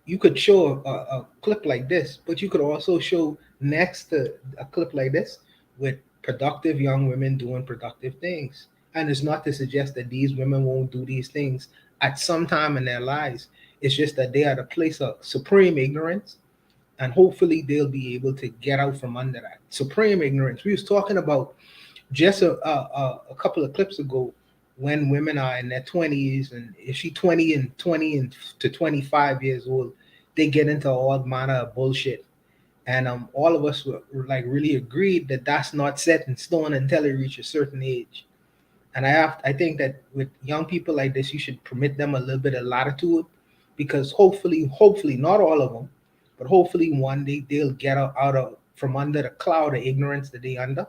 you could show a clip like this, but you could also show next to a clip like this with productive young women doing productive things. And it's not to suggest that these women won't do these things at some time in their lives. It's just that they are at a place of supreme ignorance, and hopefully they'll be able to get out from under that supreme ignorance. We was talking about just a couple of clips ago when women are in their 20s, and if she 20 and to 25 years old, they get into all manner of bullshit. And all of us were like really agreed that that's not set in stone until they reach a certain age. And I think that with young people like this, you should permit them a little bit of latitude, because hopefully not all of them, but hopefully one day they'll get out of from under the cloud of ignorance that they under,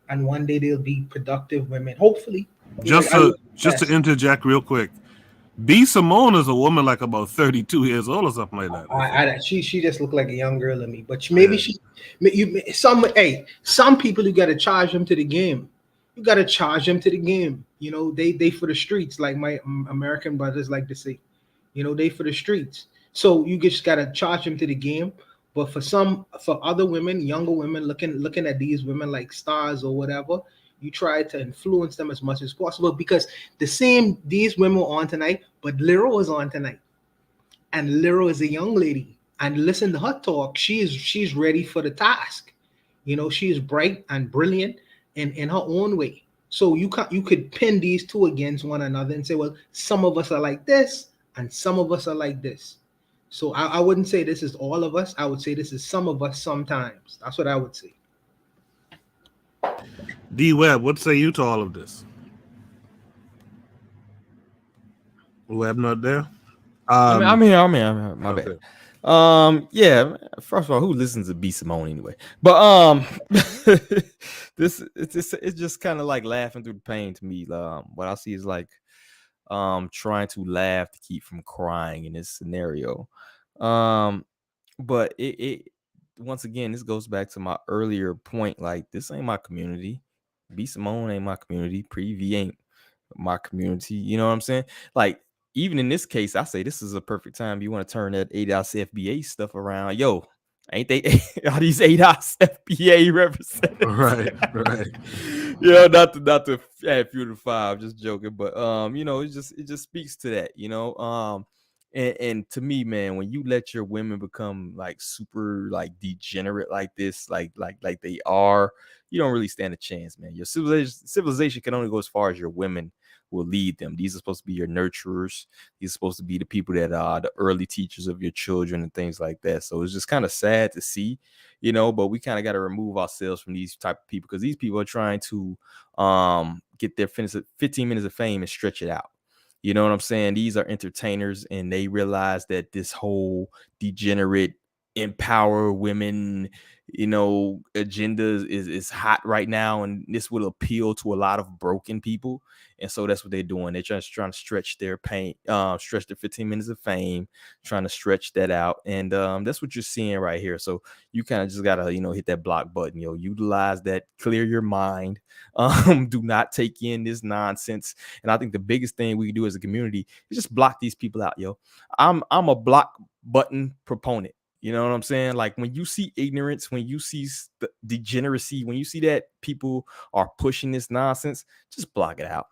and one day they'll be productive women. Hopefully. Just to interject real quick, B. Simone is a woman like about 32 years old or something like that. She just looked like a young girl to me, but maybe some people you got to charge them to the game. You got to charge them to the game. You know, they for the streets, like my American brothers like to say. You know, they for the streets. So you just got to charge them to the game. But for other women, younger women looking at these women like stars or whatever, you try to influence them as much as possible, because these women were on tonight, but Lyra was on tonight, and Lyra is a young lady, and listen to her talk. She's ready for the task. You know, she's bright and brilliant in her own way. So you could pin these two against one another and say, well, some of us are like this and some of us are like this. So I wouldn't say this is all of us. I would say this is some of us sometimes. That's what I would say. D Webb, what say you to all of this? Webb not there? I'm here. My bad. Yeah. First of all, who listens to B. Simone anyway? But it's just kind of like laughing through the pain to me. What I see is like trying to laugh to keep from crying in this scenario. But it once again, this goes back to my earlier point. Like, this ain't my community. B. Simone ain't my community. Pre-V ain't my community. You know what I'm saying? Like, even in this case, I say this is a perfect time. You want to turn that ADOS FBA stuff around. Yo, ain't they are these ADOS FBA representatives? Right. You know, not to add fuel to fire. I'm just joking, but you know, it just speaks to that, you know. And to me, man, when you let your women become like super like degenerate like this, like they are, you don't really stand a chance, man. Your civilization can only go as far as your women will lead them. These are supposed to be your nurturers. These are supposed to be the people that are the early teachers of your children and things like that. So it's just kind of sad to see, you know, but we kind of got to remove ourselves from these type of people, because these people are trying to get their 15 minutes of fame and stretch it out. You know what I'm saying? These are entertainers, and they realize that this whole degenerate empower women, you know, agenda is hot right now, and this will appeal to a lot of broken people. And so that's what they're doing. They're just trying to stretch their pain, stretch their 15 minutes of fame, trying to stretch that out. And that's what you're seeing right here. So you kind of just gotta, you know, hit that block button, utilize that, clear your mind. Do not take in this nonsense. And I think the biggest thing we can do as a community is just block these people out, yo. I'm a block button proponent. You know what I'm saying? Like, when you see ignorance, when you see degeneracy, when you see that people are pushing this nonsense, just block it out.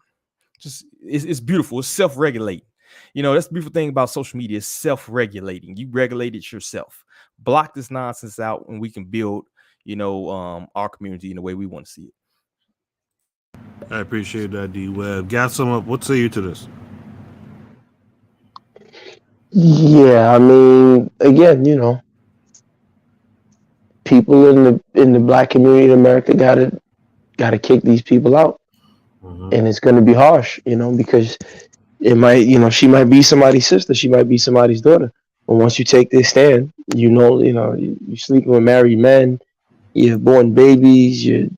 Just it's beautiful. It's self-regulating. You know, that's the beautiful thing about social media, is self-regulating. You regulate it yourself. Block this nonsense out, and we can build, you know, our community in the way we want to see it. I appreciate that, D Webb. Gas them up. What say you to this? Yeah, I mean, again, you know, people in the black community in America gotta kick these people out. And it's going to be harsh, you know, because it might, you know, she might be somebody's sister, she might be somebody's daughter. But once you take this stand, you're sleeping with married men, you're born babies, you're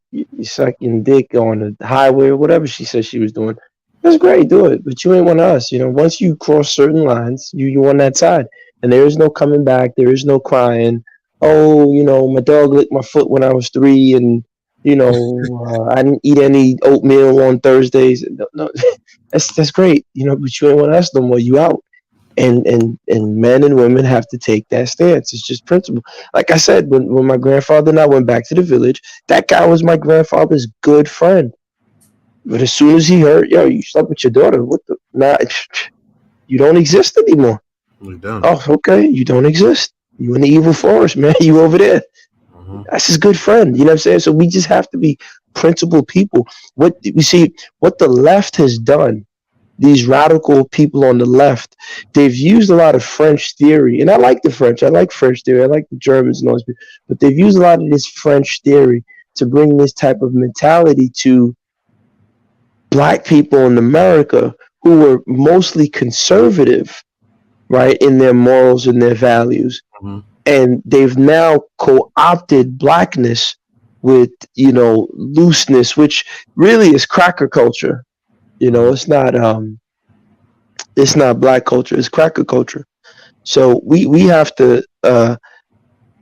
sucking dick on the highway or whatever she said she was doing. That's great, do it. But you ain't one of us, you know. Once you cross certain lines, you're on that side. And there is no coming back. There is no crying. Oh, you know, my dog licked my foot when I was 3, and you know, I didn't eat any oatmeal on Thursdays. No, that's great, you know, but you ain't want us no more. You out. and men and women have to take that stance. It's just principle. Like I said, when my grandfather and I went back to the village, that guy was my grandfather's good friend. But as soon as he heard, yo, you slept with your daughter, what the? Nah, you don't exist anymore. We're done. Oh, okay, you don't exist. You in the evil forest, man. You over there. That's his good friend. You know what I'm saying? So we just have to be principled people. What we see, what the left has done, these radical people on the left, they've used a lot of French theory, and I like the French. I like French theory. I like the Germans and all this, but they've used a lot of this French theory to bring this type of mentality to black people in America who were mostly conservative, right, in their morals and their values. And they've now co-opted blackness with, looseness, which really is cracker culture. It's not black culture, it's cracker culture. So we have to,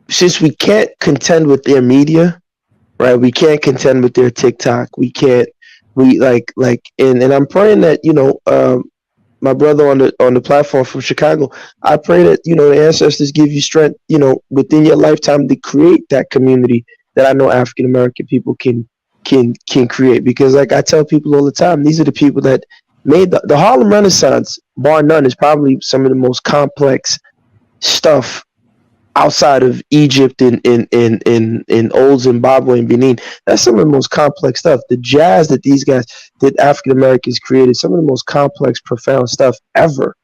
since we can't contend with their media, right? We can't contend with their TikTok. And I'm praying that, my brother on the platform from Chicago, I pray that, the ancestors give you strength, within your lifetime to create that community that I know African American people can create. Because like I tell people all the time, these are the people that made the Harlem Renaissance, bar none, is probably some of the most complex stuff outside of Egypt and in old Zimbabwe and Benin. That's some of the most complex stuff. The jazz that African Americans created, some of the most complex, profound stuff ever.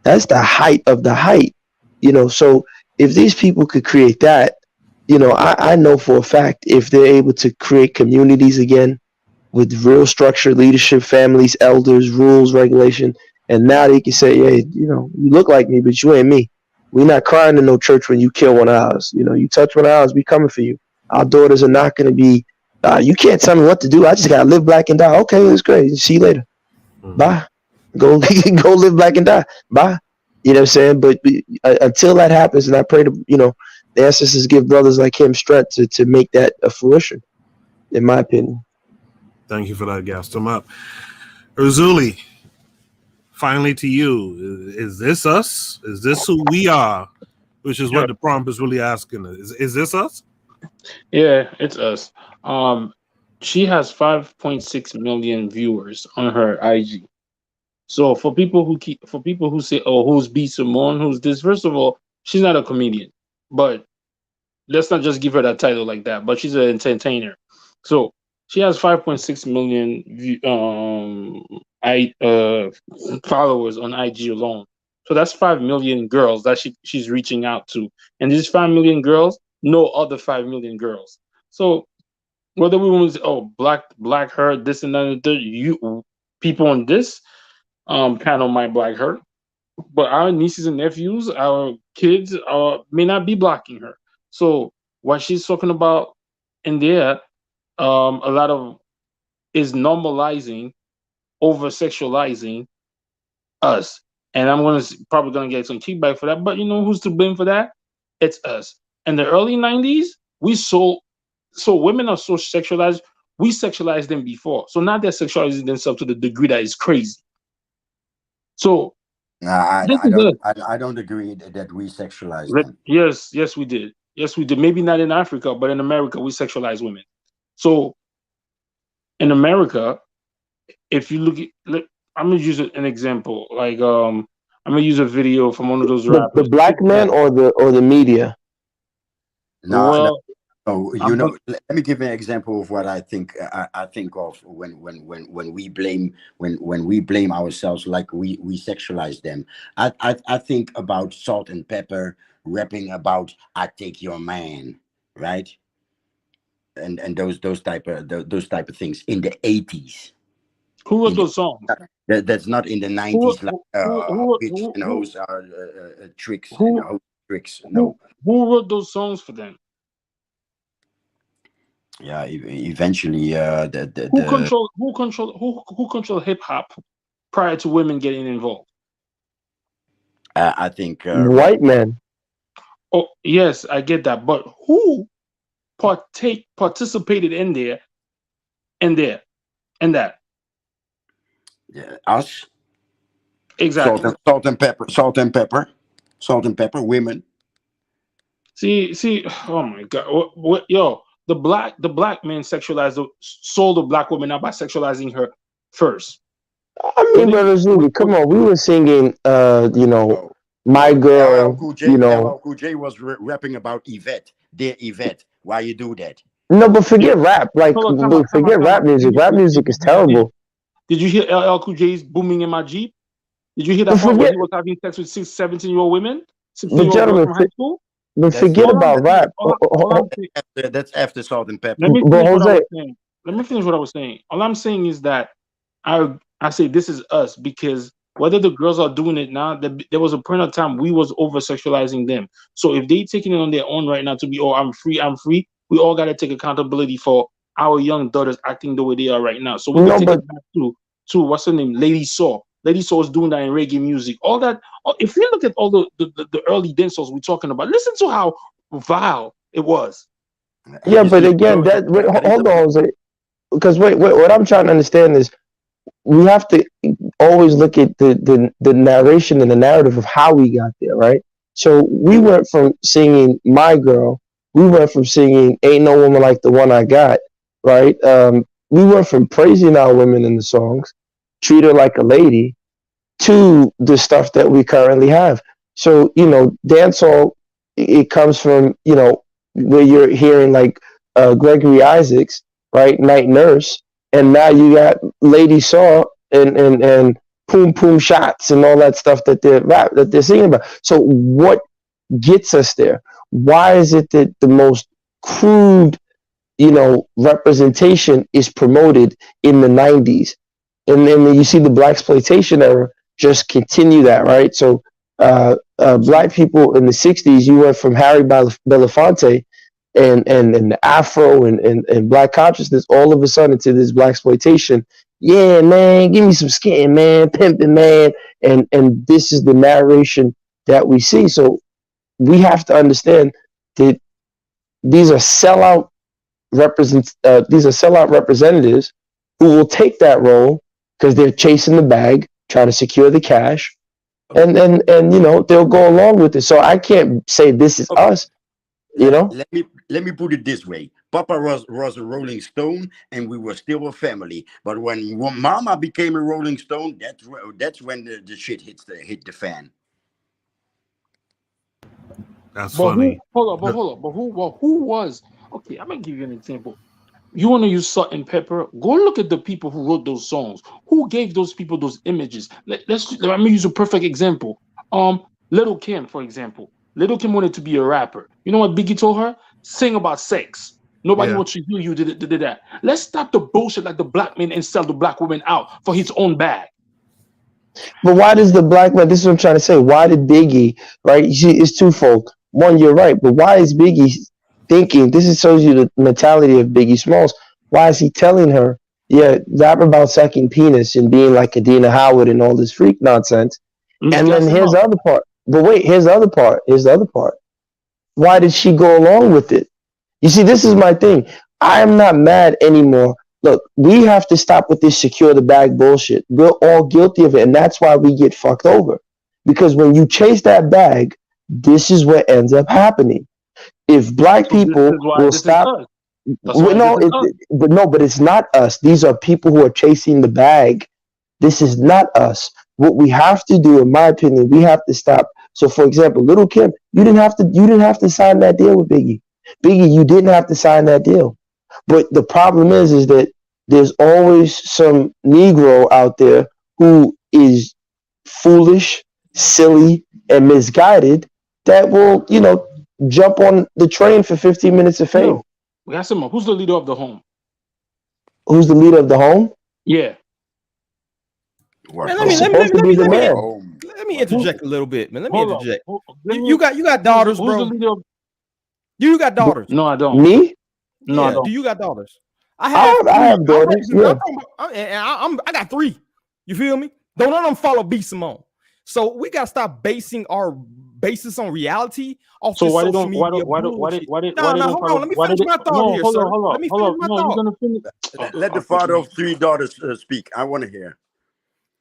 That's the height of the height. So if these people could create that, I know for a fact, if they're able to create communities again with real structure, leadership, families, elders, rules, regulation, and now they can say, hey, you look like me, but you ain't me. We're not crying in no church when you kill one of ours. You touch one of ours, we coming for you. Our daughters are not going to be, you can't tell me what to do. I just got to live black and die. Okay, that's great. See you later. Bye. Go live black and die. Bye. You know what I'm saying? But until that happens, and I pray to, the ancestors give brothers like him strength to make that a fruition, in my opinion. Thank you for that, Gaston. Up. Urzuli, finally to you. Is this us? Is this who we are? Which is what the prompt is really asking. Is this us? Yeah, it's us. She has 5.6 million viewers on her IG. So for people who say, oh, who's B Simone, who's this? First of all, she's not a comedian, but let's not just give her that title like that. But she's an entertainer. So she has 5.6 million followers on IG alone. So that's 5 million girls that she's reaching out to, and these 5 million girls know other 5 million girls. So whether we want to say, oh, black her, this and that, and that, you people on this panel might black her, but our nieces and nephews, our kids, may not be blocking her. So what she's talking about in there, a lot of is normalizing, over sexualizing us, and I'm probably gonna get some kickback for that. But who's to blame for that? It's us. In the early '90s, so women are so sexualized. We sexualized them before, so now they're sexualizing themselves to the degree that is crazy. So I don't agree that we sexualize them. Yes, we did. Yes, we did. Maybe not in Africa, but in America, we sexualize women. So in America, if you look at, I'm gonna use an example. Like I'm gonna use a video from one of those rappers. The black man or the media? No. Let me give an example of what I think. I think of when we blame ourselves, like we sexualize them. I think about Salt and Pepper rapping about "I take your man," right? And those type of things in the 80s. Who wrote those songs? That's not in the 90s. Bitch and hoes are tricks and hoes tricks. No. Who wrote those songs for them? Yeah, eventually, who control hip hop prior to women getting involved? I think white men. Oh yes, I get that, but who participated in that? Yeah, us. Exactly. Salt and pepper. Women. See. Oh my God. What? Yo, the black man sold the black woman out by sexualizing her first. I mean, Brother Zulu, come on. We were singing, My Girl, LL Cool J was rapping about Yvette, dear Yvette. Why you do that? No, but forget rap. Like, forget rap music. Rap music is terrible. Did you hear LL Cool J's booming in my Jeep? Did you hear that part where he was having sex with 17-year-old women? 16-year-old girls from high school? But forget about rap. That's after Salt and Pepper. Let me finish what I was saying. Let me finish what I was saying. All I'm saying is that I say this is us, because whether the girls are doing it now, there was a point of time we was over sexualizing them. So if they taking it on their own right now to be, I'm free, we all got to take accountability for our young daughters acting the way they are right now. So we can take it back to what's her name, Lady Saw. Lady Saw is doing that in reggae music. All that. If you look at all the early dancers we're talking about, listen to how vile it was. Yeah, but again, hold on, Jose. Because wait, what I'm trying to understand is we have to always look at the narration and the narrative of how we got there, right? So we went from singing My Girl, we went from singing Ain't No Woman Like the One I Got, right? We went from praising our women in the songs, Treat Her Like a Lady, to the stuff that we currently have. So, dancehall, it comes from, where you're hearing like Gregory Isaacs, right? Night Nurse. And now you got Lady Saw and Poom Poom Shots and all that stuff that they're singing about. So what gets us there? Why is it that the most crude, representation is promoted in the 90s? And then you see the blaxploitation era just continue that, right? So black people in the 60s, you went from Harry Belafonte and the Afro and black consciousness all of a sudden to this blaxploitation. Yeah, man, give me some skin, man, pimping, man. And this is the narration that we see. So we have to understand that these are sellout representatives who will take that role because they're chasing the bag, trying to secure the cash, and they'll go along with it. So I can't say this is us. Let me put it this way. Papa was a Rolling Stone, and we were still a family. But when Mama became a Rolling Stone, that's when the shit hit the fan. That's funny. Hold on. But who was? Okay, I'm gonna give you an example. You want to use Salt and Pepper? Go look at the people who wrote those songs. Who gave those people those images? Let me use a perfect example. Little Kim, for example. Little Kim wanted to be a rapper. You know what Biggie told her? Sing about sex. Nobody wants to hear you did that. Let's stop the bullshit like the black man and sell the black woman out for his own bag. But why does the black man, this is what I'm trying to say, why did Biggie, right? It's twofold. One, you're right, but why is Biggie thinking, this shows you the mentality of Biggie Smalls, why is he telling her, rap about sucking penis and being like Adina Howard and all this freak nonsense? And then here's the other part. But wait, here's the other part. Why did she go along with it? You see, this is my thing. I am not mad anymore. Look, we have to stop with this secure the bag bullshit. We're all guilty of it, and that's why we get fucked over. Because when you chase that bag, this is what ends up happening. If black people will stop, but it's not us. These are people who are chasing the bag. This is not us. What we have to do, in my opinion, we have to stop. So, for example, Little Kim, you didn't have to sign that deal with Biggie. Biggie, you didn't have to sign that deal. But the problem is that there's always some Negro out there who is foolish, silly, and misguided that will, jump on the train for 15 minutes of fame. We got someone. Who's the leader of the home? Who's the leader of the home? Yeah. Man, let me interject a little bit, man. Let me interject. You got daughters, bro. You got daughters. No, I don't. Me? No, I don't. Do you got daughters? I have daughters. I got 3. You feel me? Don't let them follow B Simone. So we gotta stop basing our basis on reality off this social media bullshit. No, hold on. Let me finish my thought here, sir. Let me finish my thought. Let the father of 3 daughters speak. I want to hear.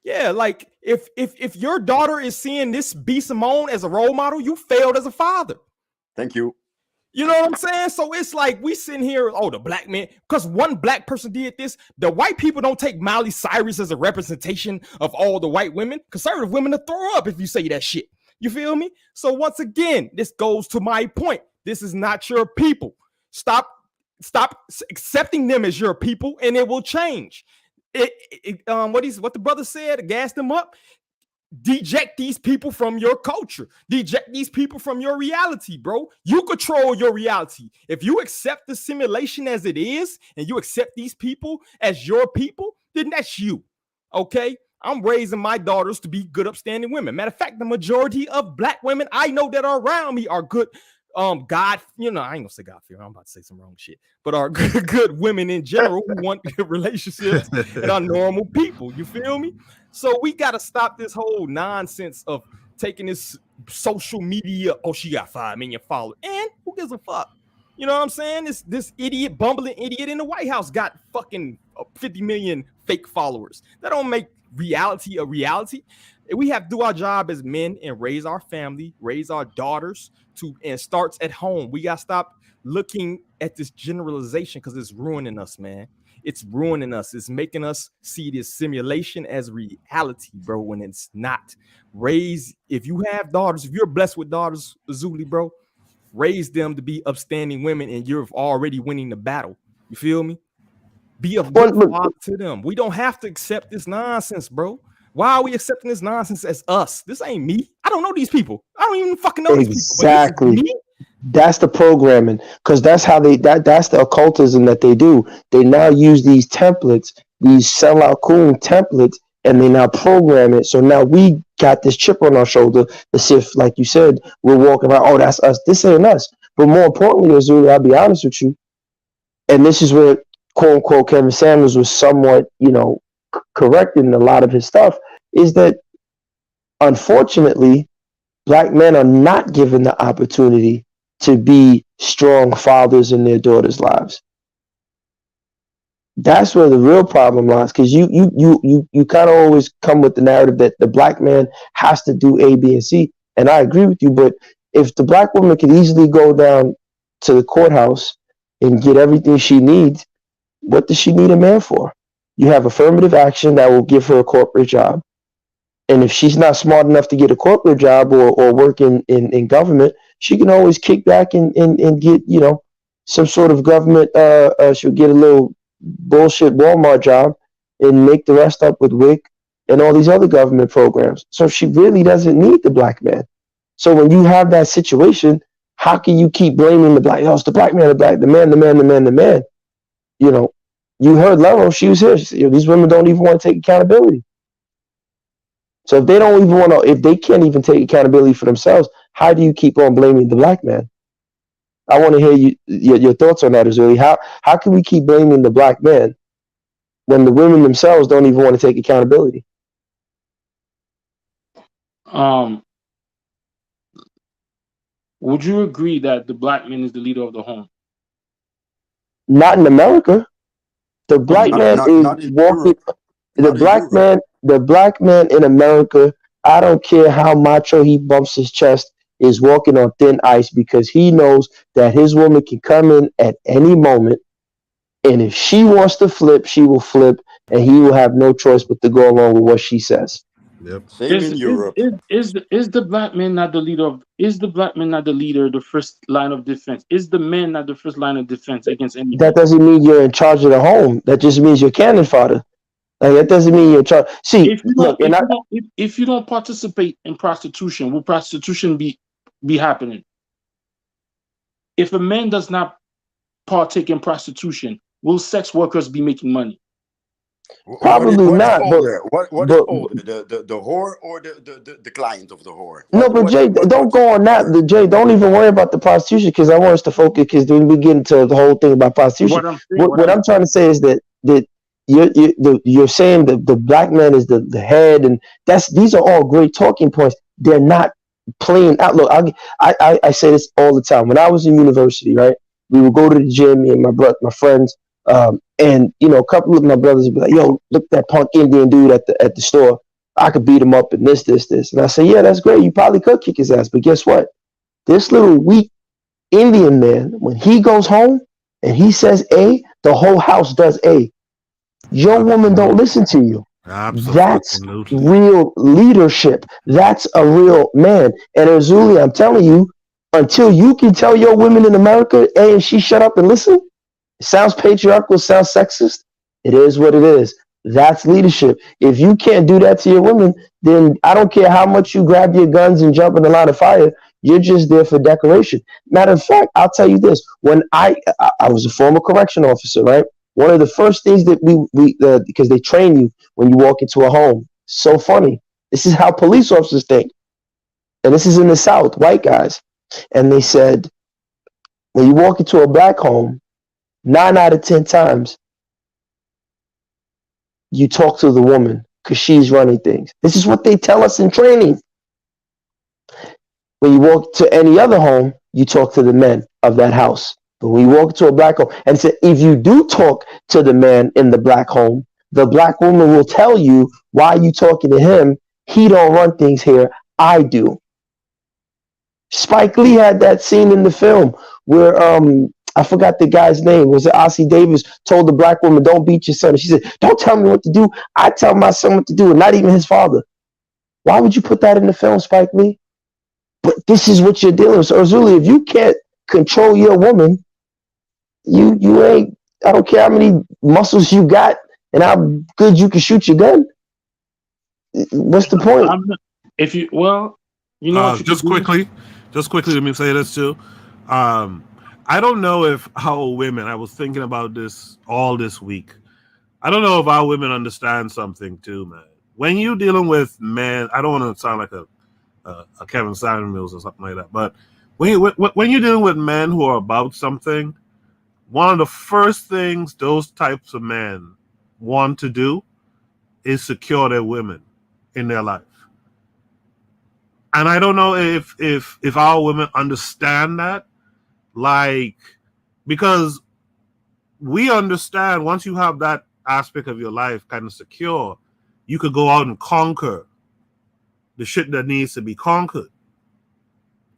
Yeah, like if your daughter is seeing this B. Simone as a role model, you failed as a father. Thank you. You know what I'm saying? So it's like we sitting here, oh, the black man, because one black person did this. The white people don't take Miley Cyrus as a representation of all the white women. Conservative women will throw up if you say that shit. You feel me? So once again, this goes to my point. This is not your people. Stop accepting them as your people, and it will change. What the brother said, gas them up. Deject these people from your culture. Deject these people from your reality, bro. You control your reality. If you accept the simulation as it is, and you accept these people as your people, then that's you. Okay? I'm raising my daughters to be good, upstanding women. Matter of fact, the majority of black women I know that are around me are good. God, you know, I ain't gonna say God fear. I'm about to say some wrong shit, but are good women in general who want good relationships and are normal people. You feel me? So we got to stop this whole nonsense of taking this social media. Oh, she got 5 million followers, and who gives a fuck? You know what I'm saying? This idiot, bumbling idiot in the White House got fucking 50 million fake followers. That don't make reality a reality. We have to do our job as men and raise our family, raise our daughters and starts at home. We got to stop looking at this generalization because it's ruining us, man. It's ruining us. It's making us see this simulation as reality, bro, when it's not. If you have daughters, if you're blessed with daughters, Zuli, bro, raise them to be upstanding women and you're already winning the battle. You feel me? Be a good father to them. We don't have to accept this nonsense, bro. Why are we accepting this nonsense as us? This ain't me. I don't know these people. I don't even fucking know these people. Exactly. That's the programming, because that's how that's the occultism that they do. They now use these templates, these sellout coon templates, and they now program it. So now we got this chip on our shoulder as if, like you said, we're walking around, oh, that's us. This ain't us. But more importantly, Azuli, I'll be honest with you, and this is where quote unquote Kevin Samuels was somewhat, correcting a lot of his stuff, is that unfortunately black men are not given the opportunity to be strong fathers in their daughters' lives. That's where the real problem lies, because you kind of always come with the narrative that the black man has to do A, B, and C, and I agree with you. But if the black woman could easily go down to the courthouse and get everything she needs, what does she need a man for? You have affirmative action that will give her a corporate job. And if she's not smart enough to get a corporate job or work in government, she can always kick back and get, some sort of government, she'll get a little bullshit Walmart job and make the rest up with WIC and all these other government programs. So she really doesn't need the black man. So when you have that situation, how can you keep blaming the black? Oh, it's the black man, the man. You heard Lero, she was here. She said, these women don't even want to take accountability. So if they don't even want to, if they can't even take accountability for themselves, how do you keep on blaming the black man? I want to hear your thoughts on that, Azuli. How can we keep blaming the black man when the women themselves don't even want to take accountability? Would you agree that the black man is the leader of the home? Not in America. The black man is walking. The black man in America, I don't care how macho he bumps his chest, is walking on thin ice because he knows that his woman can come in at any moment, and if she wants to flip, she will flip, and he will have no choice but to go along with what she says. Yep. Same in Europe. Is the black man not the leader of? Is the black man not the leader, the first line of defense? Is the man not the first line of defense against anybody? That doesn't mean you're in charge of the home. That just means you're cannon fodder. Like, that doesn't mean you're in charge. See, if you don't participate in prostitution, will prostitution be happening? If a man does not partake in prostitution, will sex workers be making money? Probably not. What is older, the whore or the client of the whore? No, but Jay, don't go on that. Jay, don't even worry about the prostitution, because I want us to focus, because then we get into the whole thing about prostitution. What I'm trying to say is that you're saying that the black man is the head, and these are all great talking points. They're not playing out. Look, I say this all the time. When I was in university, right, we would go to the gym, me and my friends, and a couple of my brothers would be like, "Yo, look at that punk Indian dude at the store." I could beat him up in this. And I say, yeah, that's great. You probably could kick his ass. But guess what? This little weak Indian man, when he goes home and he says A, the whole house does A. Your woman don't listen to you. That's real leadership. That's a real man. And Azuli, I'm telling you, until you can tell your women in America, A, and she shut up and listen, it sounds patriarchal, sounds sexist. It is what it is. That's leadership. If you can't do that to your women, then I don't care how much you grab your guns and jump in the line of fire. You're just there for decoration. Matter of fact, I'll tell you this. When I was a former correction officer, right? One of the first things that we because they train you when you walk into a home. So funny. This is how police officers think. And this is in the South, white guys. And they said, when you walk into a black home, 9 out of 10 times, you talk to the woman because she's running things. This is what they tell us in training. When you walk to any other home, you talk to the men of that house. But when you walk to a black home, and so if you do talk to the man in the black home, the black woman will tell you, why are you talking to him? He don't run things here. I do. Spike Lee had that scene in the film where I forgot the guy's name. Was it Ossie Davis told the black woman, don't beat your son? And she said, don't tell me what to do. I tell my son what to do, and not even his father. Why would you put that in the film, Spike Lee? But this is what you're dealing with. So, Azuli, if you can't control your woman, you ain't, I don't care how many muscles you got and how good you can shoot your gun. What's the point? If you, well, you know, just quickly, let me say this too. I don't know if our women, I was thinking about this all this week. I don't know if our women understand something too, man. When you're dealing with men, I don't want to sound like a Kevin Samuels or something like that, but when you're dealing with men who are about something, one of the first things those types of men want to do is secure their women in their life. And I don't know if our women understand that, like, because we understand once you have that aspect of your life kind of secure, you could go out and conquer the shit that needs to be conquered.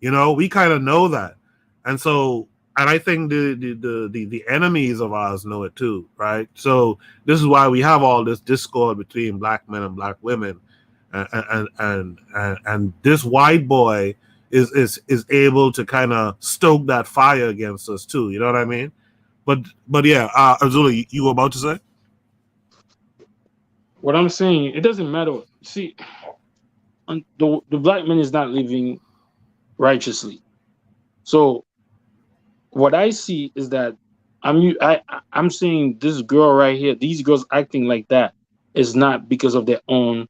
You know, we kind of know that. And so, and I think the enemies of ours know it too, right? So this is why we have all this discord between black men and black women. And this white boy is able to kind of stoke that fire against us too. You know what I mean? But yeah, Azuli, you were about to say? What I'm saying, it doesn't matter. See, the black man is not living righteously. So what I see is that I'm saying this girl right here, these girls acting like that is not because of their own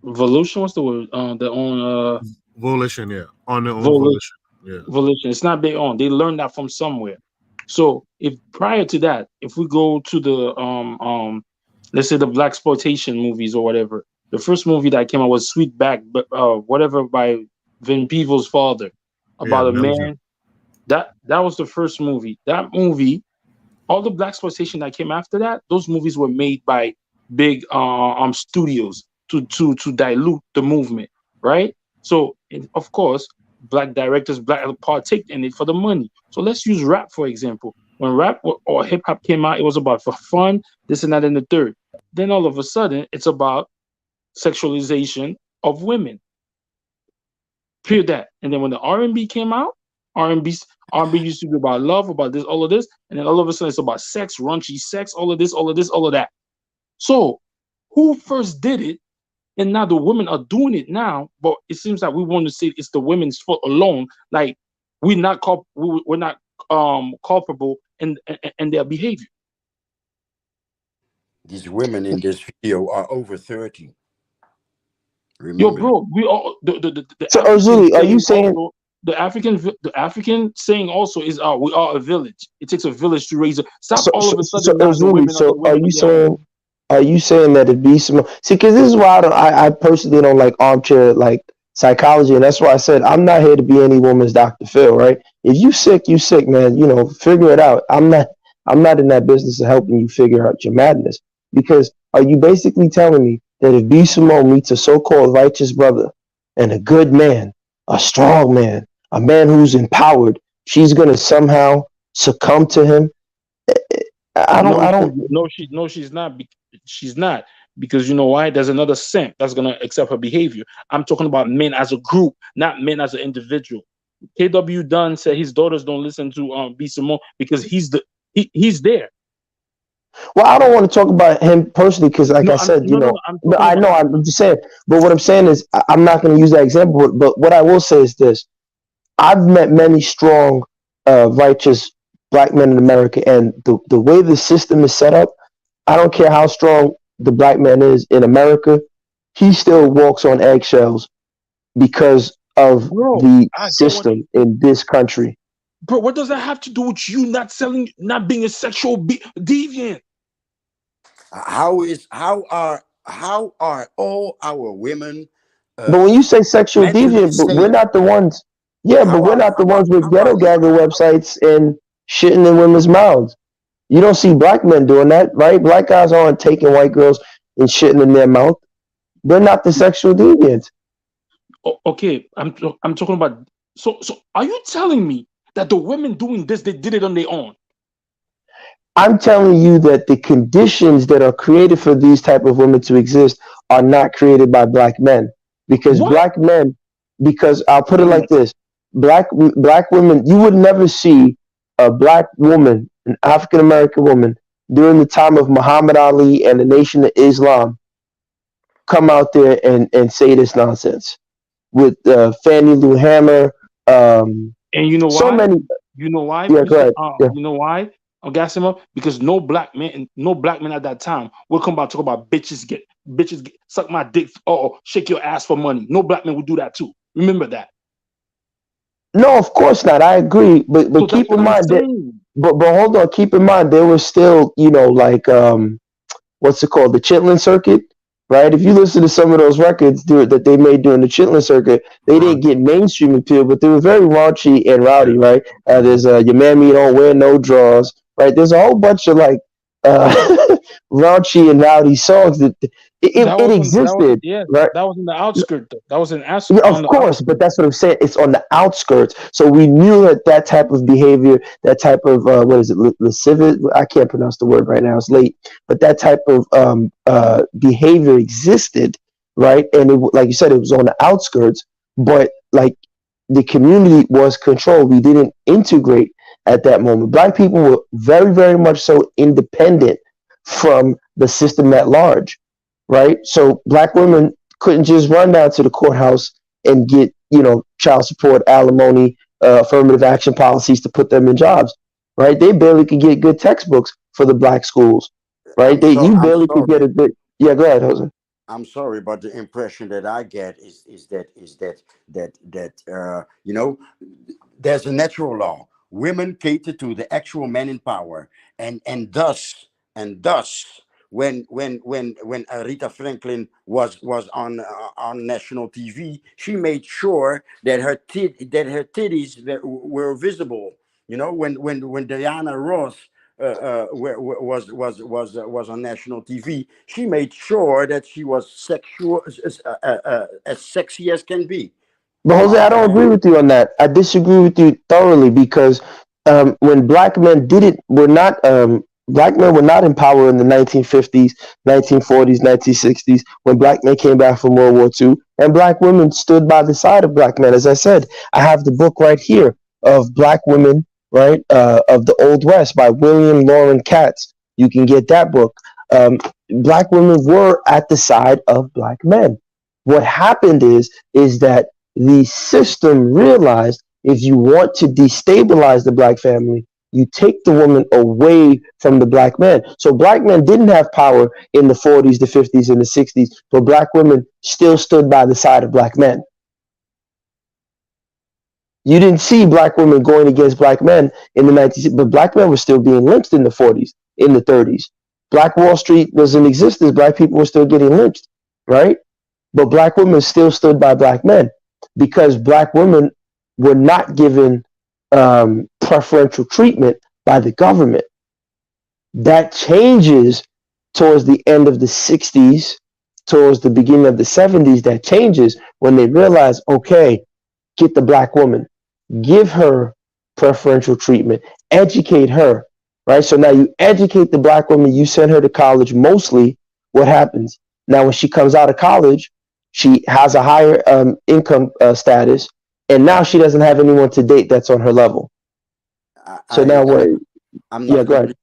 volition. What's the word? Their own volition, yeah. On their own volition. Yeah. Volition. It's not their own. They learned that from somewhere. So if prior to that, if we go to the let's say the black exploitation movies or whatever, the first movie that came out was Sweetback, but whatever, by Vin Diesel's father, about a man. That was the first movie. That movie, all the black exploitation that came after that, those movies were made by big studios to dilute the movement, right? So of course, black directors partake in it for the money. So let's use rap for example. When rap or hip hop came out, it was about for fun, this and that and the third. Then all of a sudden, it's about sexualization of women. Period. That. And then when the R&B came out, R&B used to be about love, about this, all of this, and then all of a sudden it's about sex, raunchy sex, all of this, all of this, all of that. So who first did it? And now the women are doing it now, but it seems like we want to say it's the women's fault alone. Like we're not culpable in their behavior. These women in this video are over 30. Remember. Yo, bro, we all the so Azuli, are you saying also, the African saying also is we are a village. It takes a village to raise a stop all of a sudden. So Azuli, so are you saying that it be some? See, because this is why I personally don't like armchair like psychology, and that's why I said I'm not here to be any woman's Dr. Phil, right? If you sick, you sick, man. You know, figure it out. I'm not in that business of helping you figure out your madness. Because are you basically telling me that if B. Simone meets a so-called righteous brother and a good man, a strong man, a man who's empowered, she's gonna somehow succumb to him? I don't. She's not. She's not, because you know why? There's another simp that's gonna accept her behavior. I'm talking about men as a group, not men as an individual. KW Dunn said his daughters don't listen to B. Simone because he's there. Well, I don't want to talk about him personally because, like I said, but I know I'm just saying. But what I'm saying is, I'm not going to use that example. But what I will say is this: I've met many strong, righteous black men in America, and the way the system is set up, I don't care how strong the black man is in America, he still walks on eggshells because of the system in this country. Bro, what does that have to do with you not being a sexual deviant? How are all our women? But when you say sexual deviant, but we're not the ones. Yeah, but we're not the ones with ghetto gagger websites and shitting in women's mouths. You don't see black men doing that, right? Black guys aren't taking white girls and shitting in their mouth. They're not the sexual deviants. Okay, I'm talking about. So are you telling me that the women doing this, they did it on their own? I'm telling you that the conditions that are created for these type of women to exist are not created by black men. Because black men, because I'll put it like this, black women, you would never see a black woman, an African American woman, during the time of Muhammad Ali and the Nation of Islam, come out there and say this nonsense with Fannie Lou Hamer. And you know why? So many. You know why? Yeah, go ahead. You know why? I'll gas him up because no black man at that time would come about talk about bitches get suck my dick or shake your ass for money. No black man would do that too. Remember that. No, of course not. I agree, but So keep that's in what I'm mind that. saying. But hold on, keep in mind there was still, like what's it called, the Chitlin circuit, right? If you listen to some of those records that they made during the Chitlin circuit, they didn't get mainstream appeal, but they were very raunchy and rowdy, right? There's Your Mammy Don't Wear No Drawers, right? There's a whole bunch of like raunchy and rowdy songs that it existed, right? That was in the outskirts. Though. That was an Yeah, of course, but that's what I'm saying. It's on the outskirts. So we knew that type of behavior, that type of what is it, lascivious? I can't pronounce the word right now. It's late, but that type of behavior existed, right? And like you said, it was on the outskirts, but like the community was controlled. We didn't integrate at that moment. Black people were very, very much so independent from the system at large, right? So black women couldn't just run down to the courthouse and get, child support, alimony, affirmative action policies to put them in jobs, right? They barely could get good textbooks for the black schools, right? You barely could get a good. Yeah, go ahead, Jose. I'm sorry, but the impression that I get is that there's a natural law. Women cater to the actual men in power, and thus when Aretha Franklin was on national TV, she made sure that her titties were visible. When Diana Ross was on national TV, she made sure that she was sexual, as sexy as can be. But Jose, I don't agree with you on that. I disagree with you thoroughly because when black men black men were not in power in the 1950s, 1940s, 1960s, when black men came back from World War II, and black women stood by the side of black men. As I said, I have the book right here of black women, right, of the Old West by William Lauren Katz. You can get that book. Black women were at the side of black men. What happened is that the system realized if you want to destabilize the black family, you take the woman away from the black man. So black men didn't have power in the 40s, the 50s, and the 60s, but black women still stood by the side of black men. You didn't see black women going against black men in the 1960s, but black men were still being lynched in the 40s, in the 30s. Black Wall Street was in existence. Black people were still getting lynched, right? But black women still stood by black men because black women were not given preferential treatment by the government. That changes towards the end of the 60s, towards the beginning of the 70s, that changes when they realize, okay, get the black woman, give her preferential treatment, educate her, right? So now you educate the black woman, you send her to college mostly. What happens? Now, when she comes out of college, she has a higher income status, and now she doesn't have anyone to date that's on her level. So now what? I'm Yeah, not go ahead.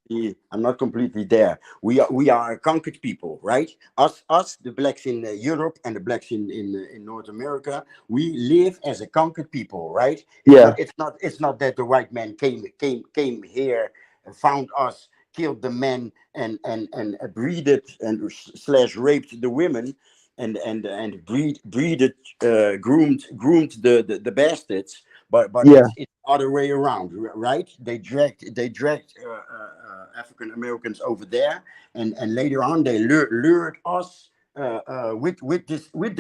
I'm not completely there. We are a conquered people, right? Us, the blacks in Europe and the blacks in North America. We live as a conquered people, right? Yeah. It's not that the white man came here, found us, killed the men, and breeded and slash raped the women, and breeded, groomed the bastards. But Yeah. it's other way around, right? They dragged African Americans over there, and later on they lured us with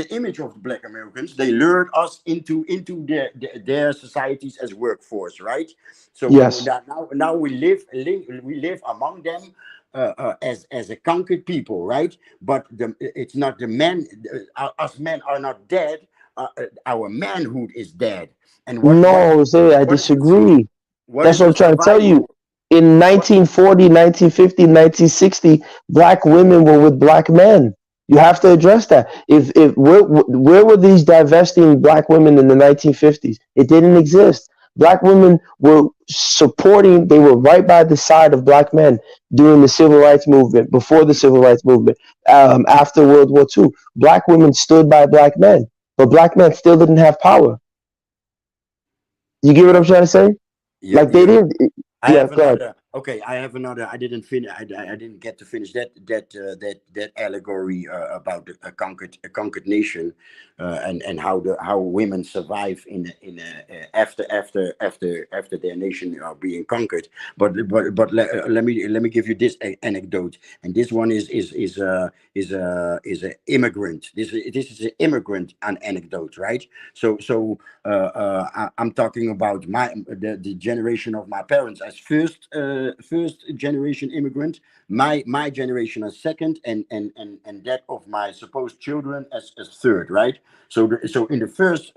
the image of the Black Americans. They lured us into their societies as workforce, right? So Yes. now we live among them. As a conquered people, right? But it's not the men. Us men are not dead. Our manhood is dead. And No, Jose, I disagree. That's what I'm trying to tell you. In 1940, 1950, 1960, black women were with black men. You have to address that. If where were these divesting black women in the 1950s? It didn't exist. Black women were supporting, they were right by the side of black men during the civil rights movement, before the civil rights movement, after World War II. Black women stood by black men, but black men still didn't have power. You get what I'm trying to say? Like they didn't. I Yeah, have go ahead. another. Okay, I have another. I didn't finish. I didn't get to finish that allegory about a conquered nation, and how women survive after their nation are being conquered. But let me give you this anecdote, and this one is an immigrant. This is an immigrant anecdote, right? So I'm talking about the generation of my parents as first generation immigrant, my generation as second, and that of my supposed children as third, right? So in the first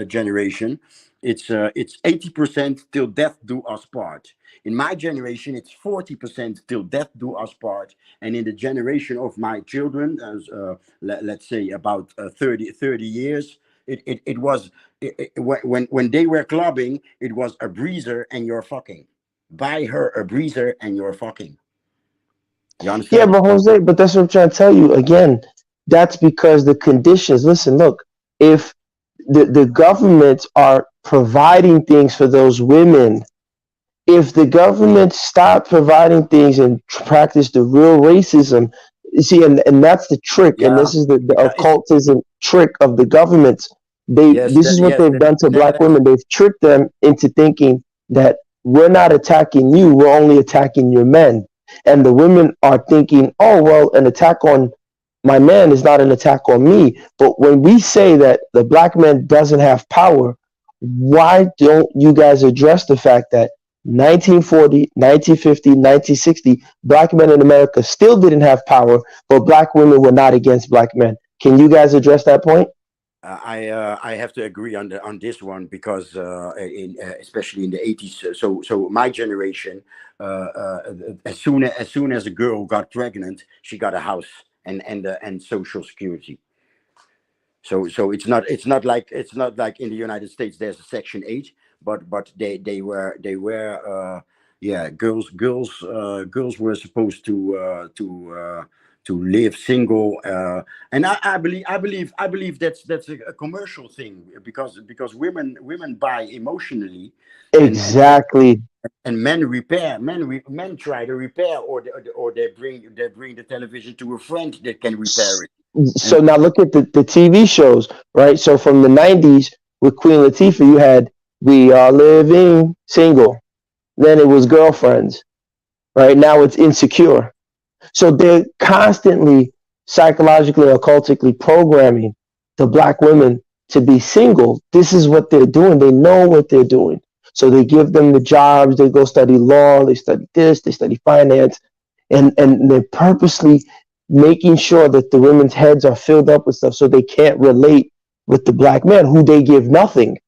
generation, it's 80% till death do us part. In my generation, it's 40% till death do us part, and in the generation of my children, as let's say about 30 years, it was when they were clubbing, it was a breezer and you're fucking. Buy her a breezer and you're fucking. You Yeah, understand? but Jose, but that's what I'm trying to tell you. Again, that's because the conditions. Listen, look, if the governments are providing things for those women, if the government stopped providing things and practice the real racism, you see, and that's the trick, and this is the occultism trick of the governments. This is what they've done to black women. They've tricked them into thinking that we're not attacking you, we're only attacking your men. And the women are thinking, oh, well, an attack on my man is not an attack on me. But when we say that the black man doesn't have power, why don't you guys address the fact that 1940, 1950, 1960, black men in America still didn't have power, but black women were not against black men? Can you guys address that point? I have to agree on this one because especially in the 80s. So my generation, as soon as a girl got pregnant, she got a house and Social Security. So it's not like in the United States there's a Section 8, but they were girls were supposed to live single, and I believe that's a commercial thing because women buy emotionally, Exactly. and men repair. Men try to repair, or they bring the television to a friend that can repair it. So now look at the TV shows, right? So from the 90s with Queen Latifah, you had We Are Living Single. Then it was Girlfriends, right? Now it's Insecure. So they're constantly psychologically or occultically programming the black women to be single. This is what they're doing. They know what they're doing. So they give them the jobs. They go study law. They study this. They study finance. And they're purposely making sure that the women's heads are filled up with stuff so they can't relate with the black man who they give nothing.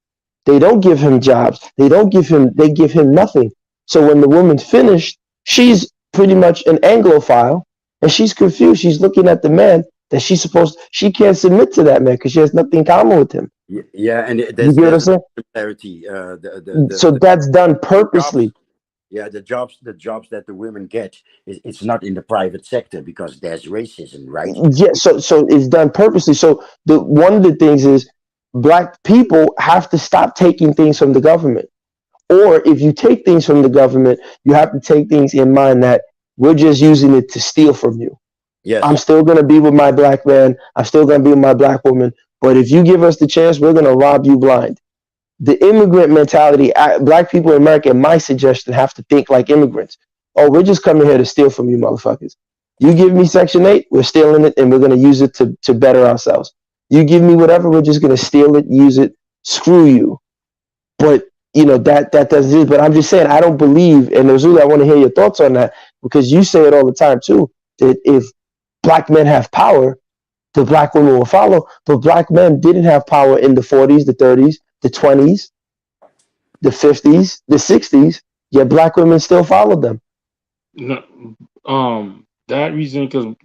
They don't give him jobs. They give him nothing. So when the woman's finished, she's pretty much an Anglophile and she's confused. She's looking at the man that she can't submit to that man because she has nothing in common with him. Yeah, and You get what I'm saying? similarity. So that's done purposely. The jobs that the women get, it's not in the private sector because there's racism, right? Yeah, so it's done purposely. So one of the things is black people have to stop taking things from the government. Or if you take things from the government, you have to take things in mind that we're just using it to steal from you. Yes. I'm still going to be with my black man. I'm still going to be with my black woman. But if you give us the chance, we're going to rob you blind. The immigrant mentality, black people in America, in my suggestion, have to think like immigrants. Oh, we're just coming here to steal from you motherfuckers. You give me Section 8, we're stealing it, and we're going to use it to better ourselves. You give me whatever, we're just going to steal it, use it, screw you. But, that doesn't it. But I'm just saying, I don't believe, and Ozuli, I want to hear your thoughts on that, because you say it all the time, too, that if black men have power, the black women will follow. But black men didn't have power in the 40s, the 30s, the 20s, the 50s, the 60s, yet black women still followed them. No, that reason, because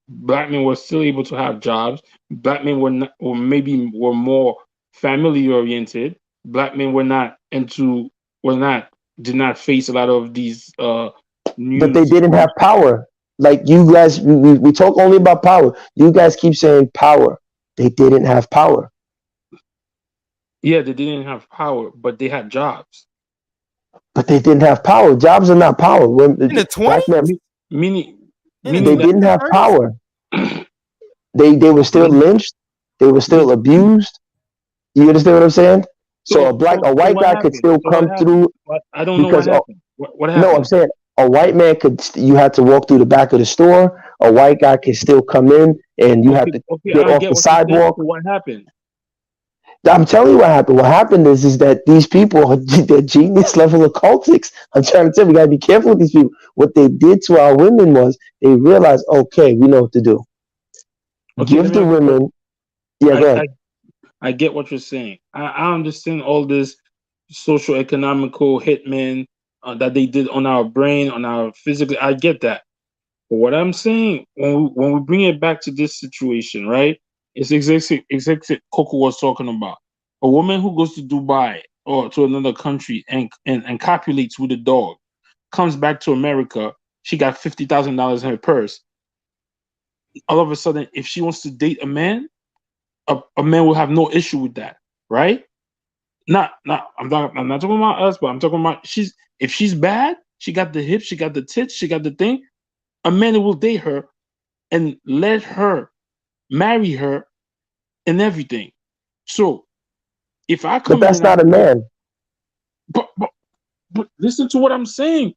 black men were still able to have jobs. Black men were not, or maybe were more family oriented. Black men did not face a lot of these news. But they didn't have power. Like you guys, we talk only about power. You guys keep saying power. They didn't have power. Yeah, they didn't have power, but they had jobs. But they didn't have power. Jobs are not power. In the 20s? Meaning they didn't have power. They were still lynched. They were still abused. You understand what I'm saying? So a white guy could still come through. I don't know what happened. What happened? No, I'm saying a white man you had to walk through the back of the store. A white guy could still come in and you have to get off the sidewalk. What happened? I'm telling you what happened. What happened is that these people, they're genius level occultics. I'm trying to tell you, we gotta be careful with these people. What they did to our women was they realized, okay, we know what to do. Give the women. Yeah, go ahead. I get what you're saying. I understand all this social economical hitmen that they did on our brain, on our physical. I get that. But what I'm saying, when we bring it back to this situation, right? It's exactly Coco was talking about. A woman who goes to Dubai or to another country and copulates with a dog, comes back to America, she got $50,000 in her purse. All of a sudden, if she wants to date a man, a man will have no issue with that, right? I'm not talking about us, but I'm talking about if she's bad, she got the hips, she got the tits, she got the thing, a man will date her and let her marry her and everything. So if I come, but that's not a man. But listen to what I'm saying.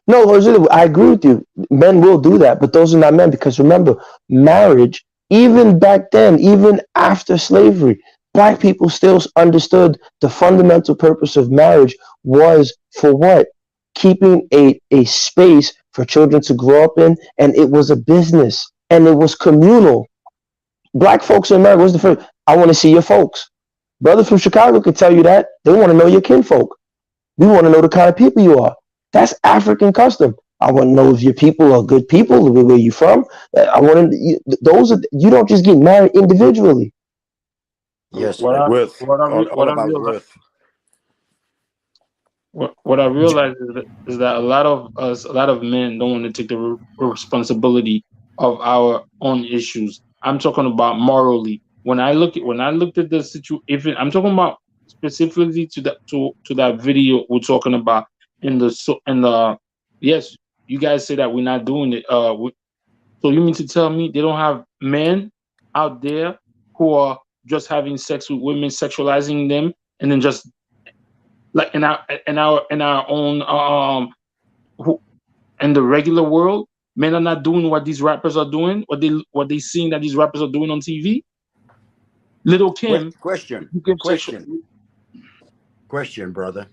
No, I agree with you. Men will do that, but those are not men because remember, marriage, even back then, even after slavery, black people still understood the fundamental purpose of marriage was for what? Keeping a space for children to grow up in, and it was a business, and it was communal. Black folks in America was the first. I want to see your folks. Brother from Chicago could tell you that. They want to know your kinfolk. We want to know the kind of people you are. That's African custom. I want to know if your people are good people, where you from. I want to. You don't just get married individually. Yes, What I realize is that a lot of men don't want to take the responsibility of our own issues. I'm talking about morally. When I looked at the situation, I'm talking about specifically to that video we're talking about yes, you guys say that we're not doing it. So you mean to tell me they don't have men out there who are just having sex with women, sexualizing them, and then just like in our own in the regular world, men are not doing what these rappers are doing, what they seeing that these rappers are doing on TV. Little Kim. Question, brother.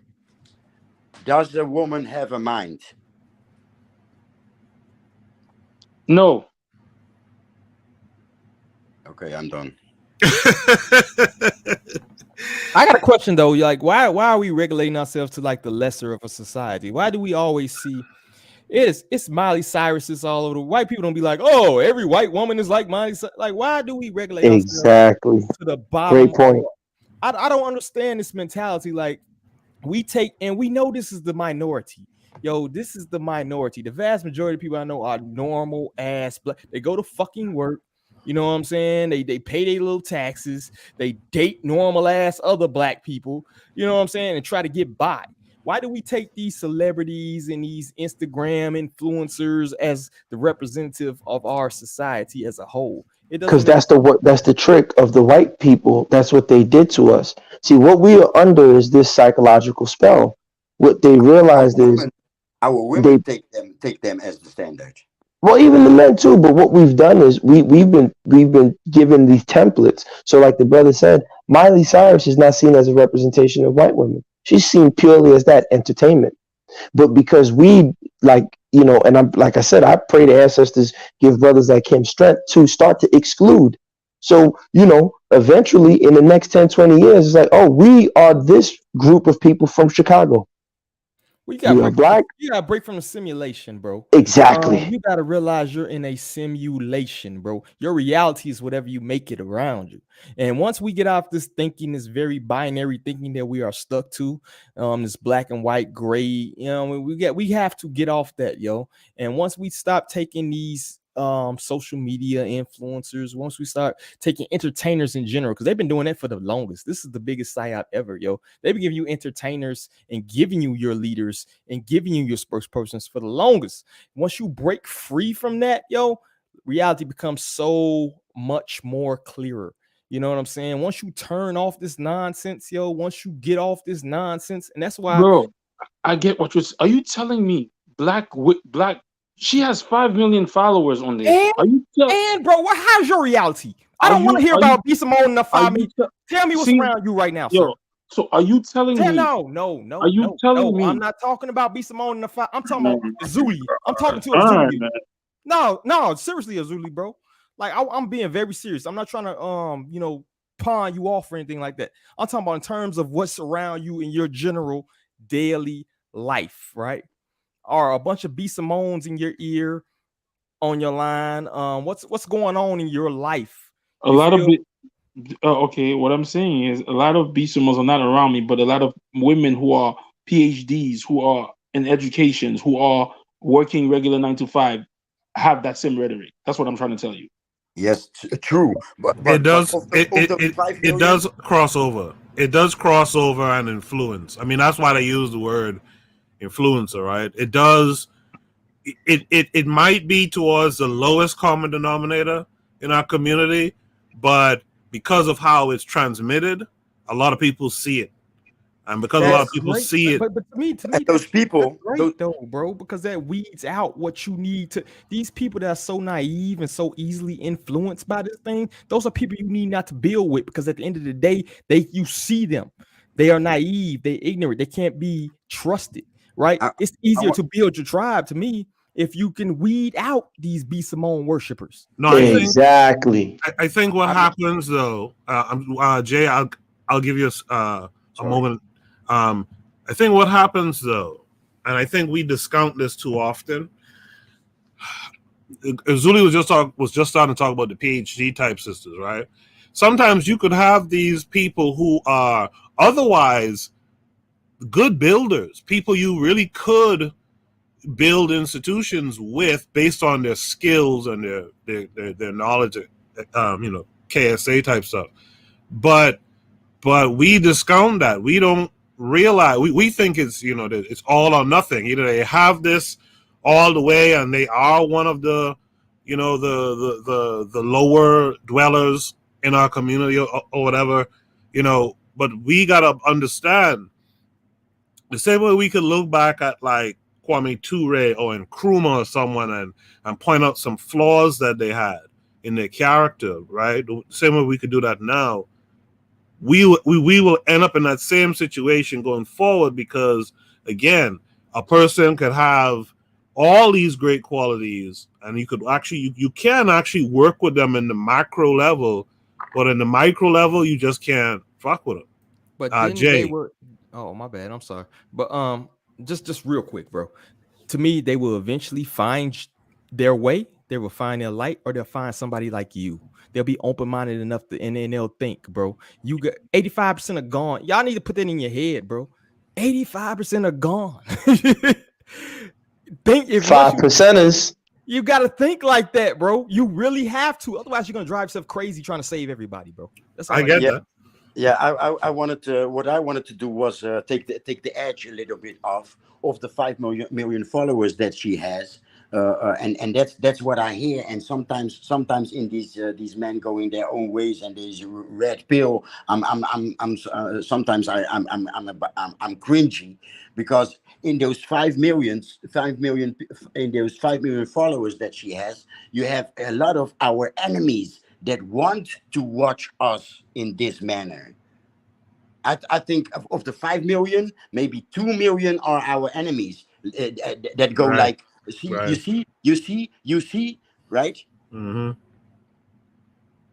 Does the woman have a mind? No. Okay, I'm done. I got a question though. Like, why are we regulating ourselves to like the lesser of a society? Why do we always see it's Miley Cyrus's all over? The white people don't be like, oh, every white woman is like Miley. Like, why do we regulate ourselves Exactly. to the bottom? Great point. I don't understand this mentality. Like, we take, and we know this is the minority. Yo, this is the minority. The vast majority of people I know are normal ass black. They go to fucking work. You know what I'm saying? They pay their little taxes. They date normal ass other black people. You know what I'm saying? And try to get by. Why do we take these celebrities and these Instagram influencers as the representative of our society as a whole? Because that's the trick of the white people. That's what they did to us. See, what we are under is this psychological spell. What they realized is our women take them as the standard. Well, even the men too. But what we've done is we've been given these templates. So, like the brother said, Miley Cyrus is not seen as a representation of white women. She's seen purely as that entertainment. But because we and I'm like I said, I pray the ancestors give brothers like him strength to start to exclude. So, eventually in the next 10, 20 years, it's like, oh, we are this group of people from Chicago. We are black. You gotta break from the simulation, bro. Exactly. You gotta realize you're in a simulation, bro. Your reality is whatever you make it around you. And once we get off this thinking, this very binary thinking that we are stuck to, this black and white, gray, we have to get off that, yo. And once we stop taking these social media influencers, once we start taking entertainers in general, because they've been doing that for the longest. This is the biggest psyop ever, yo. They've been giving you entertainers and giving you your leaders and giving you your spokespersons for the longest. Once you break free from that, yo, reality becomes so much more clearer. You know what I'm saying? Once you turn off this nonsense, yo, once you get off this nonsense, and that's why, bro, I get what you're. Are you telling me black? She has 5 million followers on there. And bro, how's your reality? I don't want to hear about B. Simone in the 5 minutes. Tell me what's around you right now, sir. So are you telling me? No. Are you telling me? I'm not talking about B. Simone in the 5. I'm talking about Azuli. I'm talking to Azuli. No, seriously, Azuli, bro. Like I'm being very serious. I'm not trying to pawn you off or anything like that. I'm talking about in terms of what's around you in your general daily life, right? Are a bunch of B. Simones in your ear, on your line? What's going on in your life? Okay, what I'm saying is a lot of B. Simones are not around me, but a lot of women who are PhDs, who are in educations, who are working regular 9 to 5, have that same rhetoric. That's what I'm trying to tell you. Yes, true. But it does cross over. It does cross over and influence. I mean, that's why they use the word influencer, right? It does. It might be towards the lowest common denominator in our community, but because of how it's transmitted, a lot of people see it, and because a lot of people see it, but to me, those people, great though, bro, because that weeds out what you need to. These people that are so naive and so easily influenced by this thing, those are people you need not to build with, because at the end of the day, you see them, they are naive, they're ignorant, they can't be trusted. Right? It's easier to build your tribe, to me, if you can weed out these B. Simone worshipers. No, exactly. I think what happens though, Jay, I'll give you a moment. I think what happens though, and I think we discount this too often. Zuli was just starting to talk about the PhD type sisters, right? Sometimes you could have these people who are otherwise good builders, people you really could build institutions with based on their skills and their knowledge, KSA type stuff. But we discount that. We don't realize, we think it's, that it's all or nothing. Either they have this all the way and they are one of the, the lower dwellers in our community or whatever, but we got to understand the same way we could look back at like Kwame Ture or Nkrumah or someone and point out some flaws that they had in their character, right? The same way we could do that now. We will end up in that same situation going forward, because again, a person could have all these great qualities, and you could actually you can actually work with them in the macro level, but in the micro level you just can't fuck with them. But then Jay, they were. Oh, my bad. I'm sorry. But just real quick, bro. To me, they will eventually find their way. They will find their light, or they'll find somebody like you. They'll be open-minded enough to, and then they'll think, bro. You got 85% are gone. Y'all need to put that in your head, bro. 85% are gone. Think if 5%ers. You got to think like that, bro. You really have to. Otherwise, you're gonna drive yourself crazy trying to save everybody, bro. That's all I get yeah. that. Yeah, I wanted to. What I wanted to do was take the edge a little bit off of the 5 million followers that she has, and that's what I hear. And sometimes in these men going their own ways and these red pill, sometimes I'm cringy, because in those 5 million in those 5 million followers that she has, you have a lot of our enemies that want to watch us in this manner. I think of the 5 million, maybe 2 million are our enemies that go Right. like, see, Right. you see, right? Mm-hmm.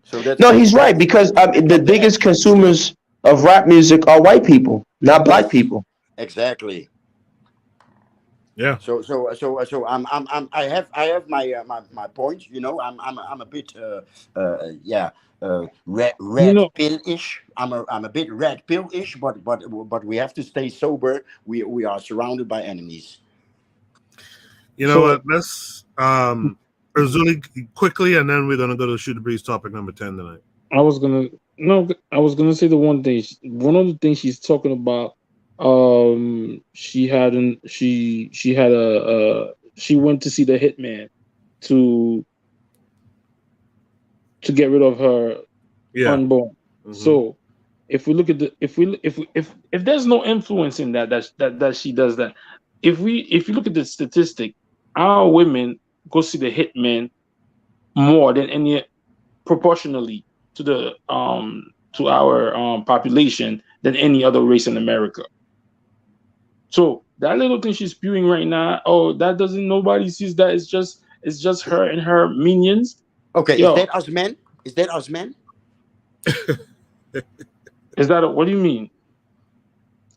So that's No, he's right, because the biggest consumers of rap music are white people, not black people. Exactly. Yeah. So I have my points. You know, I'm a bit red pill-ish. I'm a bit red pill-ish, but we have to stay sober. We are surrounded by enemies. You know what? Let's Razuli quickly, and then we're gonna go to Shoot the Breeze topic number 10 tonight. I was gonna say the one thing. One of the things she's talking about. She went to see the hitman to get rid of her unborn. Mm-hmm. So if we look at if there's no influence in that she does that. If you look at the statistic, our women go see the hitman more than any, proportionally to the to our population, than any other race in America. So that little thing she's spewing right now, nobody sees that. It's just her and her minions. Okay, is that us men? Is that us men? What do you mean?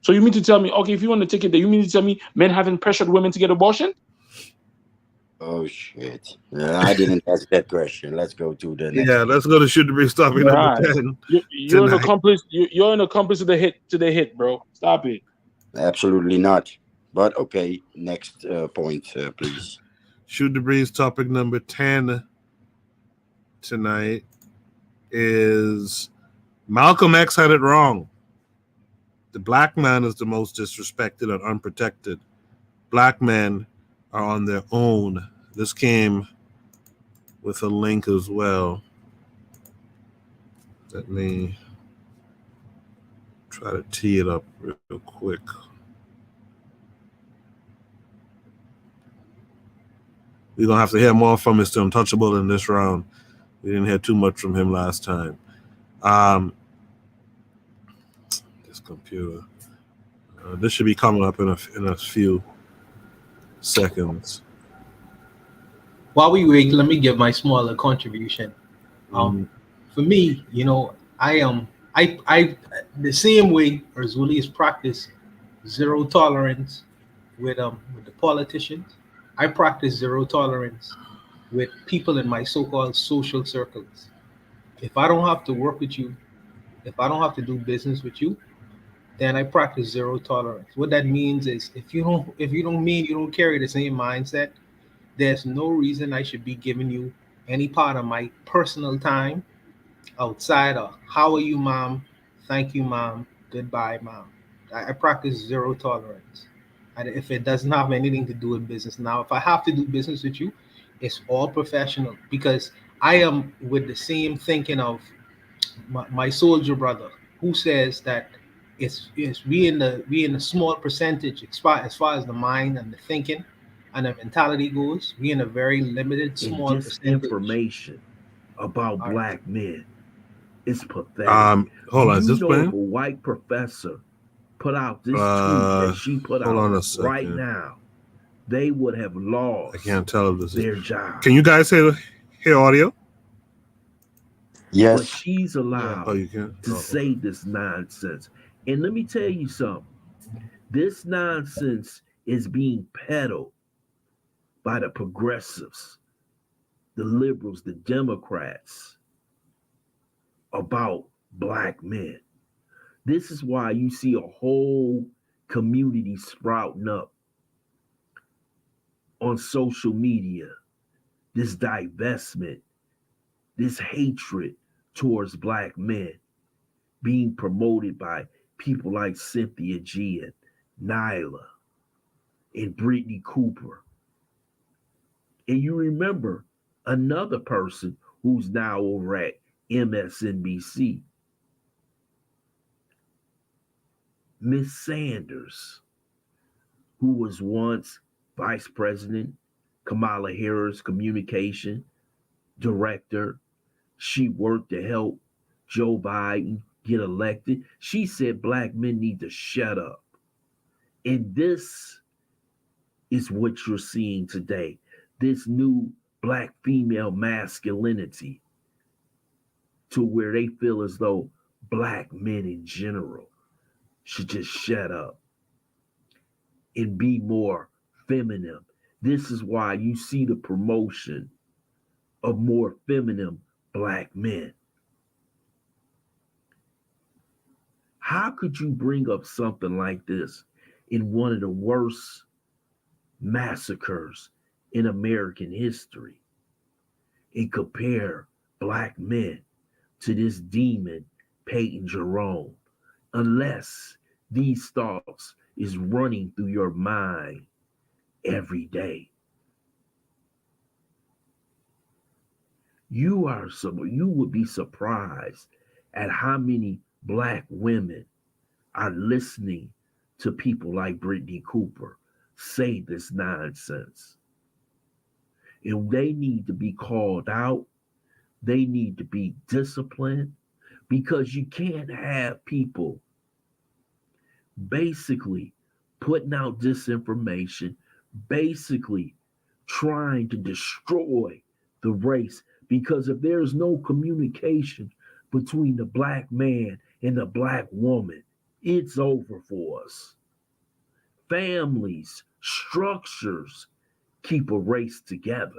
So you mean to tell me, okay, if you want to take it there, you mean to tell me men haven't pressured women to get abortion? Oh shit! I didn't ask that question. Let's go to the next. Yeah, let's go to Shoot the Breeze topic number 10. You're an accomplice. You're an accomplice to the hit, bro. Stop it. Absolutely not. But okay, next point, please. Shoot the Breeze topic number 10 tonight is Malcolm X had it wrong. The black man is the most disrespected and unprotected. Black men are on their own. This came with a link as well. Let me try to tee it up real quick. We're going to have to hear more from Mr. Untouchable in this round. We didn't hear too much from him last time. This computer. This should be coming up in a few seconds. While we wait, let me give my smaller contribution. For me, you know, I the same way Razuli has practiced zero tolerance with the politicians, I practice zero tolerance with people in my so-called social circles. If I don't have to work with you, if I don't have to do business with you, then I practice zero tolerance. What that means is if you don't carry the same mindset, there's no reason I should be giving you any part of my personal time outside of how are you, mom? Thank you, mom. Goodbye, mom. I practice zero tolerance. And if it doesn't have anything to do with business. Now, if I have to do business with you, it's all professional, because I am with the same thinking of my soldier brother, who says that it's we in the small percentage as far as the mind and the thinking and the mentality goes. We in a very limited small percentage. Information about black men is pathetic. Hold on, is this if playing? a white professor put out this tweet that she put out right now, they would have lost I can't tell if this their is. job. Can you guys hear audio? But she's allowed Oh, you can. to say this nonsense. And let me tell you something. This nonsense is being peddled by the progressives, the liberals, the Democrats about black men. This is why you see a whole community sprouting up on social media. This divestment, this hatred towards black men being promoted by people like Cynthia G and Nyla and Brittany Cooper. And you remember another person who's now over at MSNBC, Miss Sanders, who was once Vice President Kamala Harris communication director. She worked to help Joe Biden get elected. She said black men need to shut up. And this is what you're seeing today. This new black female masculinity, to where they feel as though black men in general should just shut up and be more feminine. This is why you see the promotion of more feminine black men. How could you bring up something like this in one of the worst massacres in American history and compare black men to this demon, Peyton Jerome, unless these thoughts is running through your mind every day? You would be surprised at how many black women are listening to people like Brittany Cooper say this nonsense. And they need to be called out. They need to be disciplined, because you can't have people basically putting out disinformation, basically trying to destroy the race. Because if there's no communication between the black man and the black woman, it's over for us. Families, structures keep a race together.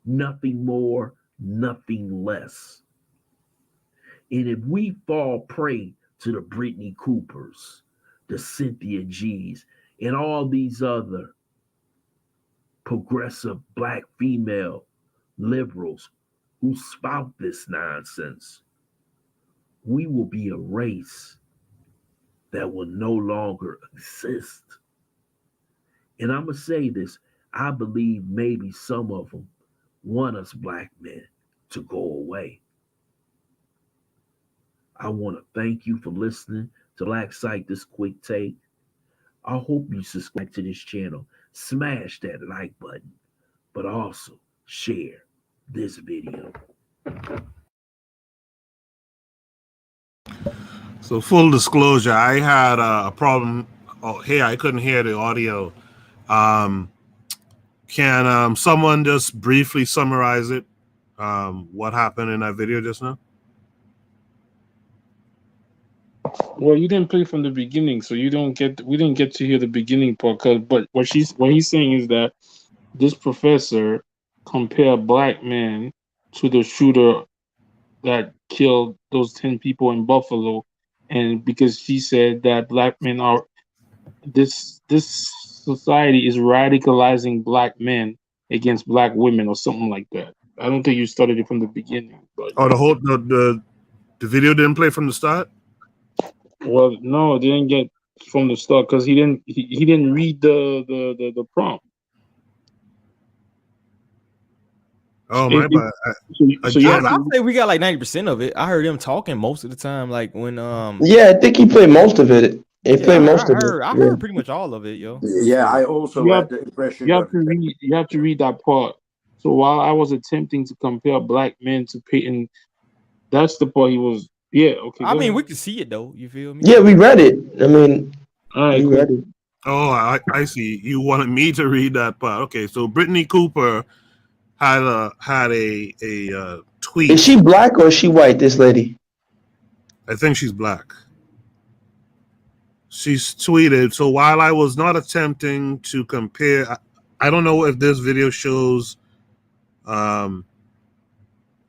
Nothing more, nothing less. And if we fall prey to the Brittany Coopers, the Cynthia G's, and all these other progressive black female liberals who spout this nonsense, we will be a race that will no longer exist. And I'm going to say this, I believe maybe some of them want us black men to go away. I want to thank you for listening to Black Site This Quick Take. I hope you subscribe to this channel. Smash that like button, but also share this video. So full disclosure, I had a problem. Oh, hey, I couldn't hear the audio. Can someone just briefly summarize it? What happened in that video just now? Well, you didn't play from the beginning, so we didn't get to hear the beginning part. But what he's saying is that this professor compared black men to the shooter that killed those 10 people in Buffalo, and because she said that black men are this society is radicalizing black men against black women or something like that. I don't think you started it from the beginning. But Oh, the video didn't play from the start? well, no, it didn't get from the start because he didn't read the prompt. Oh, my bad. I'd say we got like 90% of it. I heard him talking most of the time, like when Yeah, I think he played most of it. He played most of it. I heard pretty much all of it, yo. Yeah, I also had the impression. You have to read that part. So while I was attempting to compare black men to Peyton, that's the part he was. Yeah, okay. I mean, we could see it though. You feel me? Yeah, we read it. I mean, all right, we cool. read it. Oh, I see. You wanted me to read that part. Okay, so Brittany Cooper had a tweet. Is she black or is she white? This lady. I think she's black. She's tweeted, so while I was not attempting to compare, I don't know if this video shows the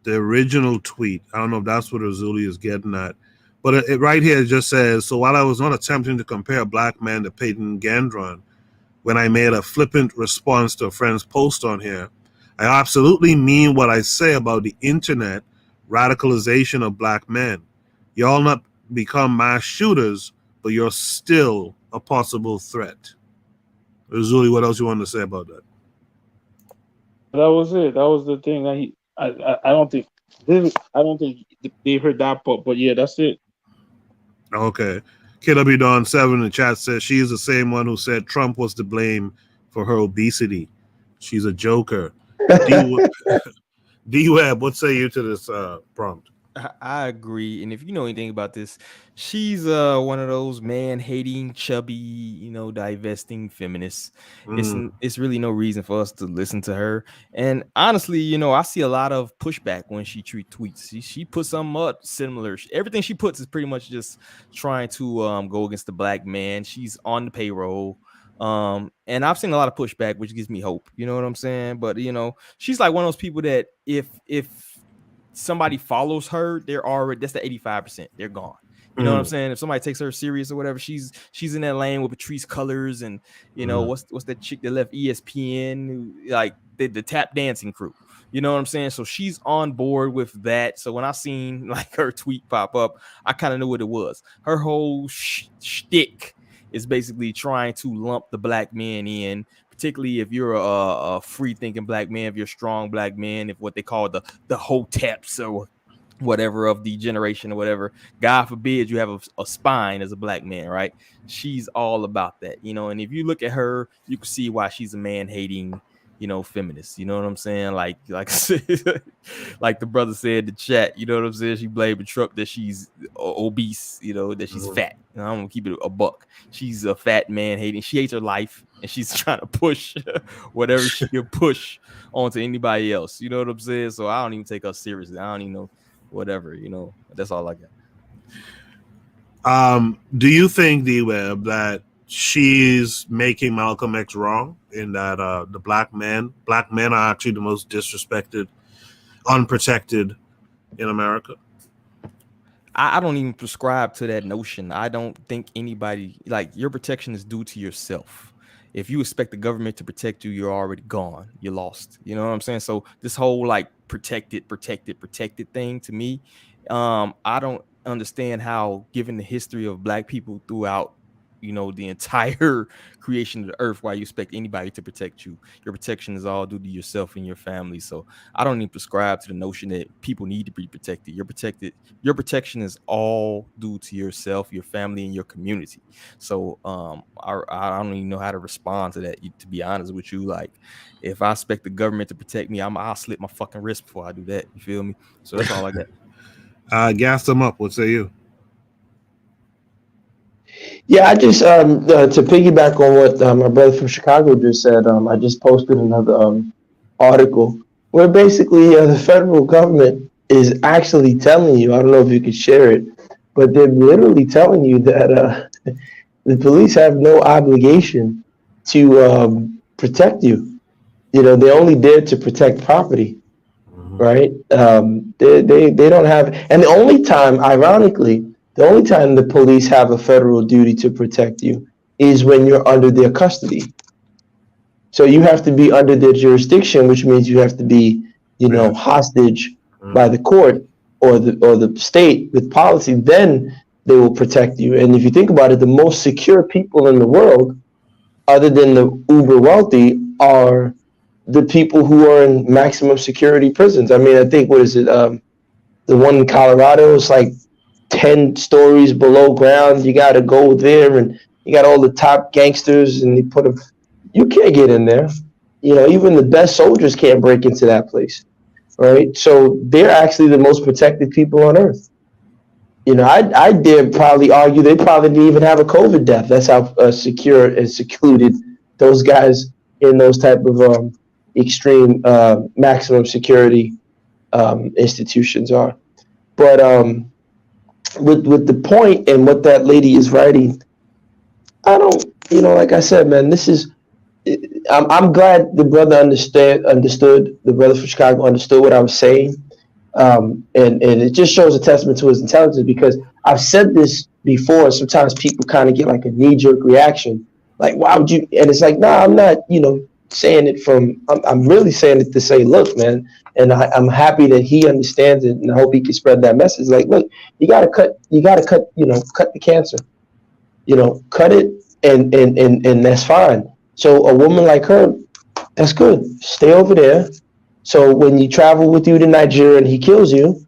original tweet. I don't know if that's what Azuli is getting at. But it right here it just says, so while I was not attempting to compare a black man to Peyton Gendron, when I made a flippant response to a friend's post on here, I absolutely mean what I say about the internet radicalization of black men. Y'all not become mass shooters, but you're still a possible threat. Azuli, what else you want to say about that? That was it. That was the thing. I don't think they heard that part, but yeah, that's it. Okay. KW Don 7 in the chat says she is the same one who said Trump was to blame for her obesity. She's a joker. D-Web, what say you to this prompt? I agree, and if you know anything about this, she's one of those man-hating, chubby, divesting feminists. It's really no reason for us to listen to her. And honestly, I see a lot of pushback when she tweets. She puts something up similar. Everything she puts is pretty much just trying to go against the black man. She's on the payroll. And I've seen a lot of pushback, which gives me hope. You know what I'm saying? But she's like one of those people that if somebody follows her, that's the 85%. They're gone. You know what I'm saying? If somebody takes her serious or whatever, she's in that lane with Patrice Cullors and what's that chick that left ESPN, like the tap dancing crew. You know what I'm saying? So she's on board with that. So when I seen like her tweet pop up, I kind of knew what it was. Her whole shtick is basically trying to lump the black men in, particularly if you're a free-thinking black man, if you're a strong black man, if what they call the hoteps or whatever of the generation or whatever. God forbid you have a spine as a black man, right? She's all about that, and if you look at her, you can see why she's a man-hating, feminist. You know what I'm saying? Like like the brother said in the chat, you know what I'm saying? She blamed Trump that she's obese, that she's fat. And I'm gonna keep it a buck. She's a fat man hating. She hates her life, and she's trying to push whatever she can push onto anybody else. You know what I'm saying? So I don't even take her seriously. I don't even know whatever. That's all I got. Do you think, D-Web, that she's making Malcolm X wrong in that the black men are actually the most disrespected, unprotected in America? I don't even prescribe to that notion. I don't think anybody, your protection is due to yourself. If you expect the government to protect you, you're already gone. You're lost. You know what I'm saying? So this whole protected thing, to me, I don't understand how, given the history of black people throughout the entire creation of the earth, why you expect anybody to protect you. Your protection is all due to yourself and your family. So I don't even prescribe to the notion that people need to be protected. Your protection is all due to yourself, your family, and your community. So I don't even know how to respond to that, to be honest with you. If I expect the government to protect me, I'll slit my fucking wrist before I do that. You feel me? So that's all I got. Gas them up. What say you? Yeah, I just to piggyback on what my brother from Chicago just said, I just posted another article where basically the federal government is actually telling you, I don't know if you could share it, but they're literally telling you that the police have no obligation to protect you. They're only there to protect property, right? They don't have, and the only time, ironically, the only time the police have a federal duty to protect you is when you're under their custody. So you have to be under their jurisdiction, which means you have to be, hostage by the court or the state with policy. Then they will protect you. And if you think about it, the most secure people in the world, other than the uber wealthy, are the people who are in maximum security prisons. I mean, I think, what is it? The one in Colorado is 10 stories below ground. You got to go there, and you got all the top gangsters, and they put them. You can't get in there. Even the best soldiers can't break into that place, right? So they're actually the most protected people on earth. I dare probably argue they probably didn't even have a COVID death. That's how secure and secluded those guys in those type of extreme maximum security institutions are. But with the point and what that lady is writing, I don't, like I said, man, this is. I'm glad the brother understood. The brother from Chicago understood what I was saying. And it just shows a testament to his intelligence, because I've said this before. Sometimes people kind of get like a knee-jerk reaction, like, why would you? And it's like, nah, I'm not, saying it from, I'm really saying it to say, look, man, and I'm happy that he understands it, and I hope he can spread that message. Like, look, you gotta cut, cut the cancer, cut it, and that's fine. So a woman like her, that's good. Stay over there. So when you travel with you to Nigeria and he kills you,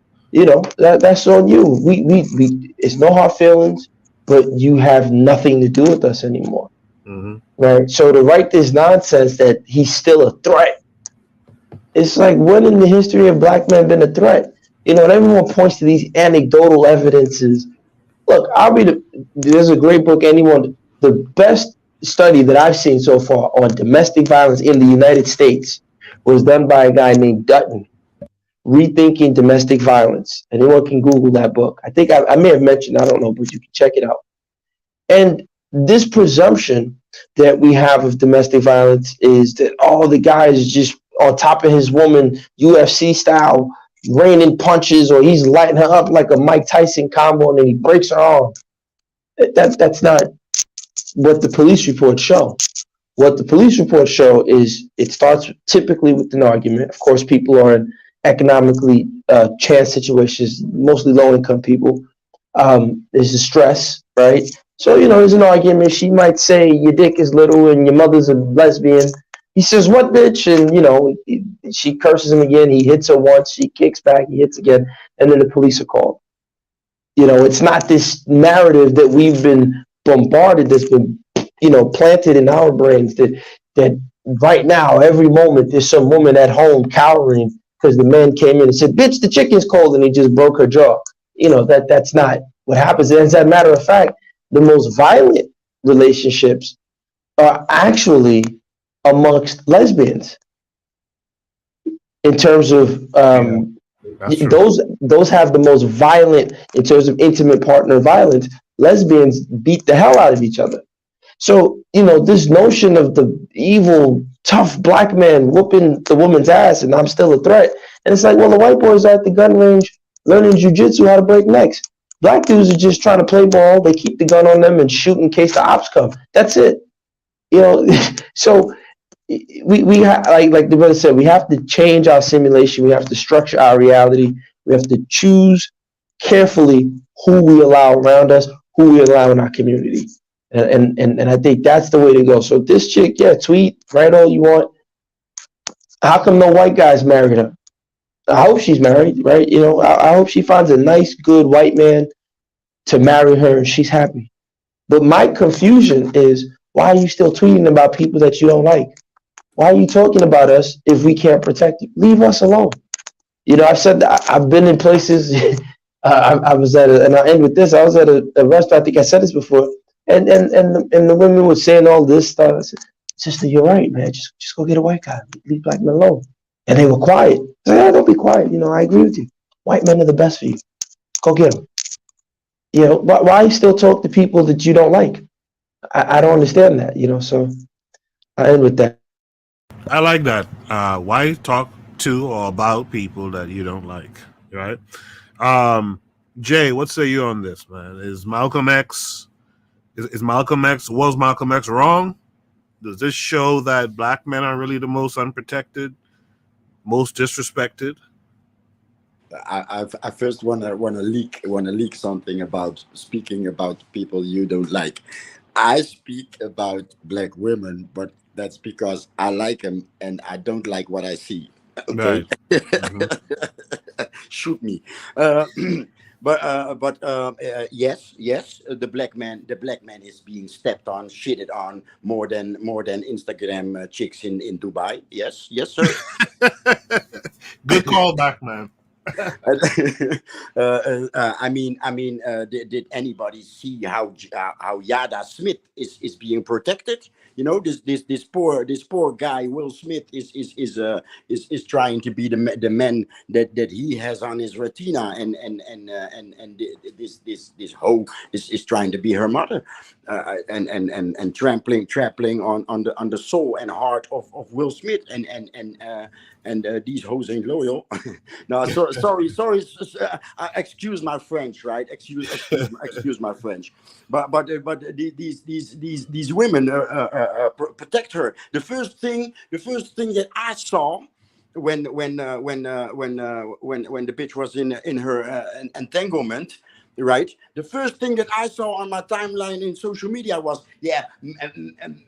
that's on you. We it's no hard feelings, but you have nothing to do with us anymore. Right? So to write this nonsense that he's still a threat, it's like, when in the history of black men been a threat? And everyone points to these anecdotal evidences. Look, there's a great book, the best study that I've seen so far on domestic violence in the United States was done by a guy named Dutton, Rethinking Domestic Violence. Anyone can Google that book. I think I may have mentioned, I don't know, but you can check it out. And this presumption that we have of domestic violence is that all the guy is just on top of his woman, UFC style, raining punches, or he's lighting her up like a Mike Tyson combo and then he breaks her arm. That's not what the police reports show. What the police reports show is it starts typically with an argument. Of course, people are in economically chance situations, mostly low-income people. There's the stress, right? So, there's an argument. She might say, your dick is little and your mother's a lesbian. He says, what, bitch? And, she curses him again. He hits her once. She kicks back. He hits again. And then the police are called. It's not this narrative that we've been bombarded, that's been planted in our brains, that right now, every moment, there's some woman at home cowering because the man came in and said, bitch, the chicken's cold, and he just broke her jaw. That's not what happens. And as a matter of fact, the most violent relationships are actually amongst lesbians in terms of those have the most violent, in terms of intimate partner violence. Lesbians beat the hell out of each other. So, this notion of the evil, tough black man whooping the woman's ass and I'm still a threat. And it's like, well, the white boys are at the gun range learning jujitsu, how to break necks. Black dudes are just trying to play ball. They keep the gun on them and shoot in case the ops come. That's it. So we like the brother said, we have to change our simulation. We have to structure our reality. We have to choose carefully who we allow around us, who we allow in our community. And I think that's the way to go. So this chick, tweet, write all you want. How come no white guys married her? I hope she's married, right? I hope she finds a nice, good white man to marry her and she's happy. But my confusion is, why are you still tweeting about people that you don't like? Why are you talking about us if we can't protect you? Leave us alone. I've said that I've been in places. I was at and I'll end with this. I was at a restaurant. I think I said this before. And the women were saying all this stuff. I said, sister, you're right, man. Just go get a white guy. Leave black men alone. And they were quiet. I said, don't be quiet. I agree with you. White men are the best for you. Go get them. Why you still talk to people that you don't like? I don't understand that. So I end with that. I like that. Why talk to or about people that you don't like, right? Jay, what say you on this, man? Was Malcolm X wrong? Does this show that black men are really the most unprotected, most disrespected? I first want to leak something about speaking about people you don't like. I speak about black women, but that's because I like them and I don't like what I see. Okay, right. Shoot me. Yes, the black man is being stepped on, shitted on more than Instagram chicks in Dubai. Yes, sir. Good callback, man. Did anybody see how Yada Smith is being protected? You know, this poor guy Will Smith is trying to be the man that he has on his retina, and this hoe is trying to be her mother, and trampling on the soul and heart of Will Smith, and these hoes ain't loyal. No, sorry. Excuse my French, right? Excuse my French. But these women protect her. The first thing that I saw when the bitch was in her entanglement, right? The first thing that I saw on my timeline in social media was,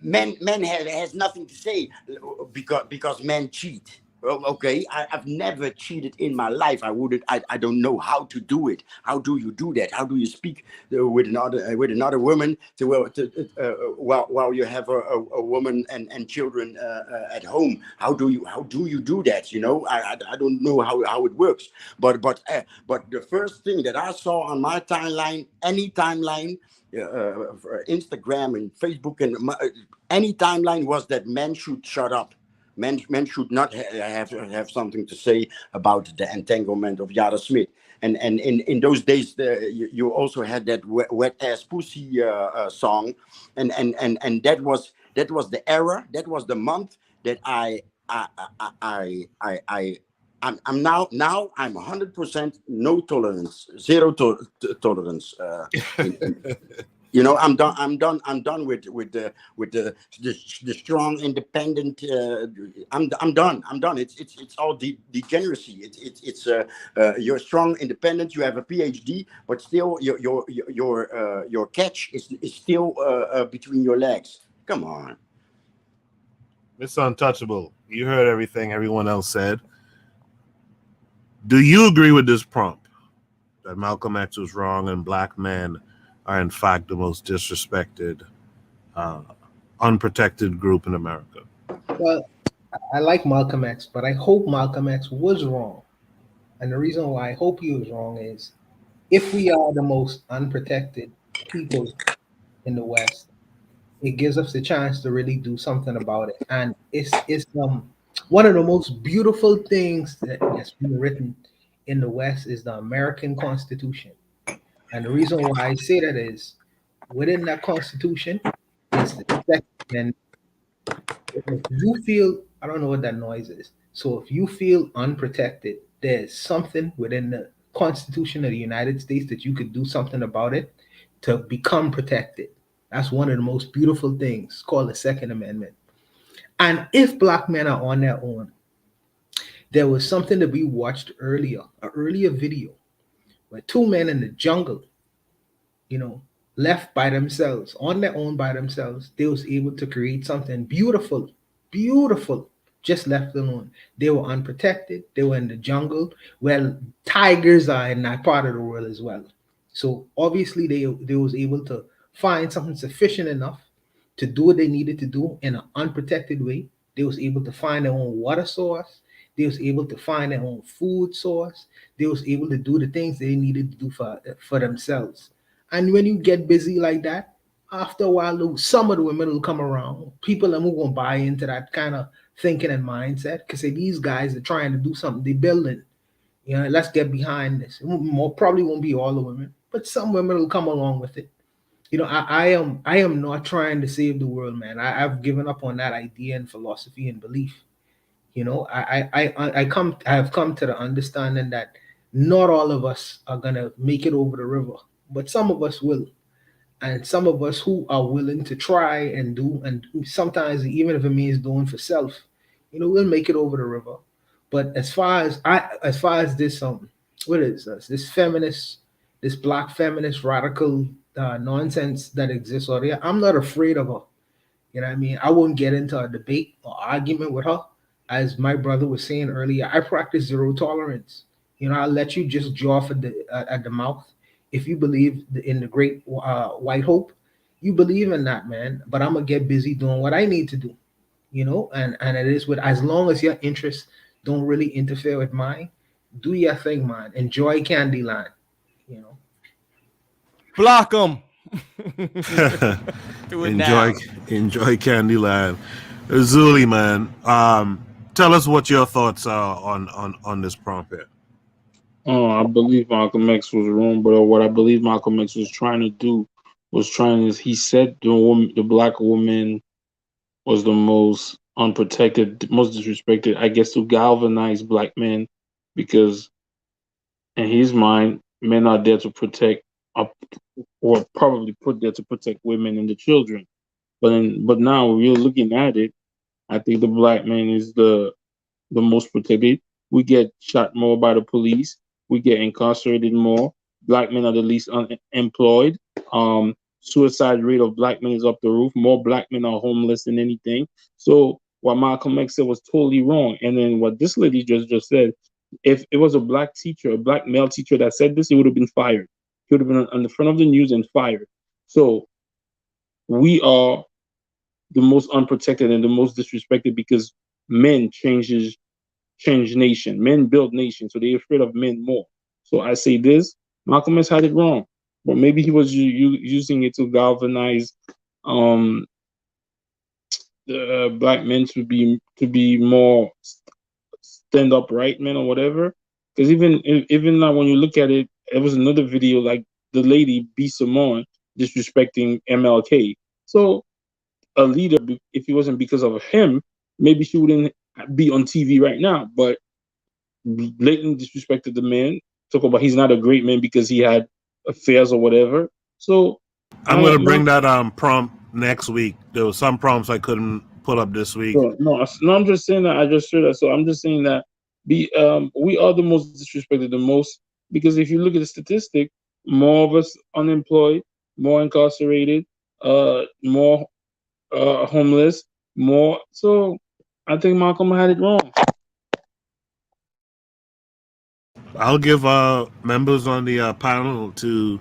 men has nothing to say because men cheat. Well, okay, I've never cheated in my life. I don't know how to do it. How do you do that? How do you speak with another woman while you have a woman and children at home? How do you do that? You know, I don't know how it works. But the first thing that I saw on my timeline, any timeline, Instagram and Facebook and any timeline, was that men should shut up. Men should not have something to say about the entanglement of Yada Smith. And in those days, you also had that wet ass pussy song, and that was the era, that was the month that I'm now I'm 100% no tolerance, zero tolerance. You know, I'm done with the strong, independent. I'm done. It's all degeneracy. It's you're strong, independent. You have a PhD, but still your catch is still between your legs. Come on, Mr. Untouchable. You heard everything everyone else said. Do you agree with this prompt that Malcolm X was wrong and black men are in fact the most disrespected, unprotected group in America? Well, I like Malcolm X, but I hope Malcolm X was wrong. And the reason why I hope he was wrong is, if we are the most unprotected people in the West, it gives us the chance to really do something about it. And it's one of the most beautiful things that's been written in the West is the American Constitution. And the reason why I say that is, within that Constitution is the Second Amendment. If you feel, I don't know what that noise is. So if you feel unprotected, there's something within the Constitution of the United States that you could do something about it to become protected. That's one of the most beautiful things, called the Second Amendment. And if black men are on their own, there was something that we watched earlier, an earlier video, where two men in the jungle, left by themselves, on their own by themselves, they was able to create something beautiful, just left alone. They were unprotected. They were in the jungle. Well, tigers are in that part of the world as well. So obviously they was able to find something sufficient enough to do what they needed to do in an unprotected way. They was able to find their own water source. They was able to find their own food source. They was able to do the things they needed to do for themselves. And when you get busy like that, after a while, some of the women will come around. People are going to buy into that kind of thinking and mindset, because these guys are trying to do something. They're building. Let's get behind this. Probably won't be all the women, but some women will come along with it. I am not trying to save the world, man. I've given up on that idea and philosophy and belief. I have come to the understanding that not all of us are gonna make it over the river, but some of us will. And some of us who are willing to try and do, and sometimes even if it means doing for self, we'll make it over the river. But as far as this what is this feminist, this black feminist radical nonsense that exists out there, I'm not afraid of her. You know what I mean? I won't get into a debate or argument with her. As my brother was saying earlier, I practice zero tolerance. I'll let you just jaw at the mouth. If you believe in the great white hope, you believe in that, man. But I'm gonna get busy doing what I need to do, and it is with, as long as your interests don't really interfere with mine, Do your thing, man. Enjoy Candyland. You know. Block them. Do it enjoy now. Candyland. Zuli, man. Tell us what your thoughts are on this prompt here. Oh, I believe Malcolm X was wrong, but what I believe Malcolm X was trying to do he said the black woman was the most unprotected, most disrespected, I guess, to galvanize black men, because in his mind, men are there to protect, or probably put there to protect women and the children. But now we're looking at it, I think the black man is the most protected. We get shot more by the police. We get incarcerated more. Black men are the least unemployed. Suicide rate of black men is up the roof. More black men are homeless than anything. So what Malcolm X said was totally wrong. And then what this lady just said, if it was a black teacher, a black male teacher that said this, he would have been fired. He would have been on the front of the news and fired. So we are the most unprotected and the most disrespected because men change nation. Men build nations, so they're afraid of men more. So I say this: Malcolm X had it wrong, but maybe he was using it to galvanize the black men to be more stand up right men or whatever. Because even now when you look at it, it was another video like the lady B. Simone disrespecting MLK. So a leader, if it wasn't because of him, maybe she wouldn't be on TV right now. But blatantly disrespected the man, talk about he's not a great man because he had affairs or whatever. So I'm going to bring that prompt next week. There were some prompts I couldn't put up this week. No, I'm just saying that. I just heard that. So I'm just saying that we are the most disrespected, the most, because if you look at the statistic, more of us unemployed, more incarcerated, more homeless, more. So I think Malcolm had it wrong. I'll give members on the panel to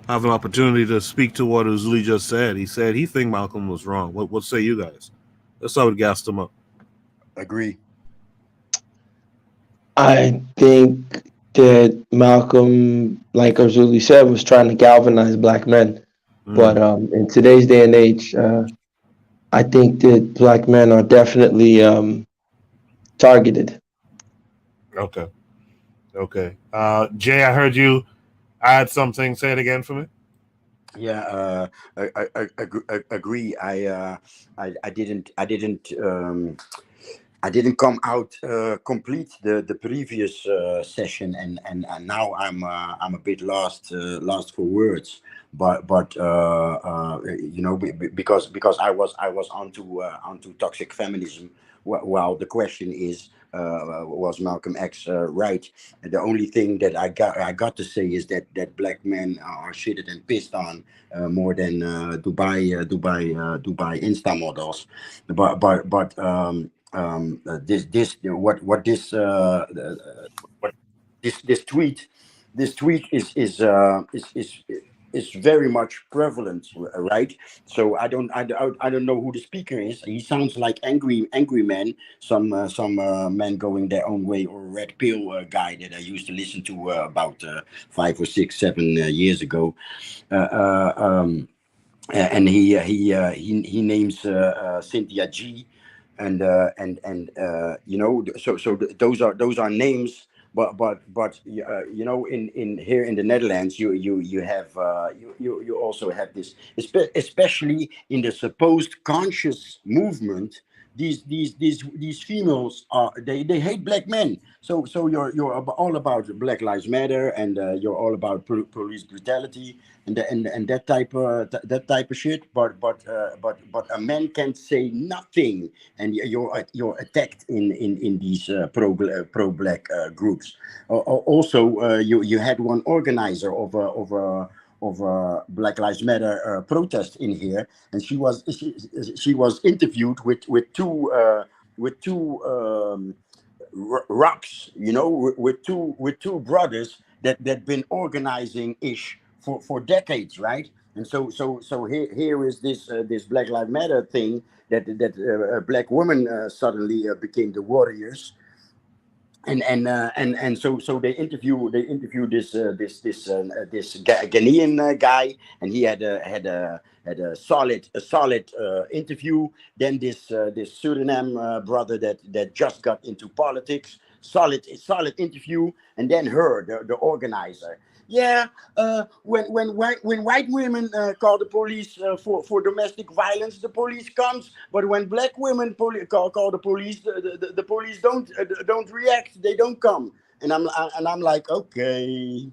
have an opportunity to speak to what Uzuli just said. He said he think Malcolm was wrong. What say you guys? Let's start with Gaston. Agree. I think that Malcolm, like Uzuli said, was trying to galvanize black men. But in today's day and age, I think that black men are definitely targeted. Okay. Jay, I heard you add something. Say it again for me. Yeah, I agree. I didn't come out complete the previous session, and now I'm a bit lost for words. But you know, because I was onto toxic feminism. Well, the question is, was Malcolm X right? And the only thing that I got to say is that black men are shitted and pissed on more than Dubai Insta models. But this tweet is very much prevalent, right? So I don't know who the speaker is. He sounds like angry man, some man going their own way, or red pill guy that I used to listen to about 5 or 6, 7 years ago. And he names Cynthia G, and you know, so those are names, but you know, in here in the Netherlands, you have you also have this, especially in the supposed conscious movement. These females are, they hate black men. So you're all about Black Lives Matter, and you're all about police brutality and that type of shit. But a man can say nothing, and you're attacked in these pro black groups. Also, you had one organizer of a Black Lives Matter protest in here, and she was interviewed with two rocks, you know, with two brothers that been organizing ish for decades, right? And so here is this Black Lives Matter thing that a black woman suddenly became the warriors. So they interview this Ghanaian guy, and he had a solid interview. Then this Suriname brother that just got into politics, solid interview, and then her, the organizer. Yeah, when white women call the police for domestic violence, the police comes. But when black women call the police, the police don't react. They don't come. And I'm like, okay.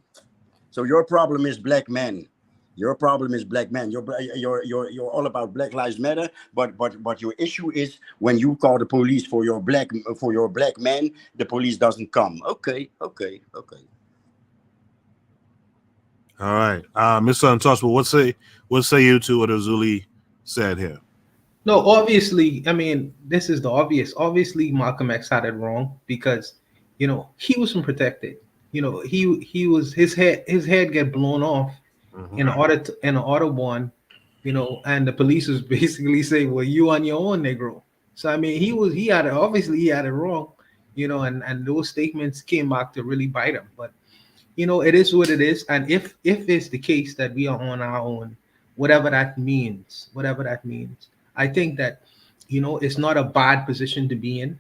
So your problem is black men. Your problem is black men. You're all about Black Lives Matter, but your issue is when you call the police for your black men, the police doesn't come. Okay. All right, Mr. Untouchable, what say you to what Azuli said here? No, obviously, I mean, this is the obvious. Obviously, Malcolm X had it wrong because, he wasn't protected. He was his head get blown off in an Audubon, and the police was basically saying, "Well, you on your own, Negro." So I mean, he had it wrong, and those statements came back to really bite him. But it is what it is. And if it's the case that we are on our own, whatever that means, I think that, it's not a bad position to be in,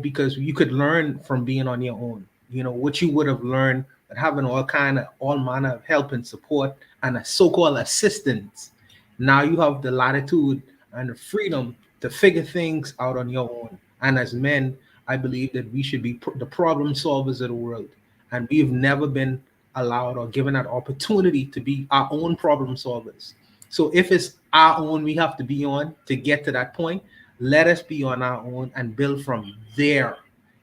because you could learn from being on your own, what you would have learned, but having all manner of help and support and a so-called assistance. Now you have the latitude and the freedom to figure things out on your own. And as men, I believe that we should be the problem solvers of the world. And we've never been allowed or given that opportunity to be our own problem solvers. So if it's our own we have to be on to get to that point, let us be on our own and build from there.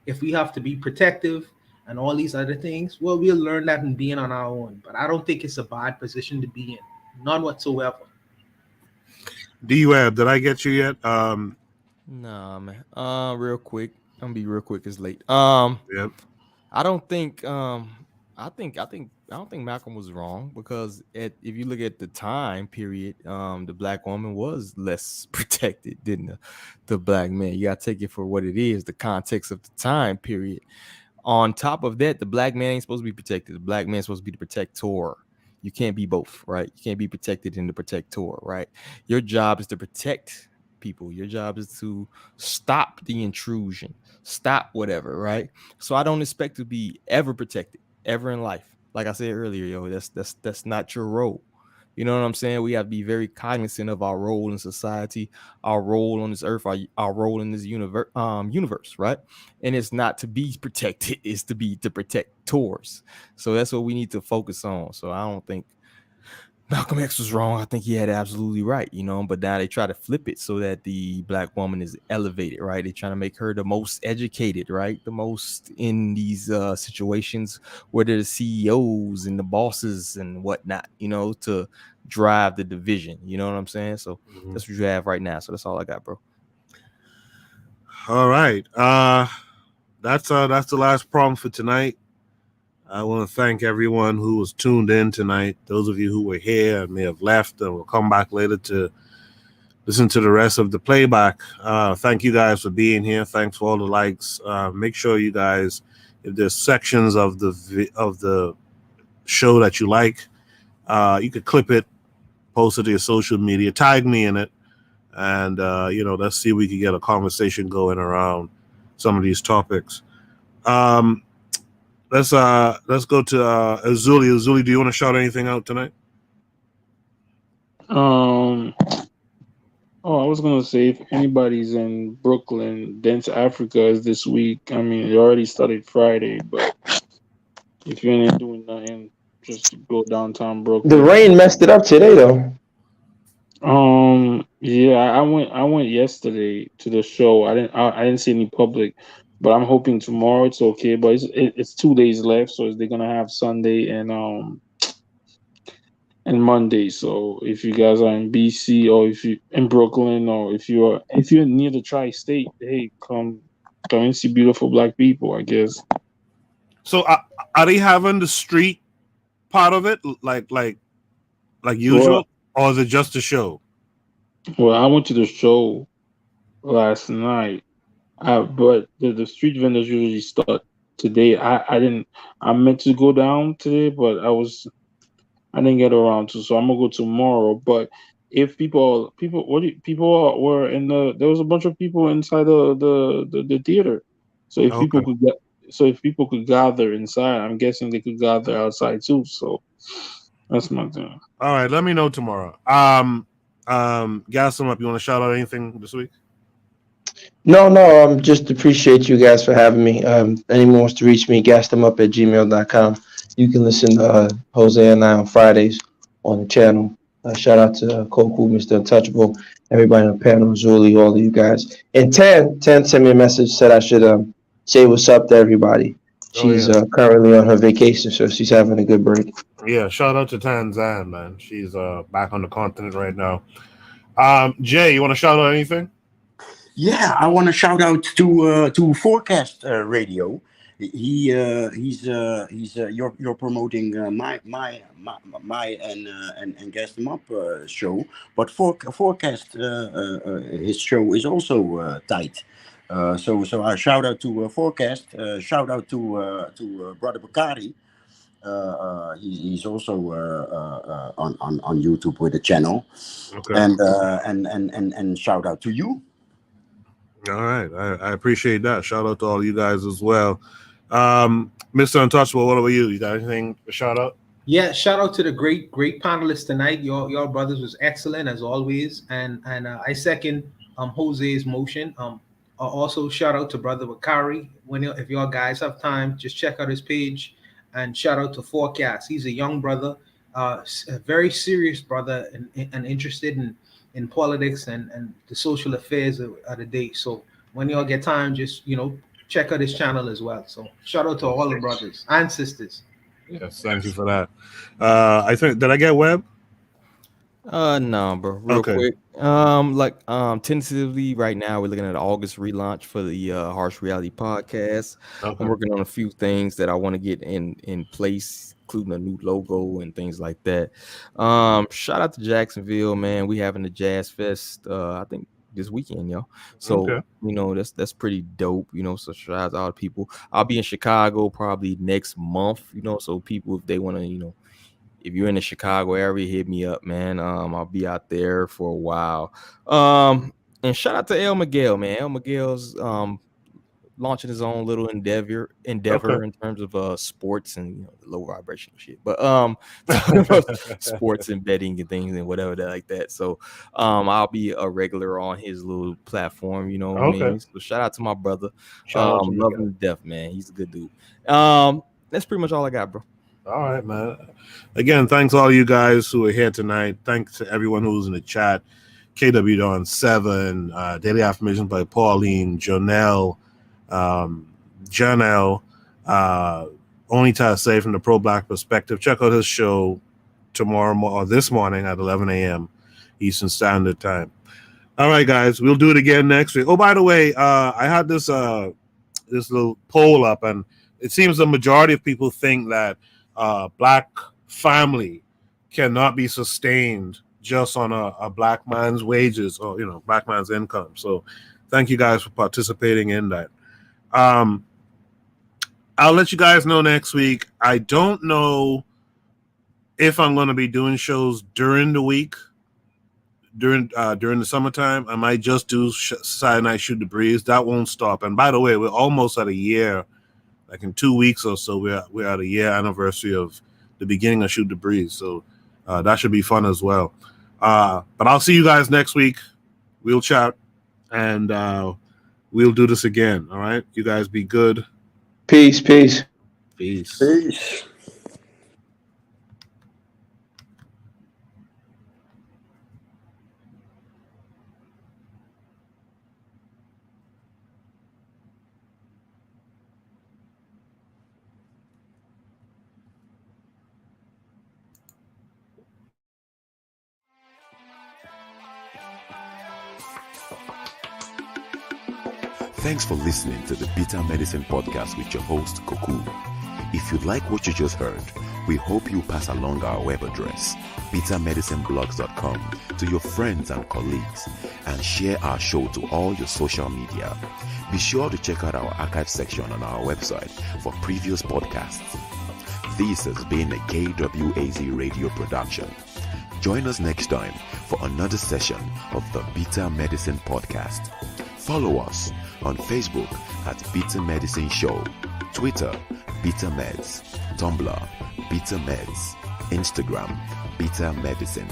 If we have to be protective and all these other things, well, we'll learn that in being on our own. But I don't think it's a bad position to be in. None whatsoever. D-Web, did I get you yet? Nah, man. Real quick. I'm gonna be real quick. It's late. Yep. I don't think Malcolm was wrong because if you look at the time period, the black woman was less protected than the black man. You gotta take it for what it is, the context of the time period. On top of that, the black man ain't supposed to be protected. The black man's supposed to be the protector. You can't be both, right? You can't be protected and the protector, right? Your job is to protect people. Your job is to stop the intrusion, stop whatever, right? So I don't expect to be ever protected ever in life. Like I said earlier, that's not your role. You know what I'm saying? We have to be very cognizant of our role in society, our role on this earth, our role in this universe, right? And it's not to be protected, it's to be the protectors. So that's what we need to focus on. So I don't think Malcolm X was wrong. I think he had it absolutely right, but now they try to flip it so that the black woman is elevated, right? They're trying to make her the most educated, right? The most in these situations where they're the CEOs and the bosses and whatnot, to drive the division. You know what I'm saying? So that's what you have right now. So that's all I got, bro. All right. That's the last problem for tonight. I want to thank everyone who was tuned in tonight. Those of you who were here and may have left and will come back later to listen to the rest of the playback. Thank you guys for being here. Thanks for all the likes. Make sure you guys, if there's sections of the show that you like, you could clip it, post it to your social media, tag me in it, and let's see if we can get a conversation going around some of these topics. Let's go to Azuli. Azuli, do you want to shout anything out tonight? I was gonna say if anybody's in Brooklyn, Dance Africa is this week. I mean, it already started Friday, but if you ain't doing nothing, just go downtown Brooklyn. The rain messed it up today, though. Yeah, I went yesterday to the show. I didn't see any public, but I'm hoping tomorrow it's okay. But it's 2 days left, so they're gonna have Sunday and Monday. So if you guys are in BC or if you in Brooklyn or if you're near the tri-state, hey, come and see beautiful black people, I guess. So are they having the street part of it like usual, or is it just a show? Well, I went to the show last night, but the street vendors usually start today. I meant to go down today, but I didn't get around to. So I'm gonna go tomorrow. But if people were in there was a bunch of people inside the theater. So if people Okay. could gather inside, I'm guessing they could gather outside too. So that's my thing. All right, let me know tomorrow. Gas them up. You want to shout out anything this week? No, just appreciate you guys for having me. Anyone wants to reach me, gasthemup@gmail.com. You can listen to Jose and I on Fridays on the channel. Shout out to Koku, Mr. Untouchable, everybody on the panel, Zuli, all of you guys. And Tan sent me a message, said I should say what's up to everybody. She's currently on her vacation, so she's having a good break. Yeah, shout out to Tanzan, man. She's back on the continent right now. Jay, you want to shout out anything? Yeah, I want to shout out to Forecast Radio. He's you're promoting my and Gas Them Up show, but Forecast his show is also tight. So I shout out to Forecast. Shout out to Brother Bakari. He's also on YouTube with a channel. Okay. And shout out to you. All right, I appreciate that. Shout out to all you guys as well. Mr. Untouchable, what about you? You got anything to shout out? Yeah, shout out to the great panelists tonight. Your brothers was excellent as always, and I second Jose's motion. Also shout out to Brother Bakari. If y'all guys have time, just check out his page, and shout out to Forecast. He's a young brother, a very serious brother, and interested in politics and the social affairs of the day. So when y'all get time, just check out his channel as well. So shout out to all the brothers and sisters. Yes, thank you for that. I think, did I get Webb? No, bro. Real quick. Tentatively right now we're looking at an August relaunch for the Harsh Reality podcast. Okay. I'm working on a few things that I want to get in place, including a new logo and things like that. Shout out to Jacksonville, man. We having the Jazz Fest I think this weekend, y'all. So that's pretty dope, so shout out to all the people. I'll be in Chicago probably next month, so people, if they want to, if you're in the Chicago area, hit me up, man. I'll be out there for a while. And shout out to El Miguel, man. El Miguel's launching his own little endeavor in terms of sports and low vibration shit, but sports and betting and things and whatever like that. So I'll be a regular on his little platform, what I mean? So shout out to my brother. Love him to death, man. He's a good dude. That's pretty much all I got, bro. All right, man. Again, thanks all you guys who are here tonight. Thanks to everyone who's in the chat. KW Dawn 7, Daily Affirmations by Pauline, Jonelle, Janelle, Only to Say from the Pro-Black Perspective. Check out his show this morning at 11 a.m. Eastern Standard Time. All right, guys, we'll do it again next week. Oh, by the way, I had this little poll up, and it seems the majority of people think that Black family cannot be sustained just on a Black man's wages or Black man's income. So thank you guys for participating in that. I'll let you guys know next week. I don't know if I'm going to be doing shows during the week, during the summertime. I might just do Saturday Night Shoot the Breeze. That won't stop. And by the way, we're almost at a year. Like in 2 weeks or so, we're at a year anniversary of the beginning of Shoot the Breeze. So that should be fun as well. But I'll see you guys next week. We'll chat and we'll do this again. All right. You guys be good. Peace. Peace. Thanks for listening to the Bitter Medicine Podcast with your host, Koku. If you like what you just heard, We hope you pass along our web address, bitamedicineblogs.com, to your friends and colleagues, and share our show to all your social media. Be sure to check out our archive section on our website for previous podcasts. This has been a KWAZ radio production. Join us next time for another session of the Beta Medicine Podcast. Follow us on Facebook at Beta Medicine Show, Twitter, Beta Meds, Tumblr, Beta Meds, Instagram, Beta Medicine.